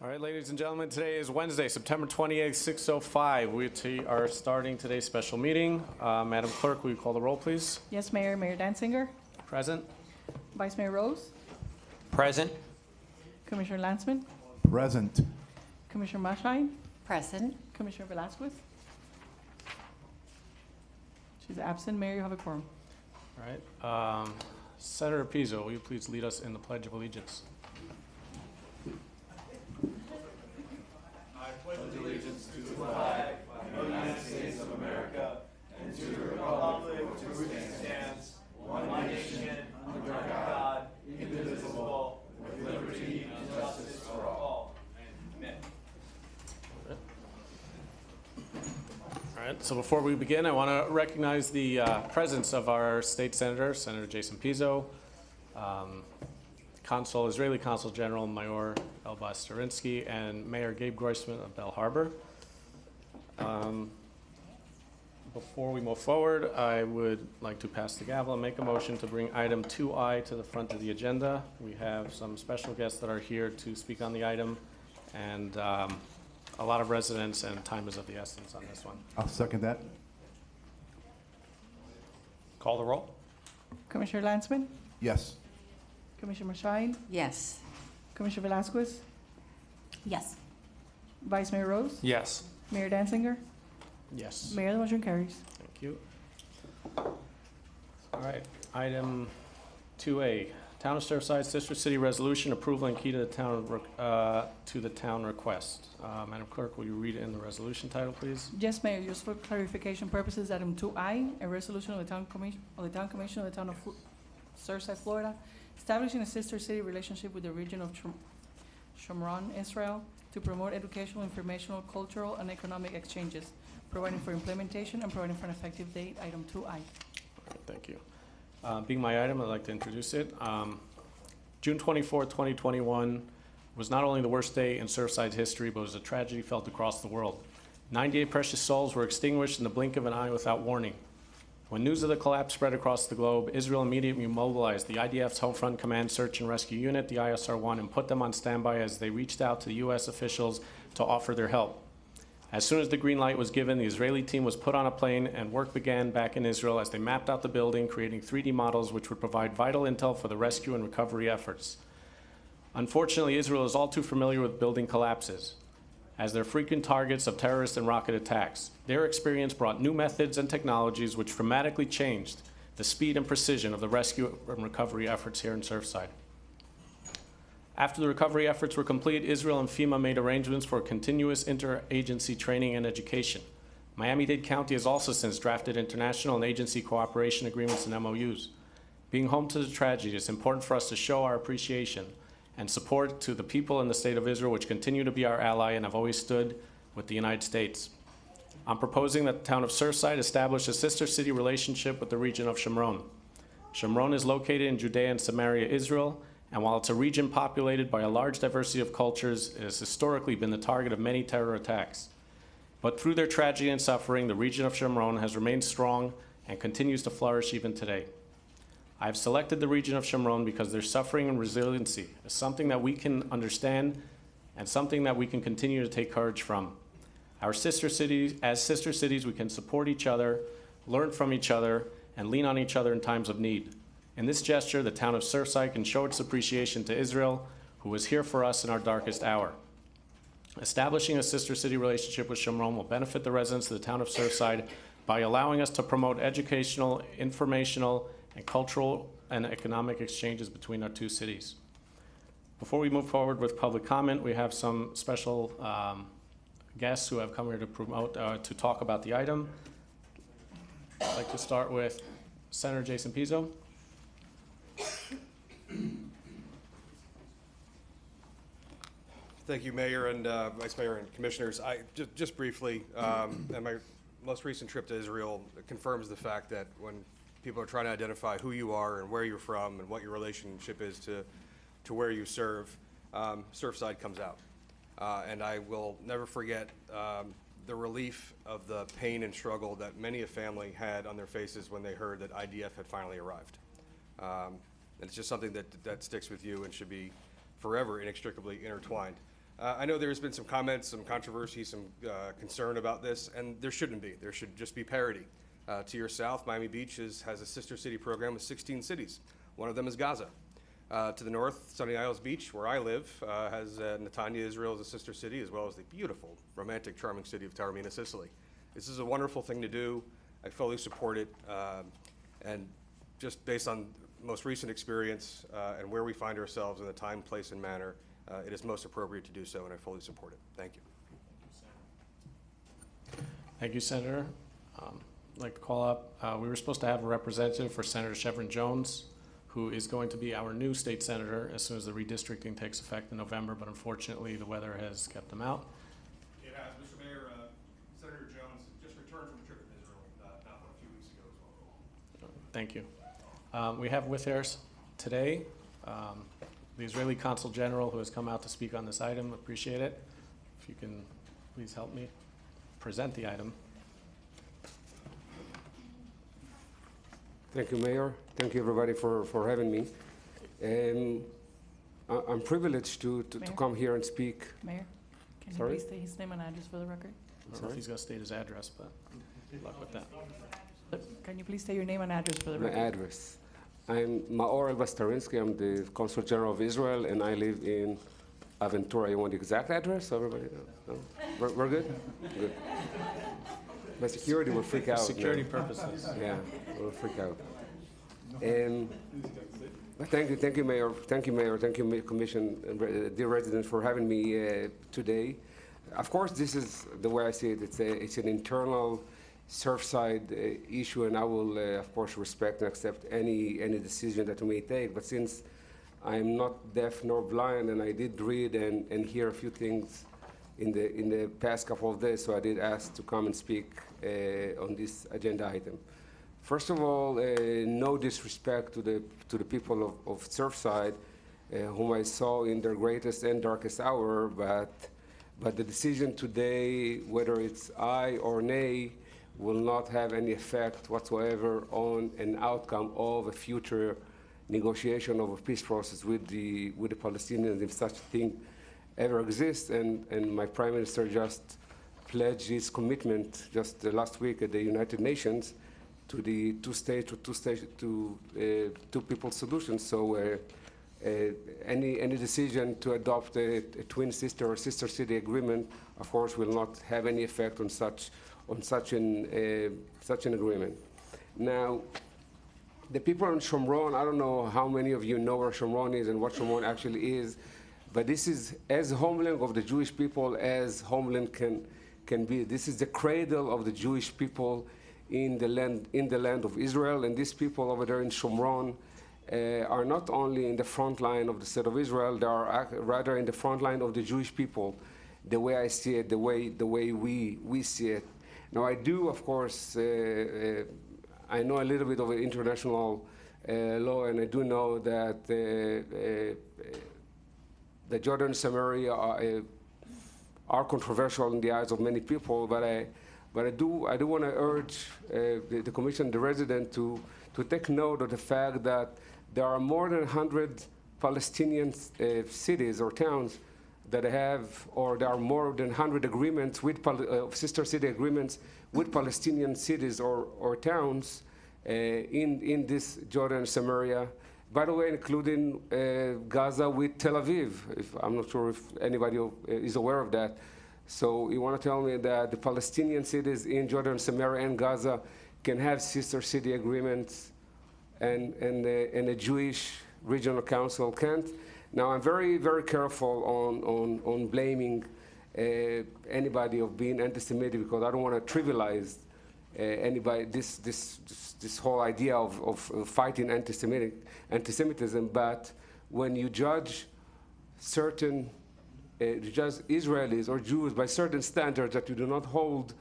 All right, ladies and gentlemen, today is Wednesday, September 28th, 6:05. We are starting today's special meeting. Madam Clerk, will you call the roll, please? Yes, Mayor. Mayor Danziger. Present. Vice Mayor Rose. Present. Commissioner Landsman. Present. Commissioner Mashine. Present. Commissioner Velasquez. She's absent. Mayor, you have a quorum. All right. Senator Pizzo, will you please lead us in the Pledge of Allegiance? All right, so before we begin, I want to recognize the presence of our state senator, Senator Jason Pizzo, Israeli Consul General Mayor Elbas Starinsky, and Mayor Gabe Groisman of Bell Harbor. Before we move forward, I would like to pass the gavel and make a motion to bring item 2I to the front of the agenda. We have some special guests that are here to speak on the item, and a lot of residents, and time is of the essence on this one. I'll second that. Call the roll. Commissioner Landsman. Yes. Commissioner Mashine. Yes. Commissioner Velasquez. Yes. Vice Mayor Rose. Yes. Mayor Danziger. Yes. Mayor, the motion carries. Thank you. All right, item 2A, Town of Surfside Sister City Resolution Approval and Key to the town request. Madam Clerk, will you read in the resolution title, please? Yes, Mayor. Just for clarification purposes, item 2I, a resolution of the Town Commission of the Town of Surfside, Florida, establishing a sister city relationship with the region of Shomron, Israel, to promote educational, informational, cultural, and economic exchanges, providing for implementation and providing for an effective date. Item 2I. All right, thank you. Being my item, I'd like to introduce it. June 24th, 2021 was not only the worst day in Surfside's history, but was a tragedy felt across the world. 98 precious souls were extinguished in the blink of an eye without warning. When news of the collapse spread across the globe, Israel immediately mobilized the IDF's Home Front Command Search and Rescue Unit, the ISR-1, and put them on standby as they reached out to the U.S. officials to offer their help. As soon as the green light was given, the Israeli team was put on a plane and work began back in Israel as they mapped out the building, creating 3D models which would provide vital intel for the rescue and recovery efforts. Unfortunately, Israel is all too familiar with building collapses, as they're frequent targets of terrorist and rocket attacks. Their experience brought new methods and technologies which dramatically changed the speed and precision of the rescue and recovery efforts here in Surfside. After the recovery efforts were complete, Israel and FEMA made arrangements for continuous interagency training and education. Miami-Dade County has also since drafted international and agency cooperation agreements and MOUs. Being home to the tragedy, it's important for us to show our appreciation and support to the people in the state of Israel, which continue to be our ally and have always stood with the United States. I'm proposing that the town of Surfside establish a sister city relationship with the region of Shomron. Shomron is located in Judea and Samaria, Israel, and while it's a region populated by a large diversity of cultures, it has historically been the target of many terror attacks. But through their tragedy and suffering, the region of Shomron has remained strong and continues to flourish even today. I've selected the region of Shomron because their suffering and resiliency is something that we can understand and something that we can continue to take courage from. As sister cities, we can support each other, learn from each other, and lean on each other in times of need. In this gesture, the town of Surfside can show its appreciation to Israel, who was here for us in our darkest hour. Establishing a sister city relationship with Shomron will benefit the residents of the town of Surfside by allowing us to promote educational, informational, and cultural and economic exchanges between our two cities. Before we move forward with public comment, we have some special guests who have come here to talk about the item. I'd like to start with Senator Jason Pizzo. Thank you, Mayor and Vice Mayor and Commissioners. Just briefly, and my most recent trip to Israel confirms the fact that when people are trying to identify who you are and where you're from and what your relationship is to where you serve, Surfside comes out. And I will never forget the relief of the pain and struggle that many a family had on their faces when they heard that IDF had finally arrived. And it's just something that sticks with you and should be forever inextricably intertwined. I know there's been some comments, some controversy, some concern about this, and there shouldn't be. There should just be parity. To your south, Miami Beach has a sister city program with 16 cities. One of them is Gaza. To the north, Sunny Isles Beach, where I live, has Netanya, Israel, as a sister city, as well as the beautiful, romantic, charming city of Taormina, Sicily. This is a wonderful thing to do. I fully support it. And just based on most recent experience and where we find ourselves in the time, place, and manner, it is most appropriate to do so, and I fully support it. Thank you. Thank you, Senator. I'd like to call up, we were supposed to have a representative for Senator Chevron Jones, who is going to be our new state senator as soon as the redistricting takes effect in November, but unfortunately the weather has kept him out. It has, Mr. Mayor. Senator Jones just returned from a trip to Israel not but a few weeks ago as well. Thank you. We have with us today the Israeli Consul General, who has come out to speak on this item. Appreciate it. If you can please help me present the item. Thank you, Mayor. Thank you, everybody, for having me. I'm privileged to Mayor? come here and speak. Mayor, can you Sorry? please state his name and address for the record? I don't know if he's going to state his address, but good luck with that. Can you please state your name and address for the My record? address. I'm Maor Elbastarinsky. I'm the Consul General of Israel, and I live in Aventura. You want the exact address, so everybody knows? No? We're good? Good. My security will freak For out. security now. purposes. Yeah, we'll freak out. Thank you, Mayor. Thank you, Commission, dear residents, for having me today. Of course, this is the way I see it. It's an internal Surfside issue, and I will, of course, respect and accept any decision that we may take. But since I'm not deaf nor blind, and I did read and hear a few things in the past couple of days, so I did ask to come and speak on this agenda item. First of all, no disrespect to the people of Surfside, whom I saw in their greatest and darkest hour, but the decision today, whether it's aye or nay, will not have any effect whatsoever on an outcome of a future negotiation of a peace process with the Palestinians, if such a thing ever exists. And my Prime Minister just pledged his commitment just last week at the United Nations to the two-people solution. So any decision to adopt a twin sister or sister city agreement, of course, will not have any effect on such an agreement. Now, the people in Shomron, I don't know how many of you know where Shomron is and what Shomron actually is, but this is as homeland of the Jewish people as homeland can be. This is the cradle of the Jewish people in the land of Israel, and these people over there in Shomron are not only in the front line of the state of Israel, they are rather in the front line of the Jewish people, the way I see it, the way we see it. Now, I do, of course, I know a little bit of international law, and I do know that the Jordan and Samaria are controversial in the eyes of many people, but I do want to urge the Commission, the resident, to take note of the fact that there are more than 100 Palestinian cities or towns that have, or there are more than 100 agreements with sister city agreements with Palestinian cities or towns in this Jordan and Samaria. By the way, including Gaza with Tel Aviv. I'm not sure if anybody is aware of that. So you want to tell me that the Palestinian cities in Jordan, Samaria, and Gaza can have sister city agreements, and a Jewish regional council can't? Now, I'm very, very careful on blaming anybody of being anti-Semitic, because I don't want to trivialize anybody, this whole idea of fighting anti-Semitism. But when you judge certain Israelis or Jews by certain standards that you do not uphold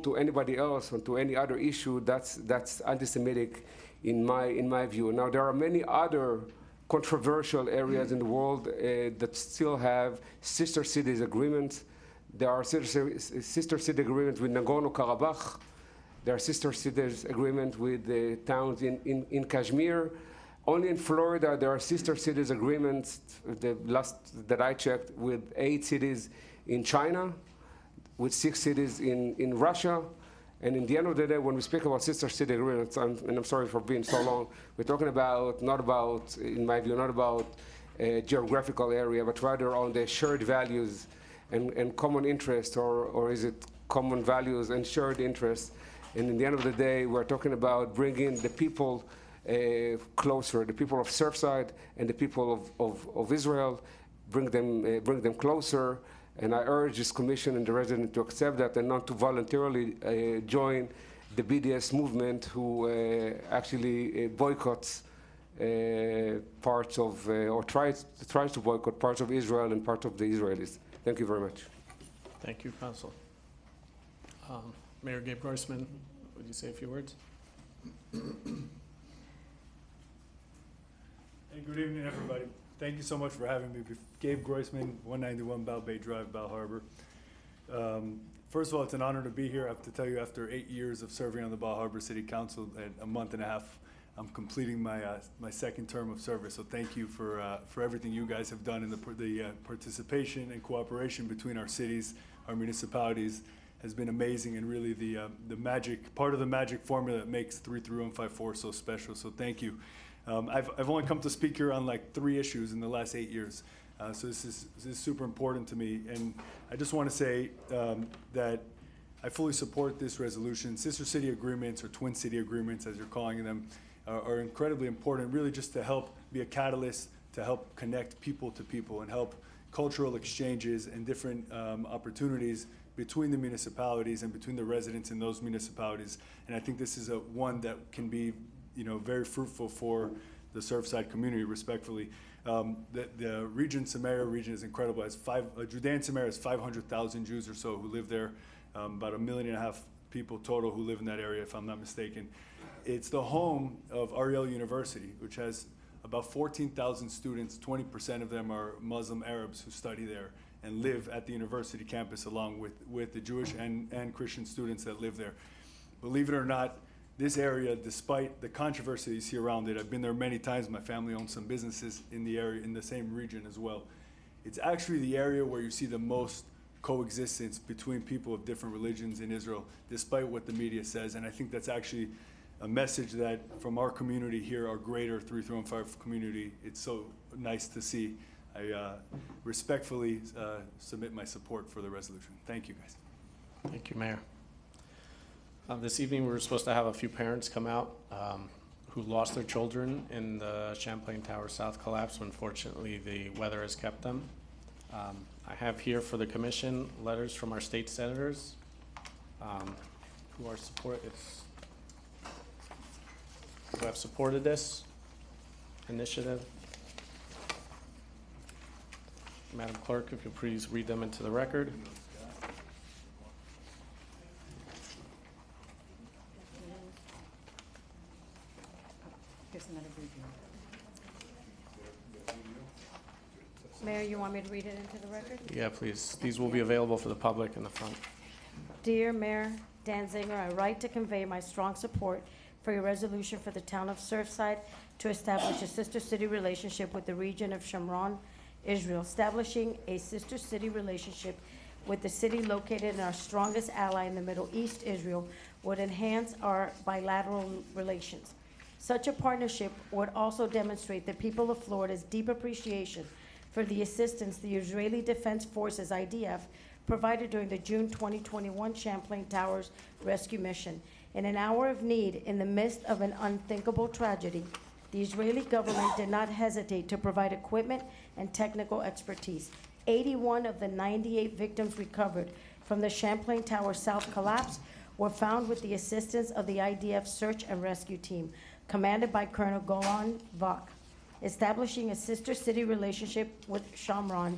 to anybody else or to any other issue, that's anti-Semitic in my view. Now, there are many other controversial areas in the world that still have sister cities agreements. There are sister city agreements with Nagorno-Karabakh. There are sister cities agreements with towns in Kashmir. Only in Florida, there are sister cities agreements, the last that I checked, with 8 cities in China, with 6 cities in Russia. And in the end of the day, when we speak about sister city agreements, and I'm sorry for being so long, we're talking about, not about, in my view, not about a geographical area, but rather on the shared values and common interest, or is it common values and shared interests. And in the end of the day, we're talking about bringing the people closer, the people of Surfside and the people of Israel, bring them closer. And I urge this commission and the resident to accept that and not to voluntarily join the BDS movement, who actually boycotts parts of, or tries to boycott parts of Israel and parts of the Israelis. Thank you very much. Thank you, Council. Mayor Gabe Groisman, would you say a few words? Hey, good evening, everybody. Thank you so much for having me. Gabe Groisman, 191 Bow Bay Drive, Bal Harbor. First of all, it's an honor to be here. I have to tell you, after 8 years of serving on the Bal Harbor City Council, at a month and a half, I'm completing my my second term of service. So thank you for everything you guys have done in the participation and cooperation between our cities, our municipalities has been amazing, and really the magic, part of the magic formula that makes 33154 so special. So thank you. I've only come to speak here on like 3 issues in the last 8 years. So this is super important to me. And I just want to say that I fully support this resolution. Sister city agreements, or twin city agreements as you're calling them, are incredibly important, really just to help be a catalyst to help connect people to people and help cultural exchanges and different opportunities between the municipalities and between the residents in those municipalities. And I think this is one that can be, you know, very fruitful for the Surfside community, respectfully. The region, Samaria region, is incredible. Judean Samaria has 500,000 Jews or so who live there, about 1.5 million people total who live in that area, if I'm not mistaken. It's the home of Ariel University, which has about 14,000 students. 20% of them are Muslim Arabs who study there and live at the university campus, along with the Jewish and Christian students that live there. Believe it or not, this area, despite the controversy you see around it, I've been there many times. My family owns some businesses in the area, in the same region as well. It's actually the area where you see the most coexistence between people of different religions in Israel, despite what the media says. And I think that's actually a message that from our community here, our greater 335 community, it's so nice to see. I respectfully submit my support for the resolution. Thank you, guys. Thank you, Mayor. This evening, we were supposed to have a few parents come out who lost their children in the Champlain Tower South collapse. Unfortunately, the weather has kept them. I have here for the commission letters from our state senators who have supported this initiative. Madam Clerk, if you'll please read them into the record. Here's another review. Mayor, you want me to read it into the record? Yeah, please. These will be available for the public in the front. Dear Mayor Danziger, I write to convey my strong support for your resolution for the town of Surfside to establish a sister city relationship with the region of Shomron, Israel. Establishing a sister city relationship with the city located in our strongest ally in the Middle East, Israel, would enhance our bilateral relations. Such a partnership would also demonstrate the people of Florida's deep appreciation for the assistance the Israeli Defense Forces, IDF, provided during the June 2021 Champlain Towers rescue mission. In an hour of need, in the midst of an unthinkable tragedy, the Israeli government did not hesitate to provide equipment and technical expertise. 81 of the 98 victims recovered from the Champlain Tower South collapse were found with the assistance of the IDF search and rescue team, commanded by Colonel Golan Vach. Establishing a sister city relationship with Shomron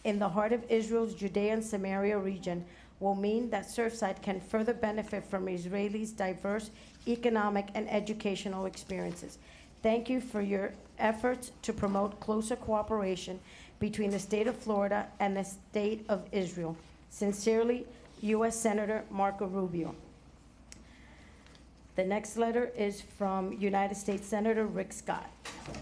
in the heart of Israel's Judea and Samaria region will mean that Surfside can further benefit from Israelis' diverse economic and educational experiences. Thank you for your efforts to promote closer cooperation between the state of Florida and the state of Israel. Sincerely, U.S. Senator Marco Rubio. The next letter is from United States Senator Rick Scott.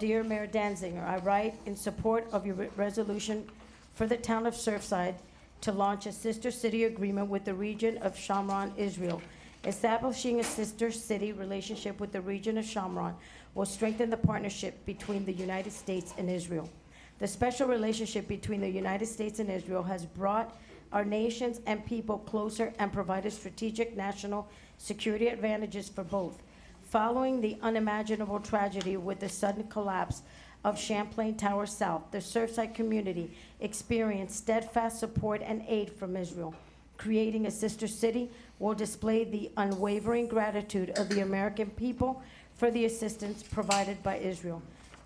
Dear Mayor Danziger, I write in support of your resolution for the town of Surfside to launch a sister city agreement with the region of Shamron, Israel. Establishing a sister city relationship with the region of Shamron will strengthen the partnership between the United States and Israel. The special relationship between the United States and Israel has brought our nations and people closer and provided strategic national security advantages for both. Following the unimaginable tragedy with the sudden collapse of Champlain Tower South, the Surfside community experienced steadfast support and aid from Israel. Creating a sister city will display the unwavering gratitude of the American people for the assistance provided by Israel.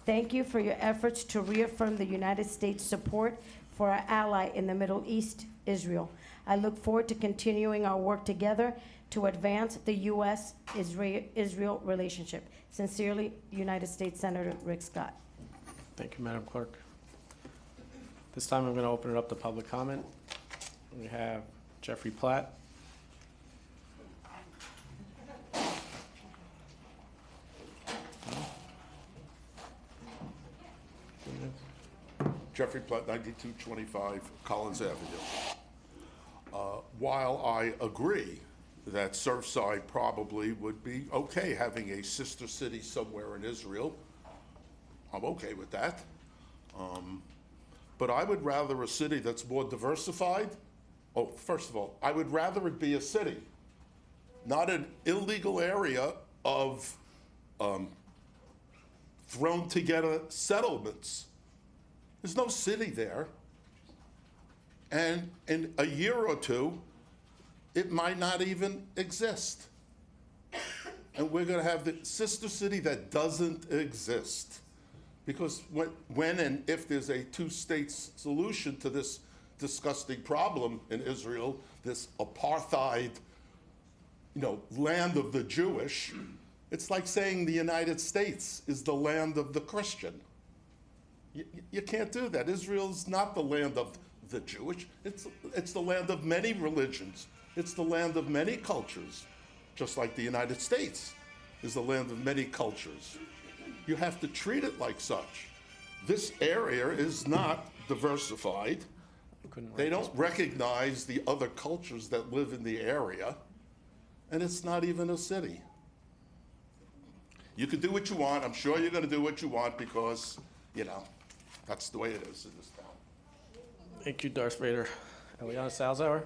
Thank you for your efforts to reaffirm the United States' support for our ally in the Middle East, Israel. I look forward to continuing our work together to advance the U.S.-Israel relationship. Sincerely, United States Senator Rick Scott. Thank you, Madam Clerk. This time I'm going to open it up to public comment. We have Jeffrey Platt. Jeffrey Platt, 9225 Collins Avenue. While I agree that Surfside probably would be okay having a sister city somewhere in Israel, I'm okay with that. But I would rather a city that's more diversified. Oh, first of all, I would rather it be a city, not an illegal area of thrown together settlements. There's no city there. And in a year or two, it might not even exist. And we're going to have the sister city that doesn't exist. Because when and if there's a two-state solution to this disgusting problem in Israel, this apartheid, land of the Jewish, it's like saying the United States is the land of the Christian. You can't do that. Israel's not the land of the Jewish. It's the land of many religions. It's the land of many cultures, just like the United States is the land of many cultures. You have to treat it like such. This area is not diversified. They don't recognize the other cultures that live in the area, and it's not even a city. You can do what you want. I'm sure you're going to do what you want because, that's the way it is in this town. Thank you, Darth Vader. Eliana Salzauer.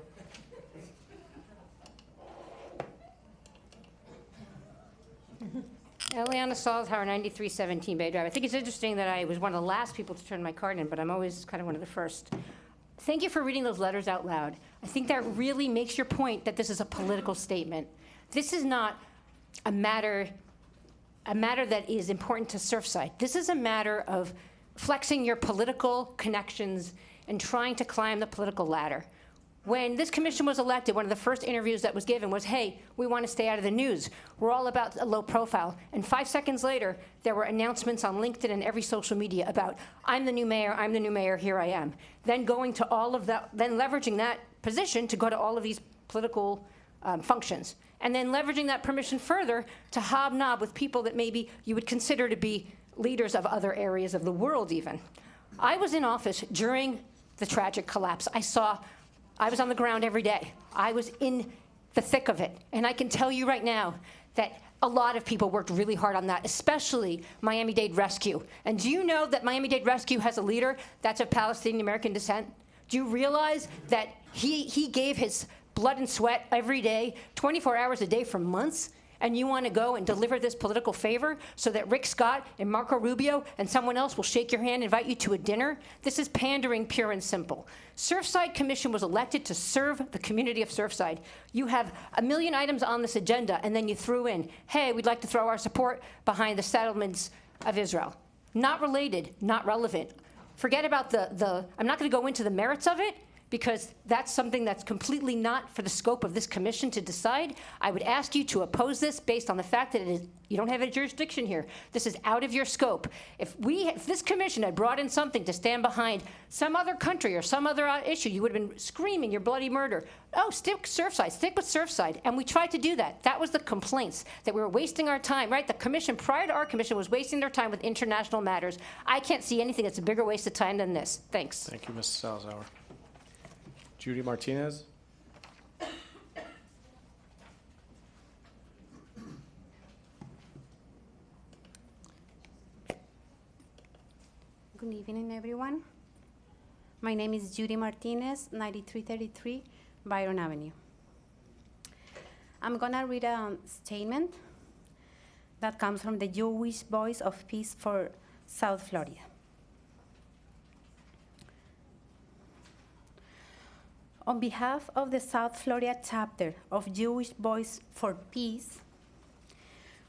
Eliana Salzauer, 9317 Bay Drive. I think it's interesting that I was one of the last people to turn my card in, but I'm always kind of one of the first. Thank you for reading those letters out loud. I think that really makes your point that this is a political statement. This is not a matter that is important to Surfside. This is a matter of flexing your political connections and trying to climb the political ladder. When this commission was elected, one of the first interviews that was given was, hey, we want to stay out of the news. We're all about a low profile. And 5 seconds later, there were announcements on LinkedIn and every social media about, I'm the new mayor, here I am. Then going to all of that, then leveraging that position to go to all of these political functions. And then leveraging that permission further to hobnob with people that maybe you would consider to be leaders of other areas of the world even. I was in office during the tragic collapse. I was on the ground every day. I was in the thick of it. And I can tell you right now that a lot of people worked really hard on that, especially Miami-Dade Rescue. And do you know that Miami-Dade Rescue has a leader that's of Palestinian-American descent? Do you realize that he gave his blood and sweat every day, 24 hours a day for months? And you want to go and deliver this political favor so that Rick Scott and Marco Rubio and someone else will shake your hand and invite you to a dinner? This is pandering, pure and simple. Surfside Commission was elected to serve the community of Surfside. You have a million items on this agenda, and then you threw in, hey, we'd like to throw our support behind the settlements of Israel. Not related, not relevant. Forget about I'm not going to go into the merits of it. because that's something that's completely not for the scope of this commission to decide. I would ask you to oppose this based on the fact that you don't have a jurisdiction here. This is out of your scope. If this commission had brought in something to stand behind some other country or some other issue, you would have been screaming your bloody murder. Oh, stick with Surfside. And we tried to do that. That was the complaints, that we were wasting our time, right? The commission prior to our commission was wasting their time with international matters. I can't see anything that's a bigger waste of time than this. Thanks. Thank you, Mrs. Salzauer. Judy Martinez? Good evening, everyone. My name is Judy Martinez, 9333 Byron Avenue. I'm gonna read a statement that comes from the Jewish Voice of Peace for South Florida. On behalf of the South Florida chapter of Jewish Voice for Peace,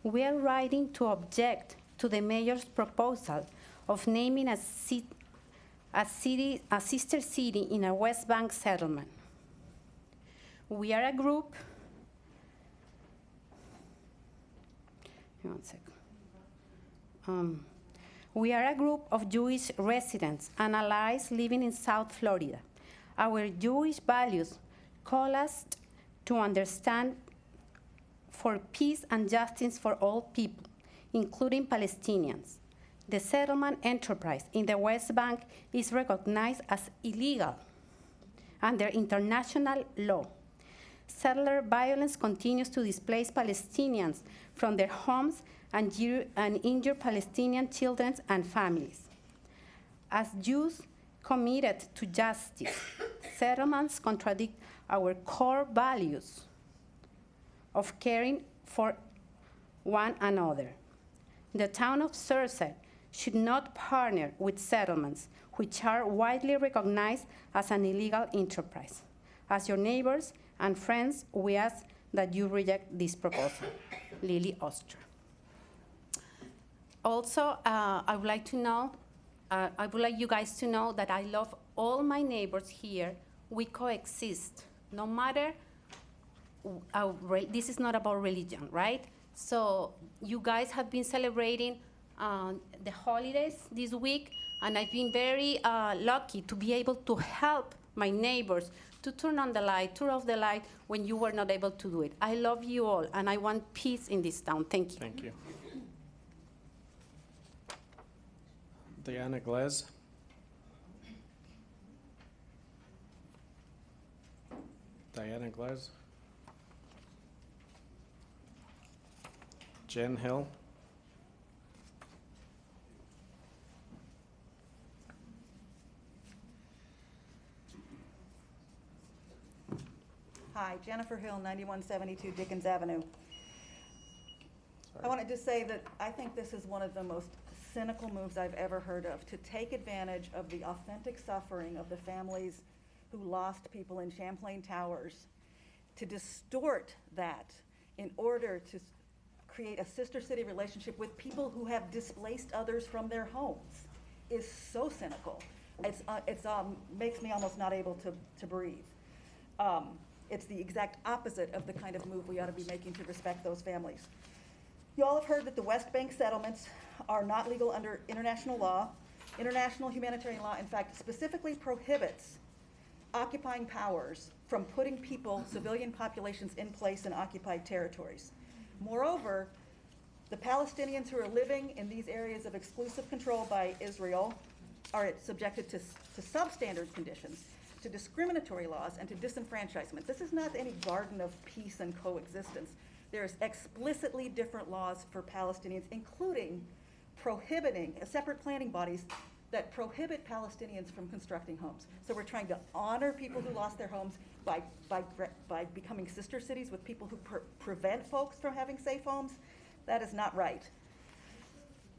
we are writing to object to the mayor's proposal of naming a sister city in a West Bank settlement. We are a group, one second. We are a group of Jewish residents and allies living in South Florida. Our Jewish values call us to understand for peace and justice for all people, including Palestinians. The settlement enterprise in the West Bank is recognized as illegal under international law. Settler violence continues to displace Palestinians from their homes and injure Palestinian children and families. As Jews committed to justice, settlements contradict our core values of caring for one another. The town of Surfside should not partner with settlements which are widely recognized as an illegal enterprise. As your neighbors and friends, we ask that you reject this proposal. Lily Oster. Also, I would like you guys to know that I love all my neighbors here. We coexist, no matter, this is not about religion, right? So you guys have been celebrating the holidays this week, and I've been very lucky to be able to help my neighbors to turn on the light, turn off the light when you were not able to do it. I love you all, and I want peace in this town. Thank you. Thank you. Diana Glez? Diana Glez? Jen Hill? Hi, Jennifer Hill, 9172 Dickens Avenue. I wanted to say that I think this is one of the most cynical moves I've ever heard of, to take advantage of the authentic suffering of the families who lost people in Champlain Towers, to distort that in order to create a sister city relationship with people who have displaced others from their homes is so cynical. It's makes me almost not able to breathe. It's the exact opposite of the kind of move we ought to be making to respect those families. You all have heard that the West Bank settlements are not legal under international law. International humanitarian law, in fact, specifically prohibits occupying powers from putting people, civilian populations, in place in occupied territories. Moreover, the Palestinians who are living in these areas of exclusive control by Israel are subjected to substandard conditions, to discriminatory laws, and to disenfranchisement. This is not any garden of peace and coexistence. There's explicitly different laws for Palestinians, including prohibiting separate planning bodies that prohibit Palestinians from constructing homes. So we're trying to honor people who lost their homes by becoming sister cities with people who prevent folks from having safe homes. That is not right.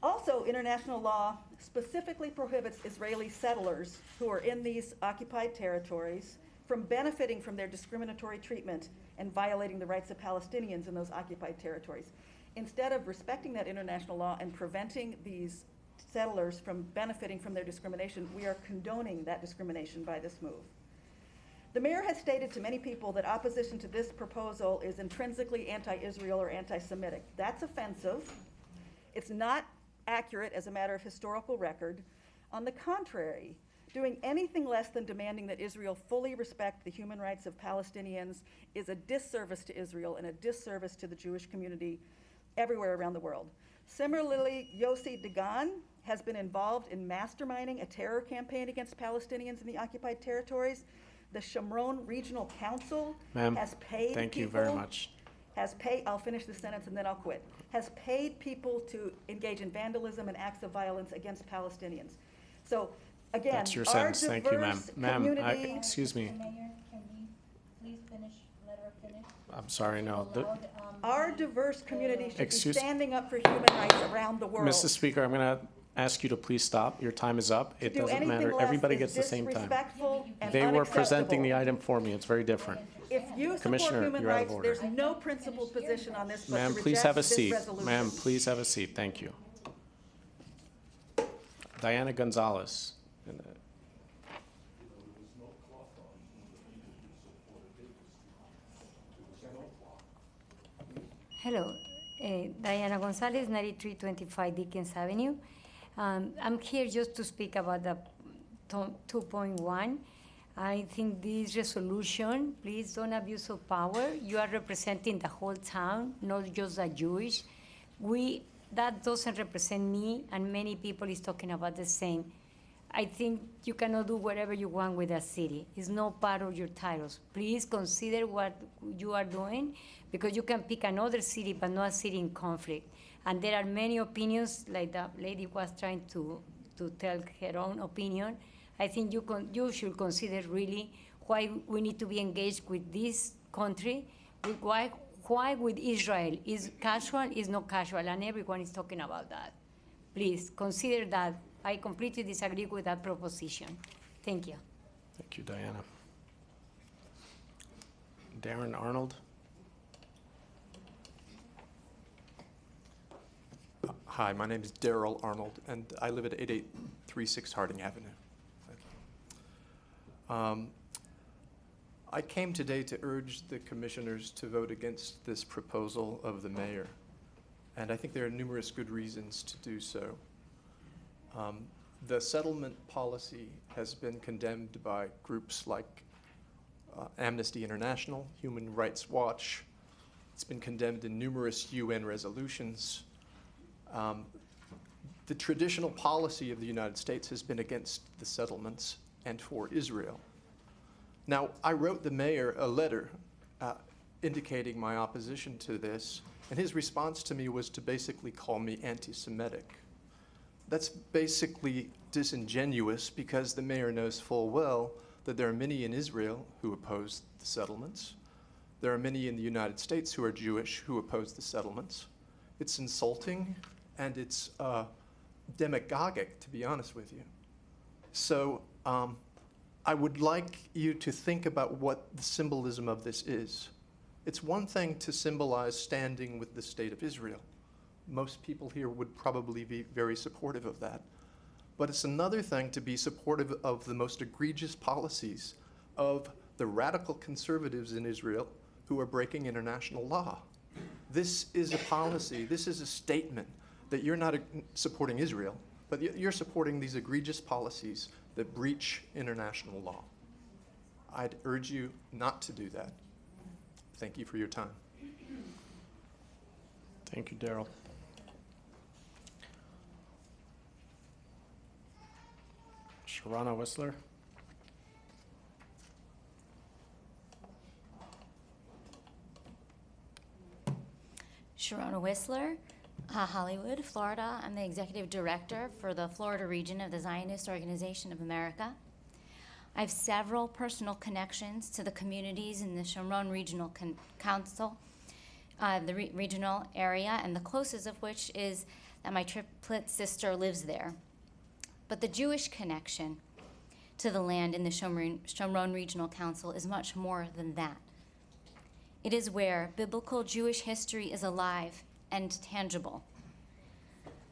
Also, international law specifically prohibits Israeli settlers who are in these occupied territories from benefiting from their discriminatory treatment and violating the rights of Palestinians in those occupied territories. Instead of respecting that international law and preventing these settlers from benefiting from their discrimination, we are condoning that discrimination by this move. The mayor has stated to many people that opposition to this proposal is intrinsically anti-Israel or anti-Semitic. That's offensive. It's not accurate as a matter of historical record. On the contrary, doing anything less than demanding that Israel fully respect the human rights of Palestinians is a disservice to Israel and a disservice to the Jewish community everywhere around the world. Similarly, Yossi Dagan has been involved in masterminding a terror campaign against Palestinians in the occupied territories. The Shomron Regional Council Ma'am, has paid thank you people- very much. Has paid, I'll finish the sentence and then I'll quit, has paid people to engage in vandalism and acts of violence against Palestinians. So, again, That's your our sentence. Thank you, ma'am. diverse Ma'am, community. excuse me. Mayor, can we please finish, let her finish? I'm sorry, no. The- Allowed, Our diverse community should be Excuse- standing up for human rights around the world. Mr. Speaker, I'm going to ask you to please stop. Your time is up. It To do doesn't anything matter. less Everybody is gets the same time. disrespectful and They were presenting the unacceptable. item for me. It's very different. If you support Commissioner, human you're out of rights, order. there's no principled position on this but Ma'am, to please reject have a this seat. resolution. Ma'am, please have a seat. Thank you. Diana Gonzalez. Hello, Diana Gonzalez, 9325 Dickens Avenue. I'm here just to speak about the 2.1. I think this resolution, please don't abuse of power. You are representing the whole town, not just the Jewish. That doesn't represent me, and many people is talking about the same. I think you cannot do whatever you want with a city. It's not part of your titles. Please consider what you are doing, because you can pick another city, but not a city in conflict. And there are many opinions, like the lady was trying to tell her own opinion. I think you should consider really why we need to be engaged with this country, why with Israel. Is casual, is not casual, and everyone is talking about that. Please consider that. I completely disagree with that proposition. Thank you. Thank you, Diana. Darren Arnold. Hi, my name is Daryl Arnold, and I live at 8836 Harding Avenue. I came today to urge the commissioners to vote against this proposal of the mayor, and I think there are numerous good reasons to do so. The settlement policy has been condemned by groups like Amnesty International, Human Rights Watch. It's been condemned in numerous UN resolutions. The traditional policy of the United States has been against the settlements and for Israel. Now, I wrote the mayor a letter indicating my opposition to this, and his response to me was to basically call me anti-Semitic. That's basically disingenuous, because the mayor knows full well that there are many in Israel who oppose the settlements. There are many in the United States who are Jewish who oppose the settlements. It's insulting, and it's demagogic, to be honest with you. So I would like you to think about what the symbolism of this is. It's one thing to symbolize standing with the state of Israel. Most people here would probably be very supportive of that. But it's another thing to be supportive of the most egregious policies of the radical conservatives in Israel who are breaking international law. This is a policy, this is a statement that you're not supporting Israel, but you're supporting these egregious policies that breach international law. I'd urge you not to do that. Thank you for your time. Thank you, Daryl. Sharana Whistler. Sharona Whistler, Hollywood, Florida. I'm the executive director for the Florida region of the Zionist Organization of America. I have several personal connections to the communities in the Shomron Regional Council, the regional area, and the closest of which is that my triplet sister lives there. But the Jewish connection to the land in the Shomron Regional Council is much more than that. It is where biblical Jewish history is alive and tangible.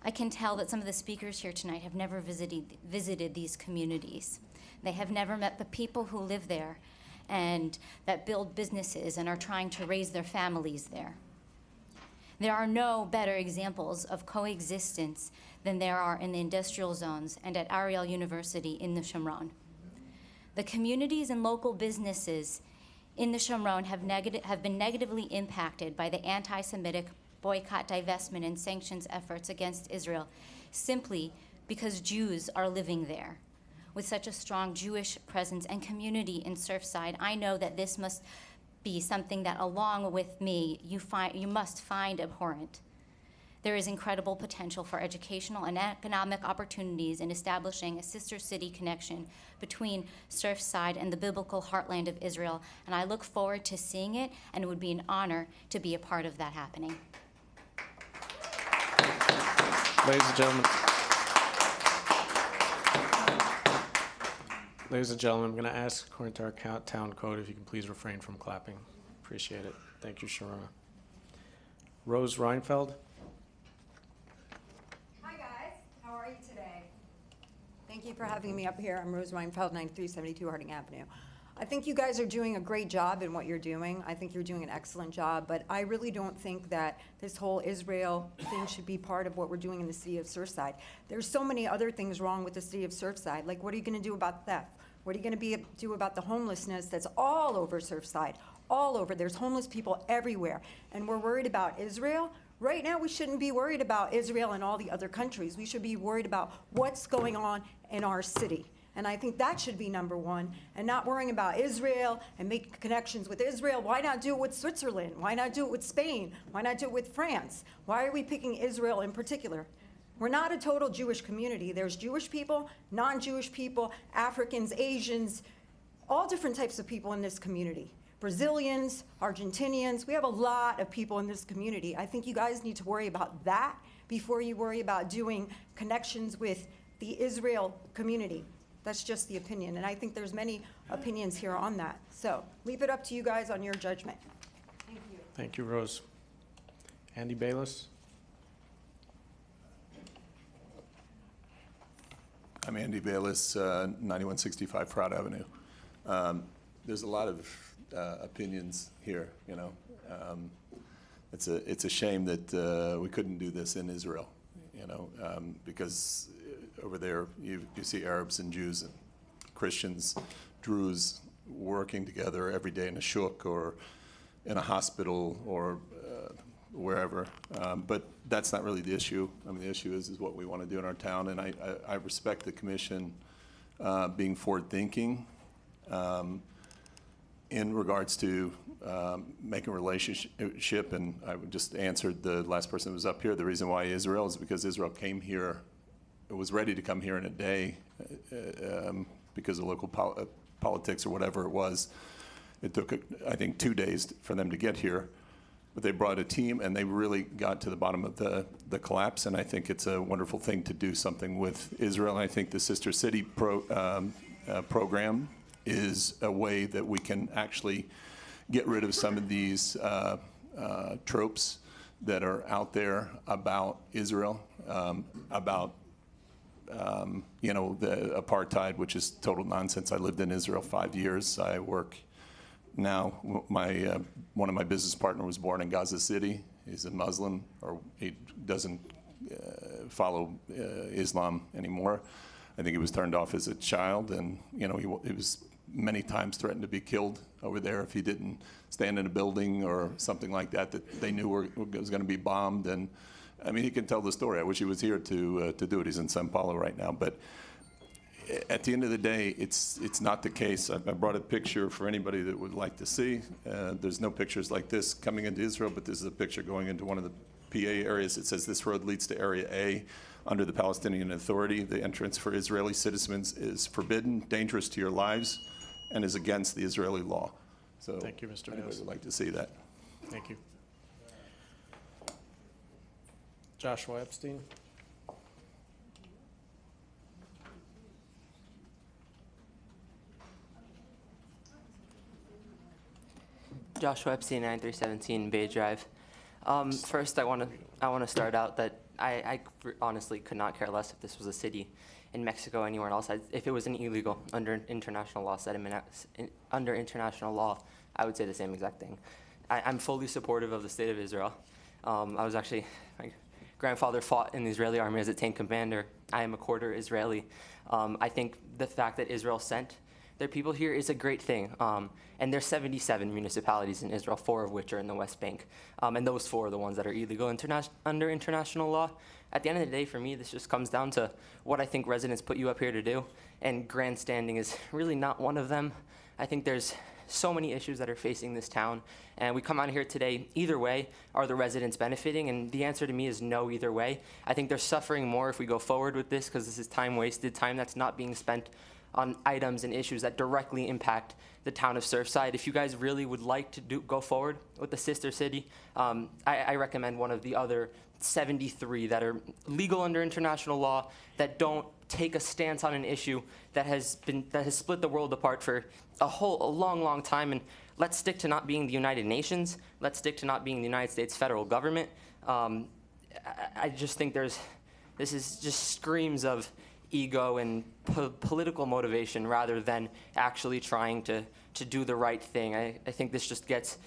I can tell that some of the speakers here tonight have never visited these communities. They have never met the people who live there, and that build businesses and are trying to raise their families there. There are no better examples of coexistence than there are in the industrial zones and at Ariel University in the Shomron. The communities and local businesses in the Shomron have been negatively impacted by the anti-Semitic boycott, divestment, and sanctions efforts against Israel simply because Jews are living there. With such a strong Jewish presence and community in Surfside, I know that this must be something that, along with me, you must find abhorrent. There is incredible potential for educational and economic opportunities in establishing a sister city connection between Surfside and the biblical heartland of Israel, and I look forward to seeing it, and it would be an honor to be a part of that happening. Ladies and gentlemen, I'm going to ask, according to our town code, if you can please refrain from clapping. Appreciate it. Thank you, Sharona. Rose Reinfeld. Hi, guys. How are you today? Thank you for having me up here. I'm Rose Reinfeld, 9372 Harding Avenue. I think you guys are doing a great job in what you're doing. I think you're doing an excellent job, but I really don't think that this whole Israel thing should be part of what we're doing in the city of Surfside. There's so many other things wrong with the city of Surfside. Like, what are you going to do about theft? What are you going to do about the homelessness that's all over Surfside? All over. There's homeless people everywhere. And we're worried about Israel. Right now, we shouldn't be worried about Israel and all the other countries. We should be worried about what's going on in our city. And I think that should be number one, and not worrying about Israel and making connections with Israel. Why not do it with Switzerland? Why not do it with Spain? Why not do it with France? Why are we picking Israel in particular? We're not a total Jewish community. There's Jewish people, non-Jewish people, Africans, Asians, all different types of people in this community. Brazilians, Argentinians, we have a lot of people in this community. I think you guys need to worry about that before you worry about doing connections with the Israel community. That's just the opinion, and I think there's many opinions here on that. So leave it up to you guys on your judgment. Thank you. Thank you, Rose. Andy Bayless. I'm Andy Bayless, 9165 Proud Avenue. There's a lot of opinions here, you know. It's a shame that we couldn't do this in Israel, you know, because over there you see Arabs and Jews and Christians, Druze working together every day in a shuk or in a hospital or wherever. But that's not really the issue. I mean, the issue is what we want to do in our town, and I respect the commission being forward-thinking in regards to making a relationship, and I just answered the last person who was up here. The reason why Israel is because Israel came here, it was ready to come here in a day because of local politics or whatever it was. It took, I think, 2 days for them to get here. But they brought a team, and they really got to the bottom of the collapse, and I think it's a wonderful thing to do something with Israel. And I think the Sister City program is a way that we can actually get rid of some of these tropes that are out there about Israel, about you know, the apartheid, which is total nonsense. I lived in Israel 5 years. I work now. One of my business partner was born in Gaza City. He's a Muslim, or he doesn't follow Islam anymore. I think he was turned off as a child, and you know, he was many times threatened to be killed over there if he didn't stand in a building or something like that that they knew was going to be bombed. And I mean, he can tell the story. I wish he was here to do it. He's in Sao Paulo right now. But at the end of the day, it's not the case. I brought a picture for anybody that would like to see. There's no pictures like this coming into Israel, but this is a picture going into one of the PA areas. It says this road leads to Area A under the Palestinian Authority. The entrance for Israeli citizens is forbidden, dangerous to your lives, and is against the Israeli law. So thank you, Mr. Anybody Bass. would like to see that. Thank you. Joshua Epstein. Joshua Epstein, 9317 Bay Drive. First, I want to start out that I honestly could not care less if this was a city. in Mexico, anywhere else. If it wasn't illegal under international law, under international law, I would say the same exact thing. I'm fully supportive of the state of Israel. My grandfather fought in the Israeli army as a tank commander. I am a quarter Israeli. I think the fact that Israel sent their people here is a great thing. And there's 77 municipalities in Israel, 4 of which are in the West Bank. And those 4 are the ones that are illegal under international law. At the end of the day, for me, this just comes down to what I think residents put you up here to do. And grandstanding is really not one of them. I think there's so many issues that are facing this town. And we come out here today, either way, are the residents benefiting? And the answer to me is no either way. I think they're suffering more if we go forward with this because this is time wasted, time that's not being spent on items and issues that directly impact the town of Surfside. If you guys really would like to go forward with the sister city, I recommend one of the other 73 that are legal under international law, that don't take a stance on an issue that has split the world apart for a long time. And let's stick to not being the United Nations. Let's stick to not being the United States federal government. I just think this is just screams of ego and political motivation rather than actually trying to do the right thing. I think this just gets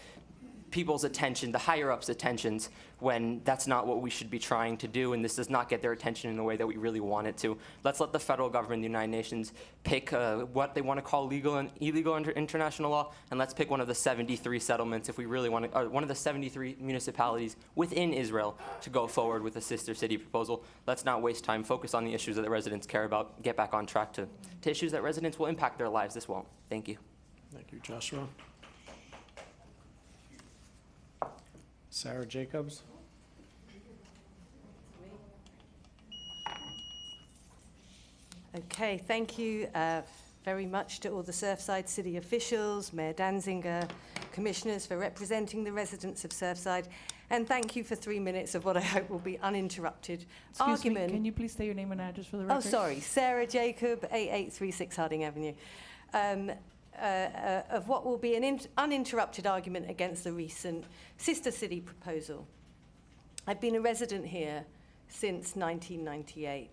people's attention, the higher-ups' attentions, when that's not what we should be trying to do, and this does not get their attention in the way that we really want it to. Let's let the federal government, the United Nations, pick what they want to call legal and illegal under international law, and let's pick one of the 73 settlements if we really want to, or one of the 73 municipalities within Israel to go forward with a sister city proposal. Let's not waste time, focus on the issues that the residents care about, get back on track to issues that residents will impact their lives. This won't. Thank you. Thank you, Joshua. Sarah Jacobs. Okay, thank you very much to all the Surfside city officials, Mayor Danziger, commissioners for representing the residents of Surfside, and thank you for 3 minutes of what I hope will be uninterrupted argument. Me, can you please say your name and address for the Oh, record? sorry, Sarah Jacob, 8836 Harding Avenue. Of what will be an uninterrupted argument against the recent sister city proposal. I've been a resident here since 1998.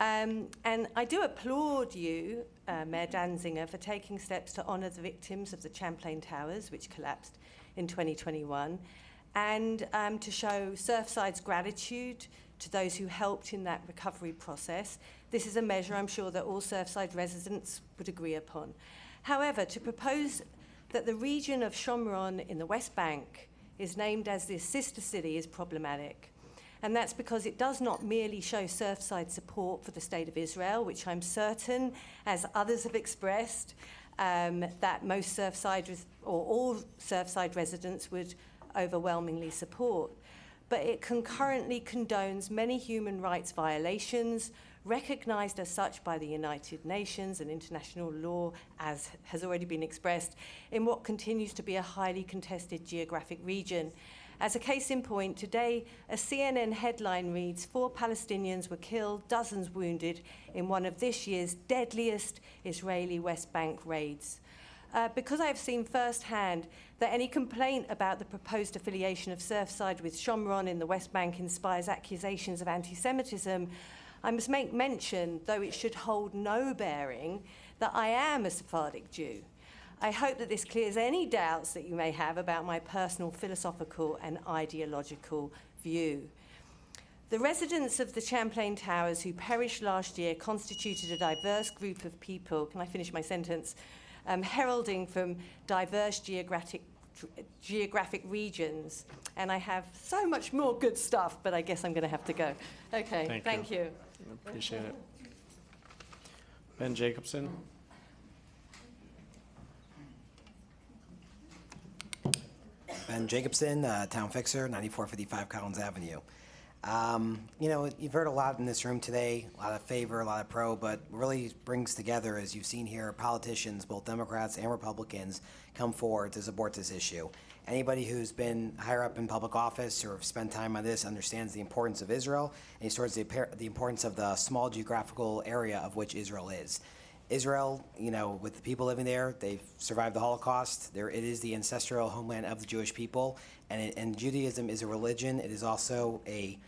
And I do applaud you, Mayor Danziger, for taking steps to honour the victims of the Champlain Towers, which collapsed in 2021, and to show Surfside's gratitude to those who helped in that recovery process. This is a measure I'm sure that all Surfside residents would agree upon. However, to propose that the region of Shomron in the West Bank is named as this sister city is problematic. And that's because it does not merely show Surfside support for the state of Israel, which I'm certain, as others have expressed, that most Surfside, or all Surfside residents would overwhelmingly support. But it concurrently condones many human rights violations, recognized as such by the United Nations and international law, as has already been expressed, in what continues to be a highly contested geographic region. As a case in point, today a CNN headline reads, 4 Palestinians were killed, dozens wounded in one of this year's deadliest Israeli West Bank raids. Because I have seen firsthand that any complaint about the proposed affiliation of Surfside with Shomron in the West Bank inspires accusations of anti-Semitism, I must make mention, though it should hold no bearing, that I am a Sephardic Jew. I hope that this clears any doubts that you may have about my personal philosophical and ideological view. The residents of the Champlain Towers who perished last year constituted a diverse group of people, can I finish my sentence, heralding from diverse geographic regions. And I have so much more good stuff, but I guess I'm going to have to go. Okay, thank you. Appreciate it. Ben Jacobson. Ben Jacobson, Town Fixer, 9455 Collins Avenue. You know, you've heard a lot in this room today, a lot of favor, a lot of pro, but what really brings together, as you've seen here, politicians, both Democrats and Republicans, come forward to support this issue. Anybody who's been higher up in public office or spent time on this understands the importance of Israel, and he towards the importance of the small geographical area of which Israel is. Israel, you know, with the people living there, they've survived the Holocaust. It is the ancestral homeland of the Jewish people, and Judaism is a religion. It is also a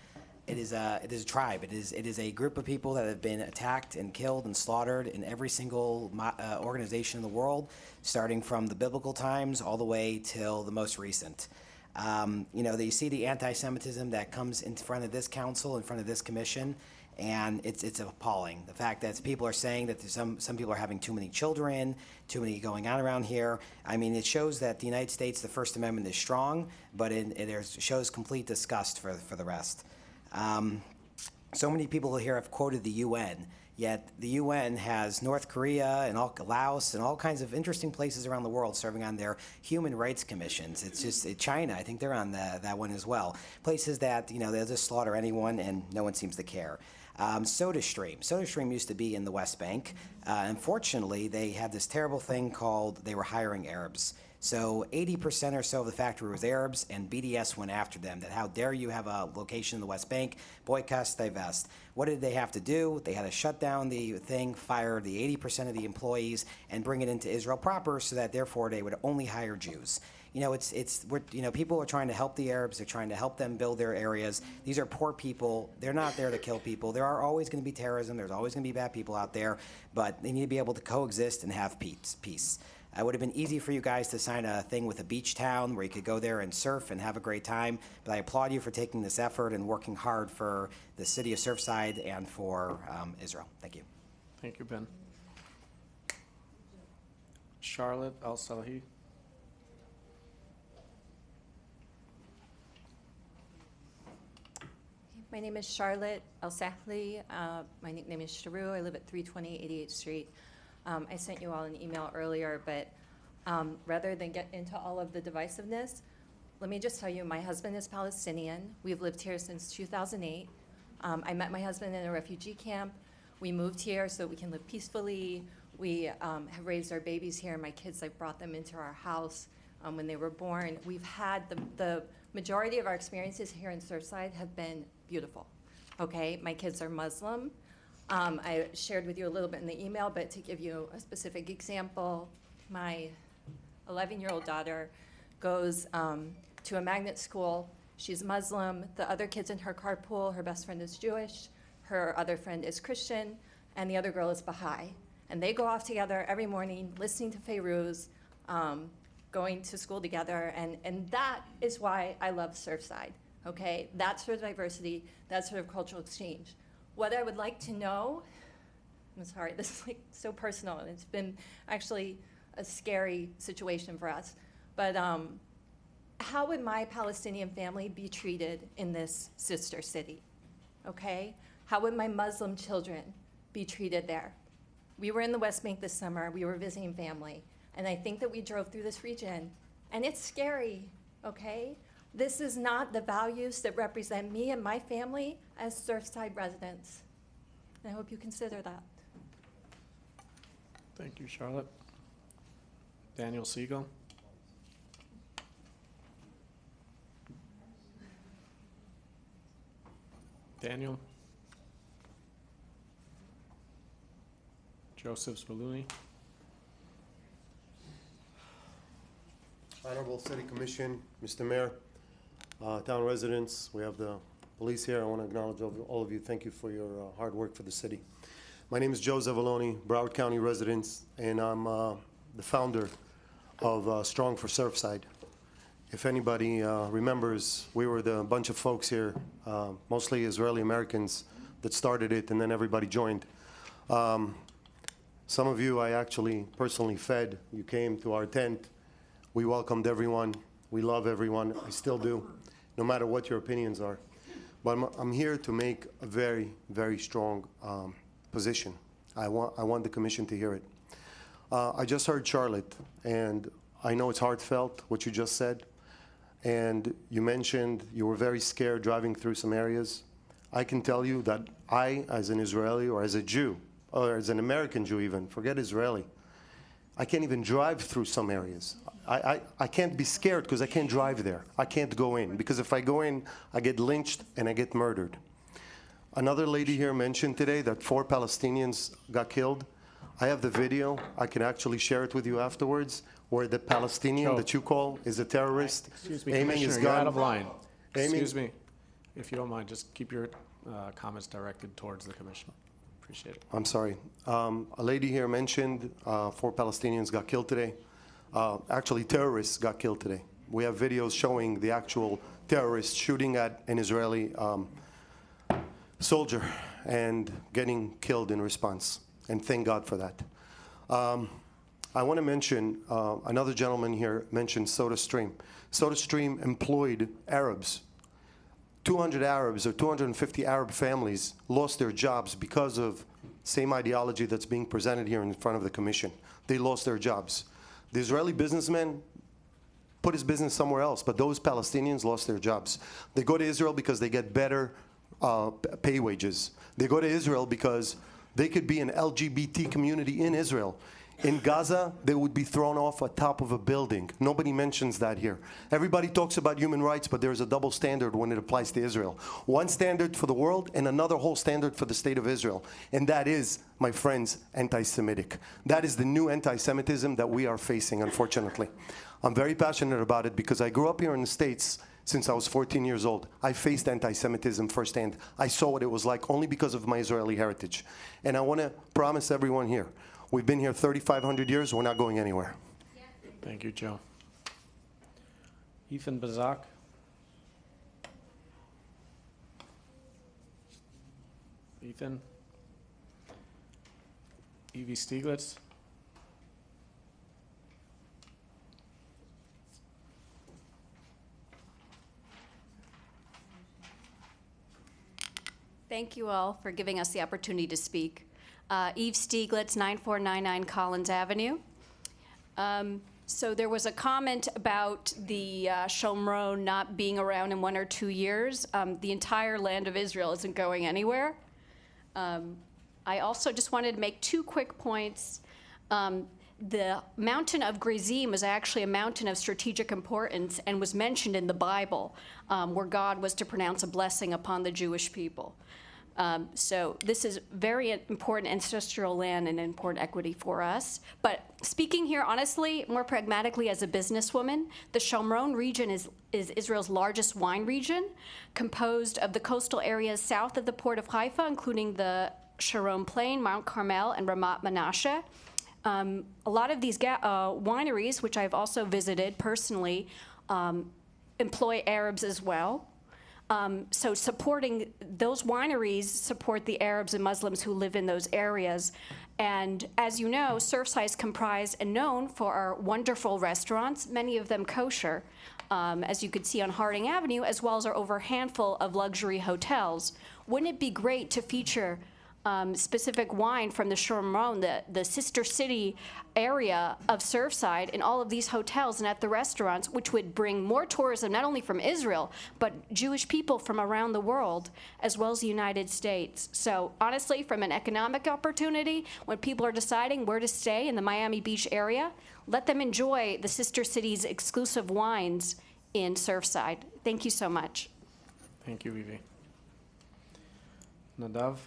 it is a tribe. It is a group of people that have been attacked and killed and slaughtered in every single organization in the world, starting from the biblical times all the way till the most recent. You know, you see the anti-Semitism that comes in front of this council, in front of this commission, and it's appalling. The fact that people are saying that some people are having too many children, too many going on around here. I mean, it shows that the United States, the First Amendment is strong, but it shows complete disgust for the rest. So many people here have quoted the UN, yet the UN has North Korea and Laos and all kinds of interesting places around the world serving on their human rights commissions. It's just China, I think they're on that one as well. Places that, you know, they'll just slaughter anyone and no one seems to care. SodaStream used to be in the West Bank. Unfortunately, they had this terrible thing called they were hiring Arabs. So 80% or so of the factory was Arabs, and BDS went after them. That how dare you have a location in the West Bank, boycott, divest. What did they have to do? They had to shut down the thing, fire the 80% of the employees, and bring it into Israel proper, so that therefore they would only hire Jews. You know, people are trying to help the Arabs. They're trying to help them build their areas. These are poor people. They're not there to kill people. There are always going to be terrorism. There's always going to be bad people out there, but they need to be able to coexist and have peace. It would have been easy for you guys to sign a thing with a beach town where you could go there and surf and have a great time, but I applaud you for taking this effort and working hard for the city of Surfside and for Israel. Thank you. Thank you, Ben. Charlotte Al-Salahi. My name is Charlotte El-Sahli. My nickname is Sharu. I live at 320 88th Street. I sent you all an email earlier, but rather than get into all of the divisiveness, let me just tell you, my husband is Palestinian. We've lived here since 2008. I met my husband in a refugee camp. We moved here so we can live peacefully. We have raised our babies here. My kids, I brought them into our house when they were born. We've had the majority of our experiences here in Surfside have been beautiful, okay? My kids are Muslim. I shared with you a little bit in the email, but to give you a specific example, my 11-year-old daughter goes to a magnet school. She's Muslim. The other kids in her carpool, her best friend is Jewish, her other friend is Christian, and the other girl is Baha'i. And they go off together every morning, listening to Feiruz, going to school together, and that is why I love Surfside, okay? That sort of diversity, that sort of cultural exchange. What I would like to know, I'm sorry, this is like so personal, and it's been actually a scary situation for us, but how would my Palestinian family be treated in this sister city, okay? How would my Muslim children be treated there? We were in the West Bank this summer, we were visiting family, and I think that we drove through this region, and it's scary, okay? This is not the values that represent me and my family as Surfside residents. And I hope you consider that. Thank you, Charlotte. Daniel Siegel. Daniel. Joseph Spaluni. Honorable City Commission, Mr. Mayor, town residents, we have the police here. I want to acknowledge all of you. Thank you for your hard work for the city. My name is Joe Zavaloni, Broward County resident, and I'm the founder of Strong for Surfside. If anybody remembers, we were the bunch of folks here, mostly Israeli Americans, that started it, and then everybody joined. Some of you I actually personally fed. You came to our tent. We welcomed everyone. We love everyone. I still do, no matter what your opinions are. But I'm here to make a very, very strong position. I want the commission to hear it. I just heard Charlotte, and I know it's heartfelt, what you just said. And you mentioned you were very scared driving through some areas. I can tell you that I, as an Israeli or as a Jew, or as an American Jew even, forget Israeli, I can't even drive through some areas. I can't be scared because I can't drive there. I can't go in, because if I go in, I get lynched and I get murdered. Another lady here mentioned today that 4 Palestinians got killed. I have the video. I can actually share it with you afterwards, where the Palestinian that you call is a terrorist. Excuse me, aiming his Commissioner, you're gun. out of line. Aiming, Excuse me. If you don't mind, just keep your comments directed towards the commission. Appreciate it. I'm sorry. A lady here mentioned 4 Palestinians got killed today. Actually, terrorists got killed today. We have videos showing the actual terrorists shooting at an Israeli soldier and getting killed in response. And thank God for that. I want to mention, another gentleman here mentioned SodaStream. SodaStream employed Arabs. 200 Arabs or 250 Arab families lost their jobs because of same ideology that's being presented here in front of the commission. They lost their jobs. The Israeli businessman put his business somewhere else, but those Palestinians lost their jobs. They go to Israel because they get better pay wages. They go to Israel because they could be an LGBT community in Israel. In Gaza, they would be thrown off the top of a building. Nobody mentions that here. Everybody talks about human rights, but there's a double standard when it applies to Israel. One standard for the world and another whole standard for the state of Israel. And that is, my friends, anti-Semitic. That is the new anti-Semitism that we are facing, unfortunately. I'm very passionate about it because I grew up here in the States since I was 14 years old. I faced anti-Semitism firsthand. I saw what it was like only because of my Israeli heritage. And I want to promise everyone here, we've been here 3,500 years. We're not going anywhere. Thank you, Joe. Ethan Bazak. Ethan. Evie Stieglitz. Thank you all for giving us the opportunity to speak. Eve Stieglitz, 9499 Collins Avenue. So there was a comment about the Shomron not being around in 1 or 2 years. The entire land of Israel isn't going anywhere. I also just wanted to make 2 quick points. The mountain of Gerizim was actually a mountain of strategic importance and was mentioned in the Bible, where God was to pronounce a blessing upon the Jewish people. So this is very important ancestral land and important equity for us. But speaking here honestly, more pragmatically as a businesswoman, the Shomron region is Israel's largest wine region, composed of the coastal areas south of the port of Haifa, including the Sharon Plain, Mount Carmel, and Ramat Menashe. A lot of these wineries, which I've also visited personally, employ Arabs as well. So supporting those wineries support the Arabs and Muslims who live in those areas. And as you know, Surfside is comprised and known for our wonderful restaurants, many of them kosher, as you could see on Harding Avenue, as well as our over handful of luxury hotels. Wouldn't it be great to feature specific wine from the Shomron, the sister city area of Surfside, in all of these hotels and at the restaurants, which would bring more tourism, not only from Israel, but Jewish people from around the world, as well as the United States. So honestly, from an economic opportunity, when people are deciding where to stay in the Miami Beach area, let them enjoy the sister city's exclusive wines in Surfside. Thank you so much. Thank you, Evie. Nadav.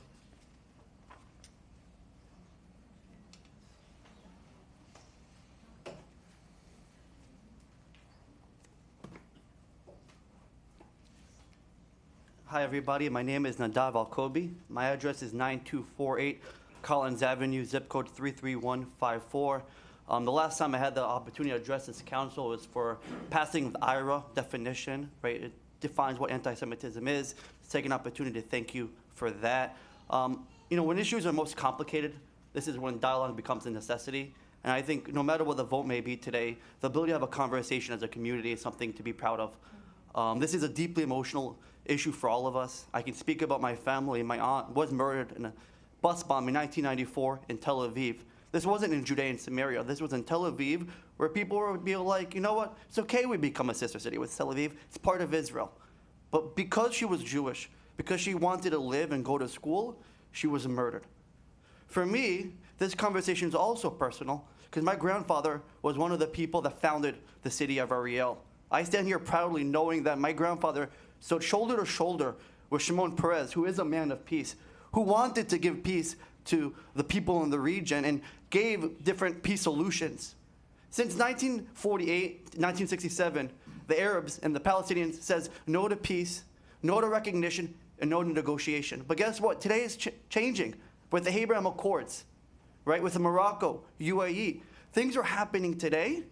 Hi, everybody. My name is Nadav Alkobi. My address is 9248 Collins Avenue, zip code 33154. The last time I had the opportunity to address this council was for passing the IRA definition, right? It defines what anti-Semitism is. Let's take an opportunity to thank you for that. When issues are most complicated, this is when dialogue becomes a necessity. And I think no matter what the vote may be today, the ability to have a conversation as a community is something to be proud of. This is a deeply emotional issue for all of us. I can speak about my family. My aunt was murdered in a bus bomb in 1994 in Tel Aviv. This wasn't in Judea and Samaria. This was in Tel Aviv, where people would be like, you know what? It's okay we become a sister city with Tel Aviv. It's part of Israel. But because she was Jewish, because she wanted to live and go to school, she was murdered. For me, this conversation is also personal, because my grandfather was one of the people that founded the city of Ariel. I stand here proudly knowing that my grandfather stood shoulder to shoulder with Shimon Peres, who is a man of peace, who wanted to give peace to the people in the region and gave different peace solutions. Since 1948, 1967, the Arabs and the Palestinians says no to peace, no to recognition, and no to negotiation. But guess what? Today is changing with the Abraham Accords, right? With the Morocco, UAE. Things are happening today,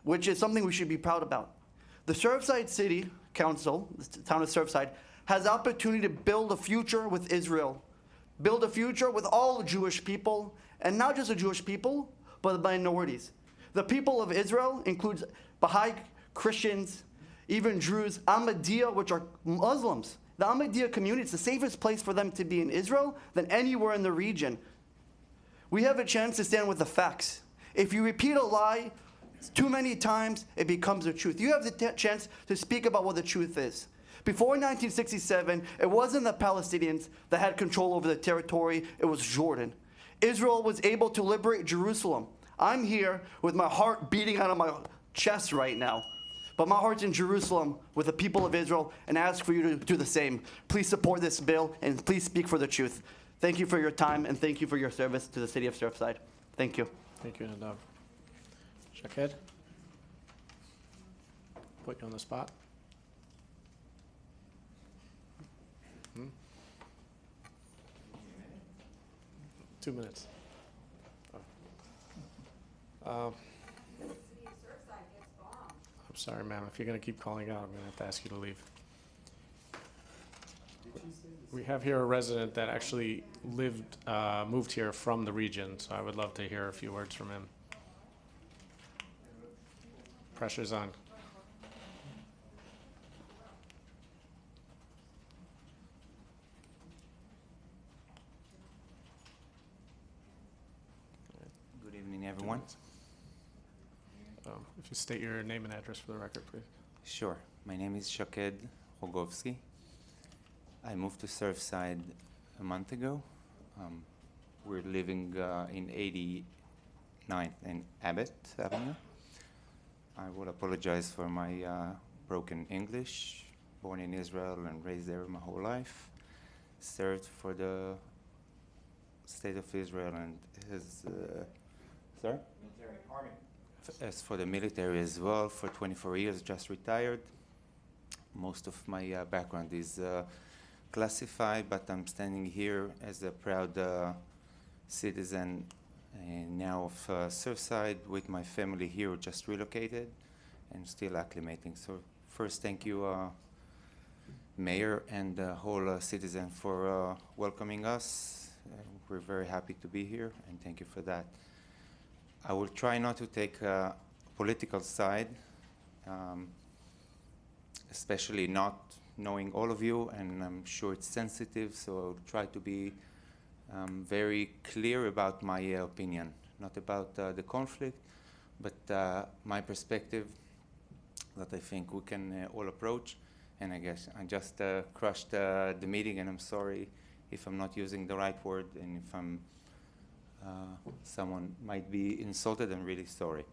which is something we should be proud about. The Surfside City Council, the town of Surfside, has the opportunity to build a future with Israel, build a future with all the Jewish people, and not just the Jewish people, but the minorities. The people of Israel includes Baha'i, Christians, even Druze, Ahmadiyya, which are Muslims. The Ahmadiyya community, it's the safest place for them to be in Israel than anywhere in the region. We have a chance to stand with the facts. If you repeat a lie too many times, it becomes the truth. You have the chance to speak about what the truth is. Before 1967, it wasn't the Palestinians that had control over the territory, it was Jordan. Israel was able to liberate Jerusalem. I'm here with my heart beating out of my chest right now. But my heart's in Jerusalem with the people of Israel, and I ask for you to do the same. Please support this bill, and please speak for the truth. Thank you for your time, and thank you for your service to the city of Surfside. Thank you. Thank you, Nadav. Shaked? Put you on the spot. 2 minutes. I'm sorry, ma'am. If you're going to keep calling out, I'm going to have to ask you to leave. We have here a resident that actually moved here from the region, so I would love to hear a few words from him. Pressure's on. Good evening, everyone. If you state your name and address for the record, please. Sure. My name is Shaked Rogovsky. I moved to Surfside a month ago. We're living in 89th and Abbott Avenue. I will apologize for my broken English. Born in Israel and raised there my whole life. Served for the state of Israel and his, sorry? Military Army. As for the military as well, for 24 years, just retired. Most of my background is classified, but I'm standing here as a proud citizen now of Surfside with my family here, just relocated and still acclimating. So first, thank you, Mayor and the whole citizen for welcoming us. We're very happy to be here, and thank you for that. I will try not to take a political side, especially not knowing all of you, and I'm sure it's sensitive, so I'll try to be very clear about my opinion, not about the conflict, but my perspective that I think we can all approach. And I guess I just crushed the meeting, and I'm sorry if I'm not using the right word, and if I'm someone might be insulted, I'm really sorry.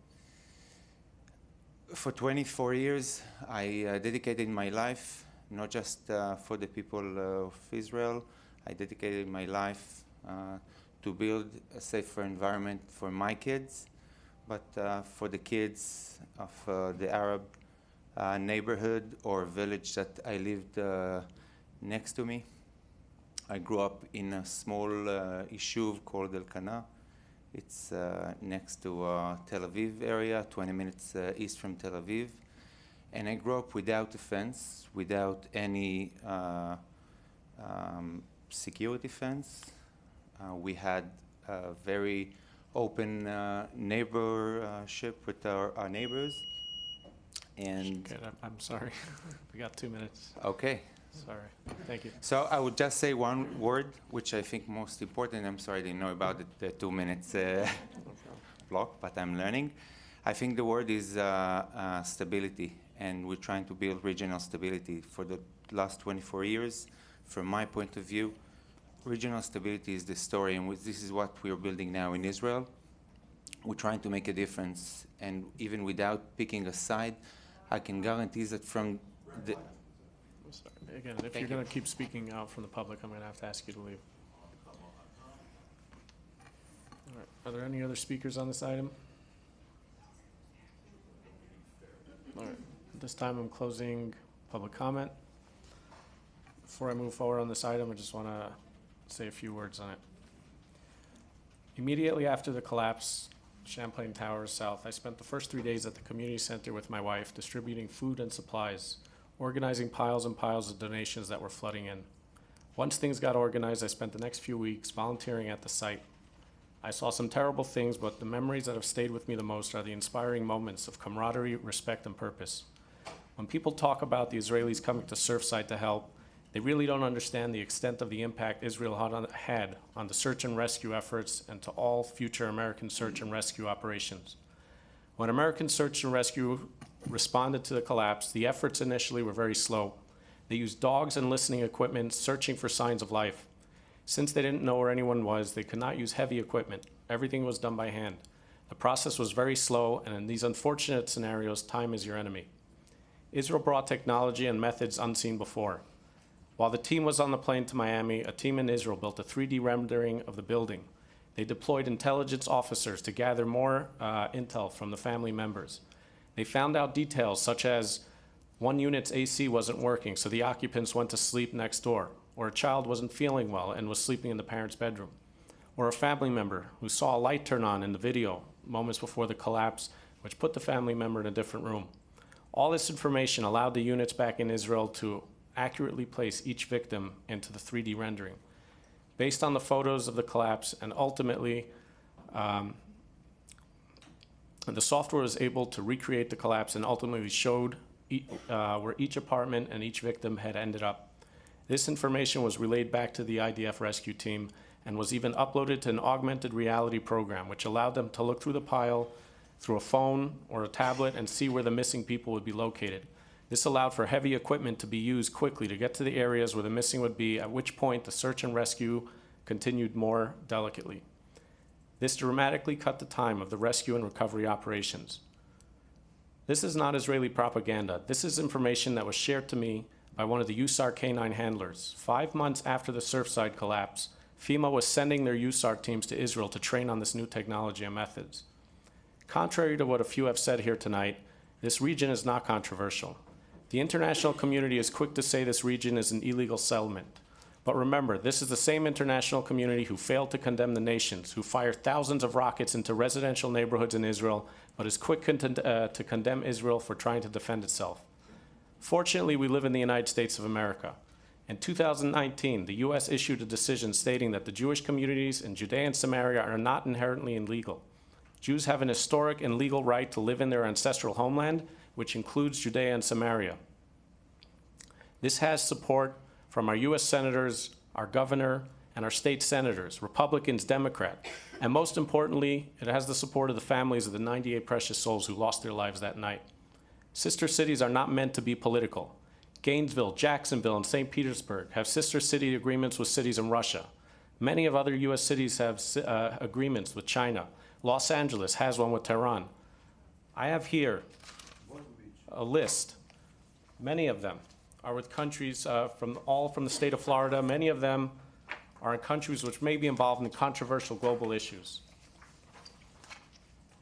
For 24 years, I dedicated my life, not just for the people of Israel. I dedicated my life to build a safer environment for my kids, but for the kids of the Arab neighborhood or village that I lived next to me. I grew up in a small yishuv called El-Kana. It's next to Tel Aviv area, 20 minutes east from Tel Aviv. And I grew up without a fence, without any security fence. We had a very open neighborship with our neighbors. And Okay, I'm sorry. We got 2 minutes. Okay. Sorry. Thank you. So I would just say one word, which I think most important. I'm sorry I didn't know about the 2 minutes block, but I'm learning. I think the word is stability, and we're trying to build regional stability. For the last 24 years, from my point of view, regional stability is the story, and this is what we're building now in Israel. We're trying to make a difference, and even without picking a side, I can guarantee that from the... Sorry. Again, if you're going to keep speaking out from the public, I'm going to have to ask you to leave. All right. Are there any other speakers on this item? All right. At this time, I'm closing public comment. Before I move forward on this item, I just want to say a few words on it. Immediately after the collapse, Champlain Towers South, I spent the first 3 days at the community center with my wife, distributing food and supplies, organizing piles and piles of donations that were flooding in. Once things got organized, I spent the next few weeks volunteering at the site. I saw some terrible things, but the memories that have stayed with me the most are the inspiring moments of camaraderie, respect, and purpose. When people talk about the Israelis coming to Surfside to help, they really don't understand the extent of the impact Israel had on the search and rescue efforts and to all future American search and rescue operations. When American search and rescue responded to the collapse, the efforts initially were very slow. They used dogs and listening equipment, searching for signs of life. Since they didn't know where anyone was, they could not use heavy equipment. Everything was done by hand. The process was very slow, and in these unfortunate scenarios, time is your enemy. Israel brought technology and methods unseen before. While the team was on the plane to Miami, a team in Israel built a 3D rendering of the building. They deployed intelligence officers to gather more intel from the family members. They found out details such as one unit's AC wasn't working, so the occupants went to sleep next door, or a child wasn't feeling well and was sleeping in the parent's bedroom, or a family member who saw a light turn on in the video moments before the collapse, which put the family member in a different room. All this information allowed the units back in Israel to accurately place each victim into the 3D rendering. Based on the photos of the collapse, and ultimately, the software was able to recreate the collapse and ultimately showed where each apartment and each victim had ended up. This information was relayed back to the IDF rescue team and was even uploaded to an augmented reality program, which allowed them to look through the pile through a phone or a tablet and see where the missing people would be located. This allowed for heavy equipment to be used quickly to get to the areas where the missing would be, at which point the search and rescue continued more delicately. This dramatically cut the time of the rescue and recovery operations. This is not Israeli propaganda. This is information that was shared to me by one of the USAR K-9 handlers. 5 months after the Surfside collapse, FEMA was sending their USAR teams to Israel to train on this new technology and methods. Contrary to what a few have said here tonight, this region is not controversial. The international community is quick to say this region is an illegal settlement. But remember, this is the same international community who failed to condemn the nations, who fired thousands of rockets into residential neighborhoods in Israel, but is quick to condemn Israel for trying to defend itself. Fortunately, we live in the United States of America. In 2019, the U.S. issued a decision stating that the Jewish communities in Judea and Samaria are not inherently illegal. Jews have an historic and legal right to live in their ancestral homeland, which includes Judea and Samaria. This has support from our U.S. senators, our governor, and our state senators, Republicans, Democrat. And most importantly, it has the support of the families of the 98 precious souls who lost their lives that night. Sister cities are not meant to be political. Gainesville, Jacksonville, and St. Petersburg have sister city agreements with cities in Russia. Many of other U.S. cities have agreements with China. Los Angeles has one with Tehran. I have here a list. Many of them are with countries from the state of Florida. Many of them are in countries which may be involved in controversial global issues.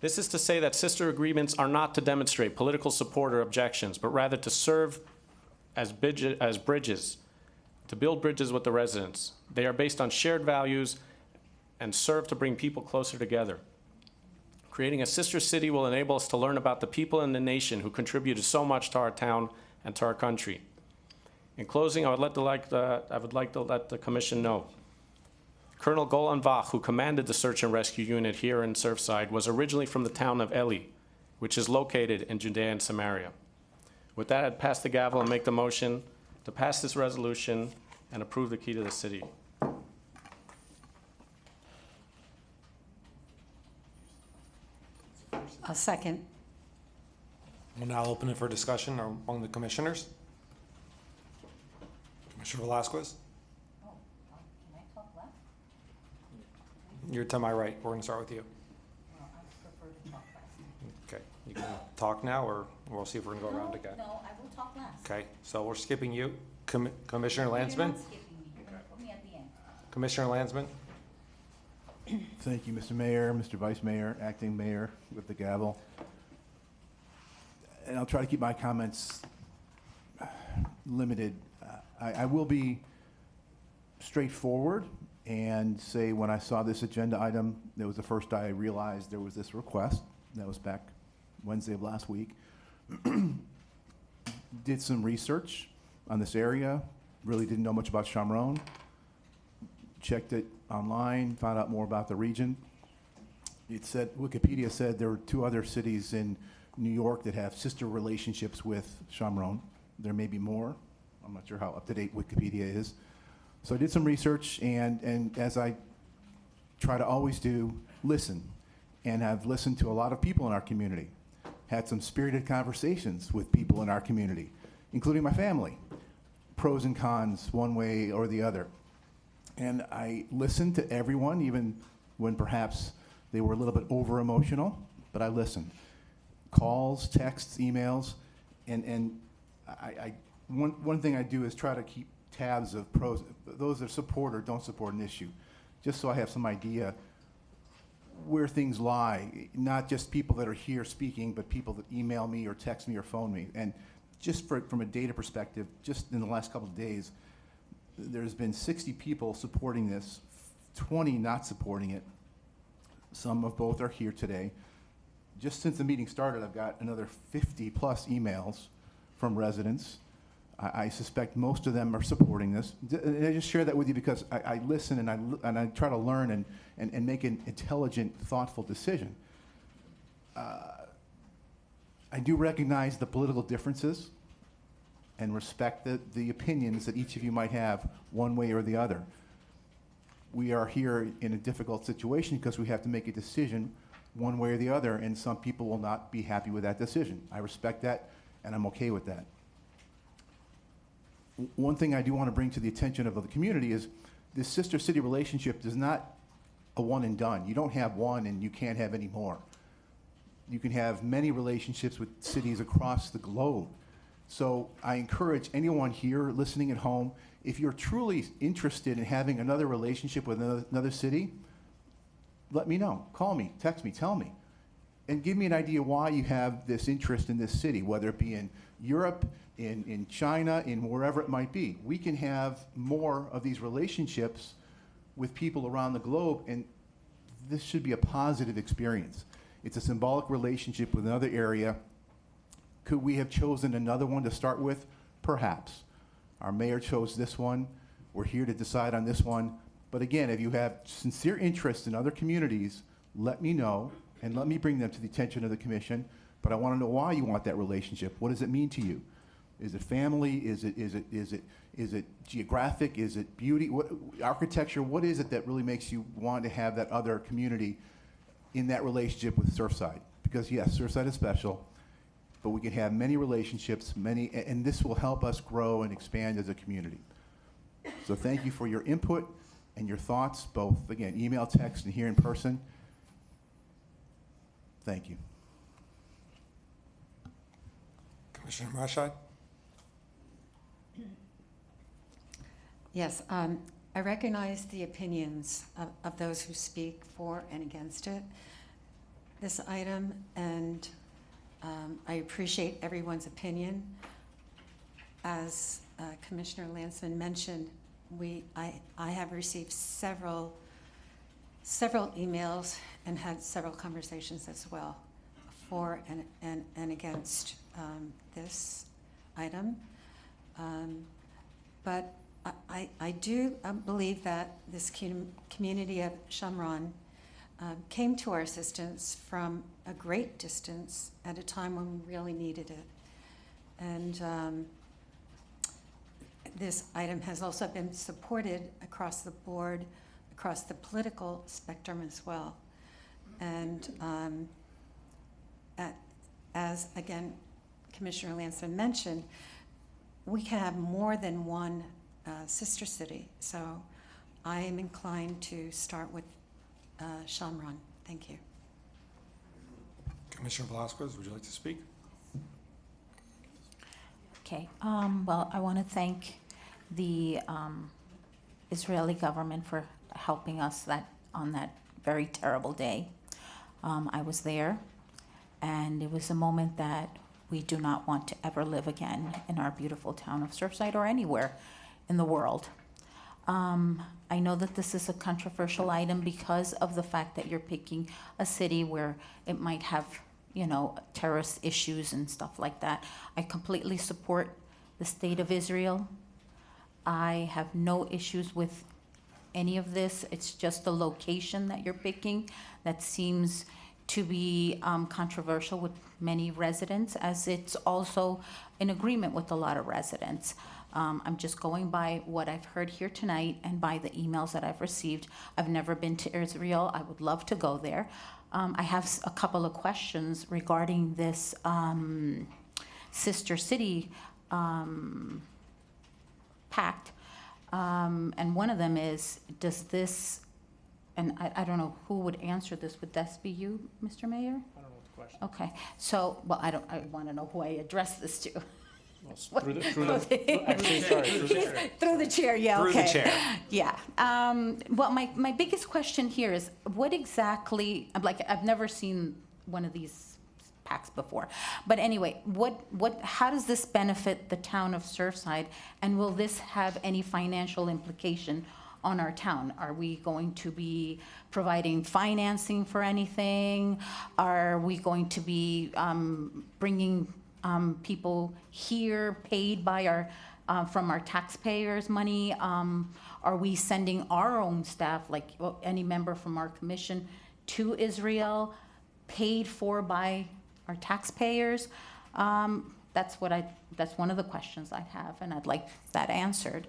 This is to say that sister agreements are not to demonstrate political support or objections, but rather to serve as bridges, to build bridges with the residents. They are based on shared values and serve to bring people closer together. Creating a sister city will enable us to learn about the people in the nation who contributed so much to our town and to our country. In closing, I would like to let the commission know. Colonel Golan Vach, who commanded the search and rescue unit here in Surfside, was originally from the town of Eli, which is located in Judea and Samaria. With that, I'd pass the gavel and make the motion to pass this resolution and approve the key to the city. A second. We'll now open it for discussion among the commissioners. Commissioner Velasquez? Can I talk left? You're to my right. We're going to start with you. Well, I prefer to talk last. Okay. You can talk now, or we'll see if we're going to go around again. No, I will talk last. Okay. So we're skipping you. Commissioner You're Landsman? not skipping me. You're going to put me at the end. Commissioner Landsman? Thank you, Mr. Mayor, Mr. Vice Mayor, Acting Mayor, with the gavel. And I'll try to keep my comments limited. I will be straightforward and say when I saw this agenda item, that was the first I realized there was this request. That was back Wednesday of last week. Did some research on this area, really didn't know much about Shamron. Checked it online, found out more about the region. It said, Wikipedia said there were 2 other cities in New York that have sister relationships with Shamron. There may be more. I'm not sure how up-to-date Wikipedia is. So I did some research, and as I try to always do, listen. And I've listened to a lot of people in our community. Had some spirited conversations with people in our community, including my family. Pros and cons, one way or the other. And I listened to everyone, even when perhaps they were a little bit over-emotional, but I listened. Calls, texts, emails, and one thing I do is try to keep tabs of pros, those that support or don't support an issue, just so I have some idea where things lie, not just people that are here speaking, but people that email me or text me or phone me. And just from a data perspective, just in the last couple of days, there's been 60 people supporting this, 20 not supporting it. Some of both are here today. Just since the meeting started, I've got another 50 plus emails from residents. I suspect most of them are supporting this. And I just share that with you because I listen and I try to learn and make an intelligent, thoughtful decision. I do recognize the political differences and respect the opinions that each of you might have one way or the other. We are here in a difficult situation because we have to make a decision one way or the other, and some people will not be happy with that decision. I respect that, and I'm okay with that. One thing I do want to bring to the attention of the community is this sister city relationship is not a one and done. You don't have one and you can't have any more. You can have many relationships with cities across the globe. So I encourage anyone here listening at home, if you're truly interested in having another relationship with another city, let me know. Call me, text me, tell me. And give me an idea why you have this interest in this city, whether it be in Europe, in China, in wherever it might be. We can have more of these relationships with people around the globe, and this should be a positive experience. It's a symbolic relationship with another area. Could we have chosen another one to start with? Perhaps. Our mayor chose this one. We're here to decide on this one. But again, if you have sincere interest in other communities, let me know, and let me bring them to the attention of the commission. But I want to know why you want that relationship. What does it mean to you? Is it family? Is it geographic? Is it beauty? What, architecture? What is it that really makes you want to have that other community in that relationship with Surfside? Because yes, Surfside is special, but we can have many relationships, and this will help us grow and expand as a community. So thank you for your input and your thoughts, both, again, email, text, and here in person. Thank you. Commissioner Marshall? Yes, I recognize the opinions of those who speak for and against it, this item, and I appreciate everyone's opinion. As Commissioner Lansman mentioned, I have received several emails and had several conversations as well for and against this item. But I do believe that this community of Shamron came to our assistance from a great distance at a time when we really needed it. And this item has also been supported across the board, across the political spectrum as well. And as, again, Commissioner Lansman mentioned, we can have more than one sister city. So I am inclined to start with Shamron. Thank you. Commissioner Velasquez, would you like to speak? Okay. Well, I want to thank the Israeli government for helping us on that very terrible day. I was there, and it was a moment that we do not want to ever live again in our beautiful town of Surfside or anywhere in the world. I know that this is a controversial item because of the fact that you're picking a city where it might have, you know, terrorist issues and stuff like that. I completely support the state of Israel. I have no issues with any of this. It's just the location that you're picking that seems to be controversial with many residents, as it's also in agreement with a lot of residents. I'm just going by what I've heard here tonight and by the emails that I've received. I've never been to Israel. I would love to go there. I have a couple of questions regarding this sister city pact. And one of them is, does this, and I don't know who would answer this, would this be you, Mr. Mayor? I don't know what the question is. Okay, so, well, I want to know who I address this to. Well, through actually, sorry, through the chair. Through the chair, yeah, Through okay. the chair. Yeah. Well, my biggest question here is, what exactly, I've never seen one of these packs before. But anyway, how does this benefit the town of Surfside? And will this have any financial implication on our town? Are we going to be providing financing for anything? Are we going to be bringing people here paid by from our taxpayers' money? Are we sending our own staff, like any member from our commission, to Israel, paid for by our taxpayers? That's one of the questions I have, and I'd like that answered.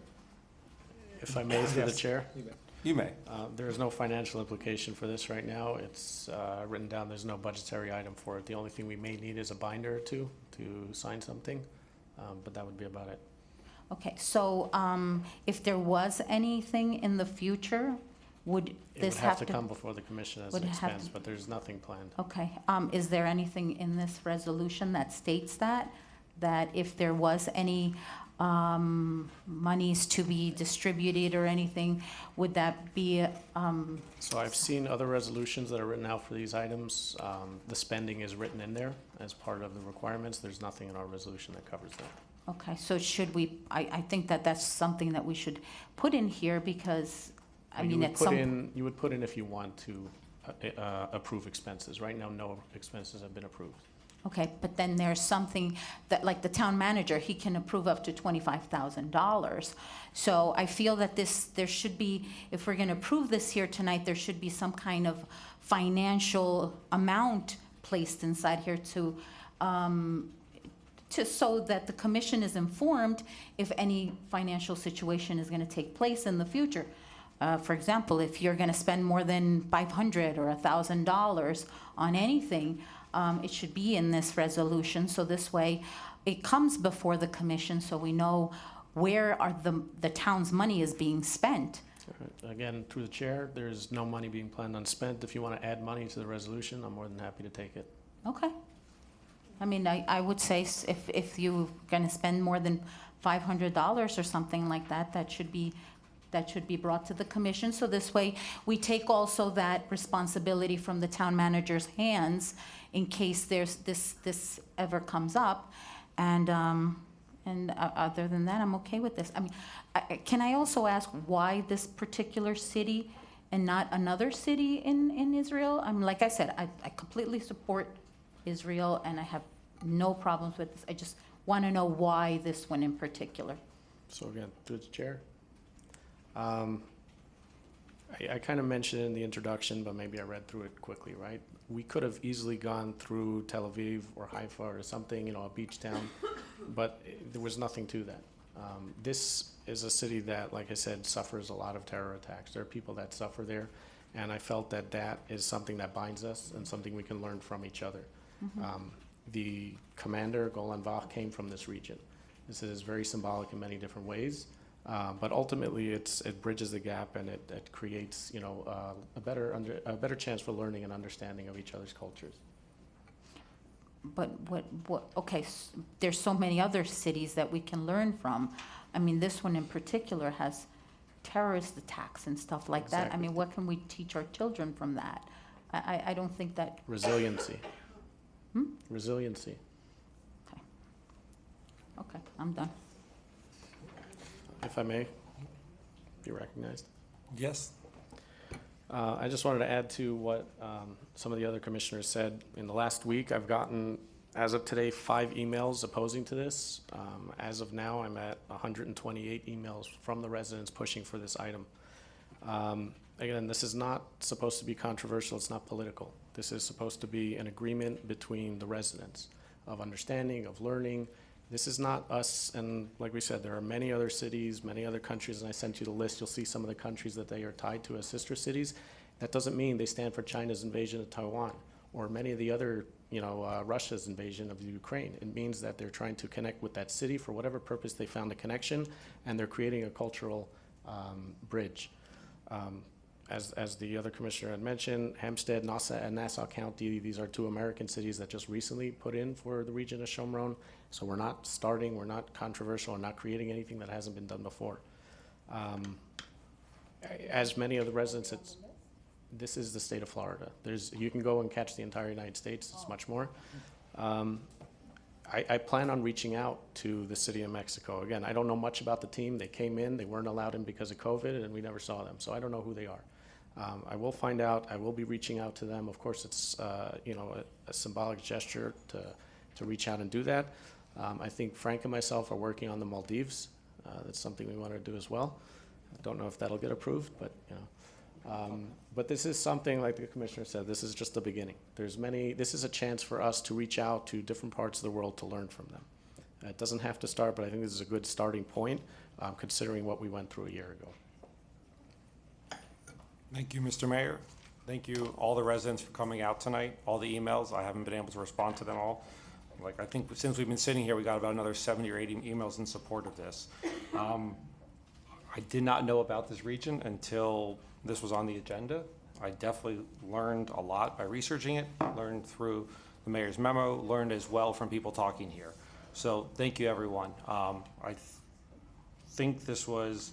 If I may, through the Yes. chair. You may. There is no financial implication for this right now. It's written down, there's no budgetary item for it. The only thing we may need is a binder or two to sign something, but that would be about it. Okay, so if there was anything in the future, would this It would have to come before the commission as would an have expense, to- but there's nothing planned. Okay, is there anything in this resolution that states that if there was any monies to be distributed or anything, would that be, So I've seen other resolutions that are written out for these items. The spending is written in there as part of the requirements. There's nothing in our resolution that covers that. okay, so should we, I think that that's something that we should put in here because, I mean, at some. You would put in if you want to approve expenses. Right now, no expenses have been approved. Okay, but then there's something that, like the town manager, he can approve up to $25,000. So I feel that there should be, if we're gonna approve this here tonight, there should be some kind of financial amount placed inside here to so that the commission is informed if any financial situation is gonna take place in the future. For example, if you're gonna spend more than $500 or $1,000 on anything, it should be in this resolution, so this way it comes before the commission, so we know where the town's money is being spent. All right. Again, through the chair, there's no money being planned on spent. If you want to add money to the resolution, I'm more than happy to take it. Okay. I mean, I would say if you're gonna spend more than $500 or something like that, that should be brought to the commission, so this way we take also that responsibility from the town manager's hands in case there's this ever comes up, and other than that, I'm okay with this. I mean, can I also ask why this particular city and not another city in Israel? I mean, like I said, I completely support Israel, and I have no problems with this. I just want to know why this one in particular. So again, through the chair. I kind of mentioned it in the introduction, but maybe I read through it quickly, right? We could have easily gone through Tel Aviv or Haifa or something, a beach town, but there was nothing to that. This is a city that, like I said, suffers a lot of terror attacks. There are people that suffer there, and I felt that is something that binds us and something we can learn from each other. Mm-hmm. The commander, Golan Vach, came from this region. This is very symbolic in many different ways. But ultimately, it bridges the gap, and it creates, a better chance for learning and understanding of each other's cultures. But okay, there's so many other cities that we can learn from. I mean, this one in particular has terrorist attacks and stuff like that. I Exactly. mean, what can we teach our children from that? I don't think that. Resiliency. Hmm? Resiliency. Okay, I'm done. if I may be recognized. Yes. I just wanted to add to what some of the other commissioners said. In the last week, I've gotten, as of today, 5 emails opposing to this. As of now, I'm at 128 emails from the residents pushing for this item. Again, this is not supposed to be controversial. It's not political. This is supposed to be an agreement between the residents of understanding, of learning. This is not us, and like we said, there are many other cities, many other countries, and I sent you the list. You'll see some of the countries that they are tied to as sister cities. That doesn't mean they stand for China's invasion of Taiwan or many of the other, Russia's invasion of Ukraine. It means that they're trying to connect with that city for whatever purpose they found a connection, and they're creating a cultural bridge. As the other commissioner had mentioned, Hempstead, Nassau County, these are 2 American cities that just recently put in for the region of Shomron. So we're not starting, we're not controversial, we're not creating anything that hasn't been done before. As many of the residents, this is the state of Florida. You can go and catch the entire United States, it's much more. I plan on reaching out to the city of Mexico. Again, I don't know much about the team. They came in, they weren't allowed in because of COVID, and we never saw them. So I don't know who they are. I will find out. I will be reaching out to them. Of course, it's a symbolic gesture to reach out and do that. I think Frank and myself are working on the Maldives. That's something we want to do as well. I don't know if that'll get approved, but but this is something, like the commissioner said, this is just the beginning. This is a chance for us to reach out to different parts of the world to learn from them. It doesn't have to start, but I think this is a good starting point, considering what we went through a year ago. Thank you, Mr. Mayor. Thank you, all the residents, for coming out tonight. All the emails, I haven't been able to respond to them all. I think since we've been sitting here, we got about another 70 or 80 emails in support of this. I did not know about this region until this was on the agenda. I definitely learned a lot by researching it, learned through the mayor's memo, learned as well from people talking here. So thank you, everyone. I think this was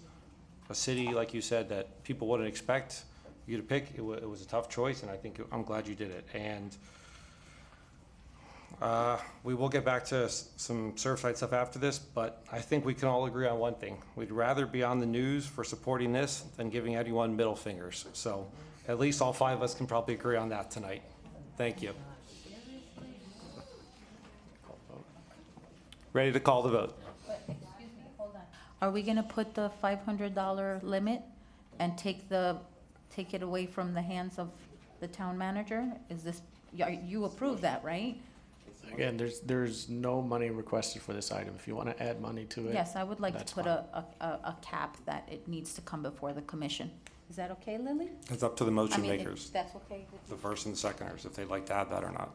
a city, like you said, that people wouldn't expect you to pick. It was a tough choice, and I'm glad you did it. And we will get back to some Surfside stuff after this, but I think we can all agree on one thing. We'd rather be on the news for supporting this than giving anyone middle fingers. So at least all 5 of us can probably agree on that tonight. Thank you. Ready to call the vote. Excuse me, hold on. Are we gonna put the $500 limit and take it away from the hands of the town manager? You approve that, right? Again, there's no money requested for this item. If you want to add money to it, Yes, I would like that's to put fine. a cap that it needs to come before the commission. Is that okay, Lily? It's up to the motion I mean, if makers, that's okay with the first and the seconders, if they'd like to add that or not.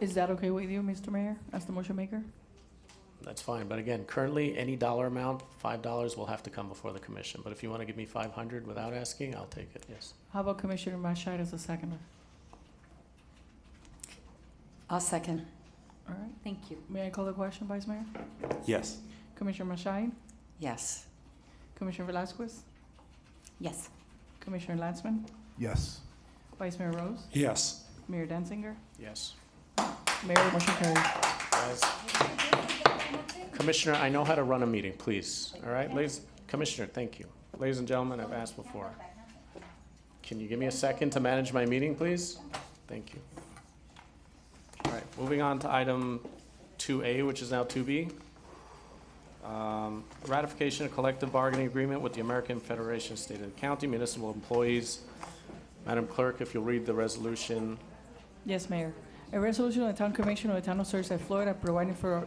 Is that okay with you, Mr. Mayor, as the motion maker? That's fine. But again, currently, any dollar amount, $5 will have to come before the commission. But if you want to give me 500 without asking, I'll take it, yes. How about Commissioner Mashide as a seconder? I'll second. All right. Thank you. May I call the question, Vice Mayor? Yes. Commissioner Mashide? Yes. Commissioner Velasquez? Yes. Commissioner Lansman? Yes. Vice Mayor Rose? Yes. Mayor Danziger? Yes. Mayor, motion carried. Guys, Commissioner, I know how to run a meeting, please. All right, Commissioner, thank you. Ladies and gentlemen, I've asked before. Can you give me a second to manage my meeting, please? Thank you. All right, moving on to item 2A, which is now 2B. Ratification of collective bargaining agreement with the American Federation of State and County Municipal Employees. Madam Clerk, if you'll read the resolution. Yes, Mayor. A resolution of the Town Commission of the Town of Surfside, Florida, providing for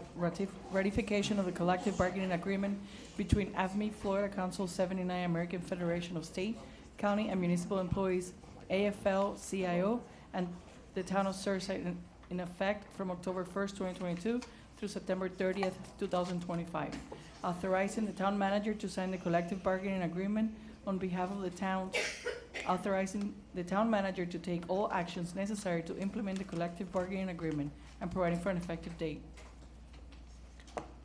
ratification of the collective bargaining agreement between AFME, Florida Council 79, American Federation of State, County, and Municipal Employees, AFL-CIO, and the Town of Surfside in effect from October 1st, 2022 through September 30th, 2025. Authorizing the town manager to sign the collective bargaining agreement on behalf of the town, authorizing the town manager to take all actions necessary to implement the collective bargaining agreement and providing for an effective date.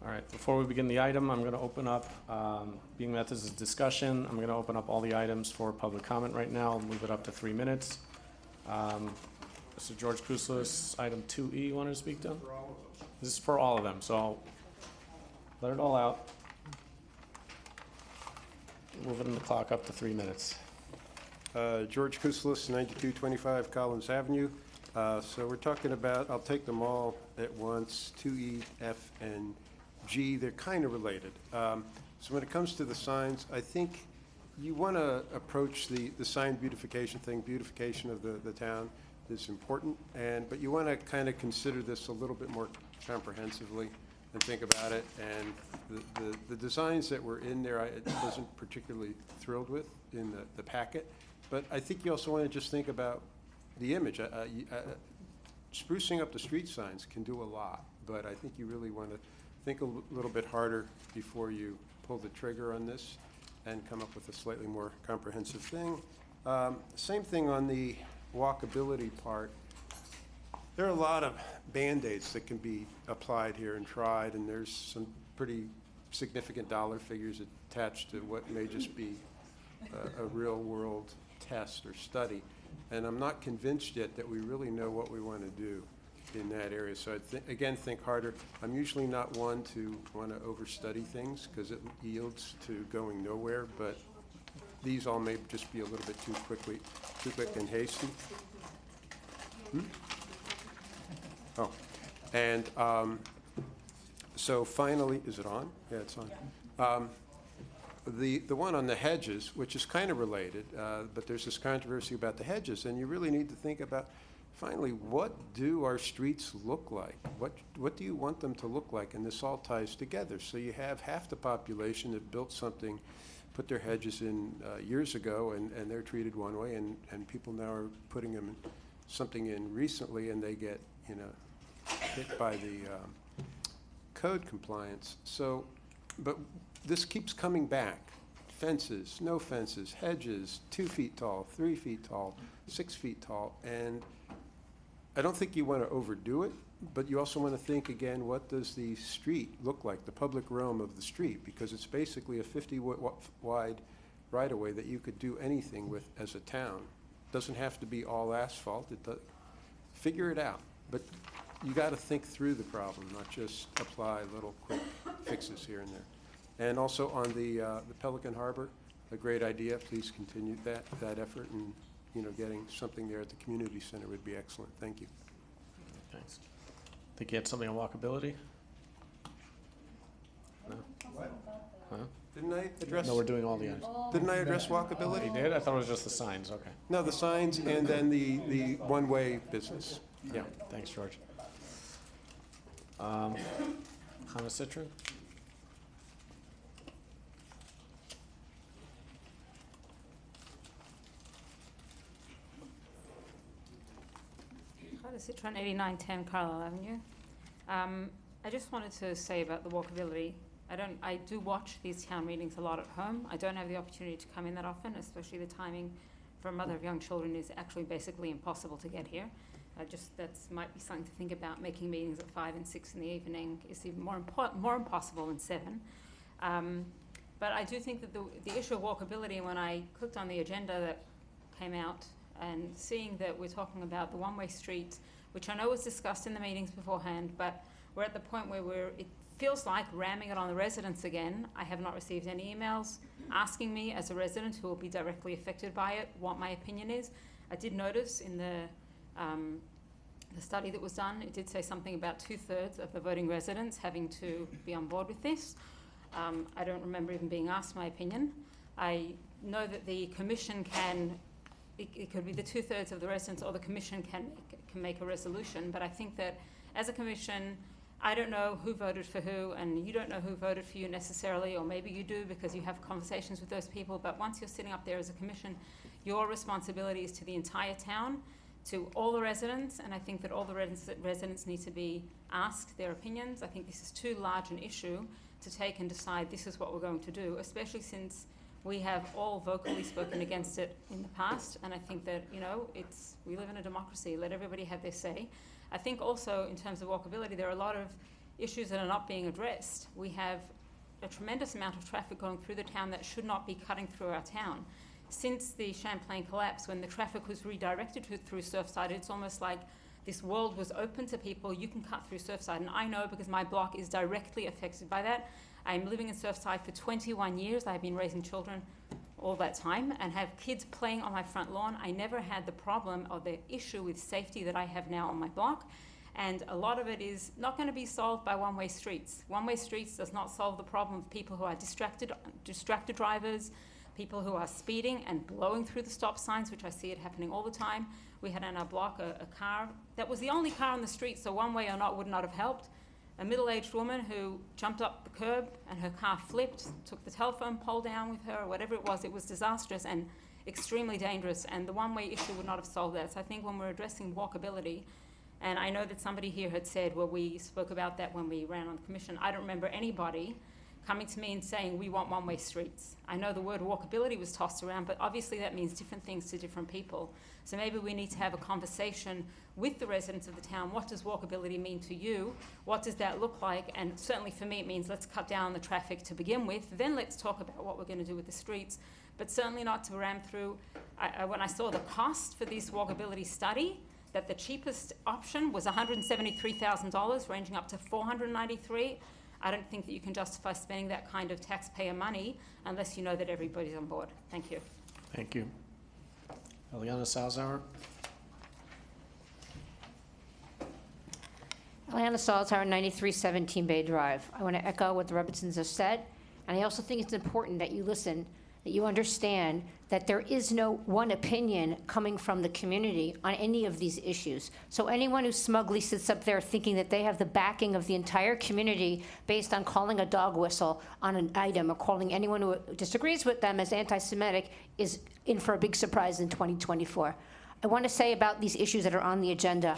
All right, before we begin the item, I'm going to open up, being that this is discussion, I'm going to open up all the items for public comment right now. I'll move it up to 3 minutes. Mr. George Kouslis, item 2E, you wanted to speak to? This is for all of them, so I'll let it all out. Moving the clock up to 3 minutes. George Kouslis, 9225 Collins Avenue. So we're talking about, I'll take them all at once, 2E, F, and G. They're kind of related. So when it comes to the signs, I think you want to approach the sign beautification thing. Beautification of the town is important, but you want to kind of consider this a little bit more comprehensively and think about it. And the designs that were in there, I wasn't particularly thrilled with in the packet. But I think you also want to just think about the image. Sprucing up the street signs can do a lot, but I think you really want to think a little bit harder before you pull the trigger on this and come up with a slightly more comprehensive thing. Same thing on the walkability part. There are a lot of Band-Aids that can be applied here and tried, and there's some pretty significant dollar figures attached to what may just be a real-world test or study. And I'm not convinced yet that we really know what we want to do in that area. So again, think harder. I'm usually not one to want to overstudy things because it yields to going nowhere, but these all may just be a little bit too quick and hasty. Oh, and so finally, is it on? Yeah, it's on. The one on the hedges, which is kind of related, but there's this controversy about the hedges, and you really need to think about, finally, what do our streets look like? What do you want them to look like? And this all ties together. So you have half the population that built something, put their hedges in years ago, and they're treated one way, and people now are putting something in recently, and they get hit by the code compliance. So, but this keeps coming back. Fences, no fences, hedges, 2 feet tall, 3 feet tall, 6 feet tall. And I don't think you want to overdo it, but you also want to think again, what does the street look like, the public realm of the street? Because it's basically a 50-wide right-of-way that you could do anything with as a town. Doesn't have to be all asphalt. Figure it out. But you got to think through the problem, not just apply little quick fixes here and there. And also on the Pelican Harbor, a great idea. Please continue that effort, and getting something there at the community center would be excellent. Thank you. Thanks. Think you had something on walkability? No. Huh? Didn't I address? No, we're doing all the others. Didn't I address walkability? You did? I thought it was just the signs. Okay. No, the signs and then the one-way business. Yeah. Thanks, George. Hannah Citron? Citron, 8910 Carlisle Avenue. I just wanted to say about the walkability. I do watch these town meetings a lot at home. I don't have the opportunity to come in that often, especially the timing for a mother of young children is actually basically impossible to get here. That might be something to think about. Making meetings at 5 and 6 in the evening is even more impossible than 7. But I do think that the issue of walkability, when I clicked on the agenda that came out, and seeing that we're talking about the one-way street, which I know was discussed in the meetings beforehand, but we're at the point where it feels like ramming it on the residents again. I have not received any emails asking me, as a resident who will be directly affected by it, what my opinion is. I did notice in the study that was done, it did say something about 2/3 of the voting residents having to be on board with this. I don't remember even being asked my opinion. I know that the commission it could be the 2/3 of the residents, or the commission can make a resolution. But I think that as a commission, I don't know who voted for who, and you don't know who voted for you necessarily, or maybe you do because you have conversations with those people. But once you're sitting up there as a commission, your responsibility is to the entire town, to all the residents, and I think that all the residents need to be asked their opinions. I think this is too large an issue to take and decide this is what we're going to do, especially since we have all vocally spoken against it in the past, and I think that, we live in a democracy. Let everybody have their say. I think also in terms of walkability, there are a lot of issues that are not being addressed. We have a tremendous amount of traffic going through the town that should not be cutting through our town. Since the Champlain collapse, when the traffic was redirected through Surfside, it's almost like this world was open to people. You can cut through Surfside, and I know because my block is directly affected by that. I'm living in Surfside for 21 years. I've been raising children all that time and have kids playing on my front lawn. I never had the problem or the issue with safety that I have now on my block. And a lot of it is not going to be solved by one-way streets. One-way streets does not solve the problem of people who are distracted drivers, people who are speeding and blowing through the stop signs, which I see it happening all the time. We had on our block a car that was the only car on the street, so one way or not would not have helped. A middle-aged woman who jumped up the curb and her car flipped, took the telephone pole down with her, or whatever it was disastrous and extremely dangerous, and the one-way issue would not have solved that. So I think when we're addressing walkability, and I know that somebody here had said, well, we spoke about that when we ran on the commission. I don't remember anybody coming to me and saying, we want one-way streets. I know the word walkability was tossed around, but obviously that means different things to different people. So maybe we need to have a conversation with the residents of the town. What does walkability mean to you? What does that look like? And certainly for me, it means let's cut down the traffic to begin with. Then let's talk about what we're going to do with the streets, but certainly not to ram through. When I saw the cost for this walkability study, that the cheapest option was $173,000, ranging up to $493,000. I don't think that you can justify spending that kind of taxpayer money unless you know that everybody's on board. Thank you. Thank you. Eliana Salzauer. Eliana Salzauer, 9317 Bay Drive. I want to echo what the Robinsons have said, and I also think it's important that you listen, that you understand that there is no one opinion coming from the community on any of these issues. So anyone who smugly sits up there thinking that they have the backing of the entire community based on calling a dog whistle on an item or calling anyone who disagrees with them as anti-Semitic is in for a big surprise in 2024. I want to say about these issues that are on the agenda,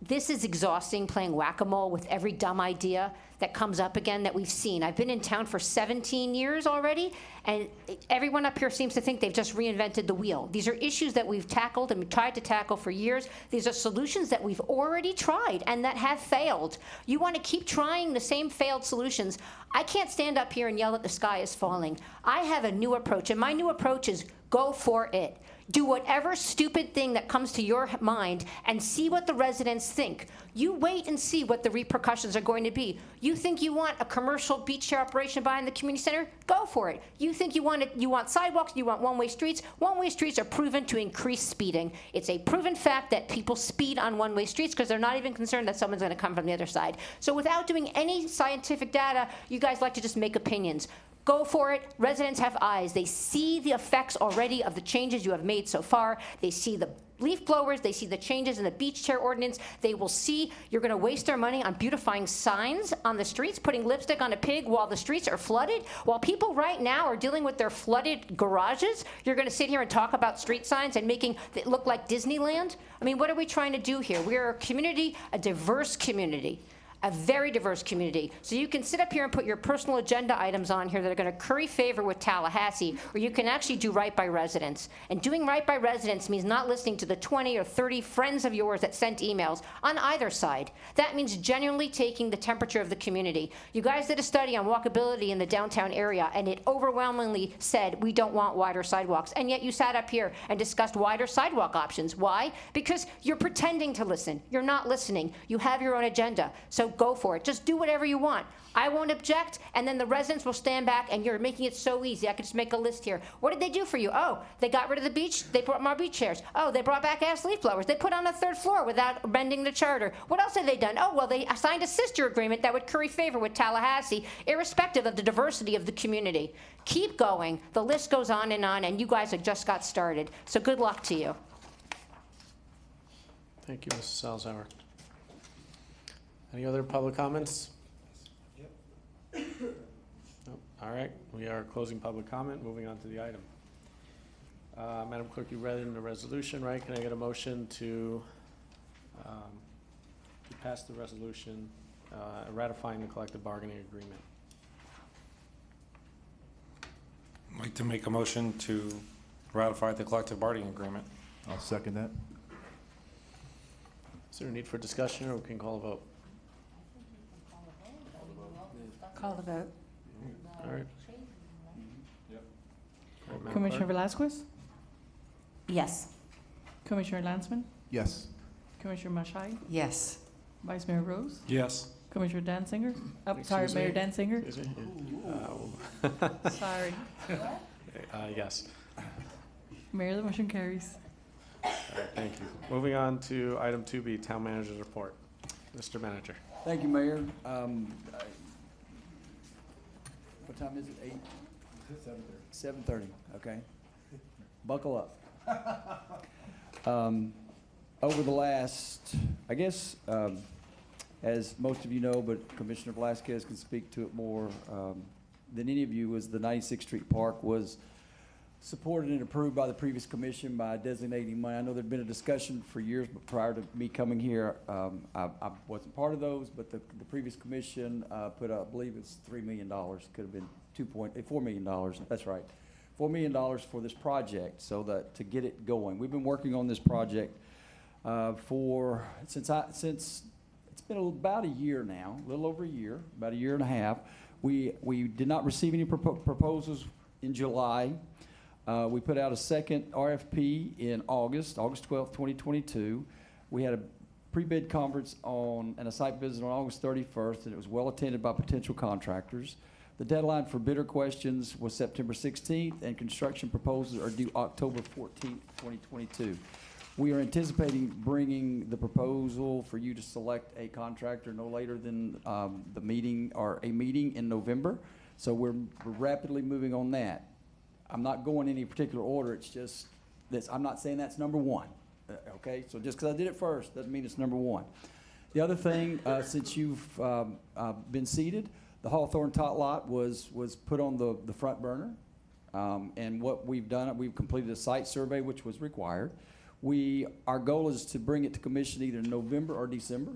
this is exhausting, playing whack-a-mole with every dumb idea that comes up again that we've seen. I've been in town for 17 years already, and everyone up here seems to think they've just reinvented the wheel. These are issues that we've tackled and tried to tackle for years. These are solutions that we've already tried and that have failed. You want to keep trying the same failed solutions. I can't stand up here and yell that the sky is falling. I have a new approach, and my new approach is go for it. Do whatever stupid thing that comes to your mind and see what the residents think. You wait and see what the repercussions are going to be. You think you want a commercial beach chair operation behind the community center? Go for it. You think you want sidewalks, you want one-way streets? One-way streets are proven to increase speeding. It's a proven fact that people speed on one-way streets because they're not even concerned that someone's going to come from the other side. So without doing any scientific data, you guys like to just make opinions. Go for it. Residents have eyes. They see the effects already of the changes you have made so far. They see the leaf blowers. They see the changes in the beach chair ordinance. They will see you're going to waste their money on beautifying signs on the streets, putting lipstick on a pig while the streets are flooded. While people right now are dealing with their flooded garages, you're going to sit here and talk about street signs and making it look like Disneyland? I mean, what are we trying to do here? We are a community, a diverse community. A very diverse community. So you can sit up here and put your personal agenda items on here that are going to curry favor with Tallahassee, or you can actually do right by residents. And doing right by residents means not listening to the 20 or 30 friends of yours that sent emails on either side. That means genuinely taking the temperature of the community. You guys did a study on walkability in the downtown area, and it overwhelmingly said we don't want wider sidewalks. And yet you sat up here and discussed wider sidewalk options. Why? Because you're pretending to listen. You're not listening. You have your own agenda. So go for it. Just do whatever you want. I won't object, and then the residents will stand back, and you're making it so easy. I could just make a list here. What did they do for you? Oh, they got rid of the beach. They brought more beach chairs. Oh, they brought back ass leaf blowers. They put on a third floor without bending the charter. What else have they done? Oh, well, they signed a sister agreement that would curry favor with Tallahassee, irrespective of the diversity of the community. Keep going. The list goes on, and you guys have just got started. So good luck to you. Thank you, Mrs. Salzauer. Any other public comments? Yep. Nope. All right, we are closing public comment, moving on to the item. Madam Clerk, you read in the resolution, right? Can I get a motion to pass the resolution ratifying the collective bargaining agreement? I'd like to make a motion to ratify the collective bargaining agreement. I'll second that. Is there a need for discussion, or we can call a vote? Call the vote. All right. Commissioner Velasquez? Yes. Commissioner Lansman? Yes. Commissioner Mashai? Yes. Vice Mayor Rose? Yes. Commissioner Danziger? Oh, sorry, Excuse Mayor me? Danziger? Excuse me? Sorry. Yes. Mayor, the motion carries. All right, thank you. Moving on to item 2B, Town Manager's Report. Mr. Manager. Thank you, Mayor. What time is it? 8? 7:30. Okay. Buckle up. Over the last, I guess, as most of you know, but Commissioner Velasquez can speak to it more than any of you, was the 96th Street Park was supported and approved by the previous commission by designating money. I know there'd been a discussion for years, but prior to me coming here, I wasn't part of those, but the previous commission put up, I believe it's $3 million, could have been $4 million, that's right. $4 million for this project, so that to get it going. We've been working on this project since it's been about a year now, a little over a year, about a year and a half. We did not receive any proposals in July. We put out a second RFP in August 12th, 2022. We had a pre-bid conference and a site visit on August 31st, and it was well attended by potential contractors. The deadline for bidder questions was September 16th, and construction proposals are due October 14th, 2022. We are anticipating bringing the proposal for you to select a contractor no later than a meeting in November. So we're rapidly moving on that. I'm not going in any particular order. It's just this. I'm not saying that's number one. Okay, so just because I did it first doesn't mean it's number one. The other thing, since you've been seated, the Hawthorne Tot Lot was put on the front burner, and what we've done, we've completed a site survey, which was required. Our goal is to bring it to commission either in November or December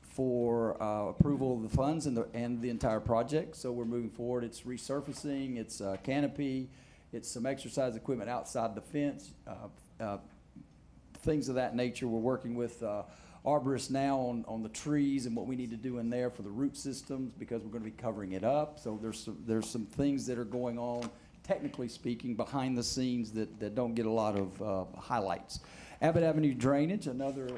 for approval of the funds and the entire project. So we're moving forward. It's resurfacing, it's canopy, it's some exercise equipment outside the fence, things of that nature. We're working with arborists now on the trees and what we need to do in there for the root systems, because we're going to be covering it up. So there's some things that are going on, technically speaking, behind the scenes that don't get a lot of highlights. Abbott Avenue Drainage, another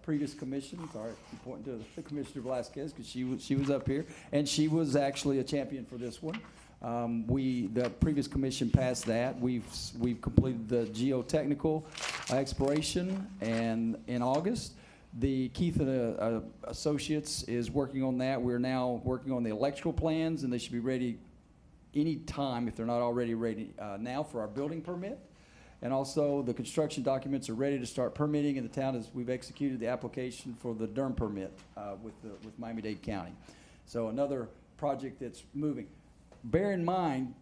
previous commission. Sorry, I'm pointing to Commissioner Velasquez because she was up here, and she was actually a champion for this one. The previous commission passed that. We've completed the geotechnical exploration, and in August, the Keith and Associates is working on that. We're now working on the electrical plans, and they should be ready any time if they're not already ready now for our building permit. And also, the construction documents are ready to start permitting in the town as we've executed the application for the DERM permit with Miami-Dade County. So another project that's moving. Bear in mind,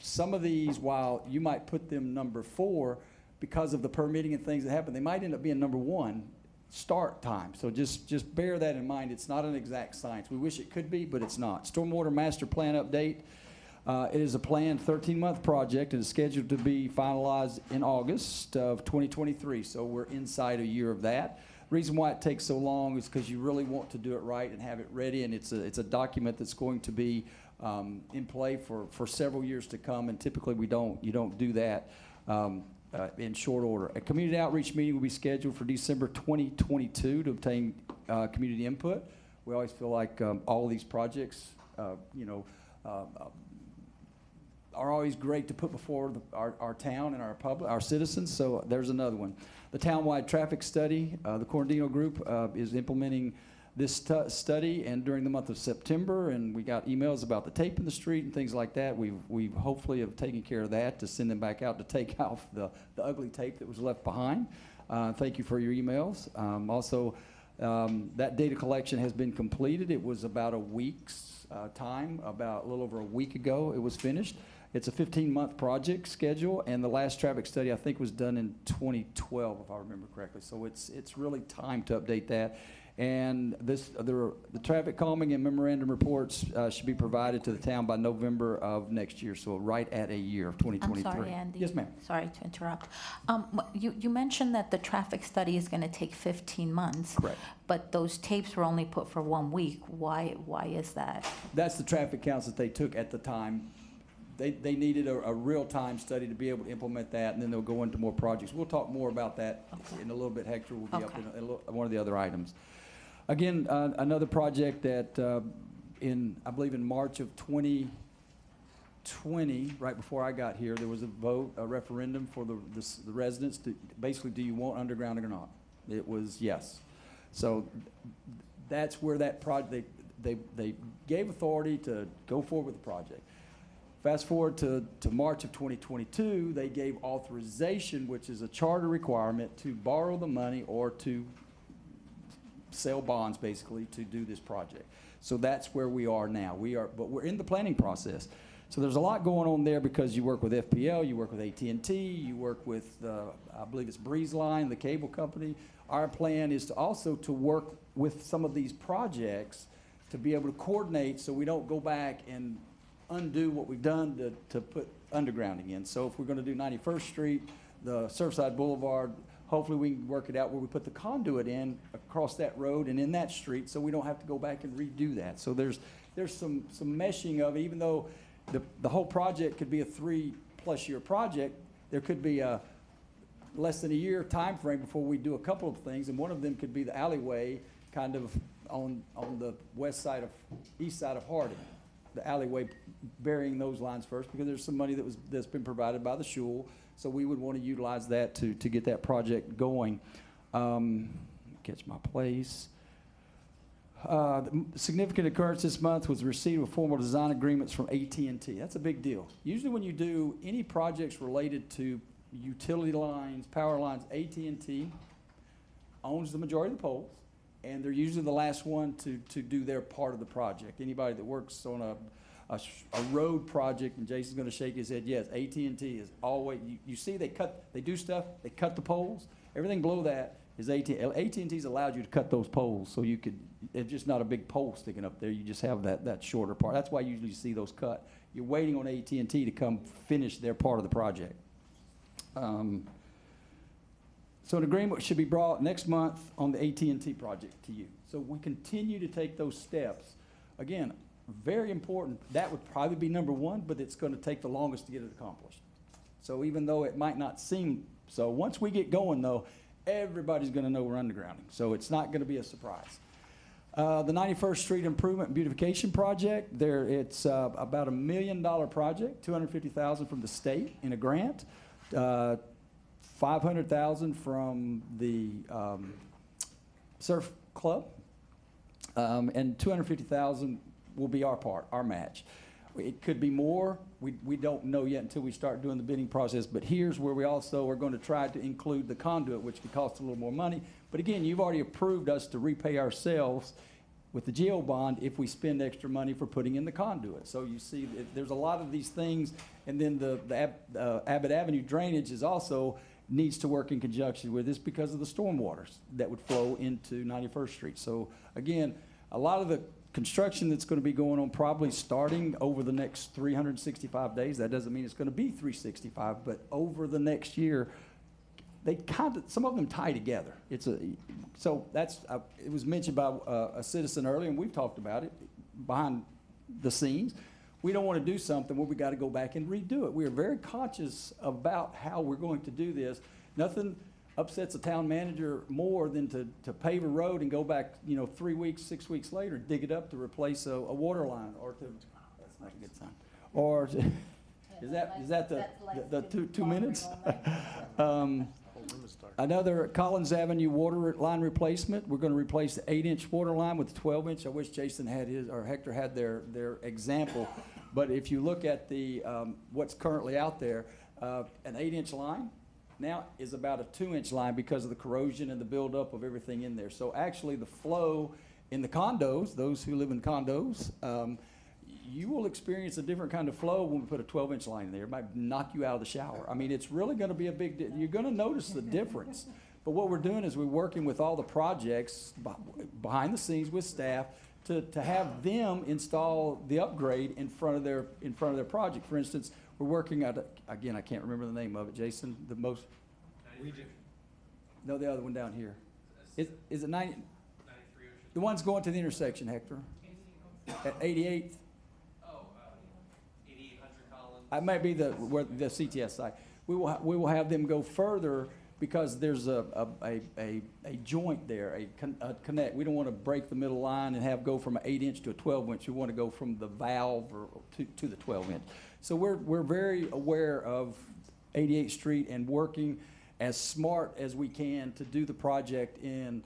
some of these, while you might put them number 4, because of the permitting and things that happen, they might end up being number 1 start time. So just bear that in mind. It's not an exact science. We wish it could be, but it's not. Stormwater Master Plan update. It is a planned 13-month project and is scheduled to be finalized in August of 2023. So we're inside a year of that. The reason why it takes so long is because you really want to do it right and have it ready, and it's a document that's going to be in play for several years to come. And typically you don't do that in short order. A community outreach meeting will be scheduled for December 2022 to obtain community input. We always feel like all of these projects, are always great to put before our town and our citizens. So there's another one. The townwide traffic study, the Corradino Group is implementing this study, and during the month of September, and we got emails about the tape in the street and things like that. We've hopefully have taken care of that to send them back out to take off the ugly tape that was left behind. Thank you for your emails. Also, that data collection has been completed. It was about a week's time, about a little over a week ago it was finished. It's a 15-month project schedule, and the last traffic study I think was done in 2012, if I remember correctly. So it's really time to update that. And the traffic calming and memorandum reports should be provided to the town by November of next year, so right at a year of 2023. I'm sorry, Andy. Yes, ma'am. Sorry to interrupt. You mentioned that the traffic study is going to take 15 months. Correct. But those tapes were only put for 1 week. Why is that? That's the traffic counts that they took at the time. They needed a real-time study to be able to implement that, and then they'll go into more projects. We'll talk more about that in a little bit. Hector will be up in one of the other items. Again, another project that I believe in March of 2020, right before I got here, there was a referendum for the residents to, basically, do you want undergrounding or not? It was yes. So that's where that project, they gave authority to go forward with the project. Fast forward to March of 2022, they gave authorization, which is a charter requirement, to borrow the money or to sell bonds, basically, to do this project. So that's where we are now. But we're in the planning process. So there's a lot going on there because you work with FPL, you work with AT&T, you work with, I believe it's Breeze Line, the cable company. Our plan is to also to work with some of these projects to be able to coordinate so we don't go back and undo what we've done to put undergrounding in. So if we're going to do 91st Street, the Surfside Boulevard, hopefully we can work it out where we put the conduit in across that road and in that street so we don't have to go back and redo that. So there's some meshing of it. Even though the whole project could be a 3+ year project, there could be a less than a year time frame before we do a couple of things, and one of them could be the alleyway kind of on the east side of Harding. The alleyway burying those lines first because there's some money that's been provided by the shul. So we would want to utilize that to get that project going. Catch my place. The significant occurrence this month was the receipt of formal design agreements from AT&T. That's a big deal. Usually when you do any projects related to utility lines, power lines, AT&T owns the majority of the poles, and they're usually the last one to do their part of the project. Anybody that works on a road project, and Jason's going to shake his head, yes, AT&T is always, you see they do stuff, they cut the poles. Everything below that is AT&T's allowed you to cut those poles, so you could, it's just not a big pole sticking up there, you just have that shorter part. That's why usually you see those cut. You're waiting on AT&T to come finish their part of the project. So an agreement should be brought next month on the AT&T project to you. So we continue to take those steps. Again, very important. That would probably be number one, but it's going to take the longest to get it accomplished. So even though it might not seem so, once we get going, though, everybody's going to know we're undergrounding. So it's not going to be a surprise. The 91st Street Improvement and Beautification Project, it's about $1 million project, $250,000 from the state in a grant. $500,000 from the surf club, and $250,000 will be our part, our match. It could be more. We don't know yet until we start doing the bidding process, but here's where we also are going to try to include the conduit, which could cost a little more money. But again, you've already approved us to repay ourselves with the GO bond if we spend extra money for putting in the conduit. So you see, there's a lot of these things, and then the Abbott Avenue drainage is also needs to work in conjunction with this because of the stormwaters that would flow into 91st Street. So again, a lot of the construction that's going to be going on probably starting over the next 365 days. That doesn't mean it's going to be 365, but over the next year, they some of them tie together. So that's it was mentioned by a citizen earlier, and we've talked about it behind the scenes. We don't want to do something where we got to go back and redo it. We are very conscious about how we're going to do this. Nothing upsets a town manager more than to pave a road and go back, 3 weeks, 6 weeks later, dig it up to replace a water line or to. That's not a good sign. Or is that the 2 minutes? Another Collins Avenue water line replacement. We're going to replace the 8-inch water line with the 12-inch. I wish Jason had Hector had their example. But if you look at the what's currently out there, an 8-inch line now is about a 2-inch line because of the corrosion and the buildup of everything in there. So actually the flow in the condos, those who live in condos, you will experience a different kind of flow when we put a 12-inch line in there. It might knock you out of the shower. I mean, it's really going to be a big you're going to notice the difference. But what we're doing is we're working with all the projects behind the scenes with staff to have them install the upgrade in front of their project. For instance, we're working at again, I can't remember the name of it. Jason, the most. No, the other one down here. Is it 90? The one's going to the intersection, Hector. At 88th. I might be where the CTS site. We will have them go further because there's a joint there, a connect. We don't want to break the middle line and have go from an 8-inch to a 12-inch. We want to go from the valve to the 12-inch. So we're very aware of 88th Street and working as smart as we can to do the project in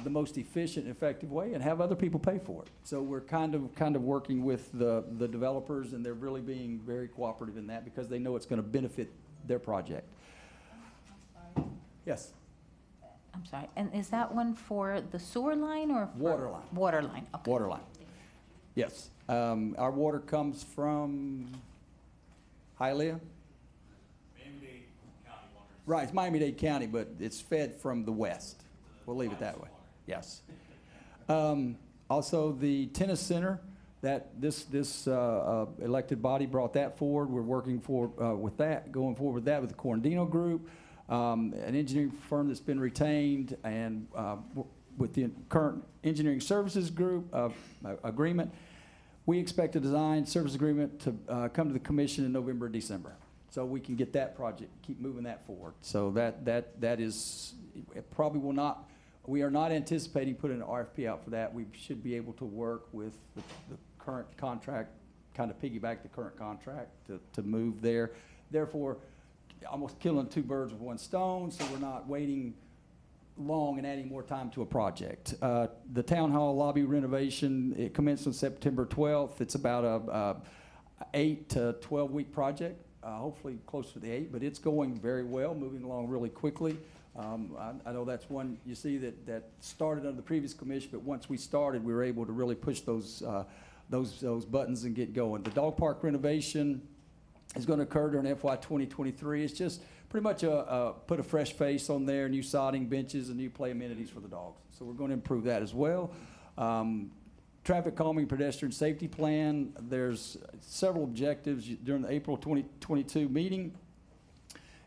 the most efficient and effective way and have other people pay for it. So we're kind of working with the developers, and they're really being very cooperative in that because they know it's going to benefit their project. Yes? I'm sorry, and is that one for the sewer line or? Water line. Water line, okay. Water line. Yes. Our water comes from Hialeah? Miami-Dade County water. Right, it's Miami-Dade County, but it's fed from the west. We'll leave it that way. Yes. Also, the tennis center, that this elected body brought that forward. We're working with that, going forward with that with the Corandino Group, an engineering firm that's been retained, and with the current engineering services group agreement. We expect a design service agreement to come to the commission in November, December. So we can get that project, keep moving that forward. So that is, it probably will not, we are not anticipating putting an RFP out for that. We should be able to work with the current contract, kind of piggyback the current contract to move there. Therefore, almost killing two birds with one stone, so we're not waiting long and adding more time to a project. The town hall lobby renovation, it commenced on September 12th. It's about a 8 to 12 week project. Hopefully closer to the 8, but it's going very well, moving along really quickly. I know that's one you see that started under the previous commission, but once we started, we were able to really push those buttons and get going. The dog park renovation is going to occur during FY 2023. It's just pretty much put a fresh face on there, new sodding, benches, and new play amenities for the dogs. So we're going to improve that as well. Traffic calming pedestrian safety plan. There's several objectives during the April 2022 meeting.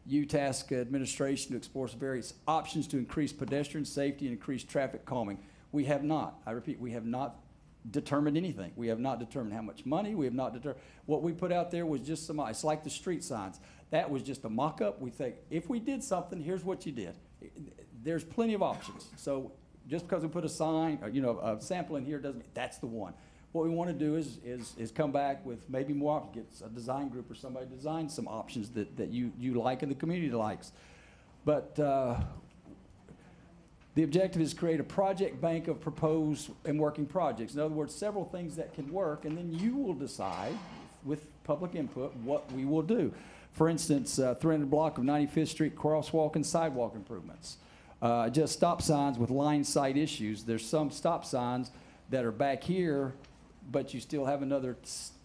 You task administration to explore various options to increase pedestrian safety and increase traffic calming. We have not, I repeat, we have not determined anything. We have not determined how much money. We have not determined. What we put out there was just some, it's like the street signs. That was just a mock-up. We think, if we did something, here's what you did. There's plenty of options. So just because we put a sign, or, a sample in here doesn't mean that's the one. What we want to do is come back with maybe more options, get a design group or somebody to design some options that you like and the community likes. But the objective is create a project bank of proposed and working projects. In other words, several things that can work, and then you will decide with public input what we will do. For instance, 300 block of 95th Street crosswalk and sidewalk improvements. Just stop signs with line sight issues. There's some stop signs that are back here, but you still have another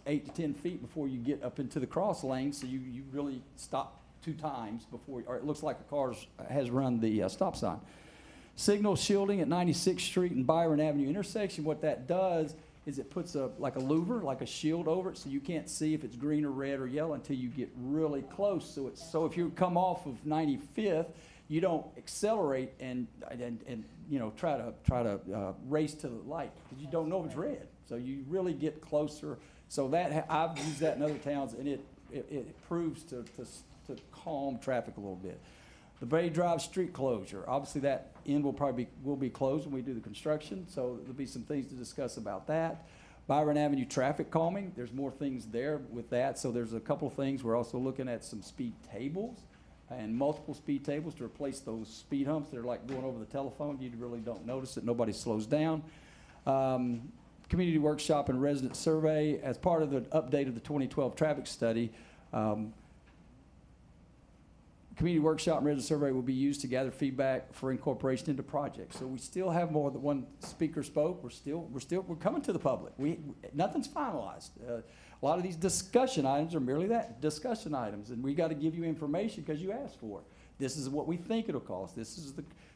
8 to 10 feet before you get up into the cross lane, so you really stop 2 times before, or it looks like a car has run the stop sign. Signal shielding at 96th Street and Byron Avenue intersection. What that does is it puts like a louver, like a shield over it, so you can't see if it's green or red or yellow until you get really close. So if you come off of 95th, you don't accelerate and try to race to the light because you don't know if it's red. So you really get closer. So that I've used that in other towns, and it proves to calm traffic a little bit. The Bay Drive street closure, obviously that end will be closed when we do the construction. So there'll be some things to discuss about that. Byron Avenue traffic calming, there's more things there with that. So there's a couple of things. We're also looking at some speed tables and multiple speed tables to replace those speed humps that are like going over the telephone. You really don't notice it. Nobody slows down. Community workshop and resident survey. As part of the update of the 2012 traffic study, community workshop and resident survey will be used to gather feedback for incorporation into projects. So we still have more than one speaker spoke. We're coming to the public. Nothing's finalized. A lot of these discussion items are merely that, discussion items, and we got to give you information because you asked for it. This is what we think it'll cost.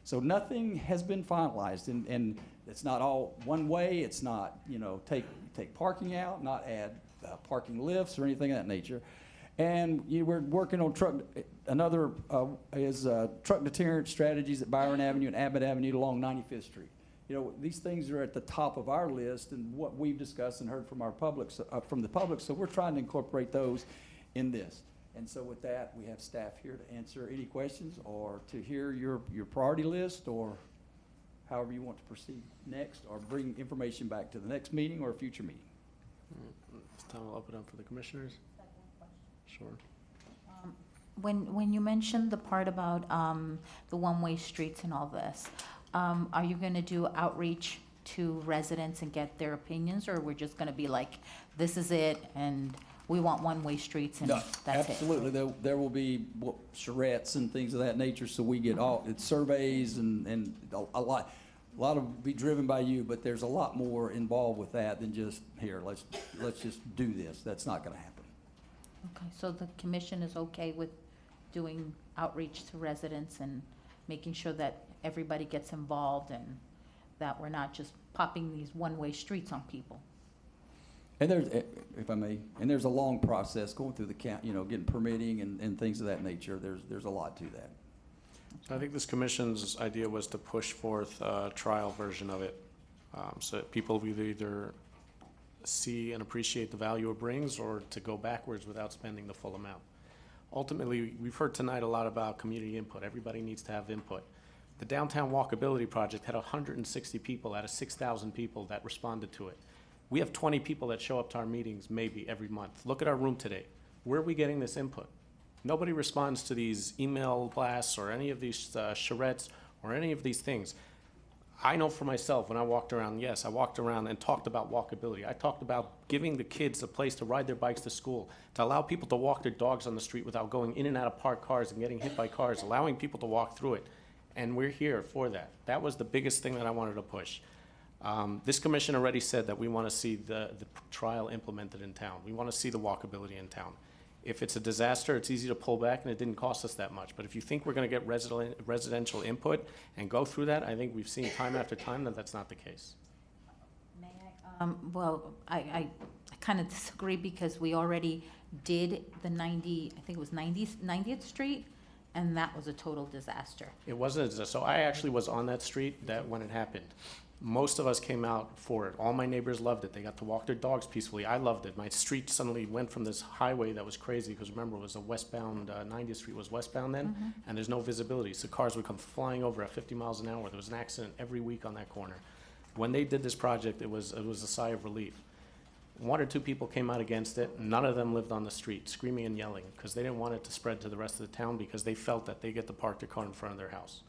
So nothing has been finalized, and it's not all one way. It's not, take parking out, not add parking lifts or anything of that nature. And we're working on truck deterrent strategies at Byron Avenue and Abbott Avenue along 95th Street. These things are at the top of our list and what we've discussed and heard from our from the public. So we're trying to incorporate those in this. And so with that, we have staff here to answer any questions or to hear your priority list or however you want to proceed next, or bring information back to the next meeting or a future meeting. This time we'll open up for the commissioners. Sure. When you mentioned the part about the one-way streets and all this, are you going to do outreach to residents and get their opinions, or we're just going to be like, this is it, and we want one-way streets and No, that's absolutely. There will be charrettes and things of that nature, so we get it's surveys and a lot will be driven by you, but there's a lot more involved with that than just, here, let's just do this. That's not gonna happen. Okay, so the commission is okay with doing outreach to residents and making sure that everybody gets involved and that we're not just popping these one-way streets on people? And there's, if I may, and there's a long process going through the getting permitting and things of that nature. There's a lot to that. So I think this commission's idea was to push forth a trial version of it, so that people will either see and appreciate the value it brings, or to go backwards without spending the full amount. Ultimately, we've heard tonight a lot about community input. Everybody needs to have input. The downtown walkability project had 160 people out of 6,000 people that responded to it. We have 20 people that show up to our meetings maybe every month. Look at our room today. Where are we getting this input? Nobody responds to these email blasts or any of these charrettes or any of these things. I know for myself, when I walked around, yes, I walked around and talked about walkability. I talked about giving the kids a place to ride their bikes to school, to allow people to walk their dogs on the street without going in and out of parked cars and getting hit by cars, allowing people to walk through it. And we're here for that. That was the biggest thing that I wanted to push. This commission already said that we want to see the trial implemented in town. We want to see the walkability in town. If it's a disaster, it's easy to pull back, and it didn't cost us that much. But if you think we're going to get residential input and go through that, I think we've seen time after time that that's not the case. May I? Well, I kind of disagree, because we already did the 90th Street, and that was a total disaster. It wasn't a disaster. So I actually was on that street when it happened. Most of us came out for it. All my neighbors loved it. They got to walk their dogs peacefully. I loved it. My street suddenly went from this highway that was crazy, because remember, it was a westbound, 90th Street was westbound then, and there's no visibility. So cars would come flying over at 50 miles an hour. There was an accident every week on that corner. When they did this project, it was a sigh of relief. One or two people came out against it. None of them lived on the street, screaming and yelling, because they didn't want it to spread to the rest of the town, because they felt that they get to park their car in front of their house.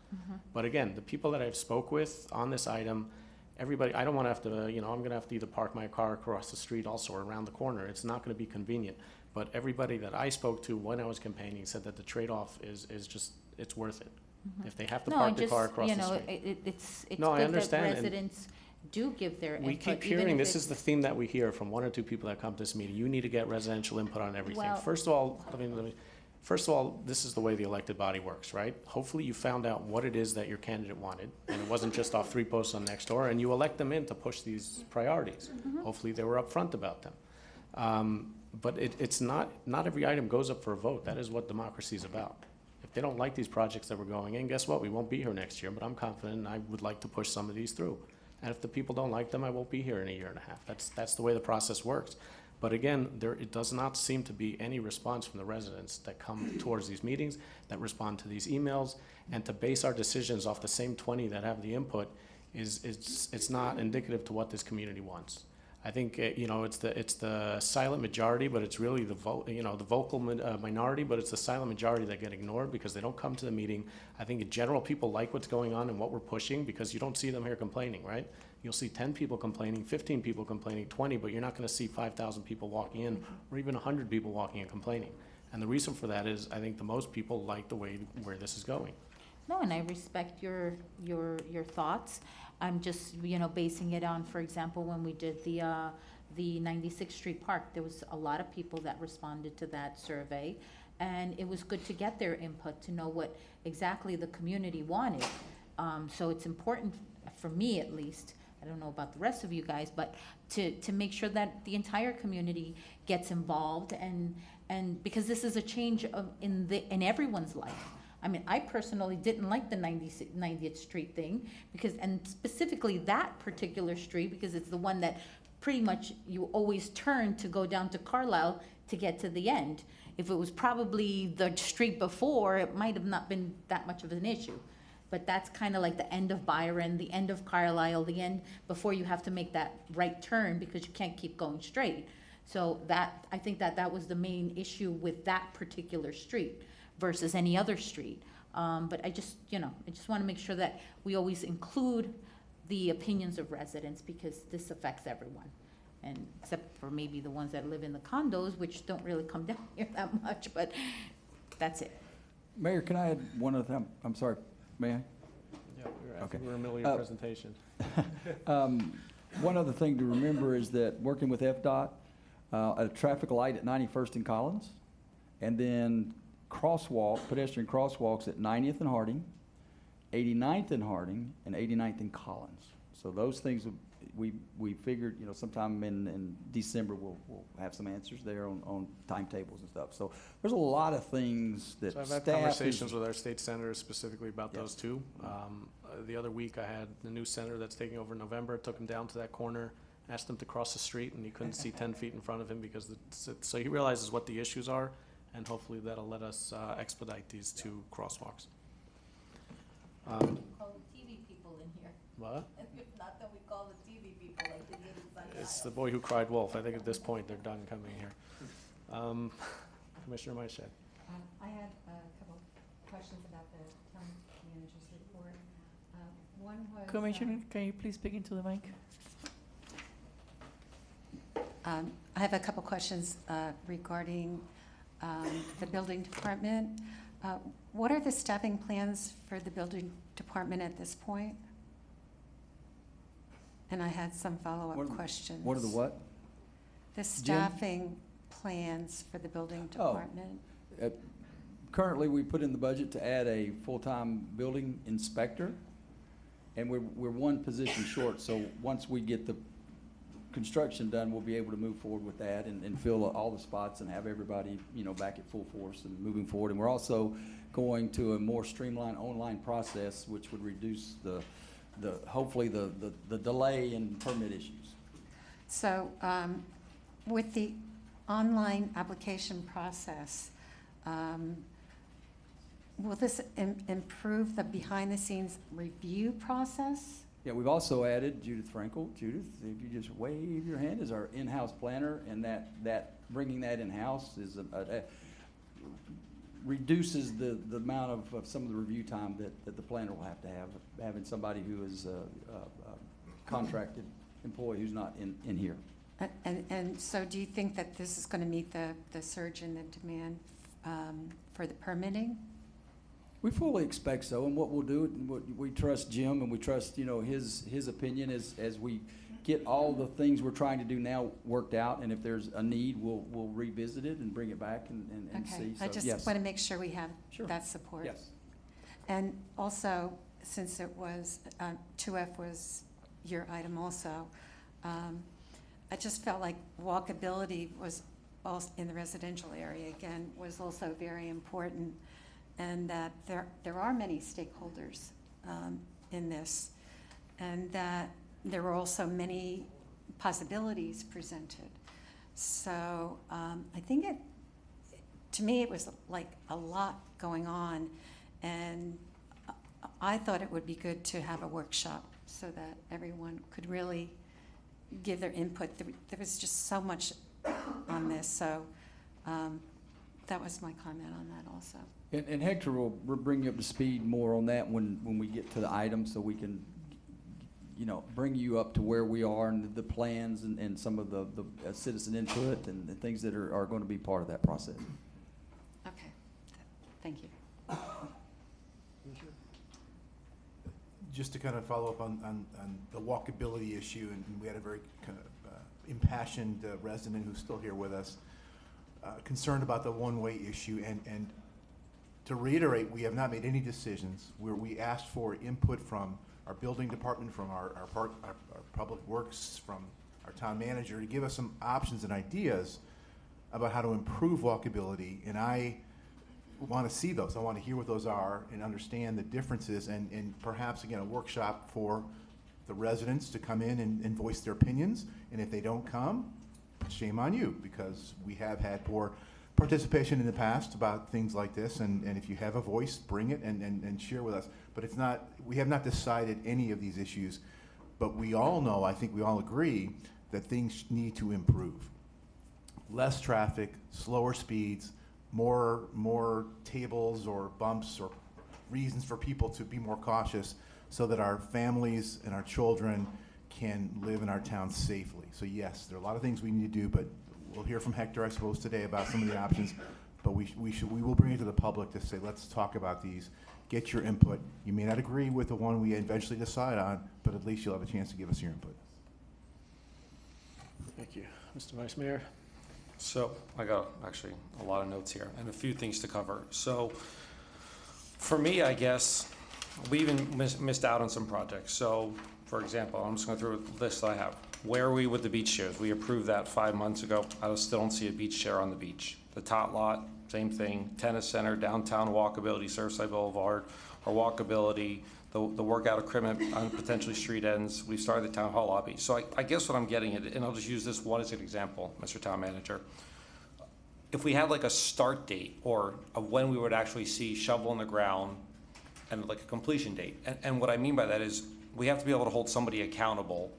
But again, the people that I've spoke with on this item, everybody, I don't want to have to, I'm going to have to either park my car across the street also, or around the corner. It's not going to be convenient. But everybody that I spoke to when I was campaigning said that the trade-off is just, it's worth it. If they have to park their car across the street. It's No, I good understand, that and residents do give their input. we keep even hearing, if this it's- is the theme that we hear from one or two people that come to this meeting. You need to get residential input on everything. Well- First of all, First of all, this is the way the elected body works, right? Hopefully you found out what it is that your candidate wanted, and it wasn't just off 3 posts on Nextdoor, and you elect them in to push these priorities. Hopefully they were upfront about them. But it's not every item goes up for a vote. That is what democracy is about. If they don't like these projects that we're going in, guess what? We won't be here next year, but I'm confident, and I would like to push some of these through. And if the people don't like them, I won't be here in a year and a half. That's the way the process works. But again, it does not seem to be any response from the residents that come towards these meetings, that respond to these emails, and to base our decisions off the same 20 that have the input it's not indicative to what this community wants. I think it's the silent majority, but it's really the vocal minority, but it's the silent majority that get ignored because they don't come to the meeting. I think in general people like what's going on and what we're pushing, because you don't see them here complaining, right? You'll see 10 people complaining, 15 people complaining, 20, but you're not going to see 5,000 people walking in, or even 100 people walking and complaining. And the reason for that is I think the most people like the way where this is going. No, and I respect your thoughts. I'm just, basing it on, for example, when we did the 96th Street Park, there was a lot of people that responded to that survey, and it was good to get their input, to know what exactly the community wanted. So it's important, for me at least, I don't know about the rest of you guys, but to make sure that the entire community gets involved, and because this is a change in everyone's life. I mean, I personally didn't like the 90th Street thing, and specifically that particular street, because it's the one that pretty much you always turn to go down to Carlisle to get to the end. If it was probably the street before, it might have not been that much of an issue. But that's kind of like the end of Byron, the end of Carlisle, the end before you have to make that right turn because you can't keep going straight. So that, I think that was the main issue with that particular street versus any other street. But I just want to make sure that we always include the opinions of residents because this affects everyone. And except for maybe the ones that live in the condos, which don't really come down here that much, but that's it. Mayor, can I add one other thing? I'm sorry, may I? Yeah, I Okay. think we're in the middle of your presentation. One other thing to remember is that working with FDOT, a traffic light at 91st and Collins, and then pedestrian crosswalks at 90th and Harding, 89th and Harding, and 89th and Collins. So those things we figured, sometime in December we'll have some answers there on timetables and stuff. So there's a lot of things that So I've had staff conversations is, with our state senators specifically about Yeah. those two. The other week, I had the new senator that's taking over in November, took him down to that corner, asked him to cross the street, and he couldn't see 10 feet in front of him because, so he realizes what the issues are, and hopefully that'll let us expedite these two crosswalks. Call the TV people in here. What? If not, then we call the TV people like they did in Sunshine. It's the boy who cried wolf. I think at this point, they're done coming here. Commissioner Maished. I had a couple questions about the town manager's report. One was. Commissioner, can you please speak into the mic? I have a couple questions regarding the building department. What are the staffing plans for the building department at this point? And I had some follow-up questions. what are the what? The staffing plans for the building Oh. department. Currently, we put in the budget to add a full-time building inspector, and we're one position short, so once we get the construction done, we'll be able to move forward with that and fill all the spots and have everybody, back at full force and moving forward. And we're also going to a more streamlined online process, which would reduce hopefully the delay in permit issues. So with the online application process, will this improve the behind-the-scenes review process? Yeah, we've also added Judith Frankel. Judith, if you just wave your hand, is our in-house planner, and that bringing that in-house is reduces the amount of some of the review time that the planner will have to have, having somebody who is a contracted employee who's not in here. And so do you think that this is going to meet the surge in the demand for the permitting? We fully expect so, and what we'll do, we trust Jim, and we trust, his opinion as we get all the things we're trying to do now worked out, and if there's a need, we'll revisit it and bring it back and see. I just yes. want to make sure we have Sure. that support. Yes. And also, since it was, 2F was your item also, I just felt like walkability was also in the residential area, again, was also very important, and that there are many stakeholders in this, and that there were also many possibilities presented. So I think to me, it was like a lot going on, and I thought it would be good to have a workshop so that everyone could really give their input. There was just so much on this, so that was my comment on that also. And Hector will bring you up to speed more on that when we get to the items, so we can, bring you up to where we are and the plans and some of the citizen input and the things that are going to be part of that process. Okay, thank you. Just to kind of follow up on the walkability issue, and we had a very kind of impassioned resident who's still here with us, concerned about the one-way issue. And to reiterate, we have not made any decisions where we asked for input from our building department, from our public works, from our town manager to give us some options and ideas about how to improve walkability. And I want to see those. I want to hear what those are and understand the differences, and perhaps, again, a workshop for the residents to come in and voice their opinions. And if they don't come, shame on you, because we have had poor participation in the past about things like this. And if you have a voice, bring it and share with us. But it's not, we have not decided any of these issues, but we all know, I think we all agree, that things need to improve. Less traffic, slower speeds, more tables or bumps or reasons for people to be more cautious so that our families and our children can live in our town safely. So yes, there are a lot of things we need to do, but we'll hear from Hector, I suppose, today about some of the options. But we will bring it to the public to say, let's talk about these, get your input. You may not agree with the one we eventually decide on, but at least you'll have a chance to give us your input. Thank you. Mr. Vice Mayor? So I got actually a lot of notes here and a few things to cover. So for me, I guess we even missed out on some projects. So for example, I'm just going through a list I have. Where are we with the beach chairs? We approved that 5 months ago. I still don't see a beach chair on the beach. The tot lot, same thing. Tennis center, downtown walkability, Surfside Boulevard, or walkability, the workout equipment on potentially street ends. We started the town hall lobby. So I guess what I'm getting at, and I'll just use this one as an example, Mr. Town Manager. If we had like a start date or of when we would actually see shovel in the ground and like a completion date. And what I mean by that is we have to be able to hold somebody accountable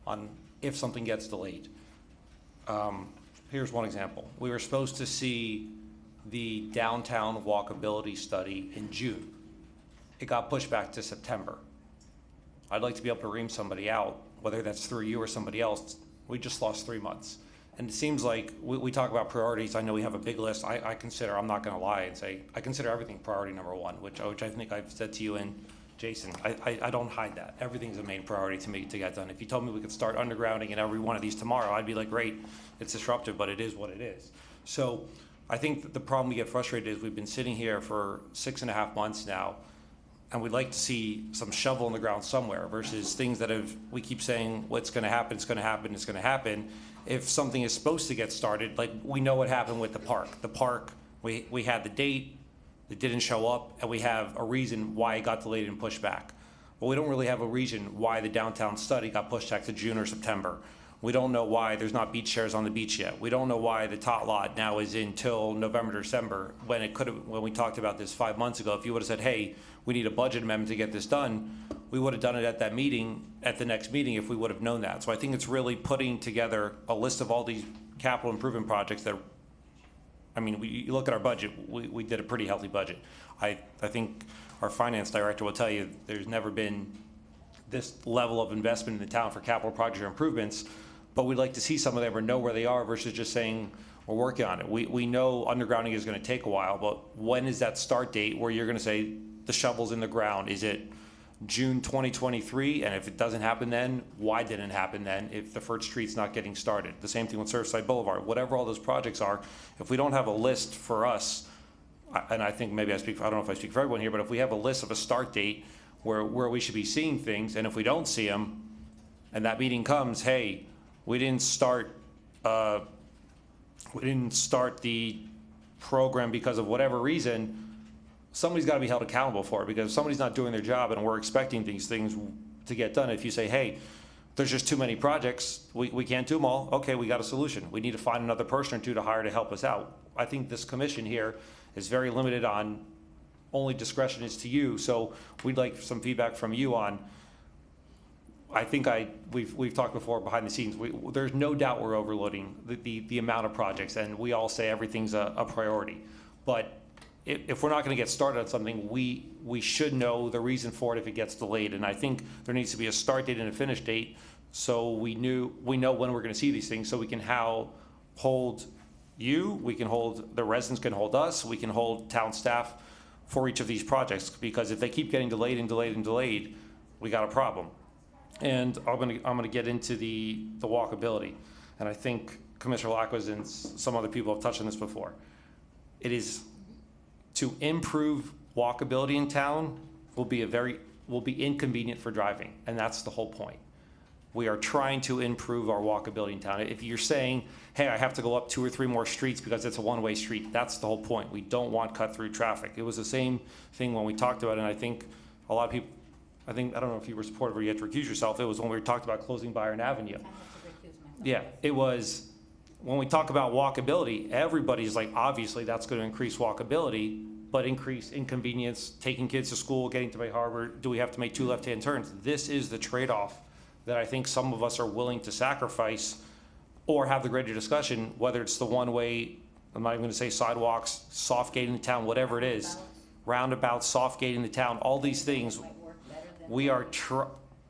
on if something gets delayed. Here's one example. We were supposed to see the downtown walkability study in June. It got pushed back to September. I'd like to be able to ream somebody out, whether that's through you or somebody else. We just lost 3 months. And it seems like we talk about priorities. I know we have a big list. I consider, I'm not gonna lie and say, I consider everything priority number one, which I think I've said to you and Jason. I don't hide that. Everything's a main priority to me to get done. If you told me we could start undergrounding in every one of these tomorrow, I'd be like, great, it's disruptive, but it is what it is. So I think that the problem we get frustrated is we've been sitting here for 6.5 months now, and we'd like to see some shovel in the ground somewhere versus things that we keep saying, what's gonna happen, it's gonna happen, it's gonna happen. If something is supposed to get started, like we know what happened with the park. The park, we had the date, it didn't show up, and we have a reason why it got delayed and pushed back. But we don't really have a reason why the downtown study got pushed back to June or September. We don't know why there's not beach chairs on the beach yet. We don't know why the tot lot now is until November, December, when it could have, when we talked about this 5 months ago. If you would have said, hey, we need a budget amendment to get this done, we would have done it at that meeting, at the next meeting, if we would have known that. So I think it's really putting together a list of all these capital improvement projects that, I mean, you look at our budget, we did a pretty healthy budget. I think our finance director will tell you there's never been this level of investment in the town for capital project improvements, but we'd like to see some of them or know where they are versus just saying we're working on it. We know undergrounding is going to take a while, but when is that start date where you're going to say the shovel's in the ground? Is it June 2023? And if it doesn't happen then, why didn't it happen then if the first street's not getting started? The same thing with Surfside Boulevard. Whatever all those projects are, if we don't have a list for us, and I think maybe I don't know if I speak for everyone here, but if we have a list of a start date where we should be seeing things, and if we don't see them, and that meeting comes, hey, we didn't start the program because of whatever reason, somebody's got to be held accountable for it, because if somebody's not doing their job and we're expecting these things to get done, if you say, hey, there's just too many projects, we can't do them all, okay, we got a solution. We need to find another person or two to hire to help us out. I think this commission here is very limited on only discretion is to you, so we'd like some feedback from you on, I think we've talked before behind the scenes. There's no doubt we're overloading the amount of projects, and we all say everything's a priority. But if we're not going to get started on something, we should know the reason for it if it gets delayed. And I think there needs to be a start date and a finish date, so we know when we're going to see these things, so we can hold you, we can hold the residents, can hold us, we can hold town staff for each of these projects. Because if they keep getting delayed and delayed and delayed, we got a problem. And I'm gonna get into the walkability, and I think Commissioner Lacquez and some other people have touched on this before. It is to improve walkability in town will be inconvenient for driving, and that's the whole point. We are trying to improve our walkability in town. If you're saying, hey, I have to go up 2 or 3 more streets because it's a one-way street, that's the whole point. We don't want cut-through traffic. It was the same thing when we talked about it, and I think a lot of people I don't know if you were supportive or you had to recuse yourself. It was when we talked about closing Byron Avenue. Yeah, it was, when we talk about walkability, everybody's like, obviously that's going to increase walkability, but increase inconvenience, taking kids to school, getting to Bay Harbor, do we have to make 2 left-hand turns? This is the trade-off that I think some of us are willing to sacrifice or have the greater discussion, whether it's the one-way, I'm not even gonna say sidewalks, soft gating the town, whatever it is, roundabouts, soft gating the town, all these things. We are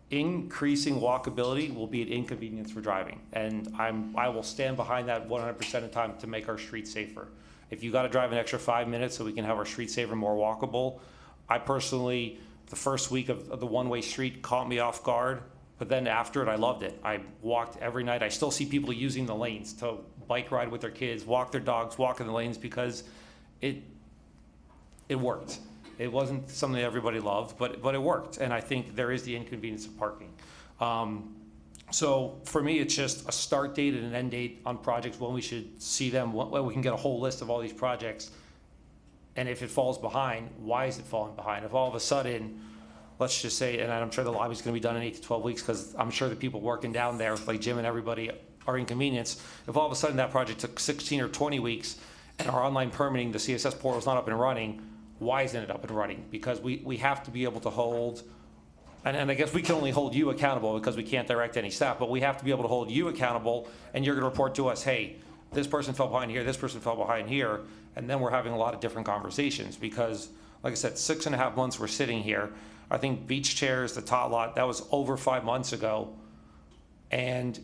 increasing walkability will be an inconvenience for driving. And I will stand behind that 100% of the time to make our streets safer. If you gotta drive an extra 5 minutes so we can have our streets safer and more walkable, I personally, the first week of the one-way street caught me off guard, but then after it, I loved it. I walked every night. I still see people using the lanes to bike ride with their kids, walk their dogs, walk in the lanes because it worked. It wasn't something that everybody loved, but it worked. And I think there is the inconvenience of parking. So for me, it's just a start date and an end date on projects when we should see them, when we can get a whole list of all these projects. And if it falls behind, why is it falling behind? If all of a sudden, let's just say, and I'm sure the lobby's gonna be done in 8 to 12 weeks because I'm sure the people working down there, like Jim and everybody, are inconvenienced. If all of a sudden that project took 16 or 20 weeks and our online permitting, the CSS portal's not up and running, why isn't it up and running? Because we have to be able to hold, and I guess we can only hold you accountable because we can't direct any staff, but we have to be able to hold you accountable, and you're gonna report to us, hey, this person fell behind here, this person fell behind here, and then we're having a lot of different conversations because, like I said, 6.5 months we're sitting here. I think beach chairs, the tot lot, that was over 5 months ago, and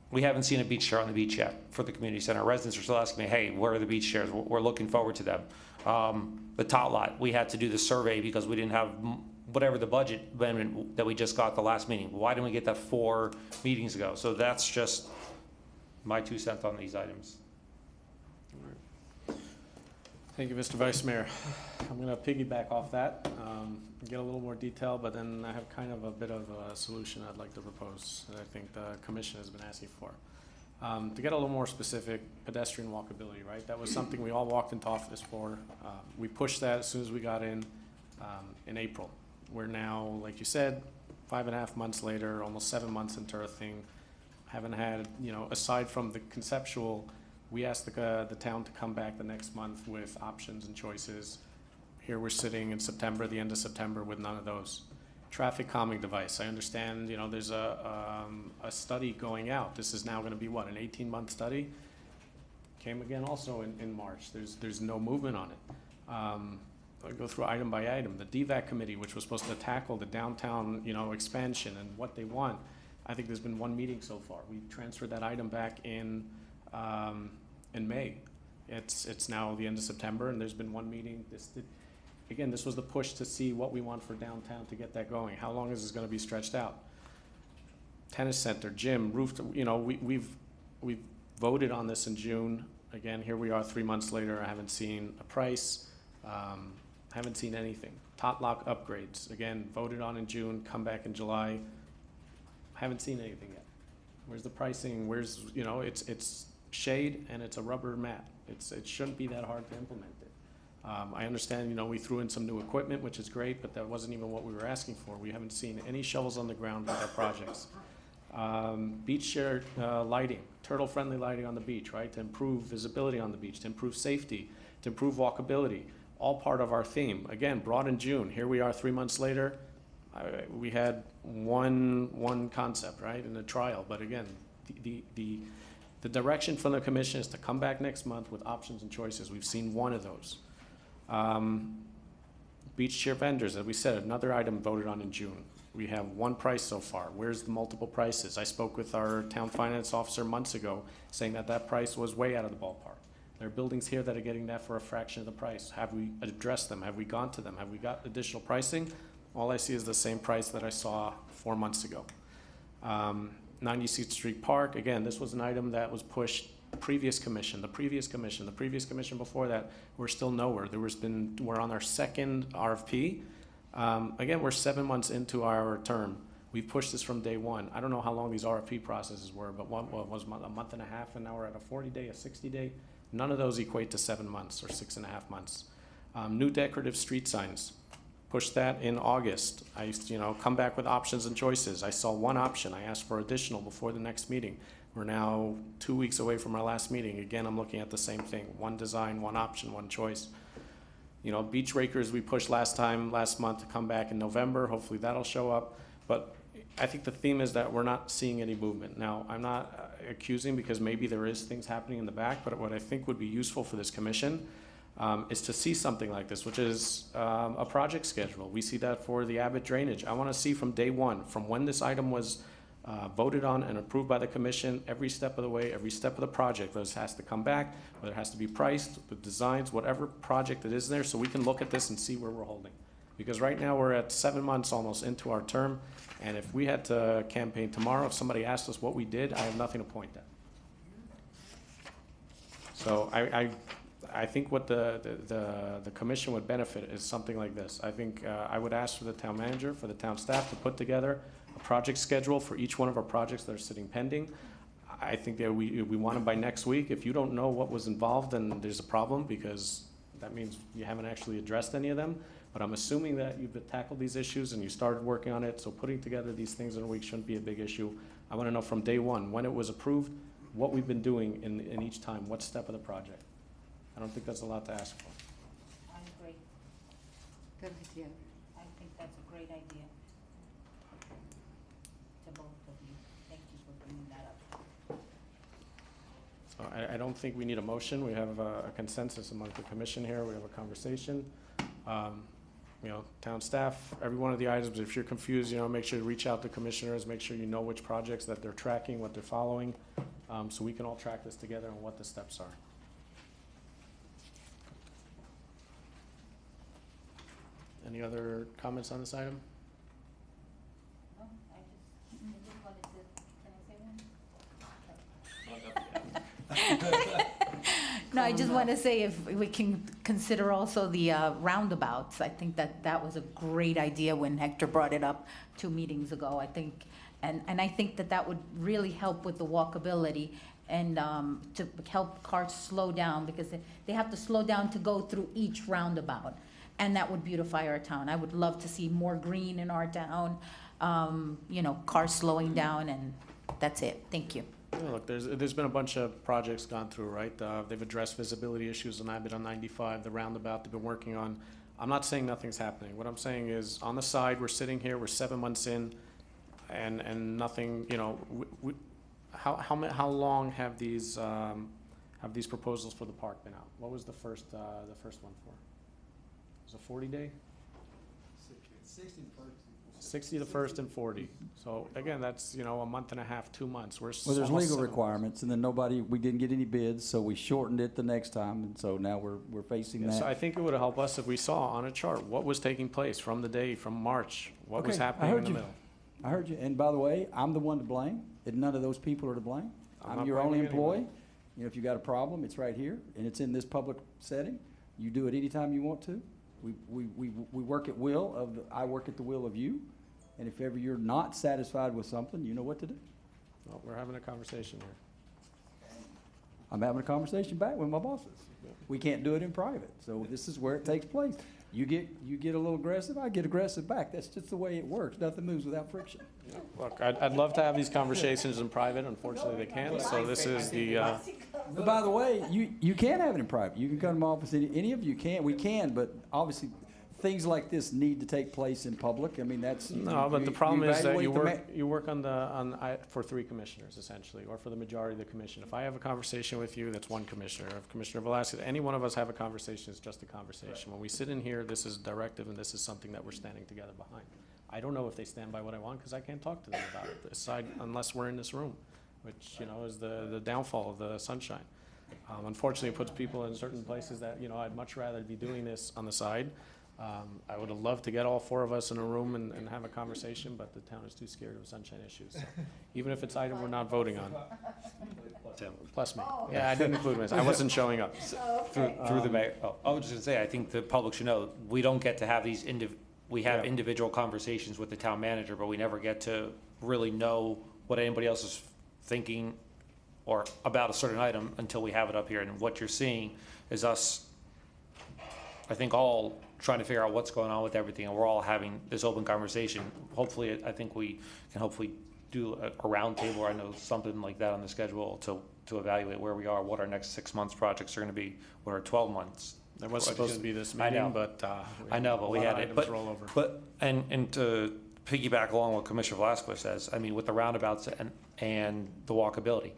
we haven't seen a beach chair on the beach yet for the community center. Residents are still asking me, hey, where are the beach chairs? We're looking forward to them. The tot lot, we had to do the survey because we didn't have whatever the budget amendment that we just got the last meeting. Why didn't we get that 4 meetings ago? So that's just my 2 cents on these items. Thank you, Mr. Vice Mayor. I'm going to piggyback off that, get a little more detail, but then I have kind of a bit of a solution I'd like to propose that I think the commission has been asking for. To get a little more specific, pedestrian walkability, right? That was something we all walked into office for. We pushed that as soon as we got in April. We're now, like you said, 5.5 months later, almost 7 months into our thing. Haven't had, aside from the conceptual, we asked the town to come back the next month with options and choices. Here we're sitting in September, the end of September, with none of those. Traffic calming device. I understand, there's a study going out. This is now going to be what, an 18-month study? Came again also in March. There's no movement on it. I'll go through item by item. The DVAC committee, which was supposed to tackle the downtown, expansion and what they want. I think there's been 1 meeting so far. We transferred that item back in May. It's now the end of September, and there's been 1 meeting. This was the push to see what we want for downtown to get that going. How long is this going to be stretched out? Tennis center, gym, roof. We've voted on this in June. Again, here we are 3 months later. I haven't seen a price. Haven't seen anything. Tot lock upgrades. Again, voted on in June. Come back in July. Haven't seen anything yet. Where's the pricing? Where's it's shade and it's a rubber mat. It shouldn't be that hard to implement it. I understand, we threw in some new equipment, which is great, but that wasn't even what we were asking for. We haven't seen any shovels on the ground with our projects. Beach share lighting, turtle-friendly lighting on the beach, right? To improve visibility on the beach, to improve safety, to improve walkability, all part of our theme. Again, brought in June. Here we are 3 months later. We had one concept, right, in a trial. But again, the direction from the commission is to come back next month with options and choices. We've seen 1 of those. Beach chair vendors, as we said, another item voted on in June. We have 1 price so far. Where's the multiple prices? I spoke with our town finance officer months ago saying that price was way out of the ballpark. There are buildings here that are getting that for a fraction of the price. Have we addressed them? Have we gone to them? Have we got additional pricing? All I see is the same price that I saw 4 months ago. 96th Street Park, again, this was an item that was pushed the previous commission before that. We're still nowhere. We're on our 2nd RFP. Again, we're 7 months into our term. We've pushed this from day 1. I don't know how long these RFP processes were, but one was a month and a half, and now we're at a 40-day, a 60-day. None of those equate to 7 months or 6.5 months. New decorative street signs. pushed that in August. I used to, come back with options and choices. I saw one option. I asked for additional before the next meeting. We're now 2 weeks away from our last meeting. Again, I'm looking at the same thing. One design, one option, one choice. Beach Rakers we pushed last month to come back in November. Hopefully that'll show up. But I think the theme is that we're not seeing any movement. Now, I'm not accusing, because maybe there is things happening in the back, but what I think would be useful for this commission is to see something like this, which is a project schedule. We see that for the Abbott drainage. I want to see from day one, from when this item was voted on and approved by the commission, every step of the way, every step of the project, whether it has to come back, whether it has to be priced, the designs, whatever project it is there, so we can look at this and see where we're holding. Because right now we're at 7 months almost into our term, and if we had to campaign tomorrow, if somebody asked us what we did, I have nothing to point at. So I think what the commission would benefit is something like this. I think I would ask for the town manager, for the town staff to put together a project schedule for each one of our projects that are sitting pending. I think that we want them by next week. If you don't know what was involved, then there's a problem, because that means you haven't actually addressed any of them. But I'm assuming that you've tackled these issues and you started working on it, so putting together these things in a week shouldn't be a big issue. I want to know from day one, when it was approved, what we've been doing in each time, what step of the project. I don't think that's a lot to ask for. I agree. Good with you. I think that's a great idea. To both of you. Thank you for bringing that up. So I don't think we need a motion. We have a consensus among the commission here. We have a conversation. Town staff, every one of the items, if you're confused, make sure you reach out to commissioners, make sure you know which projects that they're tracking, what they're following, so we can all track this together and what the steps are. Any other comments on this item? No, I just wanted to, can I say one? No, I just want to say if we can consider also the roundabouts. I think that was a great idea when Hector brought it up 2 meetings ago, I think. And I think that would really help with the walkability and to help cars slow down, because they have to slow down to go through each roundabout. And that would beautify our town. I would love to see more green in our town, cars slowing down, and that's it. Thank you. Yeah, look, there's been a bunch of projects gone through, right? They've addressed visibility issues on Abbott on 95, the roundabout they've been working on. I'm not saying nothing's happening. What I'm saying is, on the side, we're sitting here, we're 7 months in, and nothing, how long have these proposals for the park been out? What was the first one for? Was it 40-day? 60 the first and 40. So again, that's, a month and a half, 2 months. Well, there's legal requirements, and then we didn't get any bids, so we shortened it the next time, and so now we're facing that. So I think it would help us if we saw on a chart what was taking place from March, what was happening in the middle. I heard you, and by the way, I'm the one to blame, and none of those people are to blame. I'm your only employee. If you got a problem, it's right here, and it's in this public setting. You do it anytime you want to. We work at will I work at the will of you, and if ever you're not satisfied with something, you know what to do. Well, we're having a conversation here. I'm having a conversation back with my bosses. We can't do it in private, so this is where it takes place. You get a little aggressive, I get aggressive back. That's just the way it works. Nothing moves without friction. Yeah. Look, I'd love to have these conversations in private. Unfortunately, they can't. So this is the. But by the way, you can have it in private. You can come to my office. Any of you can. We can, but obviously, things like this need to take place in public. I mean, that's no. But the problem is that you work for 3 commissioners essentially, or for the majority of the commission. If I have a conversation with you, that's 1 commissioner. If Commissioner Velasquez, any one of us have a conversation, it's just a conversation. When we sit in here, this is directive, and this is something that we're standing together behind. I don't know if they stand by what I want, because I can't talk to them about it aside unless we're in this room, which is the downfall of the sunshine. Unfortunately, it puts people in certain places that I'd much rather be doing this on the side. I would have loved to get all 4 of us in a room and have a conversation, but the town is too scared of sunshine issues. So even if it's item we're not voting on. Plus me. Yeah, I didn't include myself. I wasn't showing up. Through the mayor. I was just gonna say, I think the public should know, we don't get to have these individual conversations with the town manager, but we never get to really know what anybody else is thinking or about a certain item until we have it up here. And what you're seeing is us I think, all trying to figure out what's going on with everything, and we're all having this open conversation. Hopefully, I think we can hopefully do a roundtable, or I know something like that on the schedule to evaluate where we are, what our next 6 months projects are going to be, what our 12 months. There was supposed to be this I know. meeting, but I know, but we had it. But roll over. and to piggyback along what Commissioner Velasquez says, I mean, with the roundabouts and the walkability,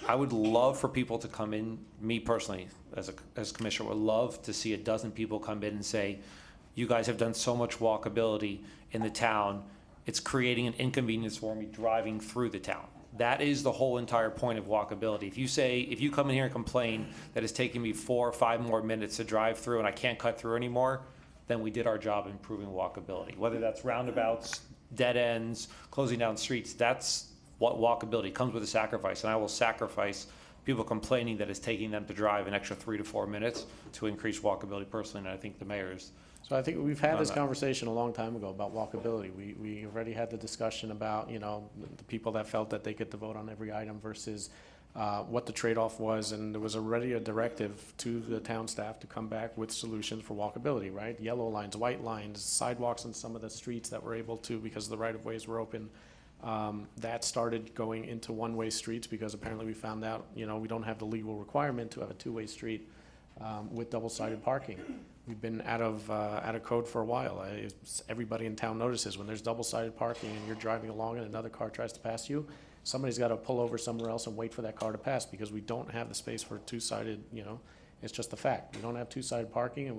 I would love for people to come in. Me personally, as commissioner, would love to see a dozen people come in and say, "You guys have done so much walkability in the town. It's creating an inconvenience for me driving through the town." That is the whole entire point of walkability. If you come in here and complain that it's taking me 4 or 5 more minutes to drive through and I can't cut through anymore, then we did our job improving walkability. Whether that's roundabouts, dead ends, closing down streets, that's what walkability comes with a sacrifice. And I will sacrifice people complaining that it's taking them to drive an extra 3 to 4 minutes to increase walkability personally, and I think the mayor is. So I think we've had this conversation a long time ago about walkability. We already had the discussion about, the people that felt that they get to vote on every item versus what the trade-off was, and there was already a directive to the town staff to come back with solutions for walkability, right? Yellow lines, white lines, sidewalks in some of the streets that were able to, because the right-of-ways were open. That started going into one-way streets because apparently we found out, we don't have the legal requirement to have a two-way street with double-sided parking. We've been out of code for a while. Everybody in town notices when there's double-sided parking and you're driving along and another car tries to pass you, somebody's got to pull over somewhere else and wait for that car to pass because we don't have the space for two-sided, it's just a fact. We don't have two-sided parking, and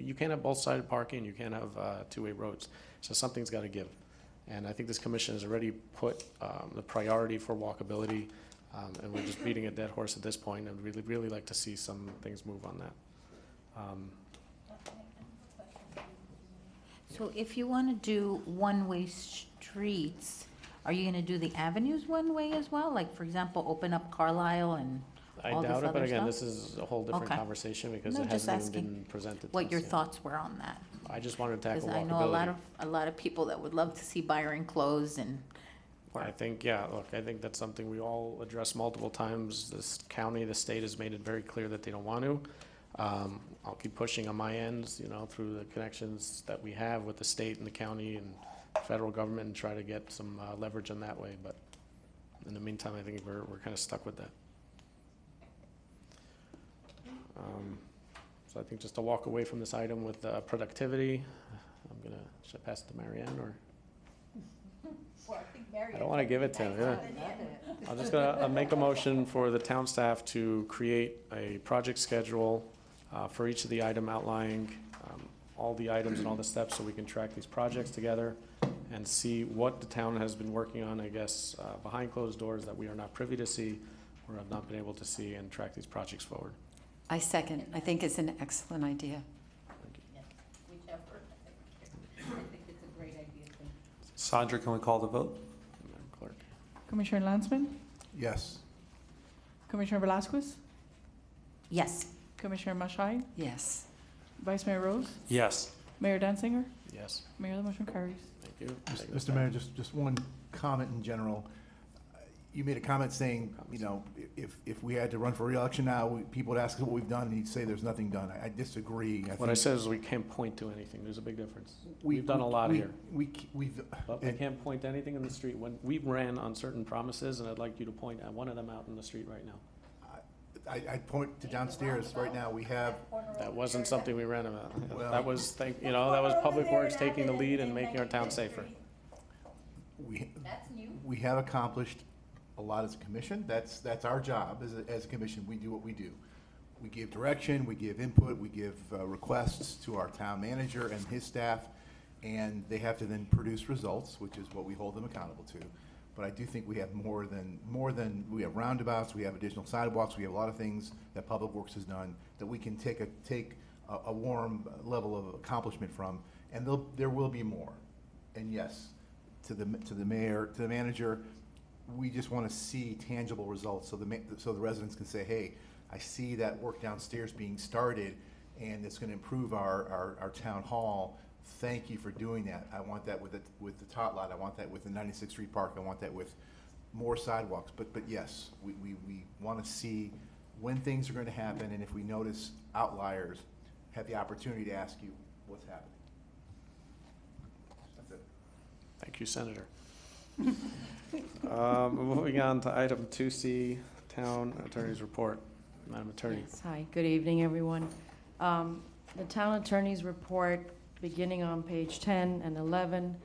you can't have both-sided parking, and you can't have two-way roads. So something's got to give. And I think this commission has already put the priority for walkability, and we're just beating a dead horse at this point, and we'd really like to see some things move on that. So if you want to do one-way streets, are you going to do the avenues one-way as well? Like, for example, open up Carlisle and all this other stuff? I doubt it, but again, this is a whole different Okay. conversation because No, it just hasn't even asking been presented to what us your yet. thoughts were on that. I just wanted to tackle Because I know walkability. a lot of people that would love to see Byron closed and. I think, I think that's something we all address multiple times. This county, the state has made it very clear that they don't want to. I'll keep pushing on my ends, through the connections that we have with the state and the county and federal government and try to get some leverage in that way. But in the meantime, I think we're kind of stuck with that. So I think just to walk away from this item with productivity, should I pass it to Marianne or? I don't want to give it to him. Yeah. I'm just going to make a motion for the town staff to create a project schedule for each of the item outlining all the items and all the steps so we can track these projects together and see what the town has been working on, I guess, behind closed doors that we are not privy to see or have not been able to see, and track these projects forward. I second. I think it's an excellent idea. Whichever. I think it's a great idea. Sandra, can we call the vote? Madam Clerk. Commissioner Landsman? Yes. Commissioner Velasquez? Yes. Commissioner Mashai? Yes. Vice Mayor Rose? Yes. Mayor Danziger? Yes. Mayor, the motion carries. Thank you. Mr. Mayor, just one comment in general. You made a comment saying, if we had to run for re-election now, people would ask us what we've done, and you'd say there's nothing done. I disagree. What I said is we can't point to anything. There's a big difference. We've done a lot here. But I can't point to anything in the street. When we ran on certain promises, and I'd like you to point at one of them out in the street right now. I'd point to downstairs right now. We have. That wasn't something we ran about. Well, that was, that was Public Works taking the lead and making our town safer. We have accomplished a lot as a commission. That's our job as a commission. We do what we do. We give direction, we give input, we give requests to our town manager and his staff, and they have to then produce results, which is what we hold them accountable to. But I do think we have more than we have roundabouts, we have additional sidewalks, we have a lot of things that Public Works has done that we can take a warm level of accomplishment from, and there will be more. And yes, to the mayor, to the manager, we just want to see tangible results so the residents can say, hey, I see that work downstairs being started, and it's going to improve our town hall. Thank you for doing that. I want that with the tot lot. I want that with the 96th Street Park. I want that with more sidewalks. But yes, we want to see when things are going to happen, and if we notice outliers, had the opportunity to ask you what's happening. That's it. Thank you, Senator. Moving on to item 2C, Town Attorney's Report. Madam Attorney. Yes, hi, good evening, everyone. The Town Attorney's Report, beginning on page 10 and 11.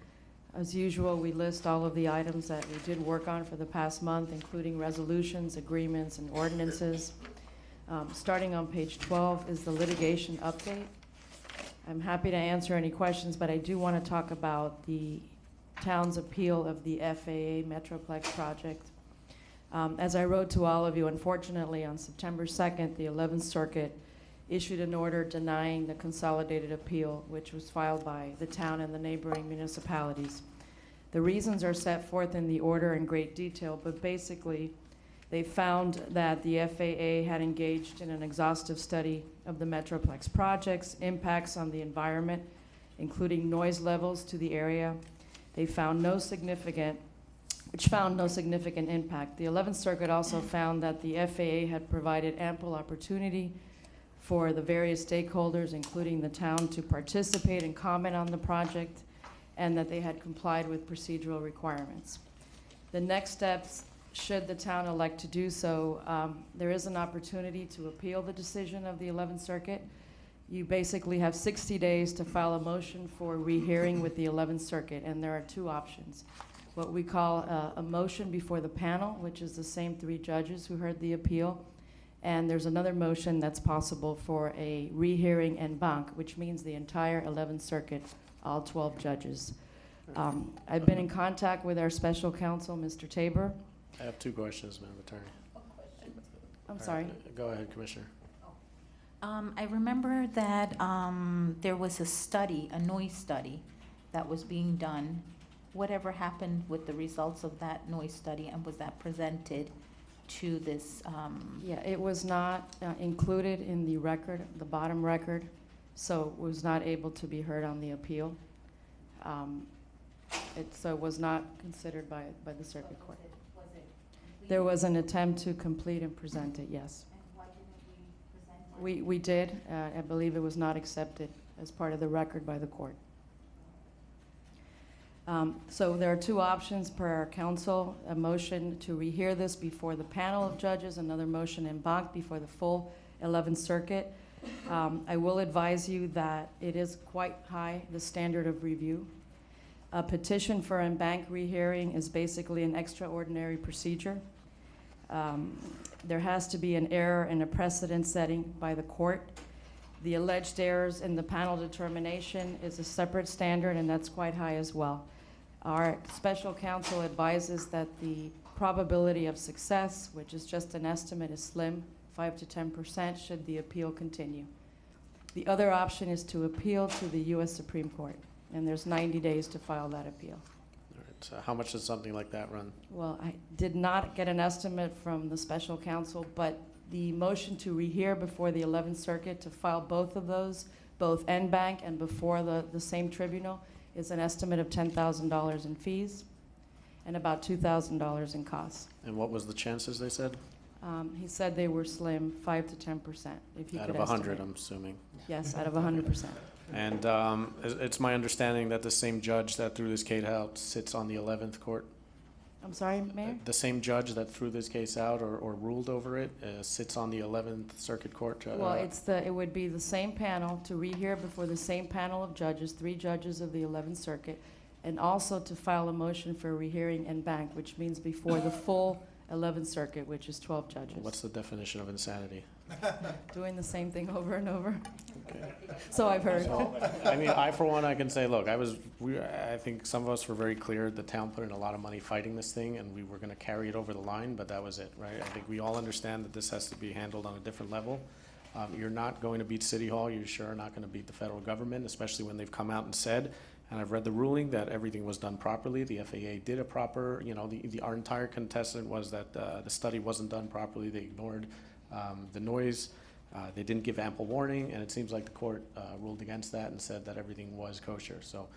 As usual, we list all of the items that we did work on for the past month, including resolutions, agreements, and ordinances. Starting on page 12 is the litigation update. I'm happy to answer any questions, but I do want to talk about the town's appeal of the FAA Metroplex project. As I wrote to all of you, unfortunately, on September 2nd, the 11th Circuit issued an order denying the consolidated appeal, which was filed by the town and the neighboring municipalities. The reasons are set forth in the order in great detail, but basically, they found that the FAA had engaged in an exhaustive study of the Metroplex project's impacts on the environment, including noise levels to the area. They found no significant impact. The 11th Circuit also found that the FAA had provided ample opportunity for the various stakeholders, including the town, to participate and comment on the project, and that they had complied with procedural requirements. The next steps, should the town elect to do so, there is an opportunity to appeal the decision of the 11th Circuit. You basically have 60 days to file a motion for rehearing with the 11th Circuit, and there are two options. What we call a motion before the panel, which is the same 3 judges who heard the appeal, and there's another motion that's possible for a rehearing en banc, which means the entire 11th Circuit, all 12 judges. I've been in contact with our special counsel, Mr. Tabor. I have 2 questions, Madam Attorney. I'm sorry. Go ahead, Commissioner. I remember that there was a study, a noise study, that was being done. Whatever happened with the results of that noise study, and was that presented to this? Yeah, it was not included in the record, the bottom record, so it was not able to be heard on the appeal. So it was not considered by the circuit court. There was an attempt to complete and present it, yes. And why didn't we present it? We did. I believe it was not accepted as part of the record by the court. So there are 2 options per our counsel: a motion to rehear this before the panel of judges, another motion en banc before the full 11th Circuit. I will advise you that it is quite high, the standard of review. A petition for en banc rehearing is basically an extraordinary procedure. There has to be an error in a precedent setting by the court. The alleged errors in the panel determination is a separate standard, and that's quite high as well. Our special counsel advises that the probability of success, which is just an estimate, is slim, 5 to 10%, should the appeal continue. The other option is to appeal to the U.S. Supreme Court, and there's 90 days to file that appeal. All right, so how much does something like that run? Well, I did not get an estimate from the special counsel, but the motion to rehear before the 11th Circuit, to file both of those, both en banc and before the same tribunal, is an estimate of $10,000 in fees and about $2,000 in costs. And what was the chances, they said? He said they were slim, 5 to 10%, if you Out could of 100, estimate. I'm assuming. Yes, out of 100%. And it's my understanding that the same judge that threw this case out sits on the 11th Court? I'm sorry, Mayor? The same judge that threw this case out or ruled over it sits on the 11th Circuit Court? Well, it would be the same panel to rehear before the same panel of judges, 3 judges of the 11th Circuit, and also to file a motion for rehearing en banc, which means before the full 11th Circuit, which is 12 judges. What's the definition of insanity? Doing the same thing over and over. Okay. So I've heard. So, I mean, for one, I can say, look, I think some of us were very clear. The town put in a lot of money fighting this thing, and we were going to carry it over the line, but that was it, right? I think we all understand that this has to be handled on a different level. You're not going to beat City Hall. You're sure not going to beat the federal government, especially when they've come out and said, and I've read the ruling, that everything was done properly. The FAA did a proper, our entire contestant was that the study wasn't done properly. They ignored the noise. They didn't give ample warning, and it seems like the court ruled against that and said that everything was kosher. So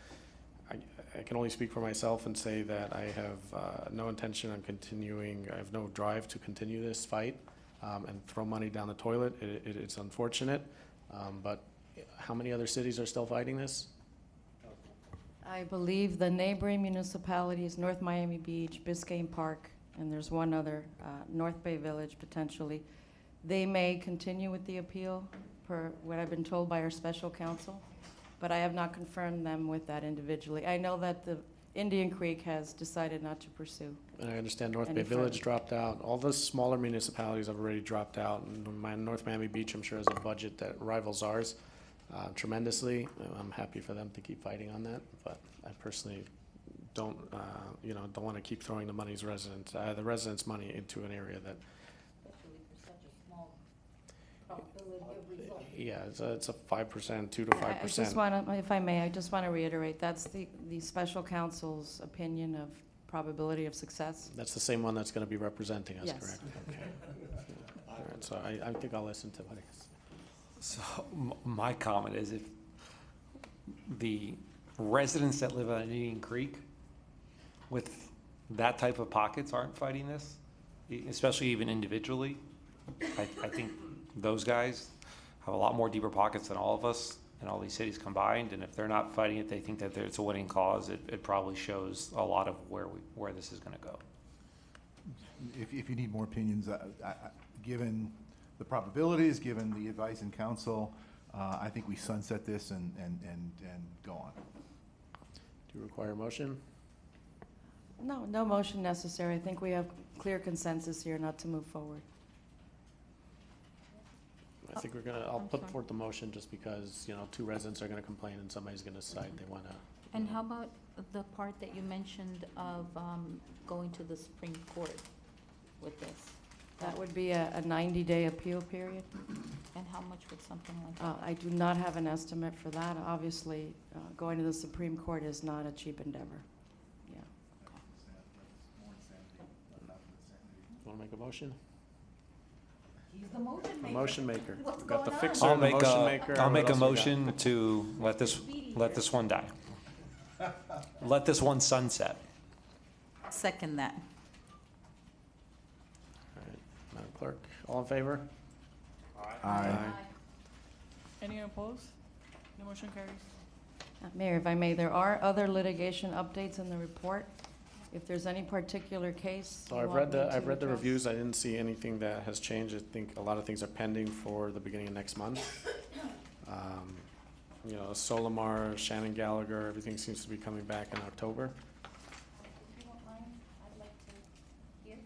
I can only speak for myself and say that I have no intention on continuing. I have no drive to continue this fight and throw money down the toilet. It's unfortunate, but How many other cities are still fighting this? I believe the neighboring municipalities, North Miami Beach, Biscayne Park, and there's one other, North Bay Village potentially. They may continue with the appeal per what I've been told by our special counsel, but I have not confirmed them with that individually. I know that the Indian Creek has decided not to pursue. And I understand North Any Bay Village further? dropped out. All the smaller municipalities have already dropped out. And North Miami Beach, I'm sure, has a budget that rivals ours tremendously. I'm happy for them to keep fighting on that, but I personally don't want to keep throwing the the residents' money into an area that. Yeah, it's a 5%, 2 to 5%. I just want to, if I may, I just want to reiterate, that's the special counsel's opinion of probability of success. That's the same one that's going to be representing us, Yes. correct? Okay. All right, so I think I'll listen to what it is. So my comment is if the residents that live on Indian Creek with that type of pockets aren't fighting this, especially even individually, I think those guys have a lot more deeper pockets than all of us and all these cities combined. And if they're not fighting it, they think that it's a winning cause. It probably shows a lot of where this is going to go. If you need more opinions, given the probabilities, given the advice and counsel, I think we sunset this and go on. Do you require a motion? No, no motion necessary. I think we have clear consensus here not to move forward. I think I'll put forth the motion just because, two residents are gonna complain and somebody's gonna decide they wanna. And how about the part that you mentioned of going to the Supreme Court with this? That would be a 90-day appeal period. And how much would something like that? I do not have an estimate for that. Obviously, going to the Supreme Court is not a cheap endeavor. Yeah. Wanna make a motion? He's the motion maker. A motion maker. What's We've got the going on? fixer, I'll and the make motion maker. I'll and make what a else we got? motion to let this one die. Let this one sunset. Second that. All right, Madam Clerk, all in favor? Aye. Any opposed? The motion carries. Mayor, if I may, there are other litigation updates in the report. If there's any particular case. So you I've want read me to the address. reviews. I didn't see anything that has changed. I think a lot of things are pending for the beginning of next month. Solomar, Shannon Gallagher, everything seems to be coming back in October. If you don't mind, I'd like to hear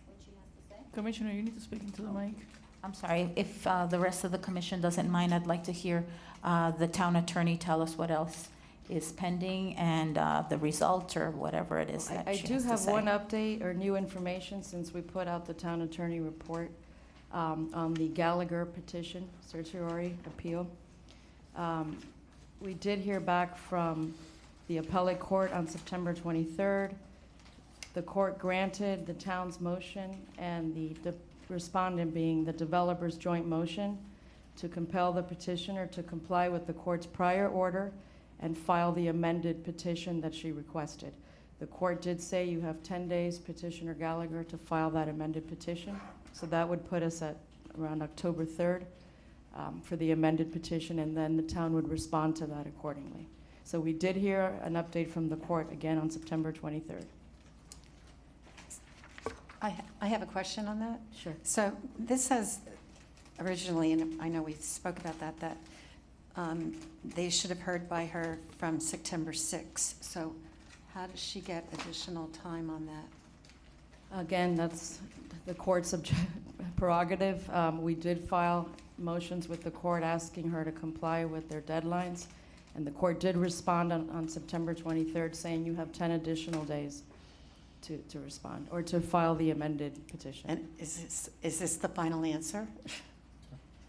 what she has to say. Commissioner, you need to speak into the mic. I'm sorry, if the rest of the commission doesn't mind, I'd like to hear the town attorney tell us what else is pending and the result or whatever it is that I she do has to have say. one update or new information since we put out the town attorney report on the Gallagher petition, certiorari appeal. We did hear back from the appellate court on September 23rd. The court granted the town's motion and the respondent being the developer's joint motion to compel the petitioner to comply with the court's prior order and file the amended petition that she requested. The court did say you have 10 days, Petitioner Gallagher, to file that amended petition. So that would put us at around October 3rd for the amended petition, and then the town would respond to that accordingly. So we did hear an update from the court again on September 23rd. I have a question on that. Sure. So this says originally, and I know we spoke about that they should have heard by her from September 6th. So how does she get additional time on that? Again, that's the court's prerogative. We did file motions with the court asking her to comply with their deadlines, and the court did respond on September 23rd saying you have 10 additional days to respond or to file the amended petition. And is this the final answer?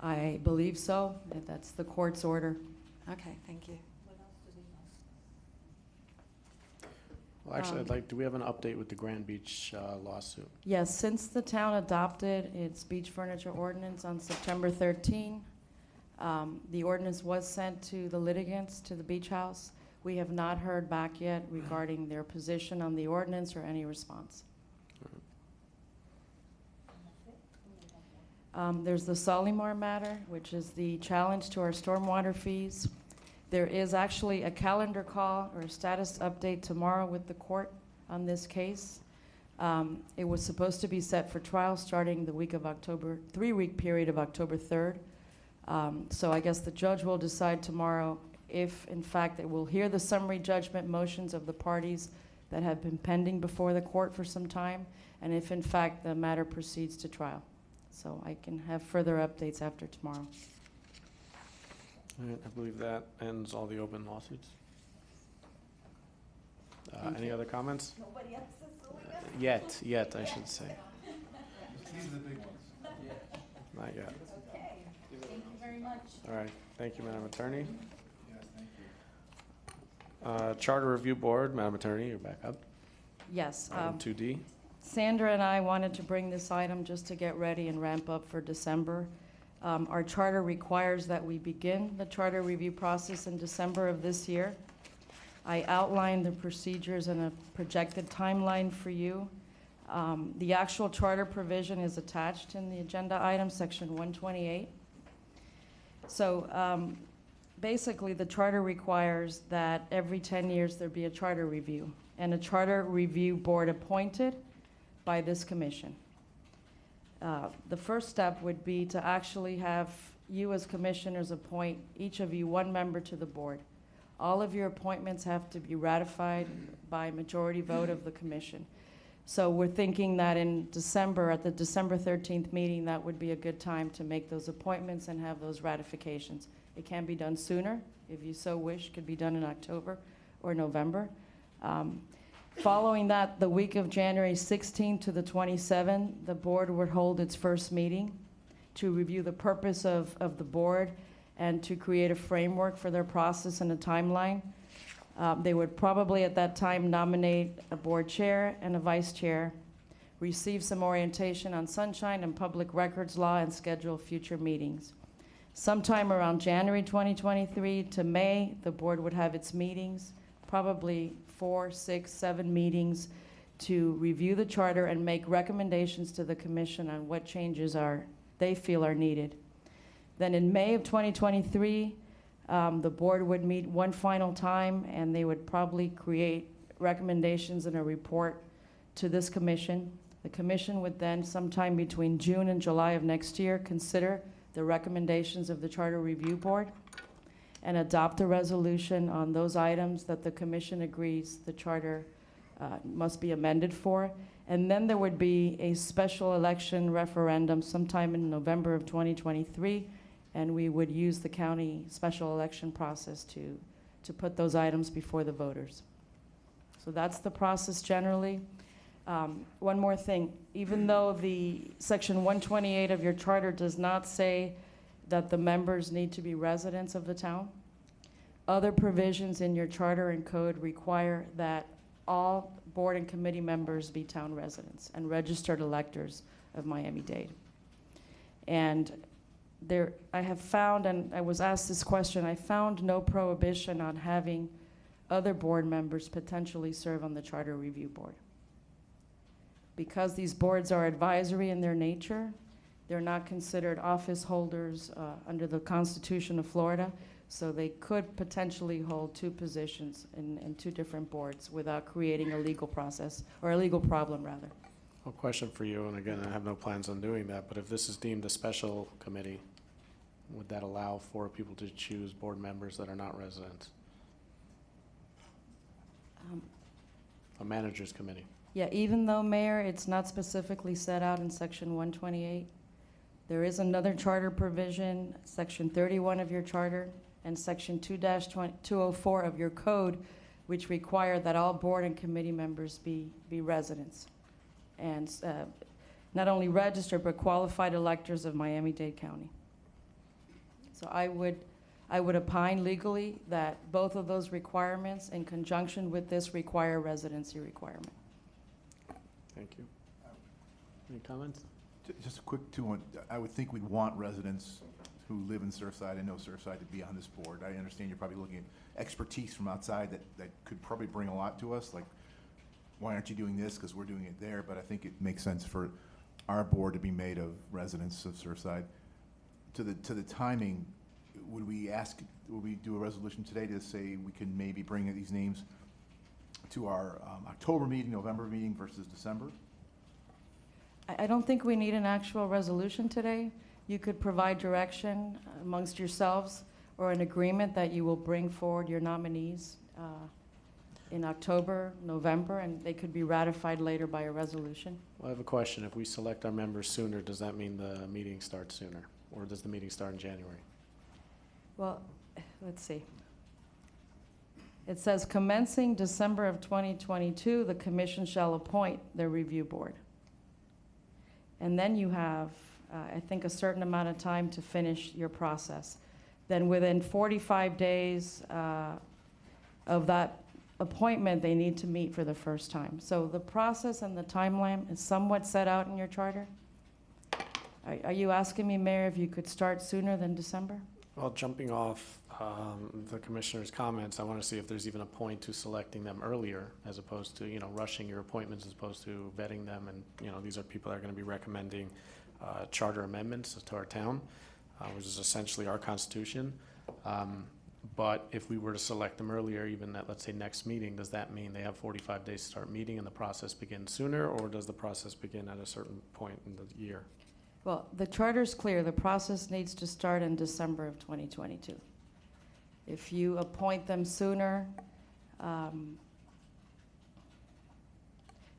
I believe so. That's the court's order. Okay, thank you. Well, actually, do we have an update with the Grand Beach lawsuit? Yes, since the town adopted its beach furniture ordinance on September 13, the ordinance was sent to the litigants, to the beach house. We have not heard back yet regarding their position on the ordinance or any response. There's the Solimar matter, which is the challenge to our stormwater fees. There is actually a calendar call or a status update tomorrow with the court on this case. It was supposed to be set for trial starting the week of October, 3-week period of October 3rd. So I guess the judge will decide tomorrow if, in fact, it will hear the summary judgment motions of the parties that have been pending before the court for some time, and if, in fact, the matter proceeds to trial. So I can have further updates after tomorrow. All right, I believe that ends all the open lawsuits. Any other comments? Nobody else is Yet, I should say. These are the big ones. Not yet. Okay, thank you very much. All right, thank you, Madam Attorney. Yes, thank you. Charter Review Board, Madam Attorney, you're back up. Yes. Item 2D. Sandra and I wanted to bring this item just to get ready and ramp up for December. Our charter requires that we begin the charter review process in December of this year. I outlined the procedures and a projected timeline for you. The actual charter provision is attached in the agenda item, section 128. So basically, the charter requires that every 10 years there be a charter review and a charter review board appointed by this commission. The first step would be to actually have you as commissioners appoint each of you one member to the board. All of your appointments have to be ratified by majority vote of the commission. So we're thinking that in December, at the December 13th meeting, that would be a good time to make those appointments and have those ratifications. It can be done sooner, if you so wish, could be done in October or November. Following that, the week of January 16th to the 27th, the board would hold its first meeting to review the purpose of the board and to create a framework for their process and a timeline. They would probably at that time nominate a board chair and a vice chair, receive some orientation on sunshine and public records law, and schedule future meetings. Sometime around January 2023 to May, the board would have its meetings, probably 4, 6, 7 meetings to review the charter and make recommendations to the commission on what changes they feel are needed. Then in May of 2023, the board would meet one final time, and they would probably create recommendations in a report to this commission. The commission would then, sometime between June and July of next year, consider the recommendations of the Charter Review Board and adopt a resolution on those items that the commission agrees the charter must be amended for. And then there would be a special election referendum sometime in November of 2023, and we would use the county special election process to put those items before the voters. So that's the process generally. One more thing, even though the section 128 of your charter does not say that the members need to be residents of the town, other provisions in your charter and code require that all board and committee members be town residents and registered electors of Miami-Dade. And I have found, and I was asked this question, I found no prohibition on having other board members potentially serve on the Charter Review Board. Because these boards are advisory in their nature, they're not considered office holders under the Constitution of Florida, so they could potentially hold 2 positions in 2 different boards without creating a legal process, or a legal problem, rather. A question for you, and again, I have no plans on doing that, but if this is deemed a special committee, would that allow for people to choose board members that are not residents? A manager's committee. Yeah, even though, Mayor, it's not specifically set out in section 128, there is another charter provision, section 31 of your charter, and section 2-204 of your code, which require that all board and committee members be residents. And not only registered, but qualified electors of Miami-Dade County. So I would opine legally that both of those requirements, in conjunction with this, require a residency requirement. Thank you. Any comments? Just a quick two-one. I would think we'd want residents who live in Surfside and know Surfside to be on this board. I understand you're probably looking at expertise from outside that could probably bring a lot to us, like, why aren't you doing this? Because we're doing it there. But I think it makes sense for our board to be made of residents of Surfside. To the timing, would we do a resolution today to say we can maybe bring these names to our October meeting, November meeting versus December? I don't think we need an actual resolution today. You could provide direction amongst yourselves or an agreement that you will bring forward your nominees in October, November, and they could be ratified later by a resolution. Well, I have a question. If we select our members sooner, does that mean the meeting starts sooner? Or does the meeting start in January? Well, let's see. It says commencing December of 2022, the commission shall appoint their review board. And then you have, I think, a certain amount of time to finish your process. Then within 45 days of that appointment, they need to meet for the first time. So the process and the timeline is somewhat set out in your charter. Are you asking me, Mayor, if you could start sooner than December? Well, jumping off the commissioner's comments, I want to see if there's even a point to selecting them earlier as opposed to, rushing your appointments as opposed to vetting them. And, these are people that are going to be recommending charter amendments to our town, which is essentially our constitution. But if we were to select them earlier, even at, let's say, next meeting, does that mean they have 45 days to start meeting and the process begins sooner, or does the process begin at a certain point in the year? Well, the charter's clear. The process needs to start in December of 2022. If you appoint them sooner,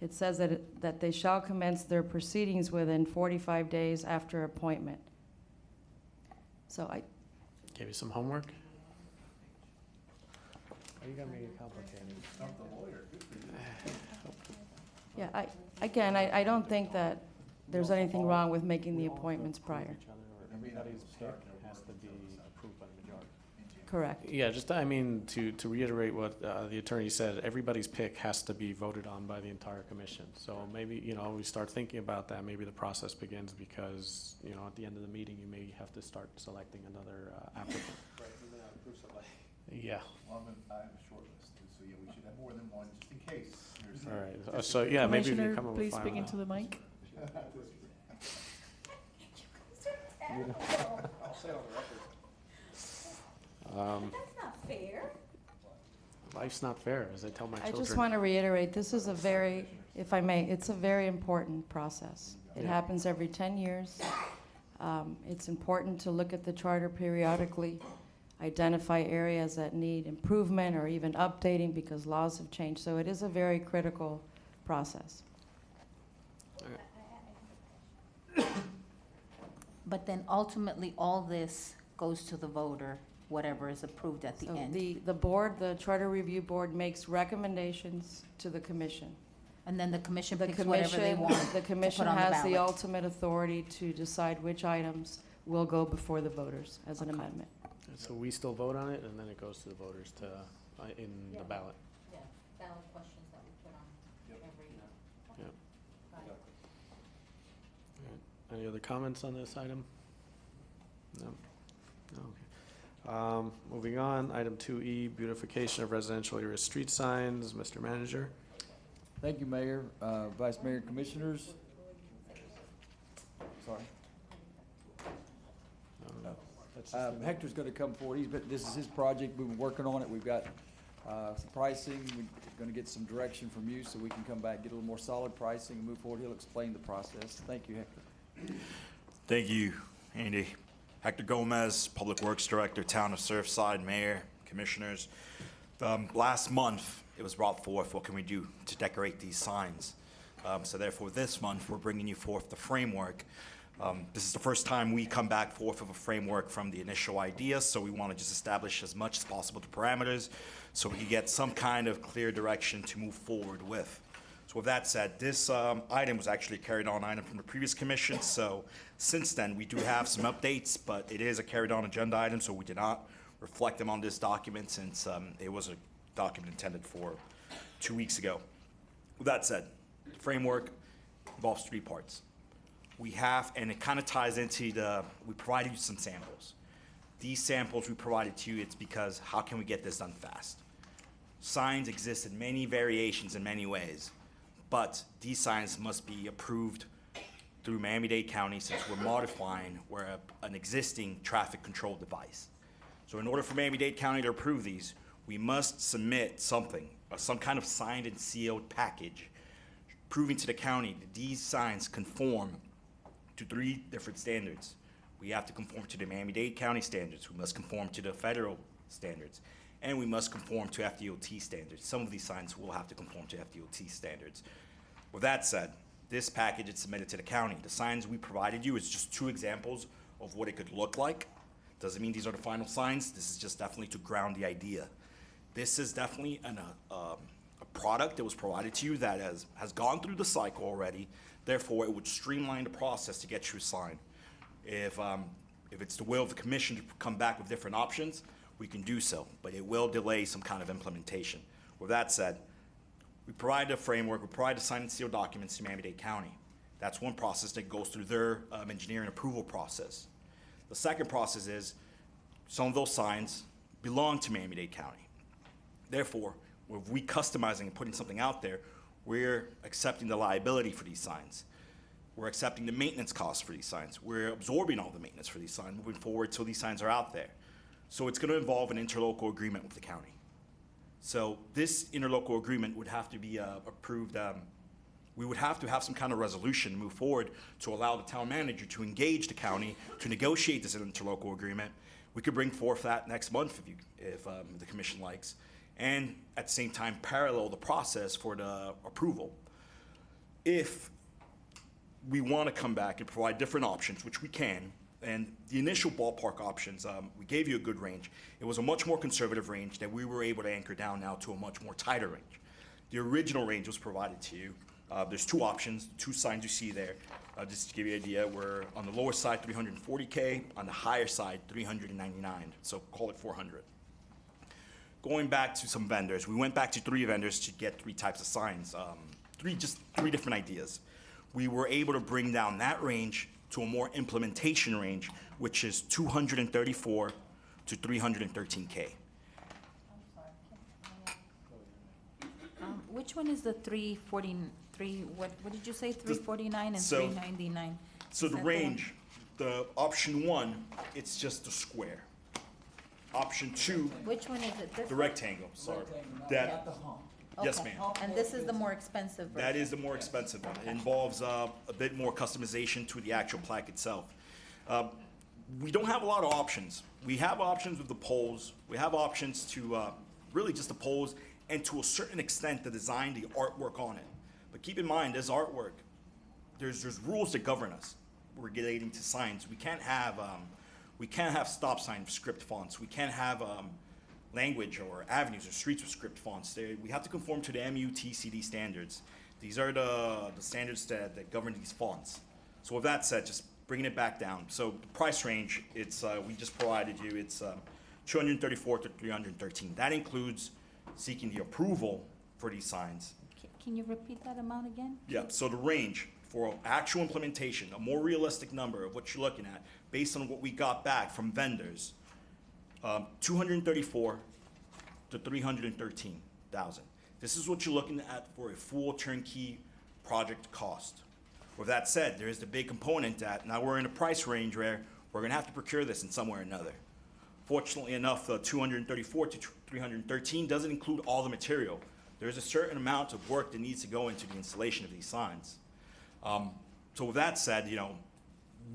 it says that they shall commence their proceedings within 45 days after appointment. So I Gave you some homework? Oh, you got to make it complicated. Yeah, I don't think that there's anything wrong with making the appointments prior. Everybody's pick has to be approved by the majority. Correct. Yeah, just, to reiterate what the attorney said, everybody's pick has to be voted on by the entire commission. So maybe, we start thinking about that. Maybe the process begins because, at the end of the meeting, you may have to start selecting another applicant. Right, we're going to approve somebody. Yeah. Well, I have a short list, so yeah, we should have more than one, just in case. All right. So, yeah, maybe we can come up with Please speak final. into the mic. I'll say it on the record. That's not fair. Life's not fair, as I tell my I children. just want to reiterate, this is a very, if I may, it's a very important process. It Yeah. happens every 10 years. It's important to look at the charter periodically, identify areas that need improvement or even updating because laws have changed. So it is a very critical process. But then ultimately, all this goes to the voter, whatever is approved at the So end. the board, the Charter Review Board makes recommendations to the commission. And then the commission The picks whatever they want The to commission put on the has the ballot. ultimate authority to decide which items will go before the voters as an amendment. So we still vote on it, and then it goes to the voters to, in the ballot. Yeah, ballot questions that we put on every. Yeah. Any other comments on this item? No? Okay. Moving on, item 2E, beautification of residential area street signs. Mr. Manager? Thank you, Mayor, Vice Mayor, and Commissioners. Sorry. Hector's going to come forward. This is his project. We've been working on it. We've got some pricing. We're going to get some direction from you so we can come back, get a little more solid pricing, and move forward. He'll explain the process. Thank you, Hector. Thank you, Andy. Hector Gomez, Public Works Director, Town of Surfside, Mayor, Commissioners. Last month, it was brought forth, what can we do to decorate these signs? So therefore, this month, we're bringing you forth the framework. This is the first time we come back forth with a framework from the initial idea, so we want to just establish as much as possible the parameters so we can get some kind of clear direction to move forward with. So with that said, this item was actually a carried on item from the previous commission, so since then, we do have some updates, but it is a carried on agenda item, so we did not reflect them on this document since it was a document intended for 2 weeks ago. With that said, the framework involves 3 parts. We have, and it kind of ties into we provided you some samples. These samples we provided to you, it's because how can we get this done fast? Signs exist in many variations in many ways, but these signs must be approved through Miami-Dade County, since we're an existing traffic control device. So in order for Miami-Dade County to approve these, we must submit something, some kind of signed and sealed package, proving to the county that these signs conform to 3 different standards. We have to conform to the Miami-Dade County standards, we must conform to the federal standards, and we must conform to FDOT standards. Some of these signs will have to conform to FDOT standards. With that said, this package is submitted to the county. The signs we provided you is just 2 examples of what it could look like. Doesn't mean these are the final signs. This is just definitely to ground the idea. This is definitely a product that was provided to you that has gone through the cycle already. Therefore, it would streamline the process to get you a sign. If it's the will of the commission to come back with different options, we can do so, but it will delay some kind of implementation. With that said, we provide a framework, we provide the signed and sealed documents to Miami-Dade County. That's one process that goes through their engineering approval process. The second process is some of those signs belong to Miami-Dade County. Therefore, if we customizing and putting something out there, we're accepting the liability for these signs. We're accepting the maintenance costs for these signs. We're absorbing all the maintenance for these signs moving forward till these signs are out there. So it's going to involve an interlocal agreement with the county. So this interlocal agreement would have to be approved. We would have to have some kind of resolution to move forward to allow the town manager to engage the county to negotiate this interlocal agreement. We could bring forth that next month if the commission likes, and at the same time parallel the process for the approval. If we want to come back and provide different options, which we can, and the initial ballpark options, we gave you a good range. It was a much more conservative range that we were able to anchor down now to a much more tighter range. The original range was provided to you. There's 2 options, 2 signs you see there. Just to give you an idea, we're on the lower side 340K, on the higher side 399, so call it 400. Going back to some vendors, we went back to 3 vendors to get 3 types of signs, 3 different ideas. We were able to bring down that range to a more implementation range, which is 234 to 313K. Which one is the 343, what did you say, 349 and So- 399? So Is the that one? range, the option 1, it's just a square. Option 2, Which one is it? This the one? rectangle, sorry. That, yes, Okay. ma'am. And this is the more expensive version? That is the more expensive one. It involves a bit more customization to the actual plaque itself. We don't have a lot of options. We have options with the poles. We have options to really just the poles and to a certain extent the design, the artwork on it. But keep in mind, as artwork, there's rules that govern us relating to signs. We can't have stop sign script fonts. We can't have language or avenues or streets with script fonts. We have to conform to the MUTCD standards. These are the standards that govern these fonts. So with that said, just bringing it back down. So the price range, it's we just provided you, it's 234 to 313. That includes seeking the approval for these signs. Can you repeat that amount again? Yeah, so the range for actual implementation, a more realistic number of what you're looking at, based on what we got back from vendors, 234 to 313,000. This is what you're looking at for a full turnkey project cost. With that said, there is the big component that now we're in a price range where we're gonna have to procure this in some way or another. Fortunately enough, the 234 to 313 doesn't include all the material. There's a certain amount of work that needs to go into the installation of these signs. So with that said,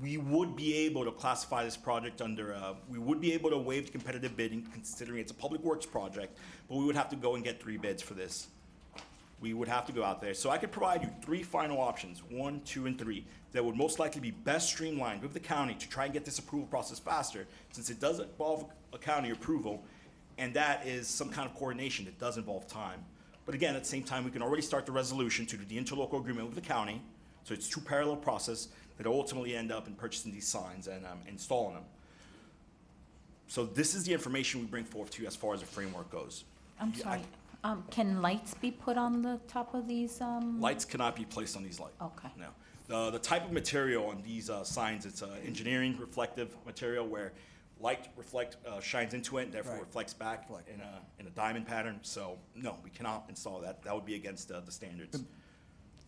we would be able to classify this project under, we would be able to waive the competitive bidding considering it's a public works project, but we would have to go and get 3 bids for this. We would have to go out there. So I could provide you 3 final options, 1, 2, and 3, that would most likely be best streamlined with the county to try and get this approval process faster, since it does involve a county approval, and that is some kind of coordination that does involve time. But again, at the same time, we can already start the resolution to do the interlocal agreement with the county, so it's 2 parallel processes that ultimately end up in purchasing these signs and installing them. So this is the information we bring forth to you as far as the framework goes. I'm sorry, can lights be put on the top of these? Lights cannot be placed on these lights. Okay. No. The type of material on these signs, it's engineering reflective material where light shines into it and therefore reflects back in a diamond pattern. So no, we cannot install that. That would be against the standards.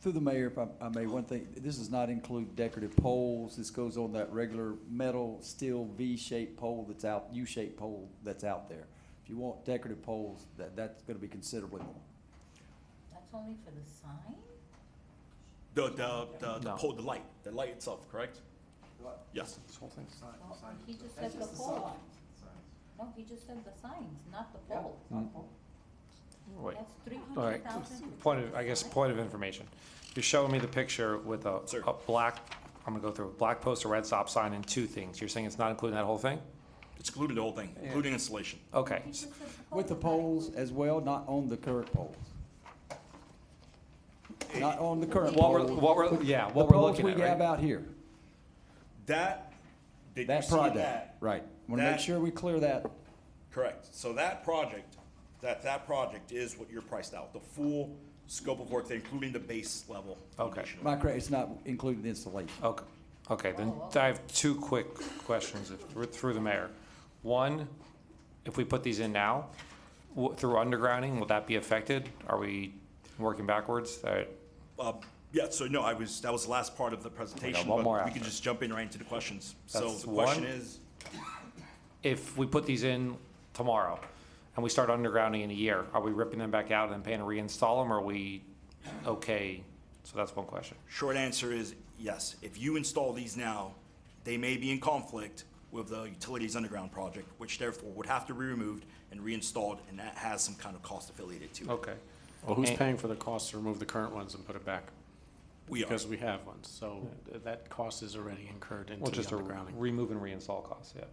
Through the mayor, if I may, one thing, this does not include decorative poles. This goes on that regular metal, steel V-shaped pole that's out, U-shaped pole that's out there. If you want decorative poles, that's gonna be considerably more. That's only for the sign? The pole, the light itself, correct? Yes. This whole thing? He just said the pole. No, he just said the signs, not the pole. Wait. That's All right, 300,000. point of information. You're showing me the picture with a black, I'm gonna go through, black post, a red stop sign, and two things. You're saying it's not including that whole thing? It's including the whole thing, including installation. Okay. With the poles as well, not on the current poles. Not on the current What poles. we're The looking poles at, we have right? out here, That, did you that see project, that? right. Want to make That- sure we clear that. Correct. So that project, that project is what you're priced out, the full scope of work, including the base level. Okay. My correct, it's not included in installation. Okay, okay, then I have two quick questions through the mayor. One, if we put these in now, through undergrounding, will that be affected? Are we working backwards? Yeah, so no, that was the last part of the presentation, one but more we after. can just jump in right into the questions. So That's the question one. is, If we put these in tomorrow and we start undergrounding in a year, are we ripping them back out and then paying to reinstall them, or are we okay? So that's one question. short answer is yes. If you install these now, they may be in conflict with the utilities underground project, which therefore would have to be removed and reinstalled, and that has some kind of cost affiliated to it. Okay. Well, who's paying for the cost to remove the current ones and put it back? We are. Because we have ones, so that cost is already incurred into Well, the just a undergrounding. remove and reinstall costs, yeah,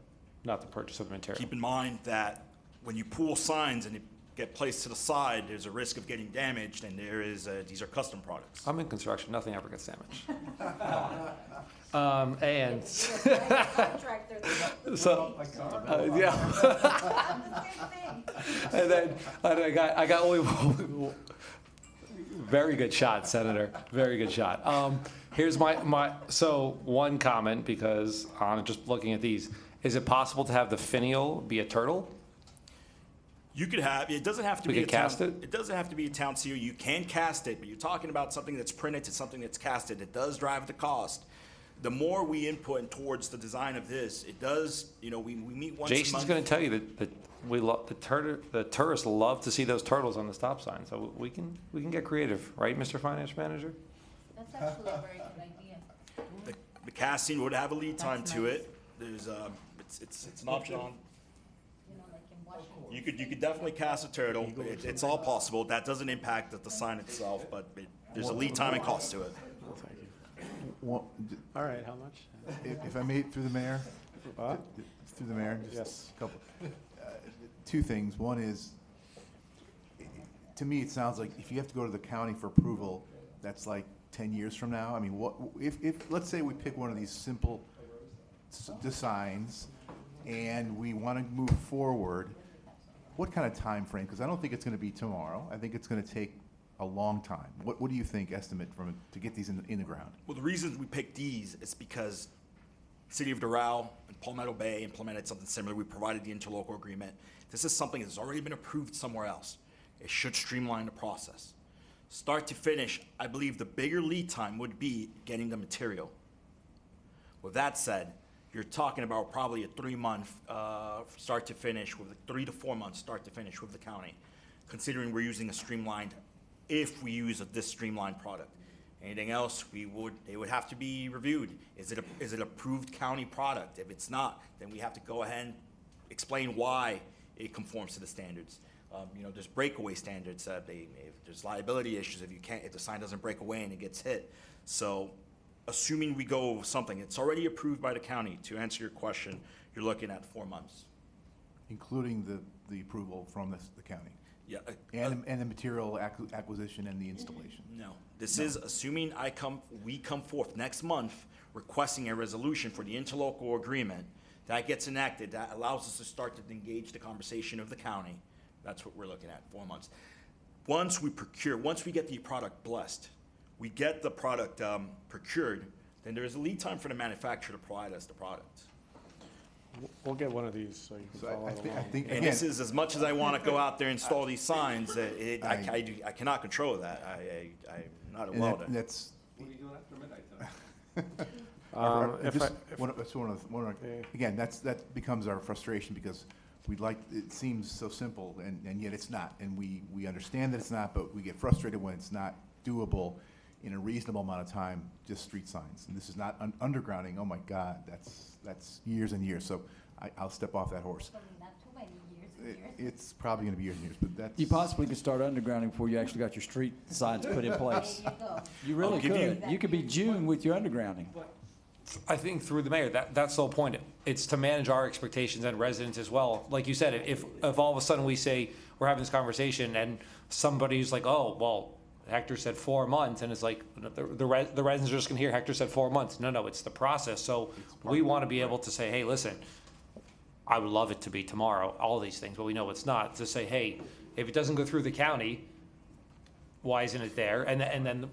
not the purchase of the material. Keep in mind that when you pull signs and they get placed to the side, there's a risk of getting damaged, and these are custom products. I'm in construction, nothing ever gets damaged. And so, yeah. And then I got only very good shot, Senator. Very good shot. Here's so one comment, because on just looking at these, is it possible to have the finial be a turtle? You could have, it doesn't have to We be a could cast town, it? it doesn't have to be a town seal. You can cast it, but you're talking about something that's printed to something that's casted. It does drive the cost. The more we input towards the design of this, it does, we meet once a month. Jason's going to tell you that we love the tourists love to see those turtles on the stop sign. So we can get creative, right, Mr. Finance Manager? That's actually a very good idea. The casting would have a lead time That's to nice. it. There's it's an option on. You know, like in Washington. You could definitely cast a turtle. It's all possible. That doesn't impact the sign itself, but there's a lead time and cost to it. Well, thank you. Well, All right, how much? if I may, through the mayor? Through the mayor? Just Yes. a couple. Two things. One is, to me, it sounds like if you have to go to the county for approval, that's like 10 years from now. I mean, if let's say we pick one of these simple designs and we want to move forward, what kind of time frame? Because I don't think it's going to be tomorrow. I think it's going to take a long time. What do you think, estimate to get these in the ground? Well, the reason we picked these is because City of Doral and Palmetto Bay implemented something similar. We provided the interlocal agreement. This is something that's already been approved somewhere else. It should streamline the process. Start to finish, I believe the bigger lead time would be getting the material. With that said, you're talking about probably a 3-month start to finish, with 3 to 4 months start to finish with the county, considering we're using a streamlined, if we use this streamlined product. Anything else, they would have to be reviewed. Is it approved county product? If it's not, then we have to go ahead and explain why it conforms to the standards. There's breakaway standards. If there's liability issues if the sign doesn't break away and it gets hit. So, assuming we go with something, it's already approved by the county. To answer your question, you're looking at 4 months. Including the approval from the county? Yeah. And the material acquisition and the installation? No. This is assuming we come forth next month requesting a resolution for the interlocal agreement. That gets enacted. That allows us to start to engage the conversation of the county. That's what we're looking at, 4 months. Once we get the product blessed, we get the product procured, then there is a lead time for the manufacturer to provide us the product. We'll get one of these so you can So follow I along. think, And again, this is as much as I want to go out there and install these signs, I cannot control that. I'm not a and welder. that's, What are you doing after midnight tonight? Again, that becomes our frustration because it seems so simple and yet it's not. And we understand that it's not, but we get frustrated when it's not doable in a reasonable amount of time, just street signs. And this is not undergrounding, oh my God, that's years and years. So I'll step off that horse. Not too many years and years. It's probably gonna be years and years, but that's. You possibly could start undergrounding before you actually got your street signs put in place. There you go. You really I'll give could. You could be June with your undergrounding. I think through the mayor, that's the whole point. It's to manage our expectations and residents as well. Like you said, if all of a sudden we say, we're having this conversation and somebody's like, oh, well, Hector said 4 months, and it's like, the residents are just gonna hear Hector said 4 months. No, it's the process. So we wanna be able to say, hey, listen, I would love it to be tomorrow, all these things, but we know it's not. To say, hey, if it doesn't go through the county, why isn't it there? And then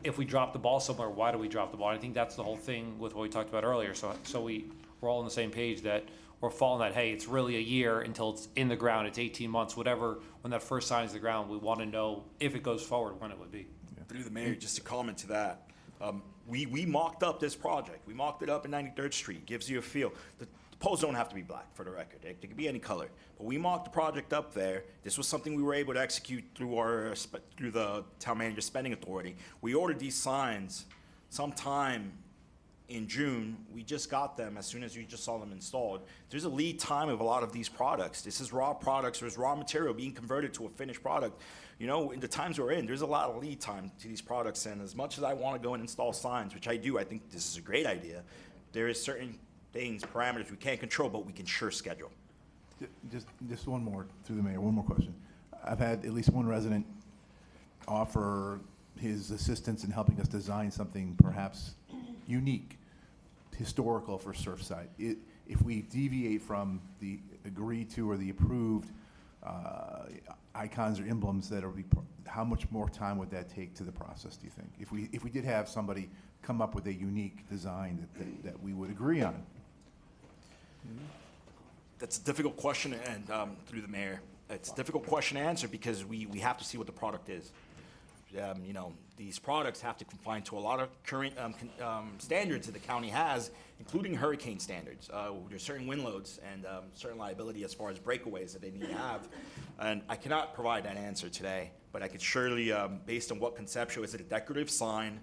if we drop the ball somewhere, why do we drop the ball? And I think that's the whole thing with what we talked about earlier. So we're all on the same page that we're following that, hey, it's really a year until it's in the ground, it's 18 months, whatever, when that first sign is the ground, we want to know if it goes forward, when it would be. Through the mayor, just to comment to that, we mocked up this project. We mocked it up in 93rd Street. Gives you a feel. The poles don't have to be black, for the record. They could be any color. But we mocked the project up there. This was something we were able to execute through the town manager spending authority. We ordered these signs sometime in June. We just got them as soon as you just saw them installed. There's a lead time of a lot of these products. This is raw products. There's raw material being converted to a finished product. You know, in the times we're in, there's a lot of lead time to these products. And as much as I want to go and install signs, which I do, I think this is a great idea, there is certain things, parameters we can't control, but we can sure schedule. Just one more, through the mayor, one more question. I've had at least one resident offer his assistance in helping us design something perhaps unique, historical for Surfside. If we deviate from the agreed to or the approved icons or emblems that are, how much more time would that take to the process, do you think? If we did have somebody come up with a unique design that we would agree on? That's a difficult question, and through the mayor, it's a difficult question to answer because we have to see what the product is. You know, these products have to confine to a lot of current standards that the county has, including hurricane standards. There's certain wind loads and certain liability as far as breakaways that they need to have. And I cannot provide that answer today, but I could surely, based on what conceptual, is it a decorative sign?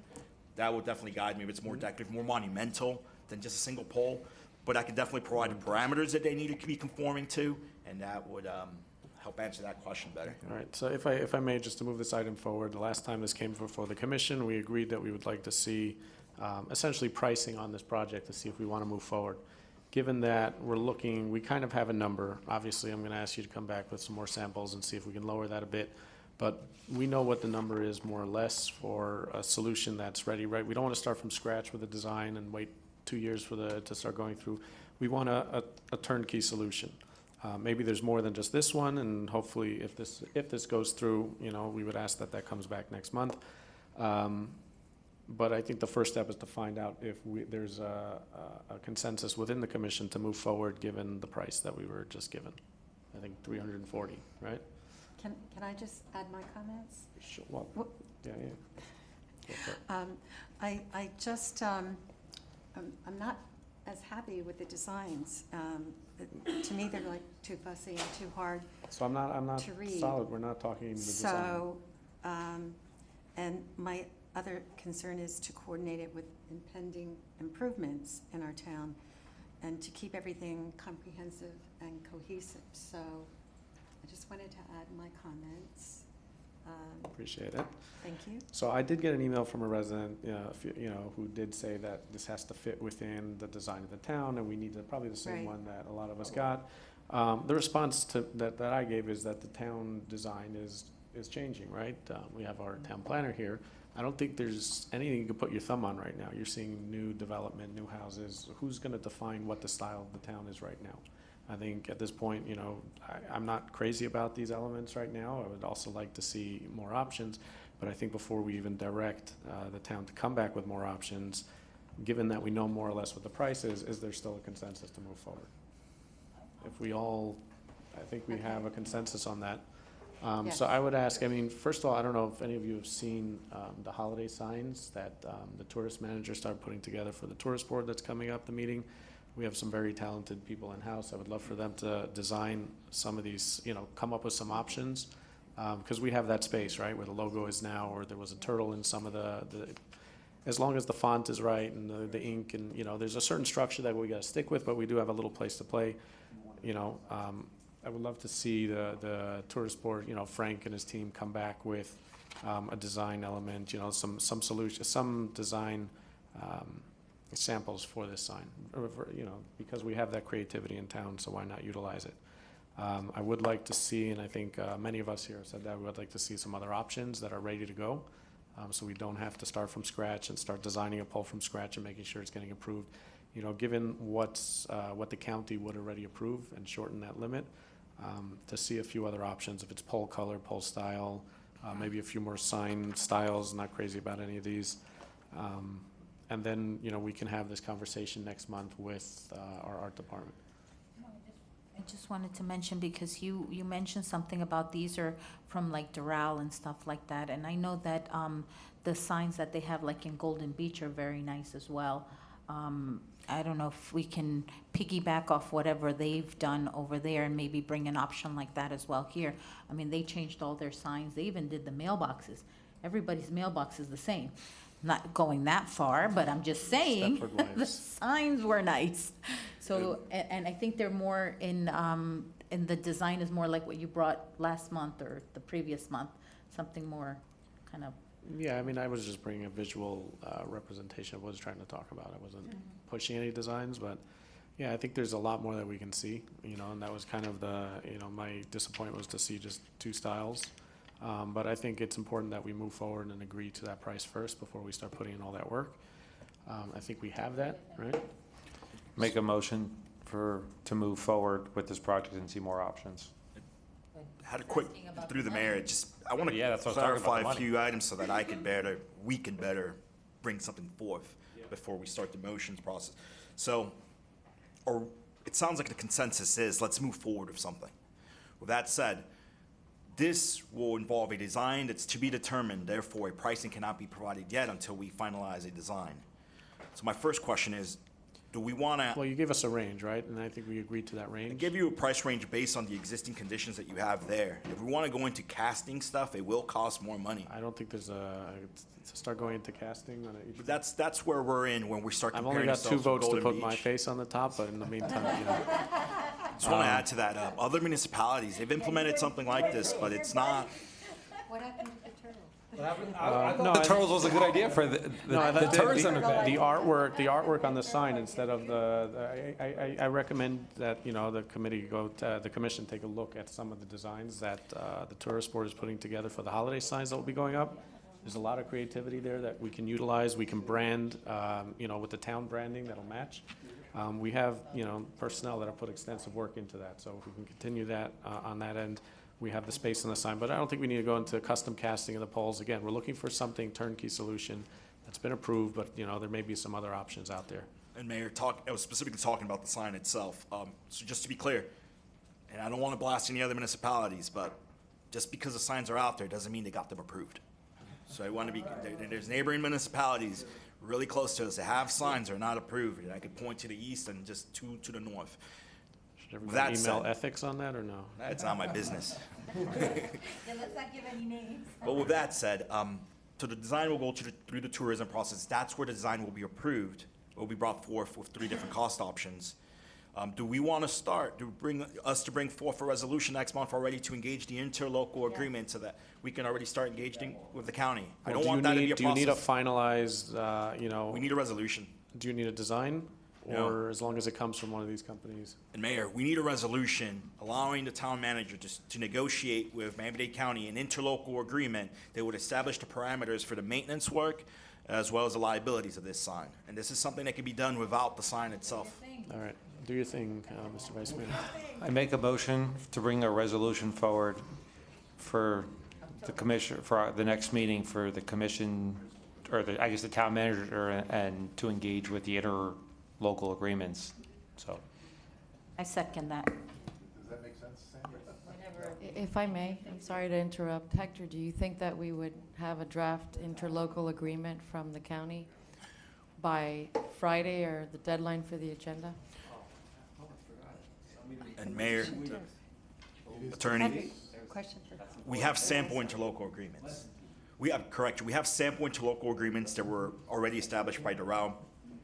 That would definitely guide me if it's more decorative, more monumental than just a single pole. But I could definitely provide the parameters that they need to be conforming to, and that would help answer that question better. All right, so if I may, just to move this item forward, the last time this came before the commission, we agreed that we would like to see essentially pricing on this project to see if we want to move forward. Given that we kind of have a number, obviously I'm going to ask you to come back with some more samples and see if we can lower that a bit. But we know what the number is more or less for a solution that's ready, right? We don't want to start from scratch with a design and wait 2 years to start going through. We want a turnkey solution. Maybe there's more than just this one, and hopefully if this goes through, you know, we would ask that comes back next month. But I think the first step is to find out if there's a consensus within the commission to move forward given the price that we were just given. I think 340, right? Can I just add my comments? Sure. Well, yeah. Go for it. I just, I'm not as happy with the designs. To me, they're like too fussy and too hard So I'm not to read. solid. We're not talking the design. So, and my other concern is to coordinate it with impending improvements in our town and to keep everything comprehensive and cohesive. So I just wanted to add my comments. Appreciate it. Thank you. So I did get an email from a resident, who did say that this has to fit within the design of the town, and we need probably the same Right. one that a lot of us got. The response to that I gave is that the town design is changing, right? We have our town planner here. I don't think there's anything you can put your thumb on right now. You're seeing new development, new houses. Who's going to define what the style of the town is right now? I think at this point, I'm not crazy about these elements right now. I would also like to see more options, but I think before we even direct the town to come back with more options, given that we know more or less what the price is there still a consensus to move forward? if we all, I think we have a consensus on that. Yes. So I would ask, I mean, first of all, I don't know if any of you have seen the holiday signs that the tourist manager started putting together for the tourist board that's coming up, the meeting. We have some very talented people in-house. I would love for them to design some of these, you know, come up with some options. Because we have that space, right, where the logo is now, or there was a turtle in some of the as long as the font is right and the ink and, you know, there's a certain structure that we got to stick with, but we do have a little place to play, you know. I would love to see the tourist board, you know, Frank and his team come back with a design element, you know, some solution, some design samples for this sign, you know, because we have that creativity in town, so why not utilize it? I would like to see, and I think many of us here have said that, we would like to see some other options that are ready to go, so we don't have to start from scratch and start designing a pole from scratch and making sure it's getting approved. You know, given what the county would already approve and shorten that limit, to see a few other options, if it's pole color, pole style, maybe a few more sign styles, not crazy about any of these. And then, you know, we can have this conversation next month with our art department. I just wanted to mention, because you mentioned something about these are from like Doral and stuff like that, and I know that the signs that they have like in Golden Beach are very nice as well. I don't know if we can piggyback off whatever they've done over there and maybe bring an option like that as well here. I mean, they changed all their signs. They even did the mailboxes. Everybody's mailbox is the same. Not going that far, but I'm just saying the signs were nice. So, and I think they're more in the design is more like what you brought last month or the previous month, something more kind of. Yeah, I mean, I was just bringing a visual representation of what I was trying to talk about. I wasn't pushing any designs, but yeah, I think there's a lot more that we can see, you know, and that was kind of the, you know, my disappointment was to see just two styles. But I think it's important that we move forward and agree to that price first before we start putting in all that work. I think we have that, right? Make a motion to move forward with this project and see more options. Had a quick through the mayor. I want to clarify a few items so that we can better bring something forth before we start the motions process. So, or it sounds like the consensus is let's move forward with something. With that said, this will involve a design that's to be determined. Therefore, a pricing cannot be provided yet until we finalize a design. So my first question is, do we want to? Well, you gave us a range, right? And I think we agreed to that range. I give you a price range based on the existing conditions that you have there. If we want to go into casting stuff, it will cost more money. I don't think there's to start going into casting on it. But that's where we're in when we start I've comparing only got 2 ourselves to votes to Golden put my Beach. face on the top, but in the meantime, you know. Just want to add to that. Other municipalities, they've implemented something like this, but it's not. What happened to the turtle? I thought the turtles was a good idea for the tourism event. The artwork on the sign instead of I recommend that, you know, the commission take a look at some of the designs that the tourist board is putting together for the holiday signs that will be going up. There's a lot of creativity there that we can utilize. We can brand, you know, with the town branding that'll match. We have, you know, personnel that have put extensive work into that. So if we can continue that on that end, we have the space on the sign. But I don't think we need to go into custom casting of the poles. Again, we're looking for something turnkey solution that's been approved, but, you know, there may be some other options out there. And Mayor, I was specifically talking about the sign itself. So just to be clear, and I don't want to blast any other municipalities, but just because the signs are out there doesn't mean they got them approved. So I want to be, there's neighboring municipalities really close to us that have signs that are not approved. And I could point to the east and just two to the north. Should everybody email ethics on that or no? That's not my business. Yeah, let's not give any names. But with that said, so the design will go through the tourism process. That's where the design will be approved. It will be brought forth with 3 different cost options. Do we want to bring forth a resolution next month already to engage the interlocal agreement so that we can already start engaging with the county? I don't want that to be a process. Do you need a finalized, you know? We need a resolution. Do you need a design? No. Or as long as it comes from one of these companies? And Mayor, we need a resolution allowing the town manager to negotiate with Miami-Dade County an interlocal agreement that would establish the parameters for the maintenance work as well as the liabilities of this sign. And this is something that can be done without the sign itself. All right. Do your thing, Mr. Vice Mayor. I make a motion to bring a resolution forward for the commission, for the next meeting for the commission, or I guess the town manager, and to engage with the interlocal agreements. So. I second that. Does that make sense, Sandra? If I may, I'm sorry to interrupt. Hector, do you think that we would have a draft interlocal agreement from the county by Friday or the deadline for the agenda? And Mayor, Attorney, Question for we have sample interlocal agreements. We have sample interlocal agreements that were already established by Doral,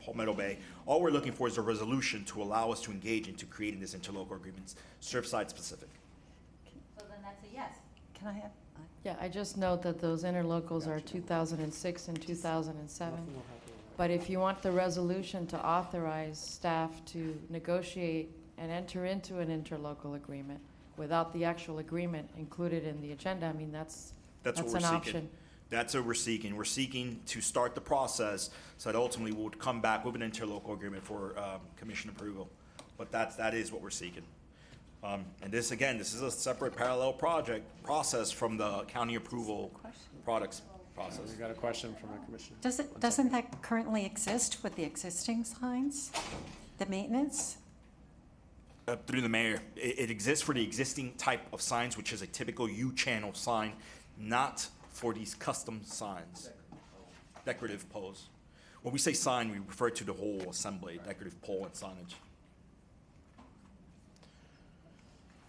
Palmetto Bay. All we're looking for is a resolution to allow us to engage into creating these interlocal agreements, Surfside specific. So then that's a yes. Can I have? Yeah, I just note that those interlocals are 2006 and 2007. But if you want the resolution to authorize staff to negotiate and enter into an interlocal agreement without the actual agreement included in the agenda, I mean, that's That's what an we're seeking. option. That's what we're seeking. We're seeking to start the process so that ultimately we'll come back with an interlocal agreement for commission approval. But that is what we're seeking. And this, again, this is a separate parallel process from the county approval products process. We got a question from the commissioner. Doesn't that currently exist with the existing signs? The maintenance? Through the mayor, it exists for the existing type of signs, which is a typical U-channel sign, not for these custom signs, decorative poles. When we say sign, we refer to the whole assembly, decorative pole and signage.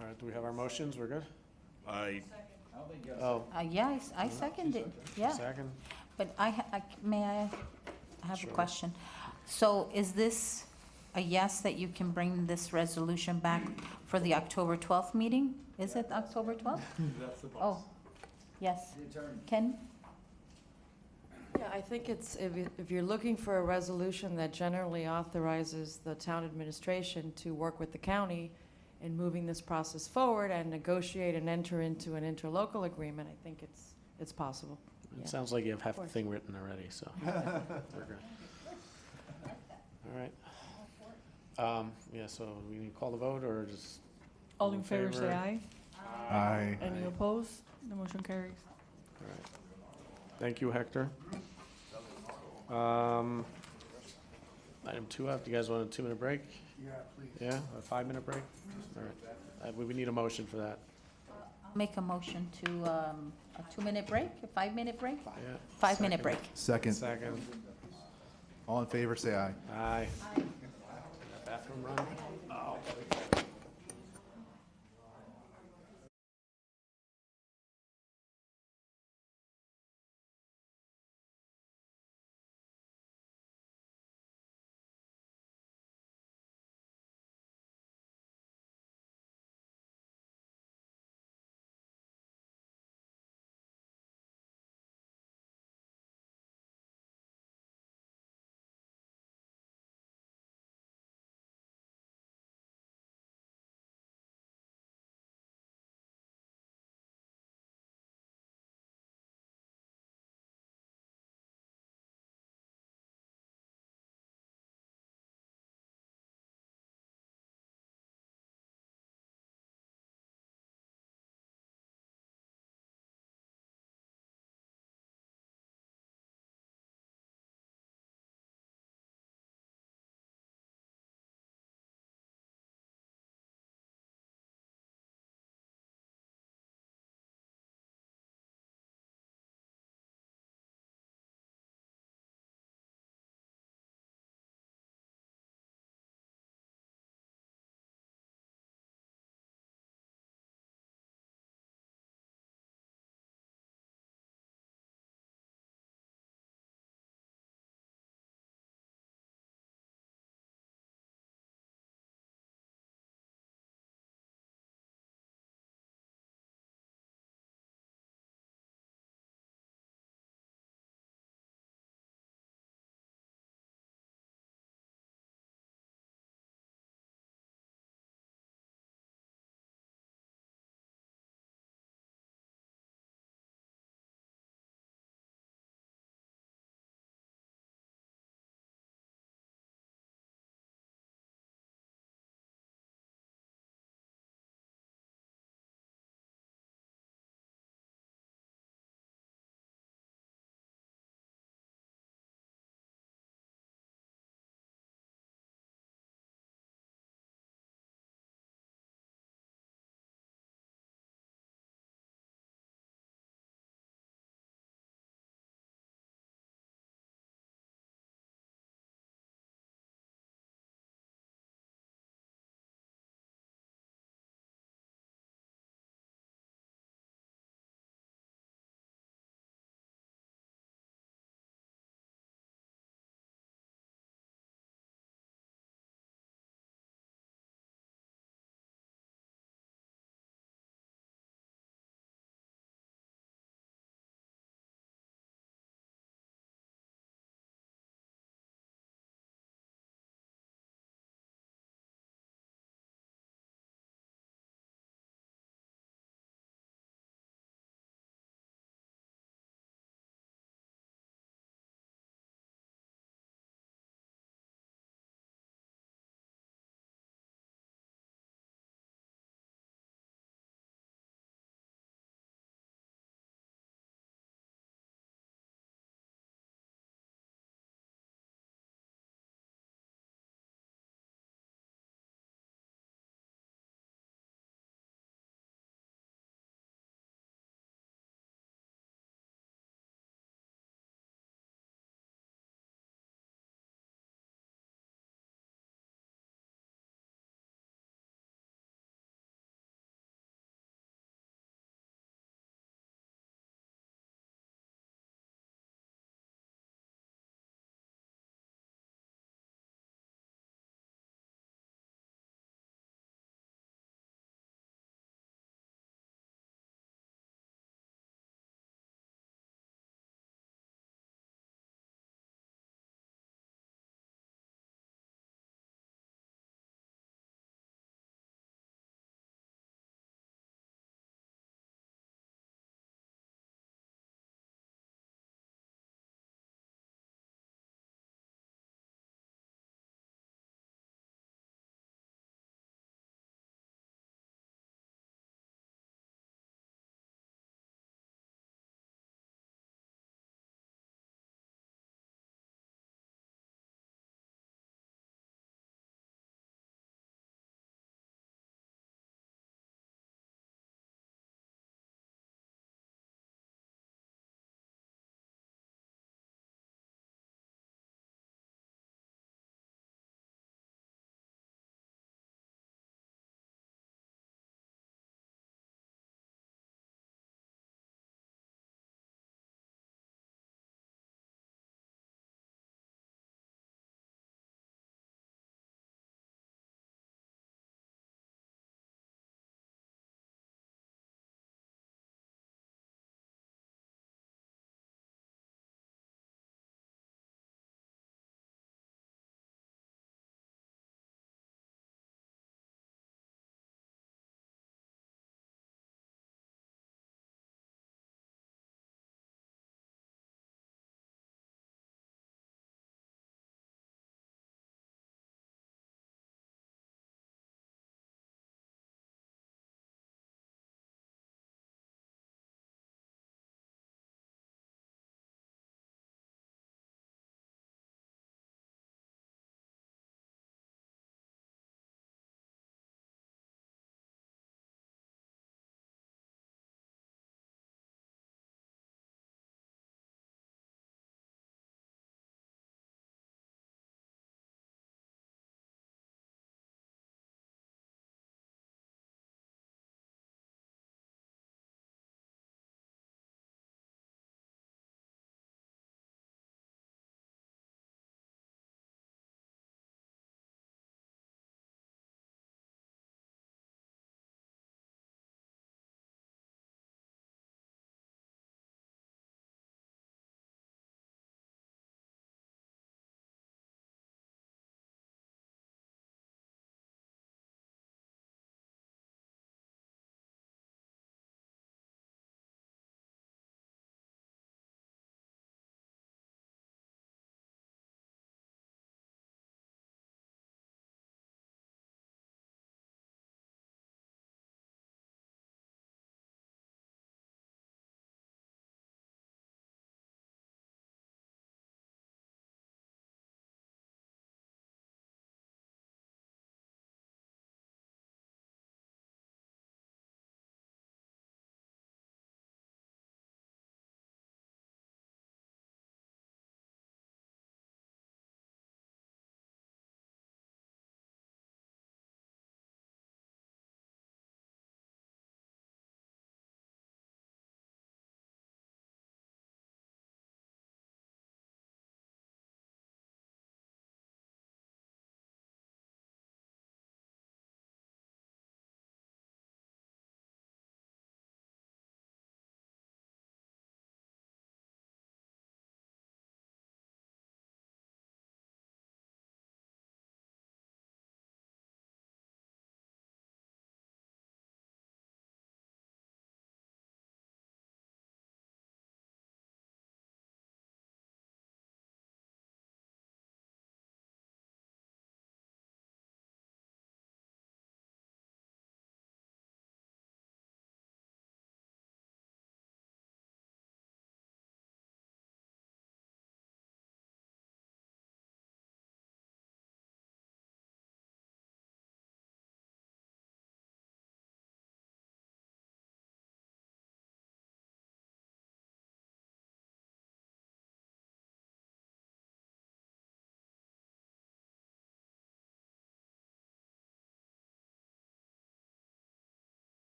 All right, do we have our motions? We're good? Yeah, I second it, yeah. Second? But may I have a Sure. question? So is this a yes that you can bring this resolution back for the October 12th meeting? Is it October 12th? That's the Oh, yes. Ken? Yeah, I think it's, if you're looking for a resolution that generally authorizes the town administration to work with the county in moving this process forward and negotiate and enter into an interlocal agreement, I think it's possible. It Yeah. sounds like you have half the course. thing written already, so. We're good. All right. Yeah, so we need to call the vote or just? All in favor, say aye. Aye. Any opposed? The motion carries. All right. Thank you, Hector. Item 2F, do you guys want a 2-minute break? Yeah, please. Yeah, a 5-minute break? All right. We need a motion for that. I'll make a motion to a 2-minute break, a 5-minute break? Yeah. 5-minute break. Second. Second. All in favor, say aye. Aye. Bathroom run? Oh.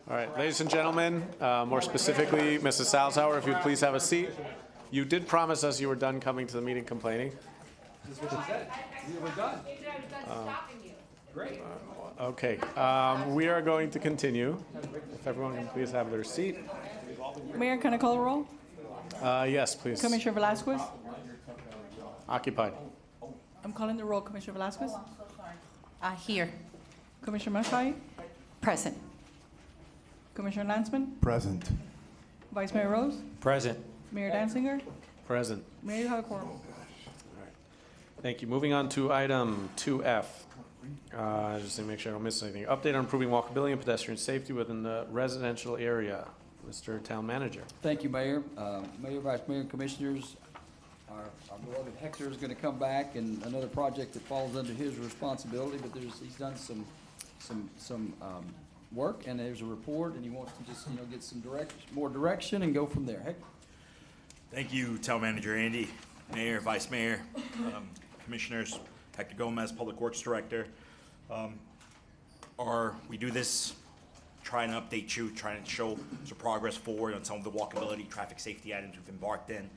All right, ladies and gentlemen, more specifically, Mrs. Salzauer, if you'd please have a seat. You did promise us you were done coming to the meeting complaining. This is what she said. We're done. Great. Okay, we are going to continue. If everyone can please have their seat. Mayor, can I call the roll? Yes, please. Commissioner Velasquez? Occupied. I'm calling the roll. Commissioner Velasquez? Here. Commissioner Mashai? Present. Commissioner Lansman? Present. Vice Mayor Rose? Present. Mayor Danziger? Present. Mayor, you have a quorum. Thank you. Moving on to item 2F. Just to make sure I don't miss anything. Update on improving walkability and pedestrian safety within the residential area. Mr. Town Manager. Thank you, Mayor. Mayor, Vice Mayor, Commissioners, our beloved Hector is going to come back, and another project that falls under his responsibility, but he's done some work, and there's a report, and he wants to just, get some more direction and go from there. Hector? Thank you, Town Manager Andy, Mayor, Vice Mayor, Commissioners, Hector Gomez, Public Works Director. We do this trying to update you, trying to show some progress forward on some of the walkability, traffic safety items we've embarked in.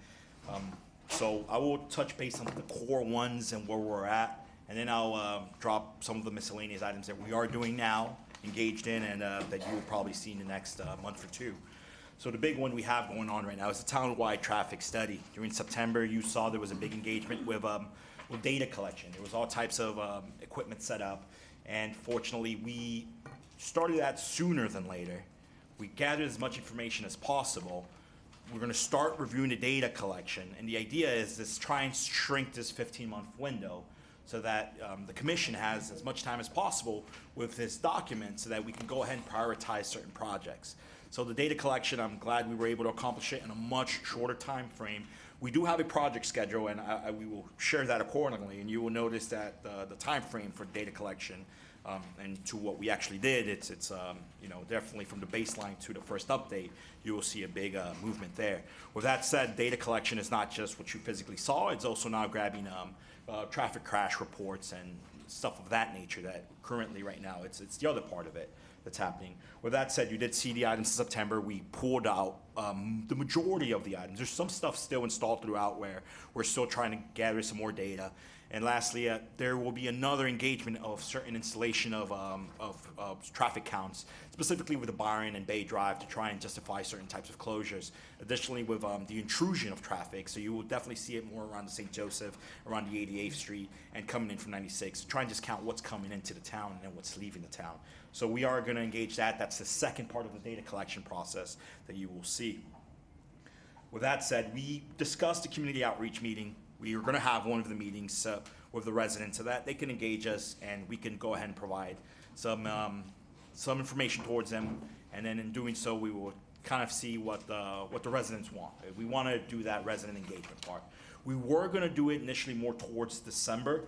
So I will touch base on the core ones and where we're at, and then I'll drop some of the miscellaneous items that we are doing now, engaged in, and that you will probably see in the next month or two. So the big one we have going on right now is the town-wide traffic study. During September, you saw there was a big engagement with data collection. There was all types of equipment set up, and fortunately, we started that sooner than later. We gathered as much information as possible. We're going to start reviewing the data collection, and the idea is to try and shrink this 15-month window so that the commission has as much time as possible with this document so that we can go ahead and prioritize certain projects. So the data collection, I'm glad we were able to accomplish it in a much shorter time frame. We do have a project schedule, and we will share that accordingly, and you will notice that the time frame for data collection and to what we actually did, it's definitely from the baseline to the first update, you will see a big movement there. With that said, data collection is not just what you physically saw, it's also now grabbing traffic crash reports and stuff of that nature that currently right now, it's the other part of it that's happening. With that said, you did see the items in September. We pulled out the majority of the items. There's some stuff still installed throughout where we're still trying to gather some more data. And lastly, there will be another engagement of certain installation of traffic counts, specifically with the Byron and Bay Drive to try and justify certain types of closures. Additionally, with the intrusion of traffic, so you will definitely see it more around the St. Joseph, around the 88th Street, and coming in from 96. Try and just count what's coming into the town and then what's leaving the town. So we are going to engage that. That's the second part of the data collection process that you will see. With that said, we discussed the community outreach meeting. We are going to have one of the meetings with the residents so that they can engage us and we can go ahead and provide some information towards them. And then in doing so, we will kind of see what the residents want. We want to do that resident engagement part. We were going to do it initially more towards December.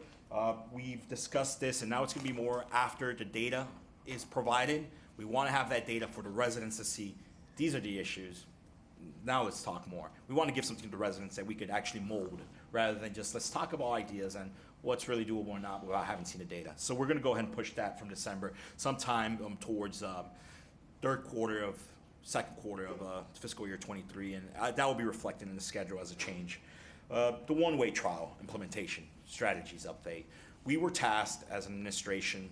We've discussed this, and now it's going to be more after the data is provided. We want to have that data for the residents to see, these are the issues. Now let's talk more. We want to give something to the residents that we could actually mold rather than just let's talk about ideas and what's really doable or not without having seen the data. So we're going to go ahead and push that from December sometime towards second quarter of fiscal year 23, and that will be reflected in the schedule as a change. The one-way trial implementation strategies update. We were tasked as an administration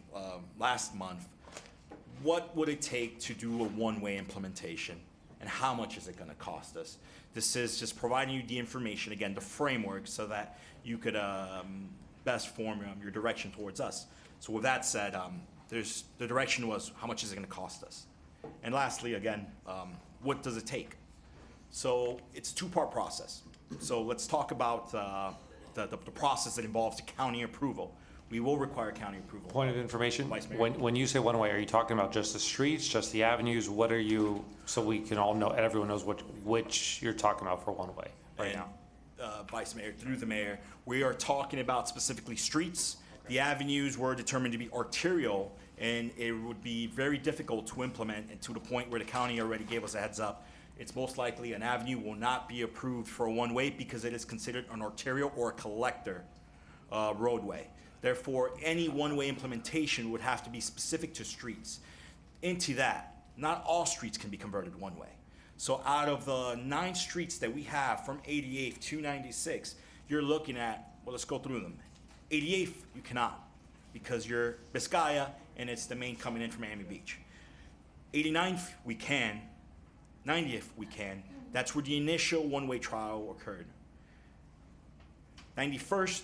last month, what would it take to do a one-way implementation? And how much is it going to cost us? This is just providing you the information, again, the framework, so that you could best form your direction towards us. So with that said, the direction was, how much is it going to cost us? And lastly, again, what does it take? So it's a two-part process. So let's talk about the process that involves the county approval. We will require county approval. Point of information, Vice Mayor. when you say one way, are you talking about just the streets, just the avenues? What are you, so we can all know, everyone knows which you're talking about for one way right now? Vice Mayor, through the mayor, we are talking about specifically streets. The avenues were determined to be arterial, and it would be very difficult to implement, and to the point where the county already gave us a heads up. It's most likely an avenue will not be approved for a one-way because it is considered an arterial or a collector roadway. Therefore, any one-way implementation would have to be specific to streets. Into that, not all streets can be converted one way. So out of the 9 streets that we have from 88th to 96, you're looking at, well, let's go through them. 88th, you cannot, because you're Biscaya and it's the main coming in from Miami Beach. 89th, we can. 90th, we can. That's where the initial one-way trial occurred. 91st,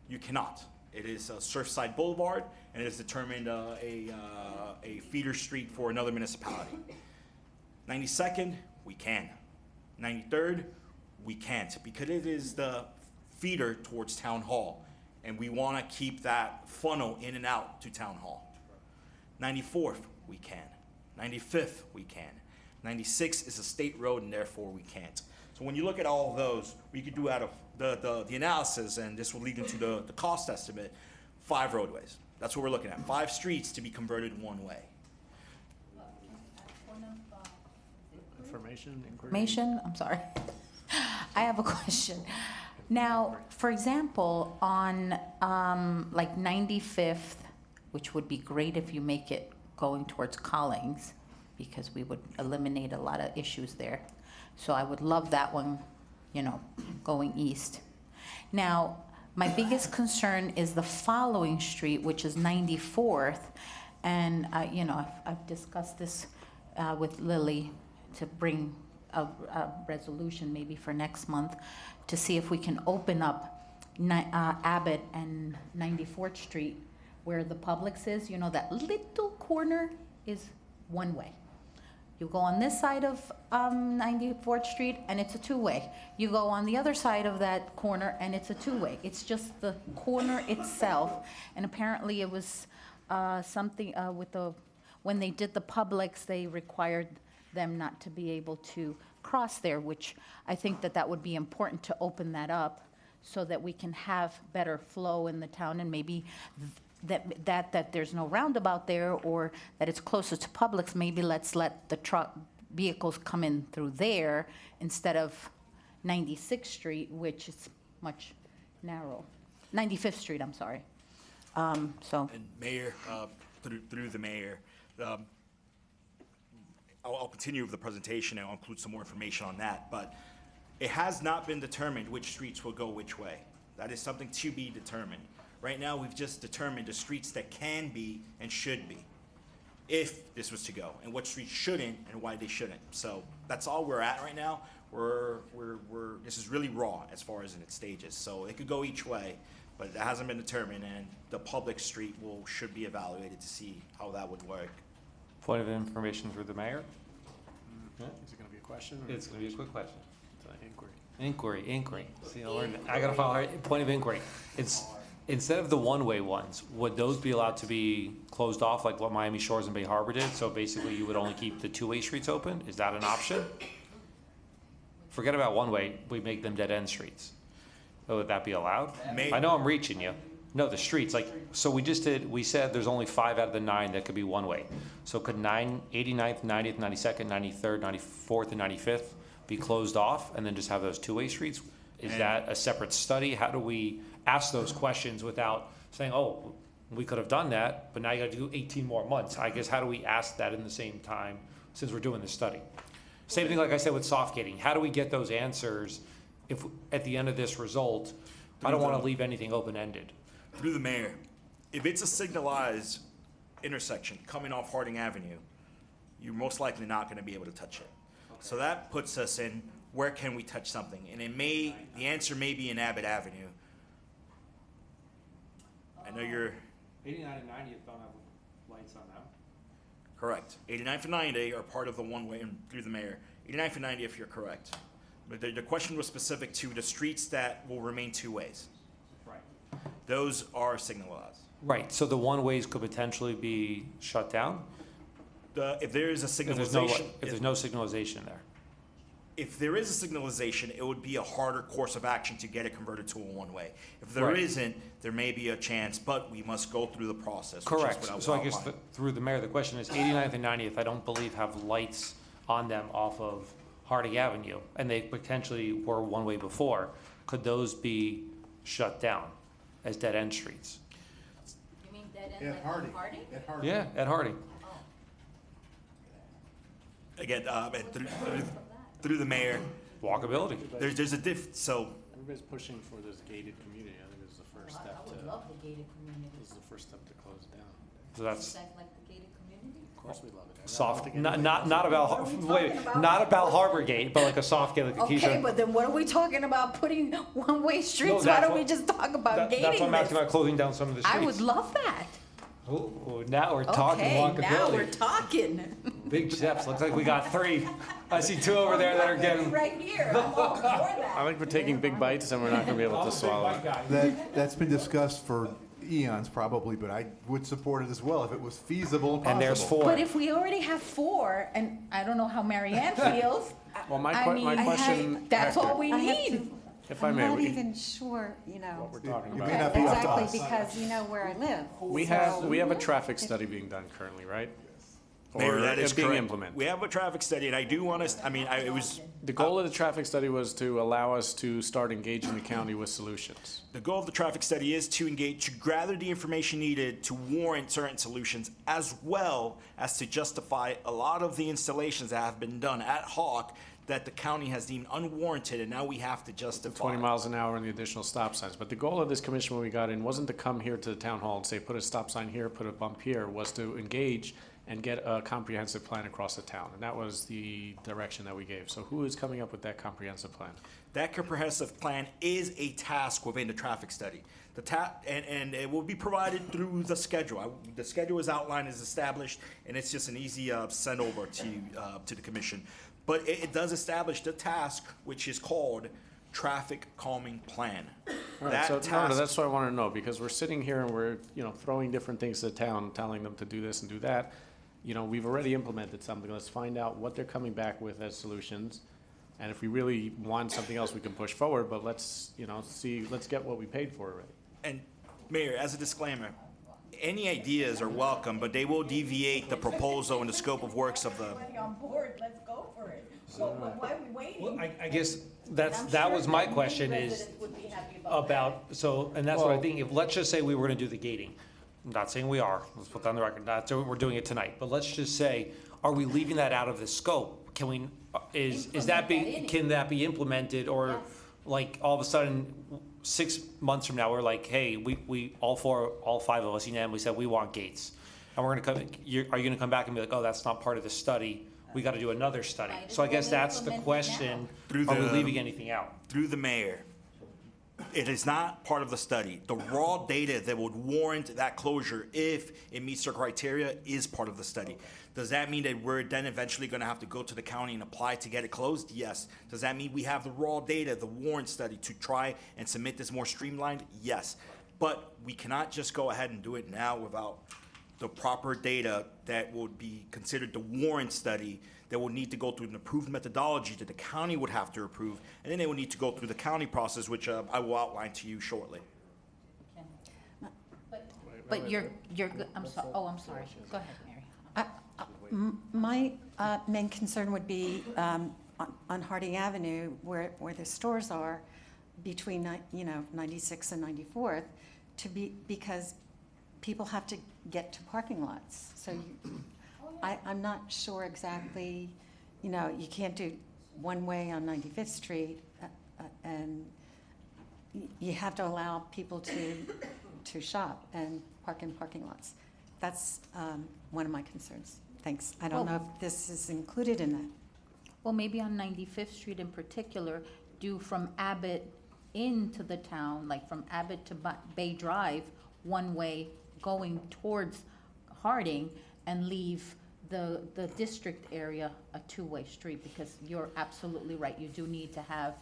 you cannot. It is Surfside Boulevard, and it is determined a feeder street for another municipality. 92nd, we can. 93rd, we can't, because it is the feeder towards Town Hall, and we want to keep that funnel in and out to Town Hall. 94th, we can. 95th, we can. 96 is a state road, and therefore we can't. So when you look at all of those, we could do out of the analysis, and this will lead into the cost estimate, 5 roadways. That's what we're looking at, 5 streets to be converted one way. Information, I'm sorry. I have a question. Now, for example, on like 95th, which would be great if you make it going towards Collings, because we would eliminate a lot of issues there. So I would love that one, you know, going east. Now, my biggest concern is the following street, which is 94th. And, you know, I've discussed this with Lily to bring a resolution maybe for next month to see if we can open up Abbott and 94th Street where the Publix is. You know, that little corner is one way. You go on this side of 94th Street and it's a 2-way. You go on the other side of that corner and it's a 2-way. It's just the corner itself. And apparently it was something with when they did the Publix, they required them not to be able to cross there, which I think that would be important to open that up so that we can have better flow in the town, and maybe that there's no roundabout there, or that it's closer to Publix. Maybe let's let the truck vehicles come in through there instead of 96th Street, which is much narrow. 95th Street, I'm sorry. So. And Mayor, through the mayor, I'll continue with the presentation and I'll include some more information on that, but it has not been determined which streets will go which way. That is something to be determined. Right now, we've just determined the streets that can be and should be, if this was to go, and what streets shouldn't and why they shouldn't. So that's all we're at right now. This is really raw as far as in its stages. So it could go each way, but it hasn't been determined, and the public street should be evaluated to see how that would work. Point of information through the mayor. Is it going to be a question? It's going to be a quick question. It's an inquiry. Inquiry. See, I got to follow her. Point of inquiry. It's instead of the one-way ones, would those be allowed to be closed off like what Miami Shores and Bay Harbor did? So basically you would only keep the 2-way streets open? Is that an option? Forget about one-way, we make them dead-end streets. Would that be allowed? I know I'm reaching you. No, the streets, like, so we said there's only 5 out of the 9 that could be one-way. So could 89th, 90th, 92nd, 93rd, 94th, and 95th be closed off and then just have those 2-way streets? Is that a separate study? How do we ask those questions without saying, oh, we could have done that, but now you got to do 18 more months? I guess, how do we ask that in the same time since we're doing this study? Same thing like I said with soft gating. How do we get those answers if at the end of this result, I don't want to leave anything open-ended? Through the mayor, if it's a signalized intersection coming off Harding Avenue, you're most likely not going to be able to touch it. So that puts us in, where can we touch something? And the answer may be in Abbott Avenue. I know you're... 89 and 90 don't have lights on them. Correct. 89th and 90 are part of the one-way, and through the mayor. 89th and 90 if you're correct. But the question was specific to the streets that will remain 2 ways. Right. Those are signalized. Right, so the one-ways could potentially be shut down? If there is a signalization... If there's no signalization there. If there is a signalization, it would be a harder course of action to get it converted to a one-way. If there isn't, there may be a chance, but we must go through the process. Correct. So I guess through the mayor, the question is 89th and 90th, I don't believe have lights on them off of Harding Avenue, and they potentially were one-way before. Could those be shut down as dead-end streets? You mean dead end like Harding? Yeah, at Harding. again, and through the mayor, Walkability. there's a so Everybody's pushing for this gated community. I think this is the first step to. the gated community. This is the first step to close it down. So that's like the gated community? Of course we love it. soft, not about, wait, not about Harbor Gate, but like a soft gate, like a Okay, Keyshawn. but then what are we talking about putting one-way streets? Why that's don't what- we just talk about gating That's what I'm asking this? about, closing down some of the streets. I would love that. Ooh, now we're talking Okay, now we're walkability. talking. Big steps, looks like we got 3. I see 2 over there that are getting. Right here, I'm all for that. I think we're taking big bites and we're not gonna be able to swallow it. That's been discussed for eons probably, but I would support it as well if it was feasible and possible. And there's 4. But if we already have 4, and I don't know how Mary Ann feels, Well, my I mean, question. that's Hector, all we I have need. to- If I I'm may, not we- even sure, you know. What we're talking It about. may not be up to Exactly, us. because you know where I live. We have a traffic study being done currently, right? Mayor, Or that is being correct. implemented. We have a traffic study, and I do want to. I mean, it was The goal of the traffic study was to allow us to start engaging the county with solutions. the goal of the traffic study is to engage, to gather the information needed to warrant certain solutions, as well as to justify a lot of the installations that have been done at Hawk that the county has deemed unwarranted, and now we have to justify. 20 miles an hour and the additional stop signs. But the goal of this commission when we got in wasn't to come here to the town hall and say, put a stop sign here, put a bump here, was to engage and get a comprehensive plan across the town. And that was the direction that we gave. So who is coming up with that comprehensive plan? That comprehensive plan is a task within the traffic study. And it will be provided through the schedule. The schedule is outlined, is established, and it's just an easy send over to the commission. But it does establish the task, which is called traffic calming plan. All right, That so no, task- that's what I want to know, because we're sitting here and we're, throwing different things to the town, telling them to do this and do that. We've already implemented something. Let's find out what they're coming back with as solutions. And if we really want something else, we can push forward, but let's get what we paid for already. And Mayor, as a disclaimer, any ideas are welcome, but they will deviate the proposal and the scope of works of the. Everybody on board, let's go for it. So why are we waiting? Well, I guess that was my question is about, so, and that's what I think, if, let's just say we were gonna do the gating. I'm not saying we are, let's put that on the record, not that we're doing it tonight, but let's just say, are we leaving that out of the scope? Can we, can that be implemented, or like, all of a sudden, 6 months from now, we're like, hey, we, all 5 of us unanimously said we want gates. And we're gonna come, are you gonna come back and be like, oh, that's not part of the study, we gotta do another study? So I guess that's the question, are we leaving anything out? Through the mayor, it is not part of the study. The raw data that would warrant that closure, if it meets the criteria, is part of the study. Does that mean that we're then eventually gonna have to go to the county and apply to get it closed? Yes. Does that mean we have the raw data, the warrant study, to try and submit this more streamlined? Yes. But we cannot just go ahead and do it now without the proper data that would be considered the warrant study, that would need to go through an approved methodology that the county would have to approve, and then they would need to go through the county process, which I will outline to you shortly. But you're good, I'm sorry, I'm sorry. Go ahead, Mary. My main concern would be on Harding Avenue, where the stores are, between 96 and 94th, because people have to get to parking lots. So I'm not sure exactly, you can't do one way on 95th Street, and you have to allow people to shop and park in parking lots. That's one of my concerns. Thanks. I don't know if this is included in that. Well, maybe on 95th Street in particular, do from Abbott into the town, like from Abbott to Bay Drive, one way going towards Harding, and leave the district area a two-way street, because you're absolutely right. You do need to have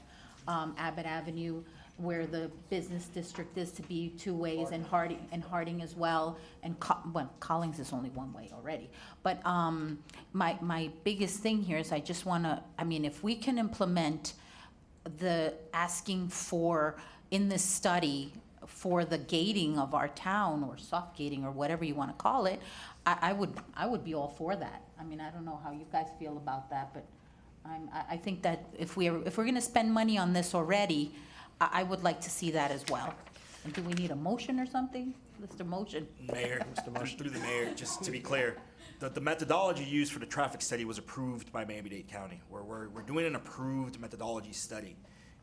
Abbott Avenue, where the business district is, to be 2 ways, and Harding as well, and Collings is only 1 way already. But my biggest thing here is I just want to, if we can implement the asking for, in this study, for the gating of our town, or soft gating, or whatever you want to call it, I would be all for that. I don't know how you guys feel about that, but I think that if we're going to spend money on this already, I would like to see that as well. And do we need a motion or something? Mr. Motion. Mayor, through the mayor, just to be clear, The methodology used for the traffic study was approved by Miami-Dade County. We're doing an approved methodology study.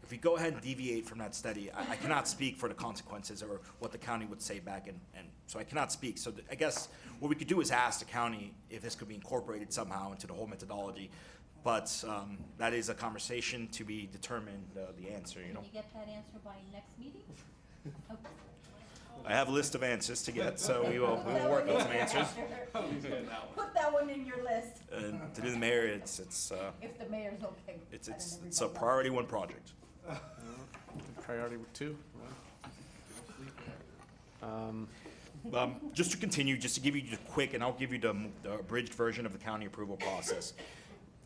If we go ahead and deviate from that study, I cannot speak for the consequences or what the county would say back, and so I cannot speak. So I guess what we could do is ask the county if this could be incorporated somehow into the whole methodology. But that is a conversation to be determined, the answer, you know. Can you get that answer by next meeting? Okay. I have a list of answers to get, so we will work on some answers. Put that one in your list. And to do the mayor, it's If the mayor's okay. it's a priority one project. Priority two? Just to continue, just to give you the quick, and I'll give you the abridged version of the county approval process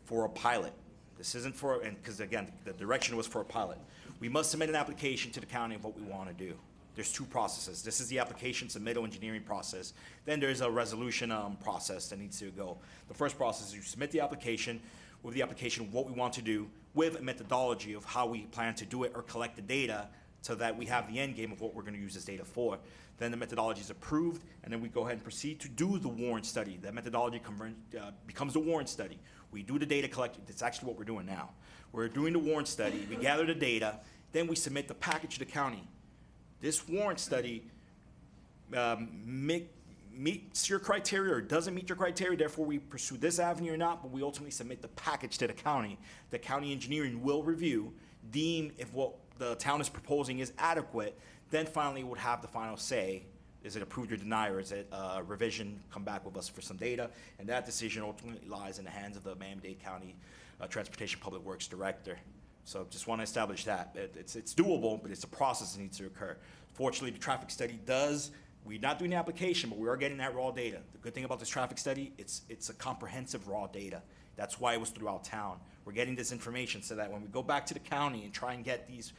for a pilot. This isn't for, and because again, the direction was for a pilot. We must submit an application to the county of what we want to do. There's two processes. This is the application submittal engineering process. Then there's a resolution process that needs to go. The first process is you submit the application, with the application what we want to do, with a methodology of how we plan to do it or collect the data so that we have the end game of what we're going to use this data for. Then the methodology is approved, and then we go ahead and proceed to do the warrant study. That methodology becomes the warrant study. We do the data collection. That's actually what we're doing now. We're doing the warrant study. We gather the data. Then we submit the package to the county. This warrant study meets your criteria or doesn't meet your criteria, therefore we pursue this avenue or not, but we ultimately submit the package to the county. The county engineering will review, deem if what the town is proposing is adequate, then finally would have the final say. Is it approved or denied, or is it a revision, come back with us for some data? And that decision ultimately lies in the hands of the Miami-Dade County Transportation Public Works Director. So just want to establish that. It's doable, but it's a process that needs to occur. Fortunately, the traffic study we're not doing the application, but we are getting that raw data. The good thing about this traffic study, it's a comprehensive raw data. That's why it was throughout town. We're getting this information so that when we go back to the county and try and get these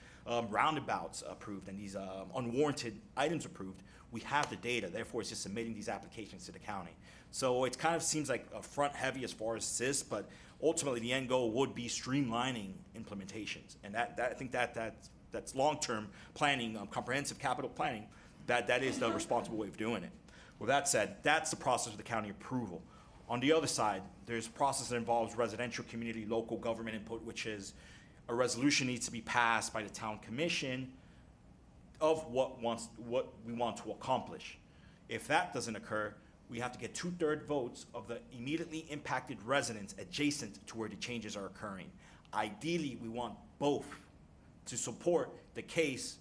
roundabouts approved and these unwarranted items approved, we have the data. Therefore, it's just submitting these applications to the county. So it kind of seems like a front heavy as far as this, but ultimately the end goal would be streamlining implementations. And I think that's long-term planning, comprehensive capital planning. That is the responsible way of doing it. With that said, that's the process of the county approval. On the other side, there's a process that involves residential, community, local government input, which is a resolution needs to be passed by the town commission of what we want to accomplish. If that doesn't occur, we have to get 2/3 votes of the immediately impacted residents adjacent to where the changes are occurring. Ideally, we want both to support the case,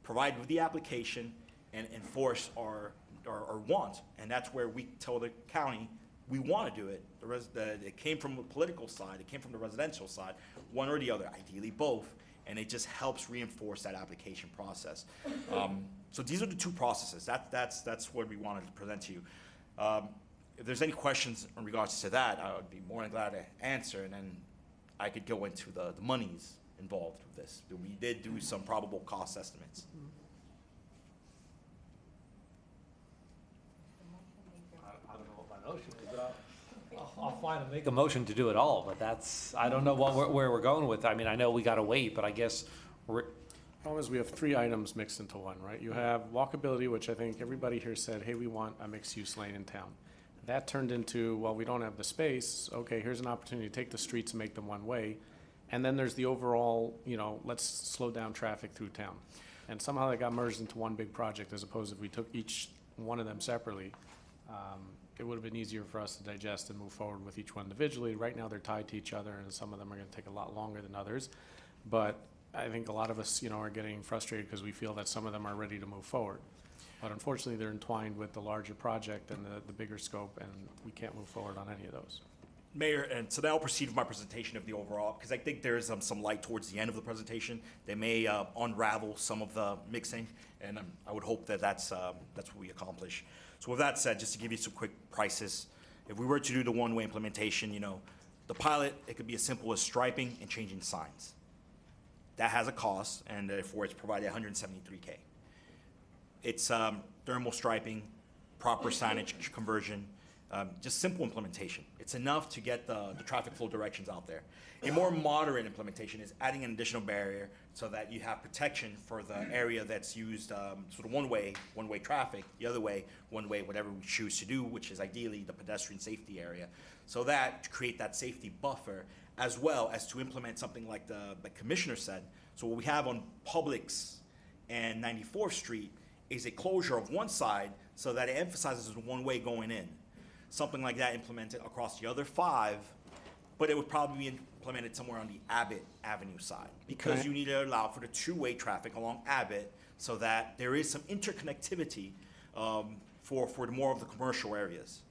provide with the application, and enforce our want. And that's where we tell the county we want to do it. It came from the political side, it came from the residential side, one or the other, ideally both, and it just helps reinforce that application process. So these are the two processes. That's what we wanted to present to you. If there's any questions in regards to that, I would be more than glad to answer, and then I could go into the monies involved with this. We did do some probable cost estimates. I don't know what my motion is, but I'll find and make a motion to do it all, but I don't know where we're going with it. I mean, I know we gotta wait, but I guess Problem is we have three items mixed into one, right? You have walkability, which I think everybody here said, hey, we want a mixed-use lane in town. That turned into, well, we don't have the space. Okay, here's an opportunity to take the streets and make them one-way. And then there's the overall, let's slow down traffic through town. And somehow that got merged into one big project as opposed if we took each one of them separately. It would have been easier for us to digest and move forward with each one individually. Right now they're tied to each other and some of them are going to take a lot longer than others. But I think a lot of us, are getting frustrated because we feel that some of them are ready to move forward. But unfortunately, they're entwined with the larger project and the bigger scope, and we can't move forward on any of those. Mayor, and so now I'll proceed with my presentation of the overall, because I think there is some light towards the end of the presentation. They may unravel some of the mixing, and I would hope that's what we accomplish. So with that said, just to give you some quick prices, if we were to do the one-way implementation, the pilot, it could be as simple as striping and changing signs. That has a cost, and therefore it's provided $173K. It's thermal striping, proper signage conversion, Just simple implementation. It's enough to get the traffic flow directions out there. A more moderate implementation is adding an additional barrier so that you have protection for the area that's used sort of one-way traffic, the other way, one-way, whatever we choose to do, which is ideally the pedestrian safety area. So that, to create that safety buffer, as well as to implement something like the commissioner said. So what we have on Publix and 94th Street is a closure of one side so that it emphasizes one way going in. Something like that implemented across the other 5, but it would probably be implemented somewhere on the Abbott Avenue side, because you need to allow for the two-way traffic along Abbott so that there is some interconnectivity for more of the commercial areas.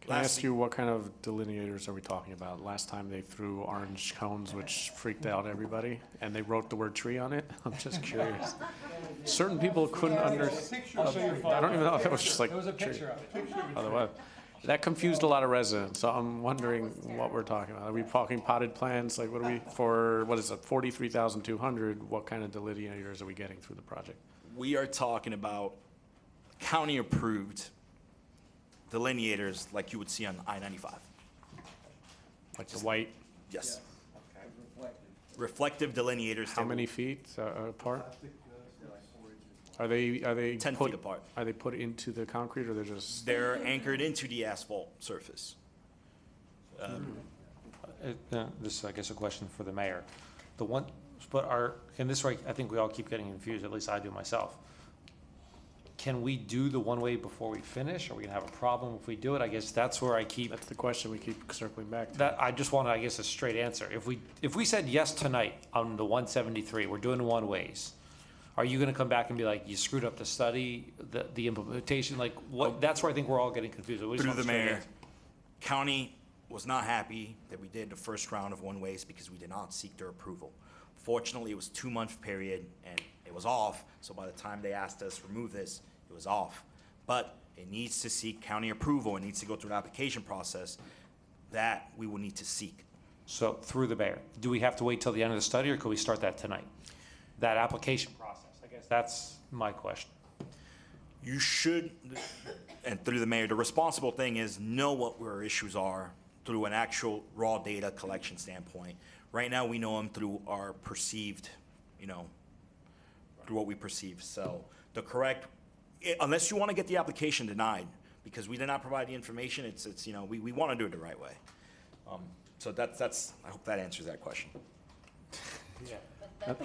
Can I ask you, what kind of delineators are we talking about? Last time they threw orange cones, which freaked out everybody, and they wrote the word tree on it. I'm just curious. Certain people couldn't understand. I don't even know if it was just like. There was a picture of it. Otherwise, that confused a lot of residents, so I'm wondering what we're talking about. Are we talking potted plants? Like, what are we, for, what is it, 43,200? What kind of delineators are we getting through the project? We are talking about county-approved delineators like you would see on I-95. Like the white? Yes. Reflective delineators. How many feet apart? Are they 10 put, feet apart. Are they put into the concrete, or they're just? They're anchored into the asphalt surface. This is, I guess, a question for the mayor. The one, but and this, right, I think we all keep getting confused, at least I do myself. Can we do the one-way before we finish? Are we gonna have a problem if we do it? I guess that's where I keep. That's the question we keep circling back to. That, I just want, I guess, a straight answer. If we said yes tonight on the 173, we're doing one-ways, are you gonna come back and be like, you screwed up the study, the implementation, like, what, that's where I think we're all getting confused. We just Through want a the straight mayor, answer. county was not happy that we did the first round of one-ways because we did not seek their approval. Fortunately, it was a 2-month period and it was off, so by the time they asked us to remove this, it was off. But it needs to seek county approval, it needs to go through an application process that we will need to seek. So, through the mayor, do we have to wait till the end of the study, or could we start that tonight? That application process, I guess that's my question. You should, and through the mayor, the responsible thing is know what our issues are through an actual raw data collection standpoint. Right now, we know them through our perceived, through what we perceive. So the correct, unless you want to get the application denied, because we did not provide the information, it's we want to do it the right way. So that's, I hope that answers that question. Yeah. I'm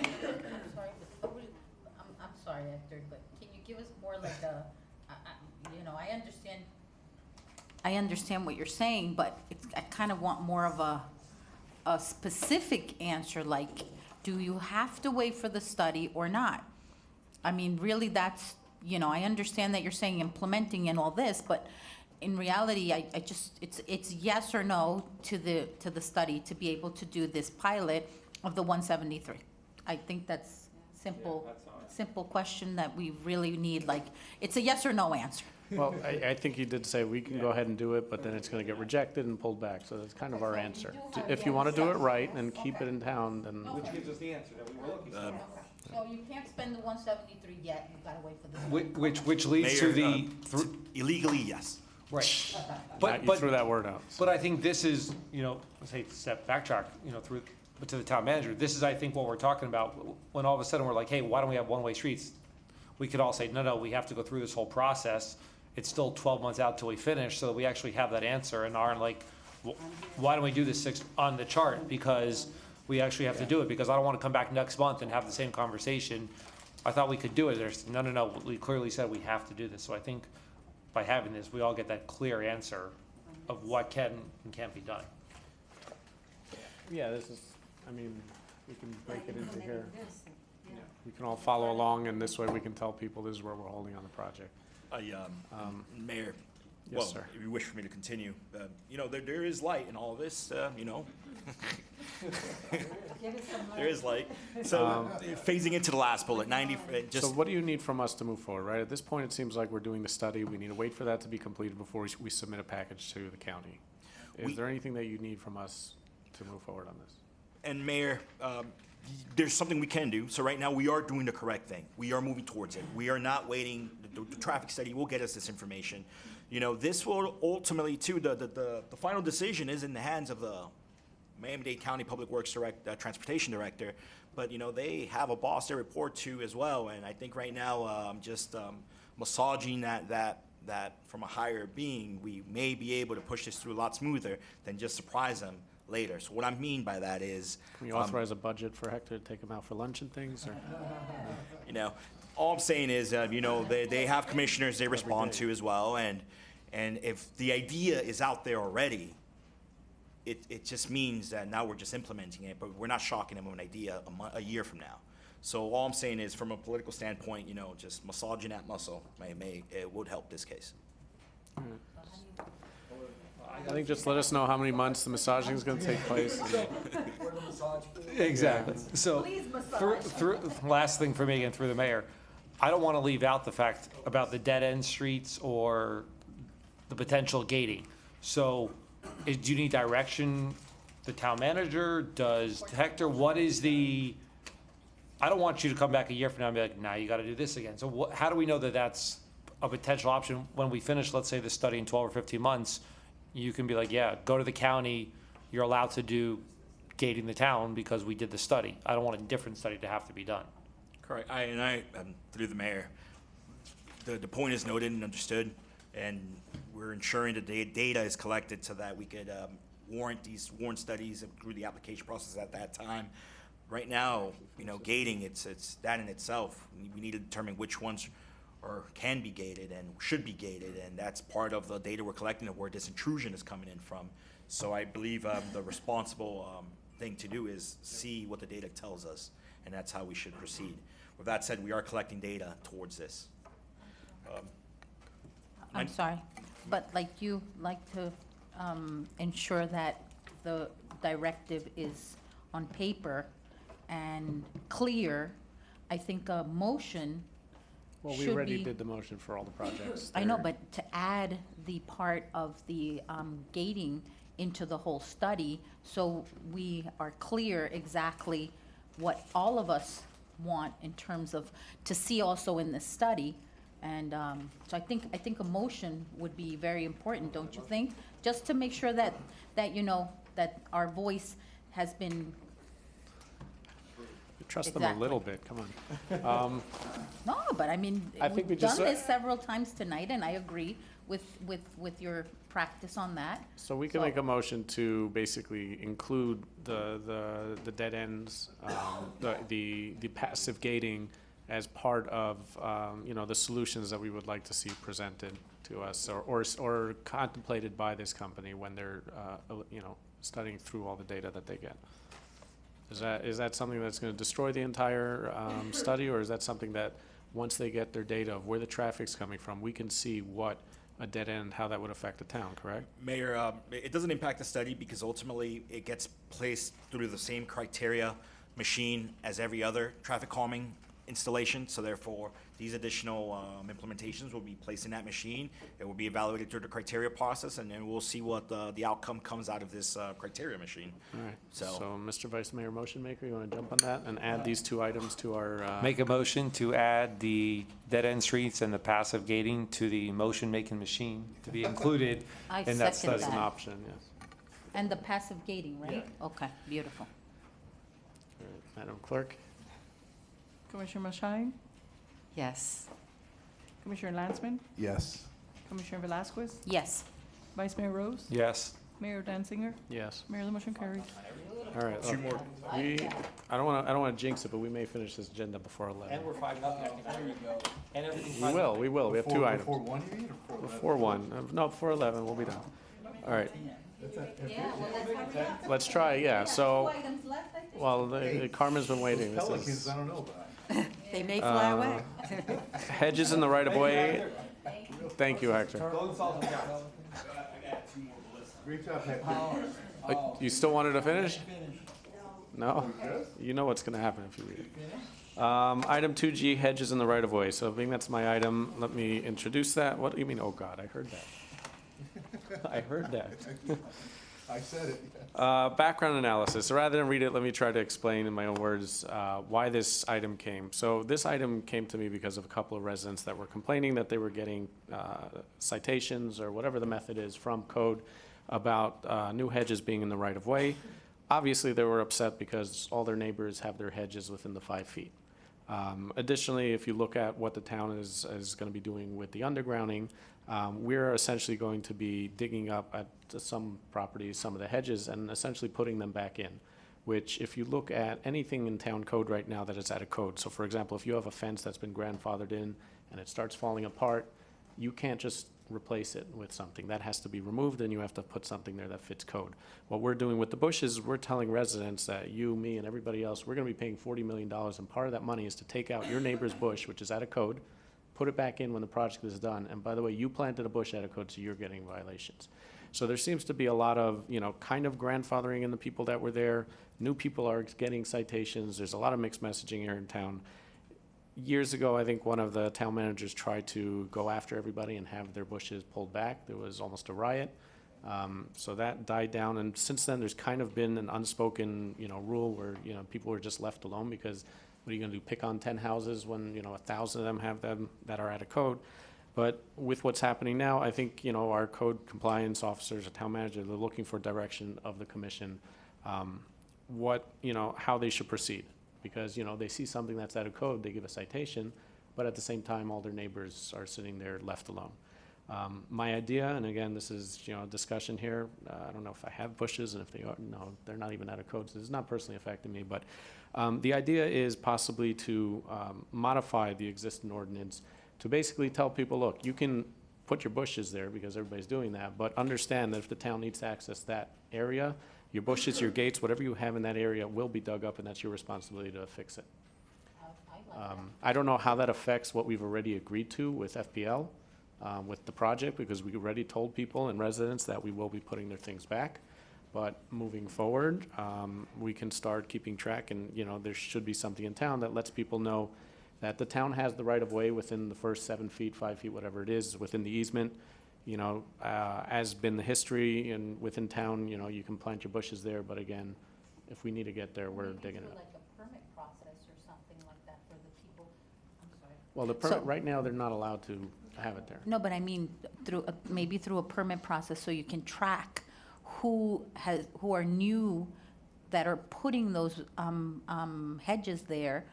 sorry, Hector, but can you give us more like I understand what you're saying, but I kind of want more of a specific answer, like, do you have to wait for the study or not? I mean, really, that's, I understand that you're saying implementing and all this, but in reality, I just, it's yes or no to the study to be able to do this pilot of the 173. I think that's simple question that we really need, like, it's a yes or no answer. Well, I think he did say we can go ahead and do it, but then it's gonna get rejected and pulled back, so that's kind of our answer. If you wanna do it right and keep it in town, then. Which gives us the answer that we were looking for. So you can't spend the 173 yet, you've gotta wait for the. Which leads to Mayor, the. illegally, yes. Right. You threw that word out. But I think this is, let's say, backtrack, but to the town manager, this is, I think, what we're talking about. When all of a sudden we're like, hey, why don't we have one-way streets? We could all say, no, we have to go through this whole process. It's still 12 months out till we finish, so that we actually have that answer and aren't like, why don't we do this on the chart? Because we actually have to do it, because I don't want to come back next month and have the same conversation. I thought we could do it. There's, no, we clearly said we have to do this. So I think by having this, we all get that clear answer of what can and can't be done. Yeah, this is, we can break it into here. We can all follow along, and this way we can tell people this is where we're holding on the project. Mayor, Yes, sir. if you wish for me to continue, there is light in all of this, There is light. So phasing into the last bullet, 90, So what do you need from us to move forward, right? At this point, it seems like we're doing the study. We need to wait for that to be completed before we submit a package to the county. Is there anything that you need from us to move forward on this? And Mayor, there's something we can do. So right now, we are doing the correct thing. We are moving towards it. We are not waiting. The traffic study will get us this information. You know, this will ultimately, too, the final decision is in the hands of the Miami-Dade County Public Works Transportation Director. But, you know, they have a boss they report to as well. And I think right now, just massaging that from a higher being, we may be able to push this through a lot smoother than just surprise them later. So what I mean by that is, Can we authorize a budget for Hector to take him out for lunch and things, or? you know, all I'm saying is, you know, they have commissioners they respond to as well, and if the idea is out there already, it just means that now we're just implementing it, but we're not shocking them with an idea a year from now. So all I'm saying is, from a political standpoint, you know, just massaging that muscle it would help this case. I think just let us know how many months the massaging is going to take place. Exactly. So, last thing for me, and through the mayor, I don't want to leave out the fact about the dead-end streets or the potential gating. So, do you need direction, the town manager, does Hector, what is the, I don't want you to come back a year from now and be like, nah, you got to do this again. So how do we know that that's a potential option when we finish, let's say, the study in 12 or 15 months? You can be like, yeah, go to the county, you're allowed to do gating the town because we did the study. I don't want a different study to have to be done. Correct. Through the mayor, the point is noted and understood, and we're ensuring that the data is collected so that we could warrant studies through the application process at that time. Right now, you know, gating, it's that in itself. We need to determine which ones can be gated and should be gated, and that's part of the data we're collecting of where this intrusion is coming in from. So I believe the responsible thing to do is see what the data tells us, and that's how we should proceed. With that said, we are collecting data towards this. I'm sorry, but you like to ensure that the directive is on paper and clear. I think a motion Well, we should already be- did the motion for all the projects. I know, They're- but to add the part of the gating into the whole study, so we are clear exactly what all of us want in terms of, to see also in the study. And so I think a motion would be very important, don't you think? Just to make sure that you know, that our voice has been. Trust them a little bit, come on. No, but I mean, I think we've we just- done this several times tonight, and I agree with your practice on that. So we can make a motion to basically include the dead ends, the passive gating as part of, you know, the solutions that we would like to see presented to us or contemplated by this company when they're, you know, studying through all the data that they get. Is that something that's going to destroy the entire study, or is that something that once they get their data of where the traffic's coming from, we can see what a dead end, how that would affect the town, correct? Mayor, it doesn't impact the study because ultimately it gets placed through the same criteria machine as every other traffic calming installation. So therefore, these additional implementations will be placed in that machine. It will be evaluated through the criteria process, and then we'll see what the outcome comes out of this criteria machine. All right. So, Mr. Vice Mayor, motion maker, you want to jump on that and add these two items to our? Make a motion to add the dead-end streets and the passive gating to the motion-making machine to be included I in that second study. As an that. option, yes. And the passive gating, right? Okay, beautiful. All right, Madam Clerk? Commissioner Mashine? Yes. Commissioner Lansman? Yes. Commissioner Velasquez? Yes. Vice Mayor Rose? Yes. Mayor Danziger? Yes. Mayor, the motion carries. All right. Two more. I don't want to jinx it, but we may finish this agenda before 11. we're 5-0. There you go. And everything's We will. We have two items. Before 1 you mean, or Before 1. No, before 11, we'll be done. All right. Let's try, yeah. So, well, Carmen's been waiting. This is- I don't know about. They may fly away. Hedges in the right of way. Thank you, Hector. Great job, Hector. You still wanted to finish? No? You know what's going to happen if you read it. Item 2G, hedges in the right of way. So being that's my item, let me introduce that. What do you mean, oh God, I heard that. I heard that. I said it. Background analysis. Rather than read it, let me try to explain in my own words why this item came. So this item came to me because of a couple of residents that were complaining that they were getting citations or whatever the method is from code about new hedges being in the right of way. Obviously, they were upset because all their neighbors have their hedges within the 5 feet. Additionally, if you look at what the town is going to be doing with the undergrounding, we're essentially going to be digging up at some properties, some of the hedges, and essentially putting them back in, which if you look at anything in town code right now that is out of code, so for example, if you have a fence that's been grandfathered in and it starts falling apart, you can't just replace it with something. That has to be removed, and you have to put something there that fits code. What we're doing with the bushes, we're telling residents that you, me, and everybody else, we're going to be paying $40 million, and part of that money is to take out your neighbor's bush, which is out of code, put it back in when the project is done, and by the way, you planted a bush out of code, so you're getting violations. So there seems to be a lot of, kind of grandfathering in the people that were there. New people are getting citations. There's a lot of mixed messaging here in town. Years ago, I think one of the town managers tried to go after everybody and have their bushes pulled back. There was almost a riot. So that died down, and since then, there's kind of been an unspoken, rule where, people were just left alone because what are you gonna do, pick on 10 houses when, 1,000 of them have them that are out of code? But with what's happening now, I think, our code compliance officers, a town manager, they're looking for direction of the commission, how they should proceed. Because, they see something that's out of code, they give a citation, but at the same time, all their neighbors are sitting there left alone. My idea, and again, this is, a discussion here, I don't know if I have bushes, and if they are, no, they're not even out of code, so it's not personally affecting me, but the idea is possibly to modify the existing ordinance to basically tell people, look, you can put your bushes there because everybody's doing that, but understand that if the town needs to access that area, your bushes, your gates, whatever you have in that area will be dug up, and that's your responsibility to fix it. I don't know how that affects what we've already agreed to with FPL, with the project, because we already told people and residents that we will be putting their things back. But moving forward, we can start keeping track, and there should be something in town that lets people know that the town has the right of way within the first 7 feet, 5 feet, whatever it is, within the easement. As been the history, and within town, you can plant your bushes there, but again, if we need to get there, we're digging it up. Like a permit process or something like that for the people, I'm sorry. Well, the permit, right now, they're not allowed to have it there. No, but I mean, maybe through a permit process, so you can track who are new that are putting those hedges there,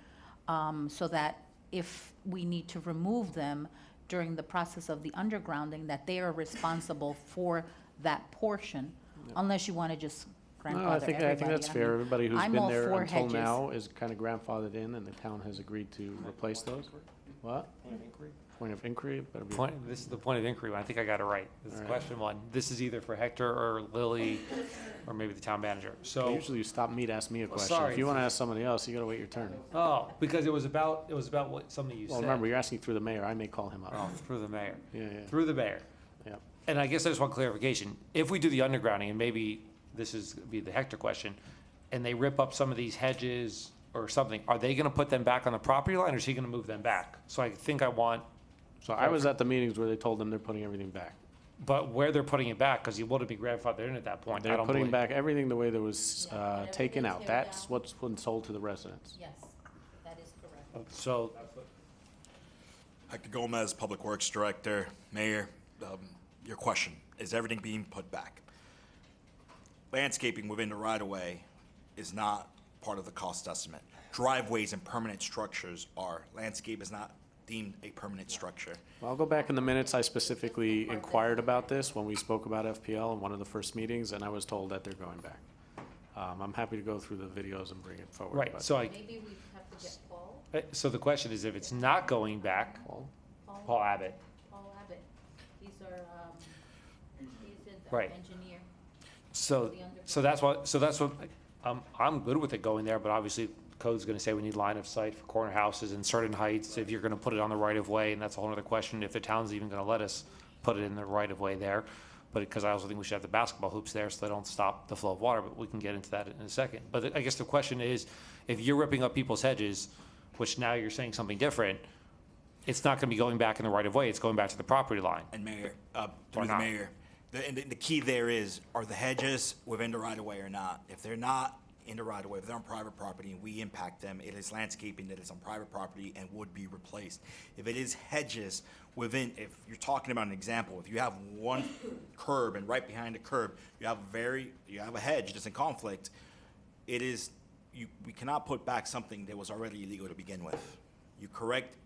so that if we need to remove them during the process of the undergrounding, that they are responsible for that portion, unless you want to just grandfather everybody. I think that's fair. Everybody who's I'm been all there for until hedges. now is kind of grandfathered in, and the town has agreed to replace those. What? Point of inquiry? Better be- This is the point of inquiry. I think I got it right. This is All right. question one. This is either for Hector or Lily, or maybe the town manager. So usually you stop me to ask me a question. sorry. If you want to ask somebody else, you got to wait your turn. Oh, because it was about what something you Well, said. remember, you're asking through the mayor. I may call him up. Oh, through the mayor. Yeah. Through the mayor. Yeah. And I guess I just want clarification. If we do the undergrounding, and maybe this is be the Hector question, and they rip up some of these hedges or something, are they going to put them back on the property line, or is he going to move them back? So I think I want. So I was at the meetings where they told them they're putting everything back. But where they're putting it back, because you would have been grandfathered in at that point. I They're don't putting believe. back everything the way that was taken out. That's what's been sold to the residents. Yes, that is correct. So. Hector Gomez, Public Works Director. Mayor, your question, is everything being put back? Landscaping within the right-of-way is not part of the cost estimate. Driveways and permanent structures are. Landscape is not deemed a permanent structure. Well, I'll go back in the minutes. I specifically inquired about this when we spoke about FPL in one of the first meetings, and I was told that they're going back. I'm happy to go through the videos and bring it forward. Right, but- so Maybe we have to get Paul. So the question is, if it's not going back, Paul Abbott. Paul Abbott, he's our, he's Right. engineer. So that's what, I'm good with it going there, but obviously code's gonna say we need line of sight for corner houses in certain heights, if you're gonna put it on the right of way, and that's a whole other question, if the town's even gonna let us put it in the right of way there. But, because I also think we should have the basketball hoops there so they don't stop the flow of water, but we can get into that in a second. But I guess the question is, if you're ripping up people's hedges, which now you're saying something different, it's not gonna be going back in the right of way, it's going back to the property line. And Mayor, Or through the not. mayor, the key there is, are the hedges within the right-of-way or not? If they're not in the right-of-way, if they're on private property and we impact them, it is landscaping that is on private property and would be replaced. If it is hedges within, if you're talking about an example, if you have one curb and right behind the curb, you have a hedge that's in conflict, we cannot put back something that was already illegal to begin with. You correct,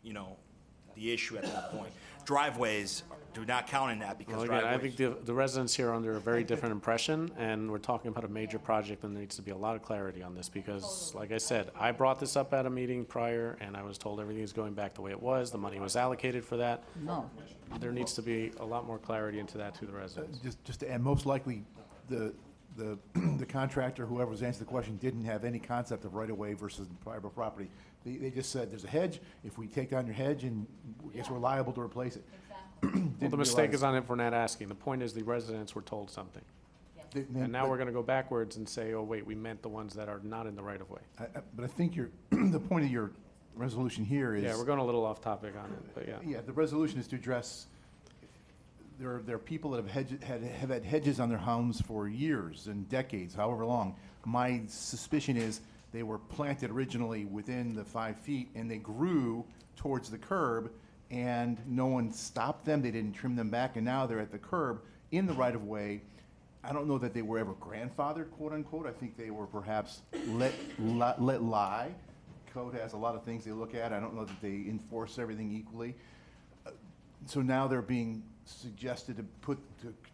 the issue at that point. Driveways do not count in that because Well, again, I driveways. think the residents here are under a very different impression, and we're talking about a major project, and there needs to be a lot of clarity on this, because, like I said, I brought this up at a meeting prior, and I was told everything is going back the way it was, the money was allocated for that. No. There needs to be a lot more clarity into that to the residents. Just to add, most likely, the contractor, whoever was answering the question, didn't have any concept of right-of-way versus private property. They just said, there's a hedge, if we take down your hedge, and I guess we're liable to replace it. Well, the mistake is on it for not asking. The point is the residents were told something. And now we're gonna go backwards and say, oh, wait, we meant the ones that are not in the right-of-way. But I think the point of your resolution here is. Yeah, we're going a little off topic on it, but yeah. Yeah, the resolution is to address, there are people that have had hedges on their homes for years and decades, however long. My suspicion is they were planted originally within the 5 feet, and they grew towards the curb, and no one stopped them, they didn't trim them back, and now they're at the curb in the right-of-way. I don't know that they were ever grandfathered, quote-unquote. I think they were perhaps let lie. Code has a lot of things they look at. I don't know that they enforce everything equally. So now they're being suggested to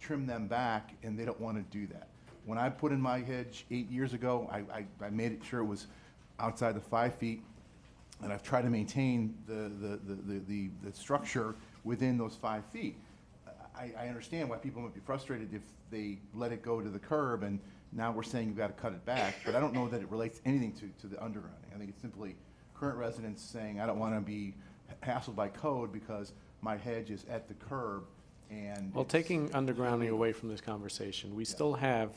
trim them back, and they don't want to do that. When I put in my hedge 8 years ago, I made it sure it was outside the 5 feet, and I've tried to maintain the structure within those 5 feet. I understand why people might be frustrated if they let it go to the curb, and now we're saying you've got to cut it back, but I don't know that it relates anything to the undergrounding. I think it's simply current residents saying, I don't want to be hassled by code because my hedge is at the curb. And Well, taking undergrounding away from this conversation, we still have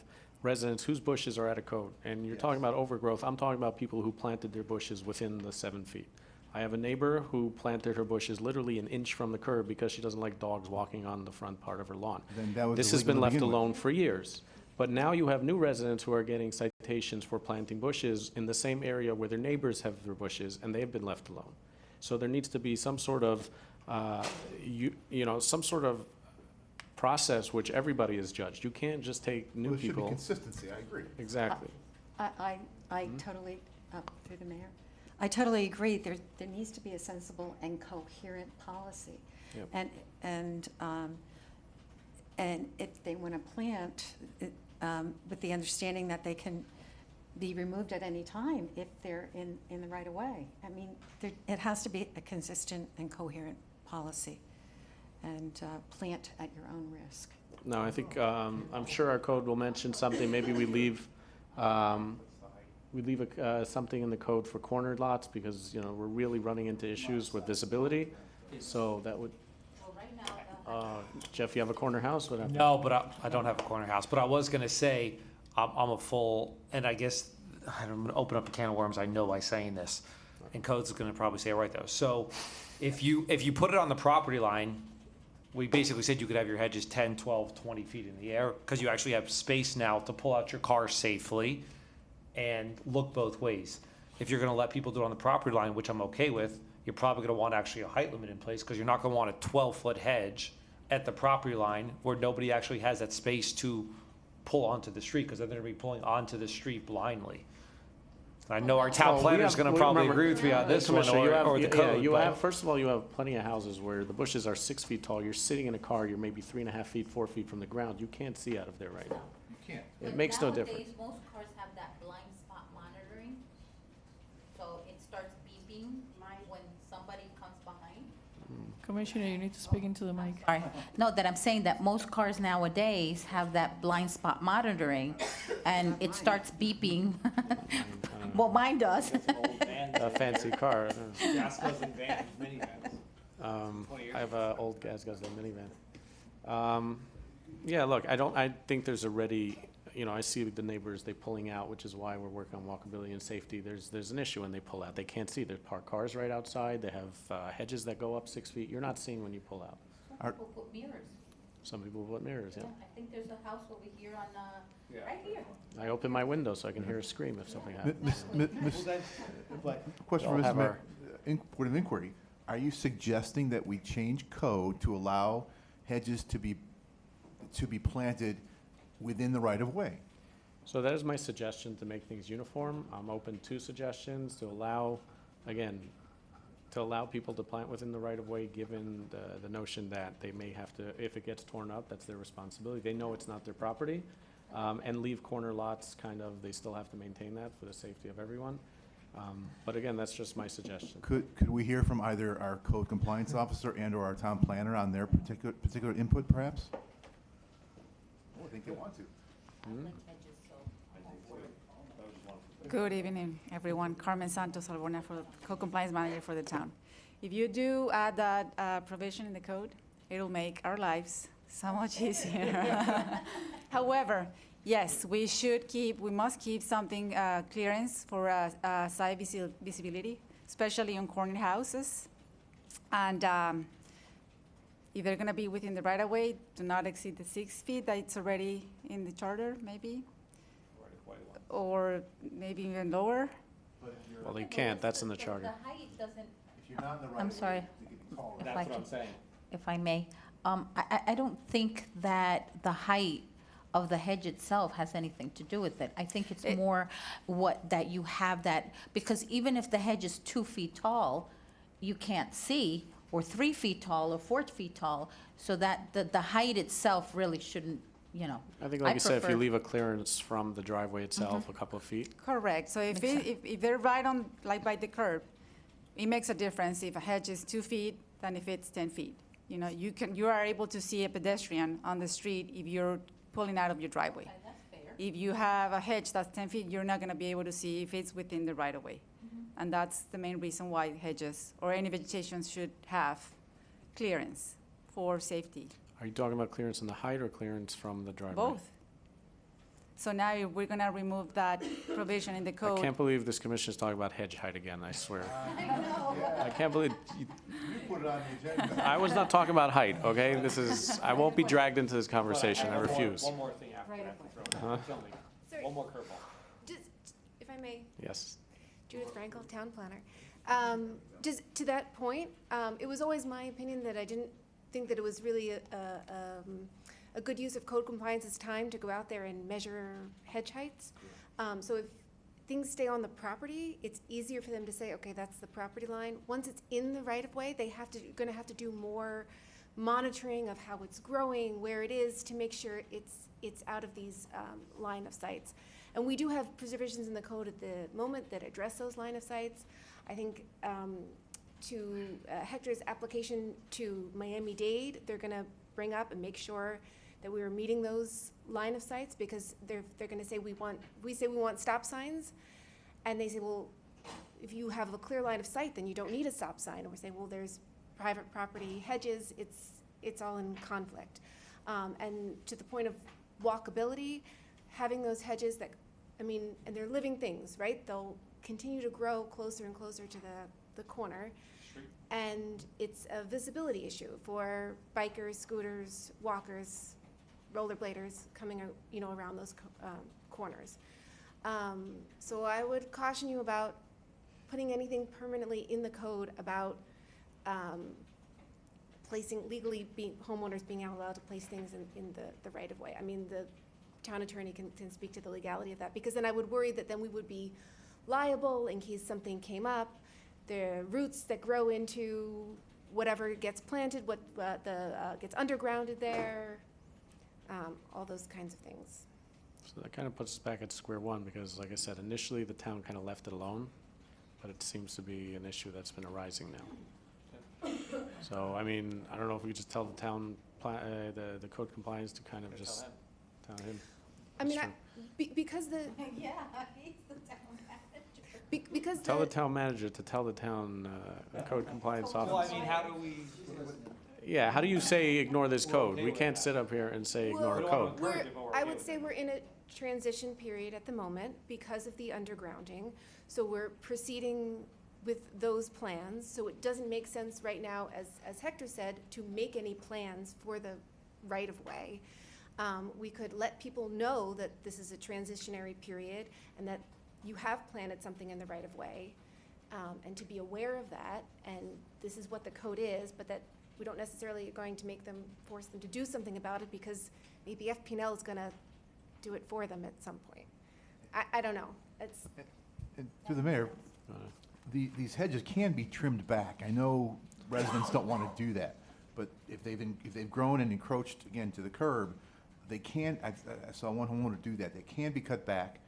residents whose bushes are out of code. And you're talking about overgrowth. I'm talking about people who planted their bushes within the 7 feet. I have a neighbor who planted her bushes literally an inch from the curb because she doesn't like dogs walking on the front part of her lawn. Then that was This has illegal been to left begin with. alone for years. But now you have new residents who are getting citations for planting bushes in the same area where their neighbors have their bushes, and they've been left alone. So there needs to be some sort of, some sort of process which everybody is judged. You can't just take new Well, there should be people. consistency, I agree. Exactly. I totally, through the mayor, I totally agree. There needs to be a sensible and coherent policy. Yep. And if they want to plant, with the understanding that they can be removed at any time if they're in the right of way. I mean, it has to be a consistent and coherent policy, and plant at your own risk. No, I think, I'm sure our code will mention something. Maybe we leave something in the code for cornered lots because, we're really running into issues with visibility. So that would, Jeff, you have a corner house? What happened? No, but I don't have a corner house. But I was going to say, I'm a full, and I guess I'm going to open up a can of worms, I know, by saying this. And code's going to probably say it right, though. So if you put it on the property line, we basically said you could have your hedges 10, 12, 20 feet in the air because you actually have space now to pull out your car safely and look both ways. If you're going to let people do it on the property line, which I'm okay with, you're probably going to want actually a height limit in place because you're not going to want a 12-foot hedge at the property line where nobody actually has that space to pull onto the street because they're going to be pulling onto the street blindly. I know our town planner is going to probably agree with me on this one, or the code. First of all, you have plenty of houses where the bushes are 6 feet tall. You're sitting in a car, you're maybe 3.5 feet, 4 feet from the ground. You can't see out of there right now. You can't. It makes no difference. Nowadays, most cars have that blind spot monitoring, so it starts beeping when somebody comes behind. Commissioner, you need to speak into the mic. Sorry. No, that I'm saying that most cars nowadays have that blind spot monitoring, and it starts beeping. Well, mine does. A fancy car. Gas guzzling vans, minivans. I have an old gas guzzling minivan. Yeah, look, I think there's already, I see the neighbors, they pulling out, which is why we're working on walkability and safety. There's an issue when they pull out. They can't see. There's parked cars right outside. They have hedges that go up 6 feet. You're not seeing when you pull out. Some people put mirrors. Some people put mirrors, yeah. I think there's a house over here on, right here. I open my window so I can hear a scream if something happens. Question We'll for have Ms. our- Point of inquiry. Are you suggesting that we change code to allow hedges to be planted within the right-of-way? So that is my suggestion, to make things uniform. I'm open to suggestions to allow, again, to allow people to plant within the right-of-way, given the notion that they may have to, if it gets torn up, that's their responsibility. They know it's not their property. And leave corner lots, kind of, they still have to maintain that for the safety of everyone. But again, that's just my suggestion. Could we hear from either our code compliance officer and/or our town planner on their particular input, perhaps? Oh, I think they want to. Good evening, everyone. Carmen Santos Alborna, for co-compliance manager for the town. If you do add that provision in the code, it'll make our lives so much easier. However, yes, we must keep something clearance for side visibility, especially on corner houses. And if they're going to be within the right-of-way, do not exceed the 6 feet that's already in the charter, maybe, or maybe even lower. Well, they can't, that's in the charter. The height doesn't. If you're not in the right-of-way, I'm sorry. they can be taller. That's what I'm saying. If I may, I don't think that the height of the hedge itself has anything to do with it. I think it's more that you have that, because even if the hedge is 2 feet tall, you can't see, or 3 feet tall, or 4 feet tall, so that the height itself really shouldn't, you know. I think, like you said, if you prefer- leave a clearance from the driveway itself, a couple of feet. Correct. So if they're right on, like by the curb, it makes a difference if a hedge is 2 feet than if it's 10 feet. You know, you are able to see a pedestrian on the street if you're pulling out of your driveway. Okay, that's fair. If you have a hedge that's 10 feet, you're not going to be able to see if it's within the right-of-way. And that's the main reason why hedges or any vegetation should have clearance for safety. Are you talking about clearance in the height or clearance from the driveway? Both. So now we're going to remove that provision in the I code. can't believe this commission is talking about hedge height again, I swear. I know. I can't believe, You put it on the agenda. I was not talking about height, okay? This is, I won't be dragged into this conversation, I refuse. One more thing after that. to throw in. Tell me. Sorry. One more curveball. Just, if I may, Yes. Judith Frankel, town planner. Just to that point, it was always my opinion that I didn't think that it was really a good use of code compliance's time to go out there and measure hedge heights. So if things stay on the property, it's easier for them to say, okay, that's the property line. Once it's in the right-of-way, gonna have to do more monitoring of how it's growing, where it is, to make sure it's out of these line of sights. And we do have provisions in the code at the moment that address those line of sights. I think to Hector's application to Miami-Dade, they're gonna bring up and make sure that we are meeting those line of sights, because they're gonna say we say we want stop signs, and they say, well, if you have a clear line of sight, then you don't need a stop sign. And we're saying, well, there's private property hedges, it's all in conflict. And to the point of walkability, having those hedges that, I mean, and they're living things, right? They'll continue to grow closer and closer to the corner. And it's a visibility issue for bikers, scooters, walkers, rollerbladers coming, around those corners. So I would caution you about putting anything permanently in the code about homeowners being allowed to place things in the right of way. I mean, the town attorney can speak to the legality of that, because then I would worry that then we would be liable in case something came up. The roots that grow into whatever gets planted, what gets undergrounded there, all those kinds of things. So that kind of puts us back at square one, because like I said, initially the town kind of left it alone, but it seems to be an issue that's been arising now. So, I mean, I don't know if we just tell the town, the code compliance to kind of just tell him. I mean, That's because the. Yeah, he's the town manager. Because Tell the town manager to tell the town code compliance officer. Well, I mean, how do we? Yeah, how do you say ignore this code? We can't sit up here and say ignore a code. I would say we're in a transition period at the moment because of the undergrounding. So we're proceeding with those plans. So it doesn't make sense right now, as Hector said, to make any plans for the right-of-way. We could let people know that this is a transitionary period and that you have planted something in the right-of-way, and to be aware of that, and this is what the code is, but that we don't necessarily going to force them to do something about it because maybe FPL is going to do it for them at some point. I don't know. It's And through the mayor, these hedges can be trimmed back. I know residents don't want to do that, but if they've grown and encroached again to the curb, they can. I saw one homeowner do that. They can be cut back.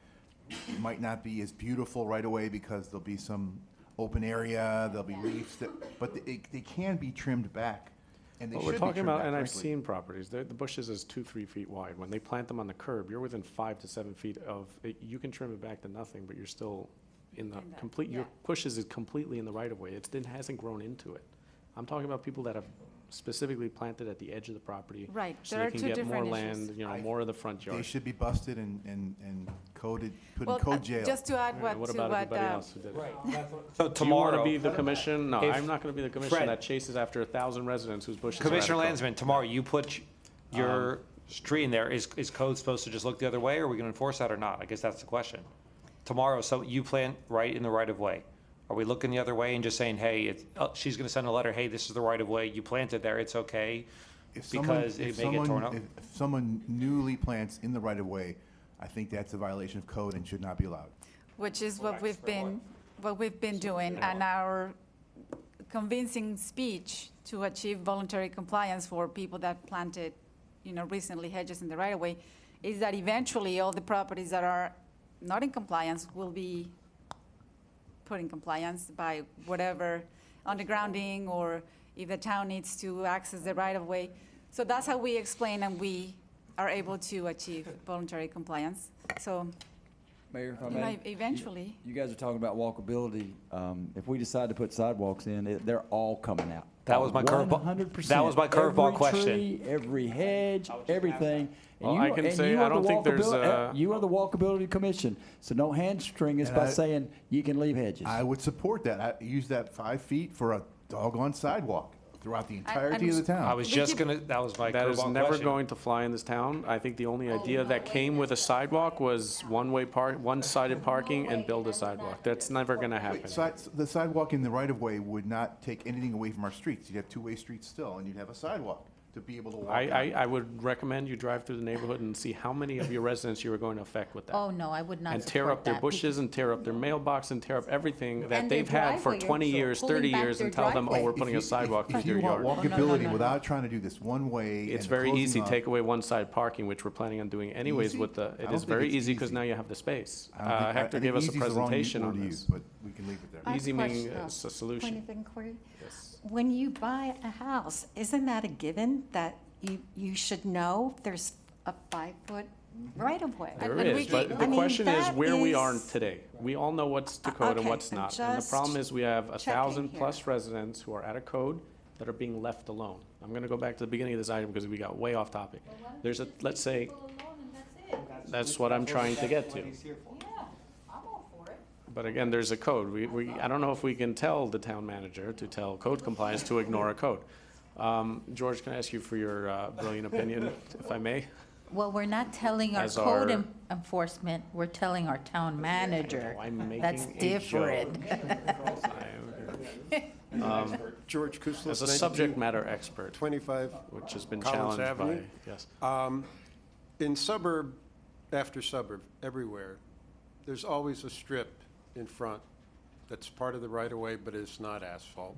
It might not be as beautiful right away because there'll be some open area, there'll be leaves, but they can be trimmed back. And they What should we're be talking trimmed about, back, and I've frankly. seen properties, the bushes is 2-3 feet wide. When they plant them on the curb, you're within 5 to 7 feet of, you can trim it back to nothing, but you're still in the complete, your bushes is completely in the right of way. It hasn't grown into it. I'm talking about people that have specifically planted at the edge of the property. Right, So there they are can two get more different land, issues. you know, more of the front They yard. should be busted and coded, put in Well, code jail. just to add What about everybody else who did it? So Do you want to tomorrow, be the commission? No, if- I'm not going to be the commission Fred. that chases after 1,000 residents whose bushes are out of Commissioner code. Landsman, tomorrow you put your street in there. Is code supposed to just look the other way, or are we going to enforce that or not? I guess that's the question. Tomorrow, so you plant right in the right of way. Are we looking the other way and just saying, hey, she's going to send a letter, hey, this is the right of way, you planted there, it's okay, because it may get torn up? If someone newly plants in the right of way, I think that's a violation of code and should not be allowed. Which is what we've been doing, and our convincing speech to achieve voluntary compliance for people that planted, recently hedges in the right of way, is that eventually all the properties that are not in compliance will be put in compliance by whatever undergrounding, or if the town needs to access the right of way. So that's how we explain, and we are able to achieve voluntary compliance. So Mayor, if I may. eventually. You guys are talking about walkability. If we decide to put sidewalks in, they're all coming out. That was my curveball. 100%. That was my curveball Every question. tree, every hedge, everything. Well, I can say, I don't think there's a- You are the walkability commission, so don't hamstring us And by I- saying you can leave hedges. I would support that. I use that 5 feet for a doggone sidewalk throughout the entirety of the town. I was just going to, that was my That is curveball never question. going to fly in this town. I think the only idea that came with a sidewalk was one-sided parking and build a sidewalk. That's never going to happen. The sidewalk in the right-of-way would not take anything away from our streets. You'd have two-way streets still, and you'd have a sidewalk to be able to walk down. I would recommend you drive through the neighborhood and see how many of your residents you are going to affect with that. Oh, no, I would not And support tear up their that. bushes and tear up their mailbox and tear up everything that And their they've had for driveway, 20 you're years, pulling 30 back years, their and tell them, oh, driveway. we're putting a sidewalk If through you your want yard. walkability without trying to do this one way. It's and very closing easy. off- Take away one-side parking, which we're planning on doing anyways Easy? with the, I it don't is think very it's easy because easy. now you have the space. I don't think- I Hector think gave us a easy is the wrong presentation word on to this. use, but we can leave it there. I have a Easy meaning question, it's a Point solution. of inquiry. Yes. When you buy a house, isn't that a given that you should know there's a 5-foot right-of-way? There is, but the question is where we are today. We all know what's to code and Okay, what's I'm not. And the just problem is we have checking 1,000+ residents who are out of code that are being left alone. I'm gonna go back to the beginning of this item because we got way off topic. There's a, let's say, that's what I'm trying to get to. But again, there's a code. I don't know if we can tell the town manager to tell code compliance to ignore a code. George, can I ask you for your brilliant opinion, if I may? Well, we're not telling our As code our- enforcement, we're telling our town manager. I'm making That's a different. George Kuslis, As a 92 subject matter expert, 25 which has been Collins challenged by, Avenue. yes. In suburb after suburb, everywhere, there's always a strip in front that's part of the right-of-way, but it's not asphalt.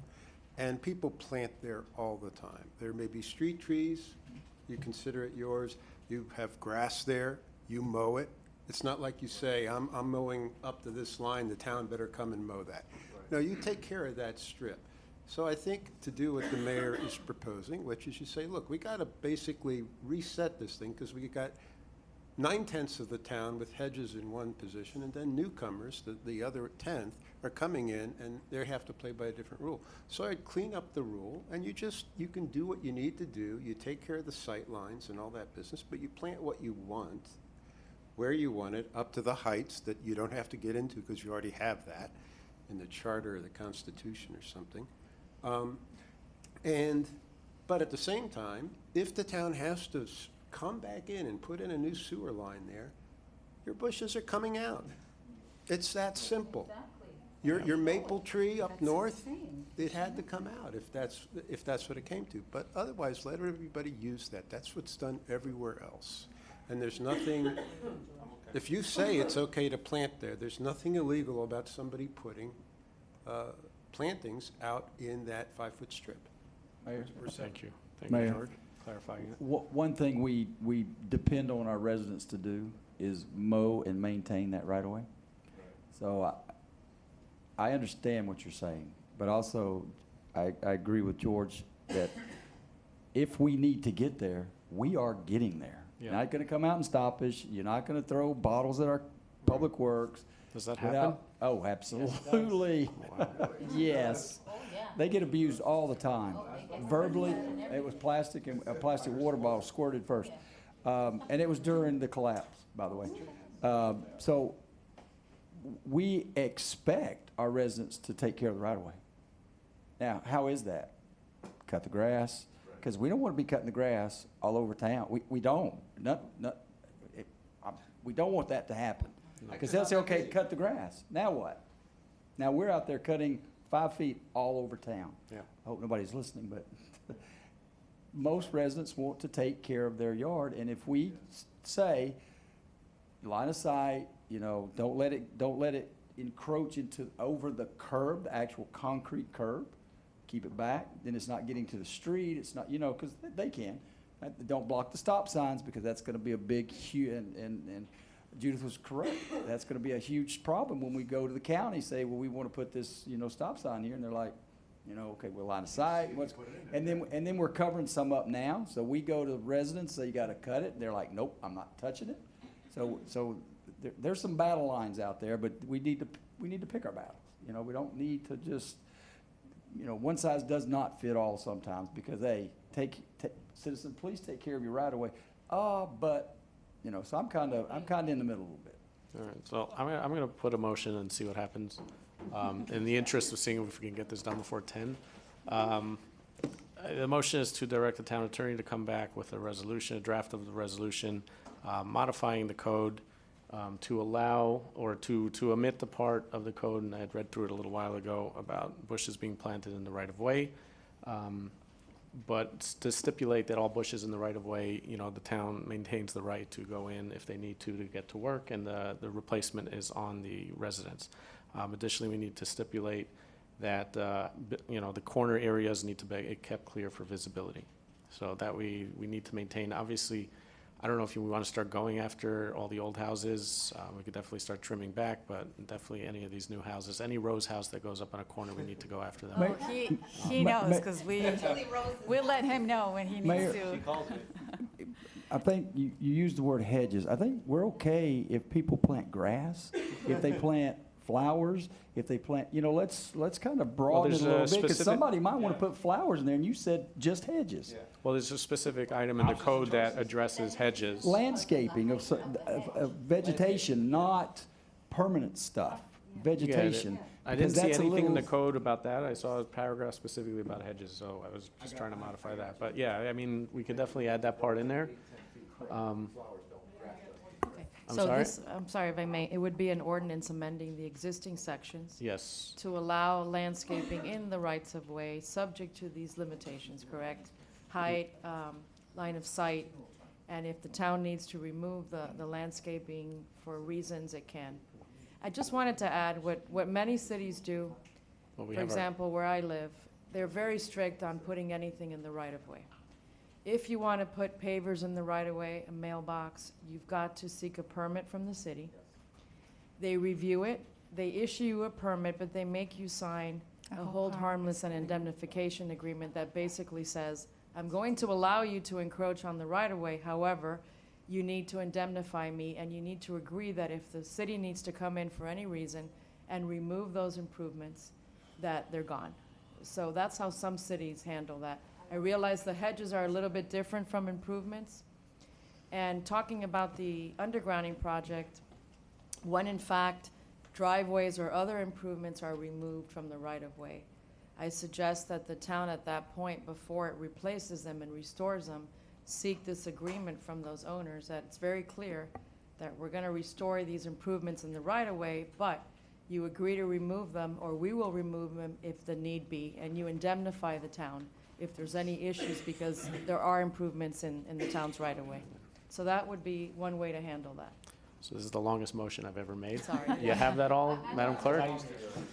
And people plant there all the time. There may be street trees, you consider it yours. You have grass there, you mow it. It's not like you say, I'm mowing up to this line, the town better come and mow that. No, you take care of that strip. So I think to do what the mayor is proposing, which is you say, look, we got to basically reset this thing because we got 9/10 of the town with hedges in one position, and then newcomers, the other 10th, are coming in, and they have to play by a different rule. So I'd clean up the rule, and you can do what you need to do. You take care of the sight lines and all that business, but you plant what you want, where you want it, up to the heights that you don't have to get into because you already have that in the charter or the Constitution or something. And But at the same time, if the town has to come back in and put in a new sewer line there, your bushes are coming out. It's that simple. Your maple tree up north, it had to come out if that's what it came to. But otherwise, let everybody use that. That's what's done everywhere else. And there's nothing, if you say it's okay to plant there, there's nothing illegal about somebody putting plantings out in that 5-foot strip. Mayor? Thank you. Thank you, Mayor. George, clarifying it. One thing we depend on our residents to do is mow and maintain that right of way. So I understand what you're saying, but also I agree with George that if we need to get there, we are getting there. Yeah. You're not going to come out and stop us. You're not going to throw bottles at our public works. Does that without- happen? Oh, absolutely. Yes. They get abused all the time. Verbally, it was plastic and a plastic water bottle squirted first. And it was during the collapse, by the way. So we expect our residents to take care of the right of way. Now, how is that? Cut the grass, because we don't want to be cutting the grass all over town. We don't. We don't want that to happen. Because they'll say, okay, cut the grass. Now what? Now we're out there cutting 5 feet all over town. Yeah. I hope nobody's listening, but most residents want to take care of their yard, and if we say, line of sight, you know, don't let it encroach into over the curb, the actual concrete curb, keep it back, then it's not getting to the street, it's not, you know, because they can. Don't block the stop signs, because that's going to be a big, and Judith was correct. That's going to be a huge problem when we go to the county, say, well, we want to put this, you know, stop sign here, and they're like, you know, okay, we're line of sight. And then we're covering some up now. So we go to residents, say you got to cut it. And they're like, nope, I'm not touching it. So there's some battle lines out there, but we need to pick our battles. You know, we don't need to just, you know, one size does not fit all sometimes, because hey, citizen, please take care of your right of way. But you know, so I'm kind of in the middle a little bit. All right, so I'm going to put a motion and see what happens. In the interest of seeing if we can get this done before 10. The motion is to direct the town attorney to come back with a resolution, a draft of the resolution, modifying the code to allow or to omit the part of the code, and I had read through it a little while ago, about bushes being planted in the right of way. But to stipulate that all bushes in the right of way, you know, the town maintains the right to go in if they need to get to work, and the replacement is on the residents. Additionally, we need to stipulate that, you know, the corner areas need to be kept clear for visibility. So that we need to maintain, obviously, I don't know if we want to start going after all the old houses. We could definitely start trimming back, but definitely any of these new houses, any Rose house that goes up on a corner, we need to go after them. Oh, he knows, because we'll let him know when he needs Mayor, to. I think you used the word hedges. I think we're okay if people plant grass, if they plant flowers, if they plant, you know, let's kind of broaden it a little bit, because somebody might want to put flowers in there, and you said just hedges. Well, there's a specific item in the code that addresses hedges. Landscaping of vegetation, not permanent stuff, vegetation. I didn't because see that's a anything in the little- code about that. I saw a paragraph specifically about hedges, so I was just trying to modify that. But yeah, I mean, we could definitely add that part in there. I'm So sorry? this, I'm sorry if I may, it would be an ordinance amending the existing sections Yes. to allow landscaping in the rights of way, subject to these limitations, correct? Height, line of sight, and if the town needs to remove the landscaping for reasons, it can. I just wanted to add what many cities do. Well, we For have our- example, where I live, they're very strict on putting anything in the right of way. If you want to put pavers in the right of way, a mailbox, you've got to seek a permit from the city. They review it, they issue you a permit, but they make you sign a hold harmless and indemnification agreement that basically says, I'm going to allow you to encroach on the right of way, however, you need to indemnify me, and you need to agree that if the city needs to come in for any reason and remove those improvements, that they're gone. So that's how some cities handle that. I realize the hedges are a little bit different from improvements. And talking about the undergrounding project, when in fact driveways or other improvements are removed from the right-of-way, I suggest that the town at that point, before it replaces them and restores them, seek this agreement from those owners that it's very clear that we're gonna restore these improvements in the right-of-way, but you agree to remove them, or we will remove them if the need be, and you indemnify the town if there's any issues, because there are improvements in the town's right-of-way. So that would be one way to handle that. So this is the longest motion I've ever made. Sorry. You have that all, Madam Clerk?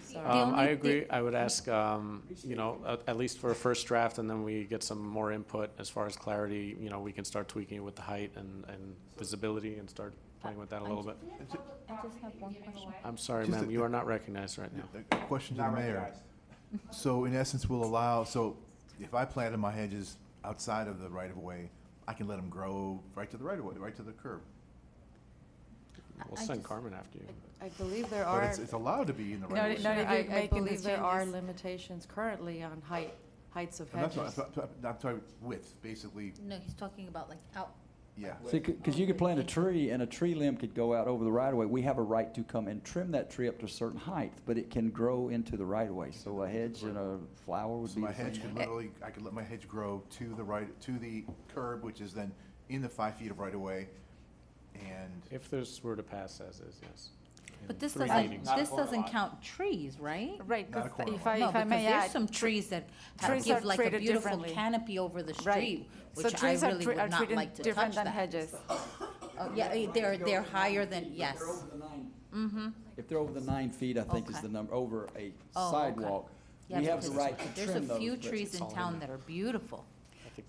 Sorry. I agree. I would ask, you know, at least for a first draft, and then we get some more input as far as clarity. You know, we can start tweaking it with the height and visibility and start playing with that a little bit. I just have one question. I'm sorry, Just ma'am, a- you are not recognized right now. A question to the mayor. So in essence, we'll allow, so if I planted my hedges outside of the right-of-way, I can let them grow right to the right-of-way, right to the curb. We'll I send just- Carmen after you. I believe there But are. it's allowed to be in the No, right-of-way. no, if you're I making believe these there are changes. limitations currently on heights of And that's hedges. what- I'm talking width, basically, No, he's talking about like out. yeah. See, because you could plant a tree, and a tree limb could go out over the right-of-way. We have a right to come and trim that tree up to a certain height, but it can grow into the right-of-way. So a hedge and a flower would So be my the same hedge could way. literally, I could let my hedge grow to the right, to the curb, which is then in the 5 feet of right-of-way, and If this were to pass as is, yes. In But this 3 doesn't, meetings. this doesn't count trees, right? Right, Not a 'cause corner if lot. I, No, if I may because there's add, some trees that trees give are like a treated beautiful differently. canopy over the Right. street, So which I trees are really tre- are would not treated like to different touch than that. hedges. Oh, yeah, they're higher than, yes. Mm-hmm. If they're over the 9 feet, I think is Okay. the number, over a Oh, okay. sidewalk, we have the because right to trim those. There's a few but- trees in town that are beautiful.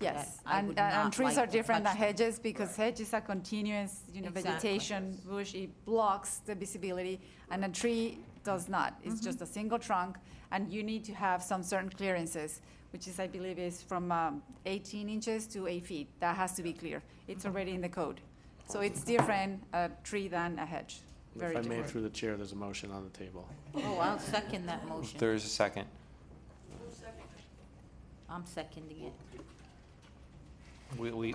Yes, that I and, would and not trees like are to different than touch them. hedges because hedges are continuous, Exactly. vegetation, bush, it blocks the visibility, and a tree does not. It's Mm-hmm. just a single trunk, and you need to have some certain clearances, which is, I believe, is from 18 inches to 8 feet. That has to be clear. It's already in the code. So it's different, a tree than a hedge. Very If I may, different. through the chair, there's a motion on the table. Oh, I'll second that motion. There is a second. I'm seconding it. We,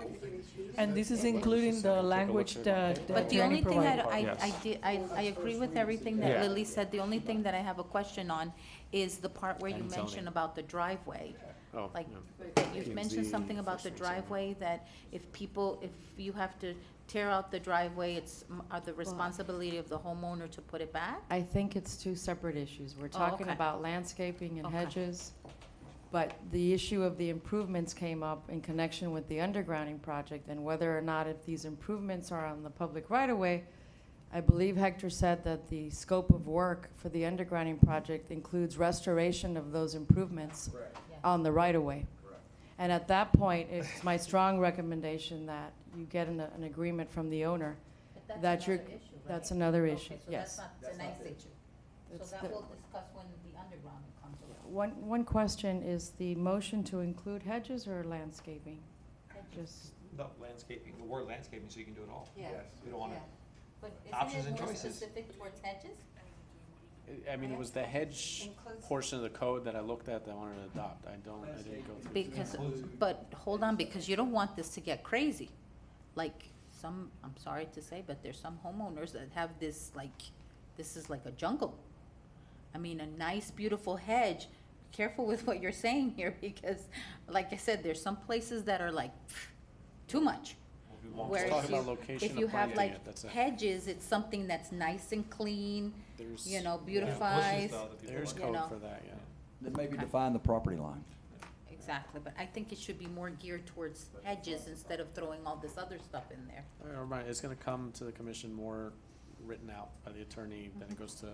And this is including the language that the But the attorney only thing that provided. I agree with everything that Yeah. Lily said. The only thing that I have a question on is the part where you And zoning. mentioned about the driveway. Oh, Like, yeah. that you've mentioned P&Z, something about the first thing, second. driveway, that if you have to tear out the driveway, it's the responsibility of the homeowner to put it back? I think it's two separate issues. We're Oh, talking okay. about landscaping and Okay. hedges, but the issue of the improvements came up in connection with the undergrounding project, and whether or not if these improvements are on the public right-of-way. I believe Hector said that the scope of work for the undergrounding project includes restoration of those improvements on the right-of-way. And at that point, it's my strong recommendation that you get an agreement from the owner. But That you're- another issue, right? That's another Okay, issue, so yes. that's not tonight's issue. So It's that the- we'll discuss when the underground comes around. One question, is the motion to include hedges or landscaping? Just, No, landscaping, the word landscaping, so you can do it all. Yeah. We don't want to, But Options isn't it and more choices. specific towards hedges? I mean, it was the hedge portion of the code that I looked at that I wanted to adopt. I didn't go through. Because, but hold on, because you don't want this to get crazy. Like some, I'm sorry to say, but there's some homeowners that have this, like, this is like a jungle. I mean, a nice, beautiful hedge. Be careful with what you're saying here, because, like I said, there's some places that are like, too much. Let's Whereas talk about you- location if of you have planting like it, that's it. hedges, it's something that's nice and clean, There's- you know, yeah. beautifies. There's you code know. for that, yeah. Then maybe Okay. define the property line. Exactly, but I think it should be more geared towards hedges instead of throwing all this other stuff in there. Right, it's gonna come to the commission more written out by the attorney, then it goes to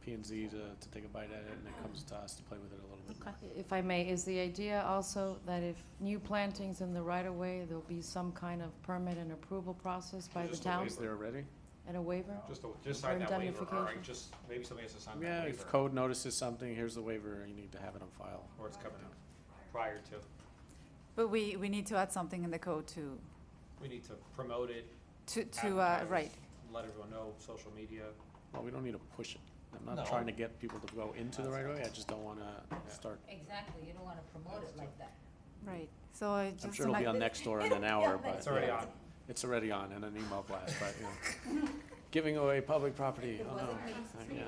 P&Z to take a bite at it, and it comes to us to play with it a little bit more. if I may, is the idea also that if new plantings in the right-of-way, there'll be some kind of permit and approval process by the Just town? Is there already? And a waiver? just For sign that waiver, or indemnification? just, maybe somebody has to sign that Yeah, waiver. if code notices something, here's the waiver, you need to have it on file. Or it's coming out prior to. But we need to add something in the code to, We need to promote it. to, right. Let everyone know, social media. Well, we don't need to push it. I'm not No. trying to get people to go into the right of way, I just don't wanna start. Exactly, you don't wanna promote it like that. Right, so I just. I'm sure it'll be on next door in an hour, but. It's already yeah, on. It's already on in an email blast, but, you know. Giving away public property, oh no. Yeah,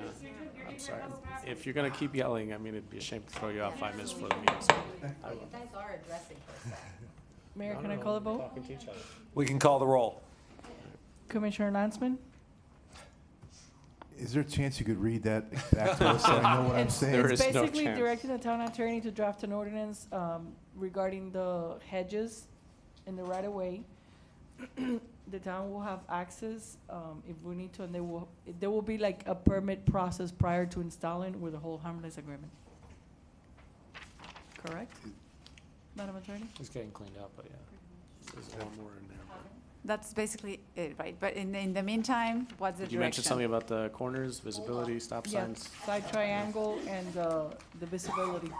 I'm sorry. If you're gonna keep yelling, I mean, it'd be a shame to throw you out 5 minutes before the meeting. So I will- guys are addressing herself. Mayor, No, can I no, call the we're vote? Talking to each other. We can call the roll. Commissioner Lansman? Is there a chance you could read that back to us so I know what I'm saying? There It's is no basically chance. directing the town attorney to draft an ordinance regarding the hedges in the right-of-way. The town will have access if we need to, and there will be like a permit process prior to installing with a whole harmless agreement. Correct? Madam Attorney? It's getting cleaned up, but yeah. There's one more in there. That's basically it, right? But in the meantime, what's the Did you mention direction? something about the corners, visibility, stop Yeah, signs? side triangle and the visibility, yeah.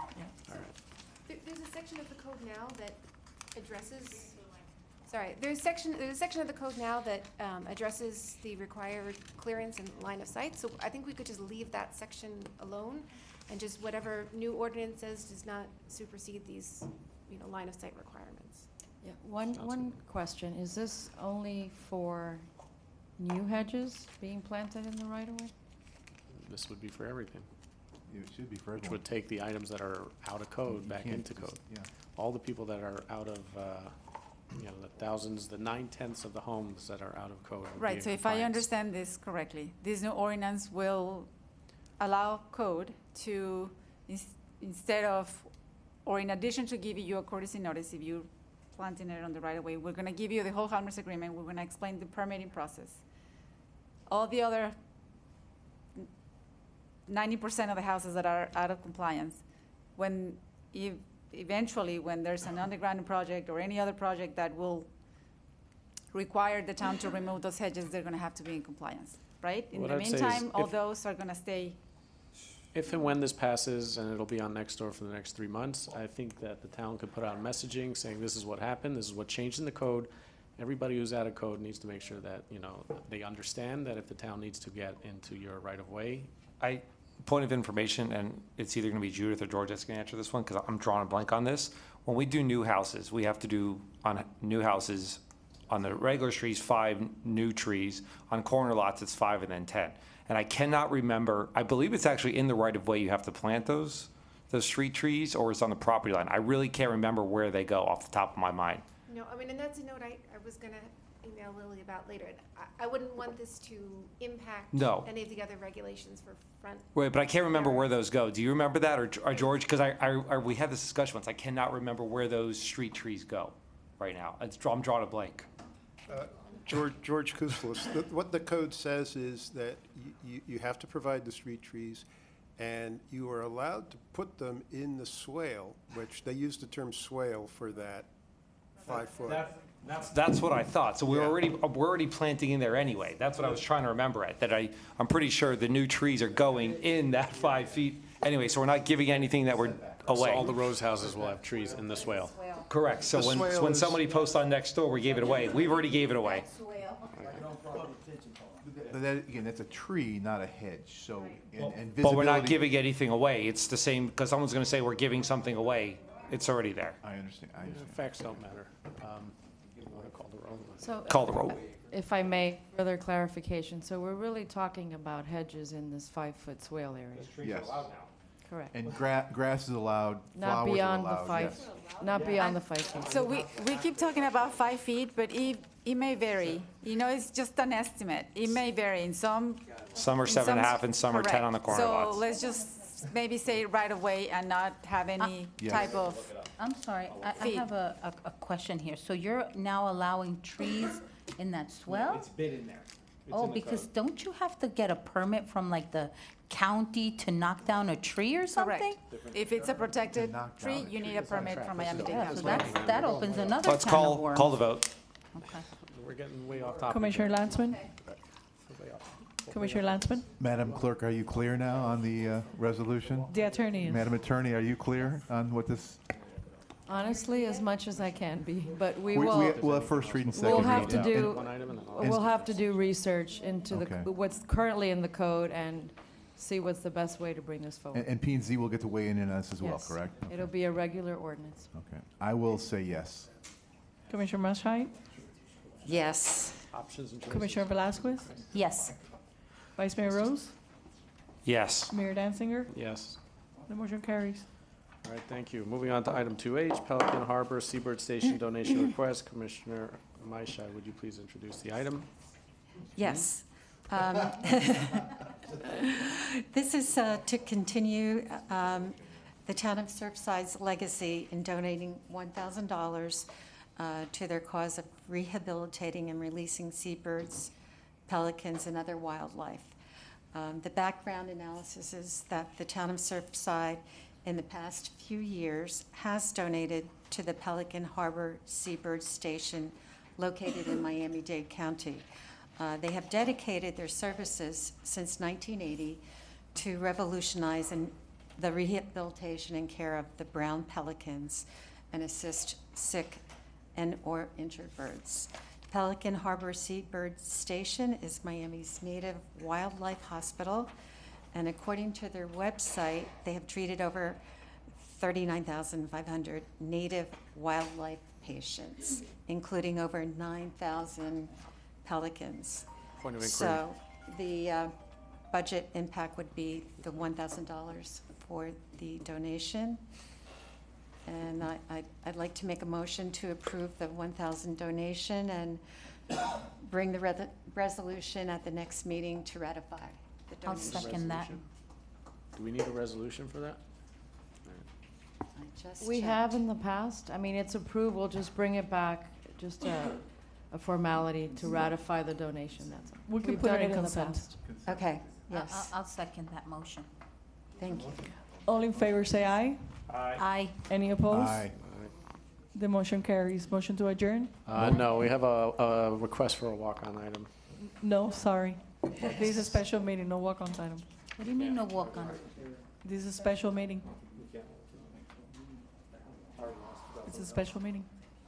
All right. There's a section of the code now that addresses, sorry, there's a section of the code now that addresses the required clearance and line of sight. So I think we could just leave that section alone, and just whatever new ordinance says does not supersede these, line of sight requirements. Yeah, one question, is this only for new hedges being planted in the right-of-way? This would be for everything, It should be for which everyone. would take the items that are out of code You back can't into just- code. Yeah. All the people that are out of, the thousands, the 9/10 of the homes that are out of code. would be Right, in so if I compliance. understand this correctly, this new ordinance will allow code to, instead of, or in addition to giving you a courtesy notice if you planting it on the right of way, we're gonna give you the whole harmless agreement, we're gonna explain the permitting process. All the other 90% of the houses that are out of compliance, eventually, when there's an underground project or any other project that will require the town to remove those hedges, they're gonna have to be in compliance, right? In What the I'd say is meantime, all if- those are gonna stay. If and when this passes, and it'll be on Nextdoor for the next 3 months, I think that the town could put out messaging saying this is what happened, this is what changed in the code. Everybody who's out of code needs to make sure that, they understand that if the town needs to get into your right-of-way. Point of information, and it's either gonna be Judith or George that's gonna answer this one, because I'm drawing a blank on this. When we do new houses, we have to do on new houses, on the regular streets, 5 new trees. On corner lots, it's 5 and then 10. And I cannot remember, I believe it's actually in the right-of-way you have to plant those street trees, or it's on the property line. I really can't remember where they go off the top of my mind. No, and that's a note I was gonna email Lily about later. I wouldn't want this to impact No. any of the other regulations for front. Right, but I can't remember where those go. Do you remember that, or George? Because we had this discussion once. I cannot remember where those street trees go right now. I'm drawing a blank. George Kouslis, what the code says is that you have to provide the street trees, and you are allowed to put them in the swale, which they use the term swale for that 5 foot. That's what I thought. So we're Yeah. already planting in there anyway. That's what I was trying to remember at, that I'm pretty sure the new trees are going in that 5 feet anyway, so we're not giving anything that we're So away. all the Rose houses will have trees in the swale. Correct. So The when swale is- somebody posts on Nextdoor, we gave it away. We've already gave it away. But that, again, that's a tree, not a hedge, so, and visibility. But we're not giving anything away. It's the same, because someone's gonna say we're giving something away. It's already there. I understand. Facts don't matter. You wanna call the roll? So, Call the roll. if I may, further clarification, so we're really talking about hedges in this 5-foot swale area? Yes. Correct. And grass is allowed, Not flowers are beyond the allowed, 5, yes. not beyond the 5 feet. So we keep talking about 5 feet, but it may vary. It's just an estimate. It may vary in some. Some are in 7.5 and some are 10 on the correct. corner lots. So let's just maybe say right away and not have any Yes. type of. I'm sorry, I Feet. have a question here. So you're now allowing trees in that swell? It's bid in there. Oh, because don't you have to get a permit from like the county to knock down a tree or something? Correct. If it's a protected knock tree, down a you need a permit from Miami-Dade Yeah, County. so that opens another Let's can of call worms. the vote. Okay. We're getting way off topic. Commissioner Lansman? Way off. Commissioner Lansman? Madam Clerk, are you clear now on the resolution? The attorney is. Madam Attorney, are you clear on what this? Honestly, as much as I can be, but we We'll will, have first read and we'll second have read. to yeah. do, One item and then I'll- we'll have to do research into Okay. what's currently in the code and see what's the best way to bring this forward. And P and Z will get to weigh in on this as well, Yes. correct? It'll be a regular ordinance. Okay. I will say yes. Commissioner Maschai? Yes. Options and choices. Commissioner Velasquez? Yes. Vice Mayor Rose? Yes. Mayor Danziger? Yes. The motion carries. All right, thank you. Moving on to item 2H, Pelican Harbor Seabird Station donation request. Commissioner Maishai, would you please introduce the item? Yes. This is to continue the town of Surfside's legacy in donating $1,000 to their cause of rehabilitating and releasing seabirds, pelicans, and other wildlife. The background analysis is that the town of Surfside in the past few years has donated to the Pelican Harbor Seabird Station located in Miami-Dade County. They have dedicated their services since 1980 to revolutionize the rehabilitation and care of the brown pelicans and assist sick and or injured birds. Pelican Harbor Seabird Station is Miami's native wildlife hospital, and according to their website, they have treated over 39,500 native wildlife patients, including over 9,000 pelicans. Point of inquiry. So the budget impact would be the $1,000 for the donation. And I'd like to make a motion to approve the 1,000 donation and bring the resolution at the next meeting to ratify the I'll donation. second that. Do we need a resolution for that? I just We checked. have in the past. I mean, it's approved. We'll just bring it back, just a formality to ratify the donation. That's all. We can We've put done it in in the consent. past. Okay, yes, I'll second that motion. thank you. All in favor, say aye. Aye. Any opposed? Aye. The motion carries. Motion to adjourn? No, we have a request for a walk-on item. No, sorry. This is a special meeting, no walk-on item. What do you mean no walk-on? This is a special meeting. It's a special meeting.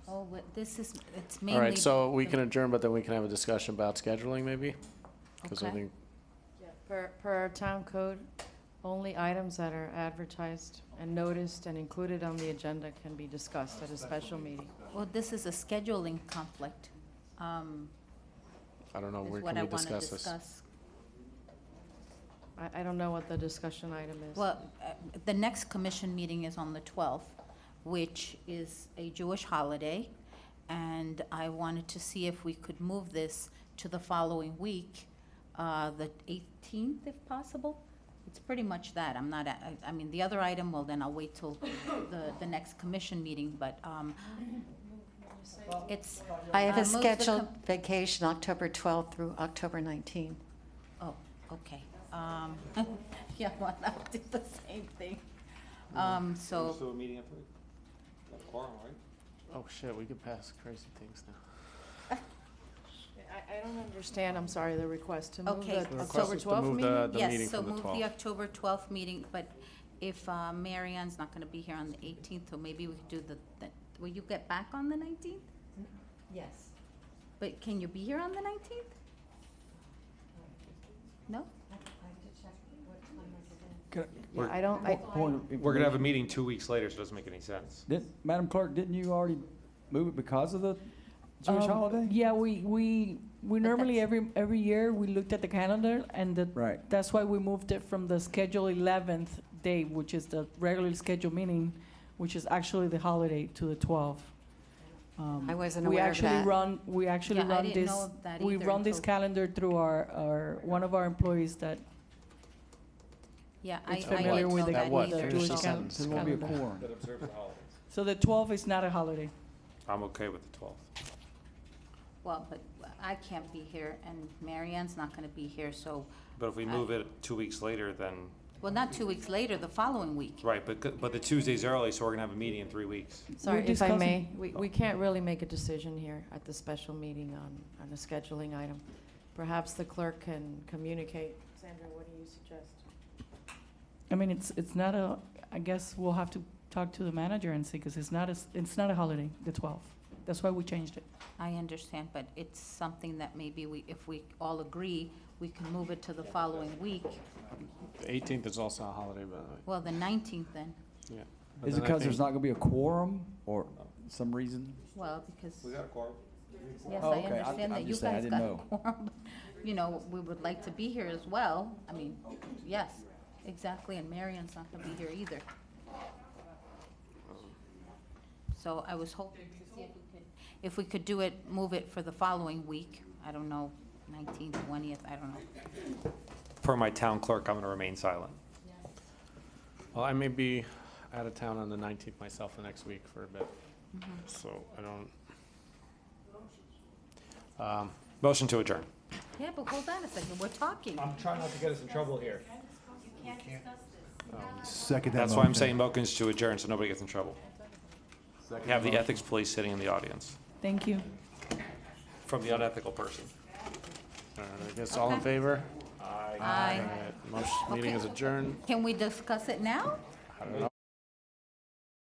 Oh, but this is, it's All mainly. right, so we can adjourn, but then we can have a discussion about scheduling maybe? Because I Okay. think, Per our town code, only items that are advertised and noticed and included on the agenda can be discussed at a special meeting. Well, this is a scheduling conflict. I don't know, Is where what can I we want to discuss this? discuss. I don't know what the discussion item is. Well, the next commission meeting is on the 12th, which is a Jewish holiday, and I wanted to see if we could move this to the following week, the 18th, if possible. It's pretty much that. I'm not, I mean, the other item, well, then I'll wait till the next commission meeting, but it's. I have a move the scheduled vacation October 12th through October 19th. Oh, okay. Yeah, well, I'll do the same thing. So, a meeting after we got a quorum, right? Oh, shit, we could pass crazy things now. I don't understand, I'm sorry, the request to move Okay, the The request October is to 12th move meeting? the meeting from the Yes, so 12th. move the October 12th meeting, but if Mary Ann's not going to be here on the 18th, so maybe we could do will you get back on the 19th? Yes. But can you be here on the 19th? No? Yeah, I don't, We're gonna have a meeting 2 weeks later, so it doesn't make any sense. Madam Clerk, didn't you already move it because of the Jewish holiday? Yeah, we normally, every year, we looked at the calendar, and Right. that's why we moved it from the scheduled 11th day, which is the regularly scheduled meeting, which is actually the holiday, to the 12th. I wasn't We aware of actually that. we actually Yeah, I run didn't this, know of that we either run this until- calendar through one of our employees that Yeah, is I familiar didn't with know the that what? either. Finish Jewish the so- sentence. There won't be a calendar. quorum. That observes the holidays. So the 12th is not a holiday. I'm okay with the 12th. Well, but I can't be here, and Mary Ann's not going to be here, so, But if we move it 2 weeks later, then, well, not 2 weeks later, the following week. right, but the Tuesday's early, so we're gonna have a meeting in 3 weeks. sorry, We're if I may, discussing- we can't really make a decision here at the special meeting on a scheduling item. Perhaps the clerk can communicate. Sandra, what do you suggest? I mean, it's not a, I guess we'll have to talk to the manager and see, because it's not a holiday, the 12th. That's why we changed it. I understand, but it's something that maybe if we all agree, we can move it to the following week. The 18th is also a holiday, by the way. Well, the 19th then. Yeah. But Is it then I because there's think- not going to be a quorum or some reason? Well, because, got a quorum. Yes, Oh, I okay. understand I'm that you just saying, I guys didn't got know. quorum. You know, we would like to be here as well. I mean, yes, exactly, and Marion's not gonna be here either. So I was hoping to see if we could do it, move it for the following week. I don't know, 19th, 20th, I don't know. Per my town clerk, I'm going to remain silent. Well, I may be out of town on the 19th myself the next week for a bit, so I don't. Motion to adjourn. Yeah, but hold on a second, we're talking. I'm trying not to get us in trouble here. Second that That's why I'm motion. saying motions to adjourn, so nobody gets in trouble. Second We have the motion. ethics police sitting in the audience Thank you. from the unethical person. All right, I guess all in favor? Aye. All right, motion, meeting Okay. is adjourned. Can we discuss it now? I don't know.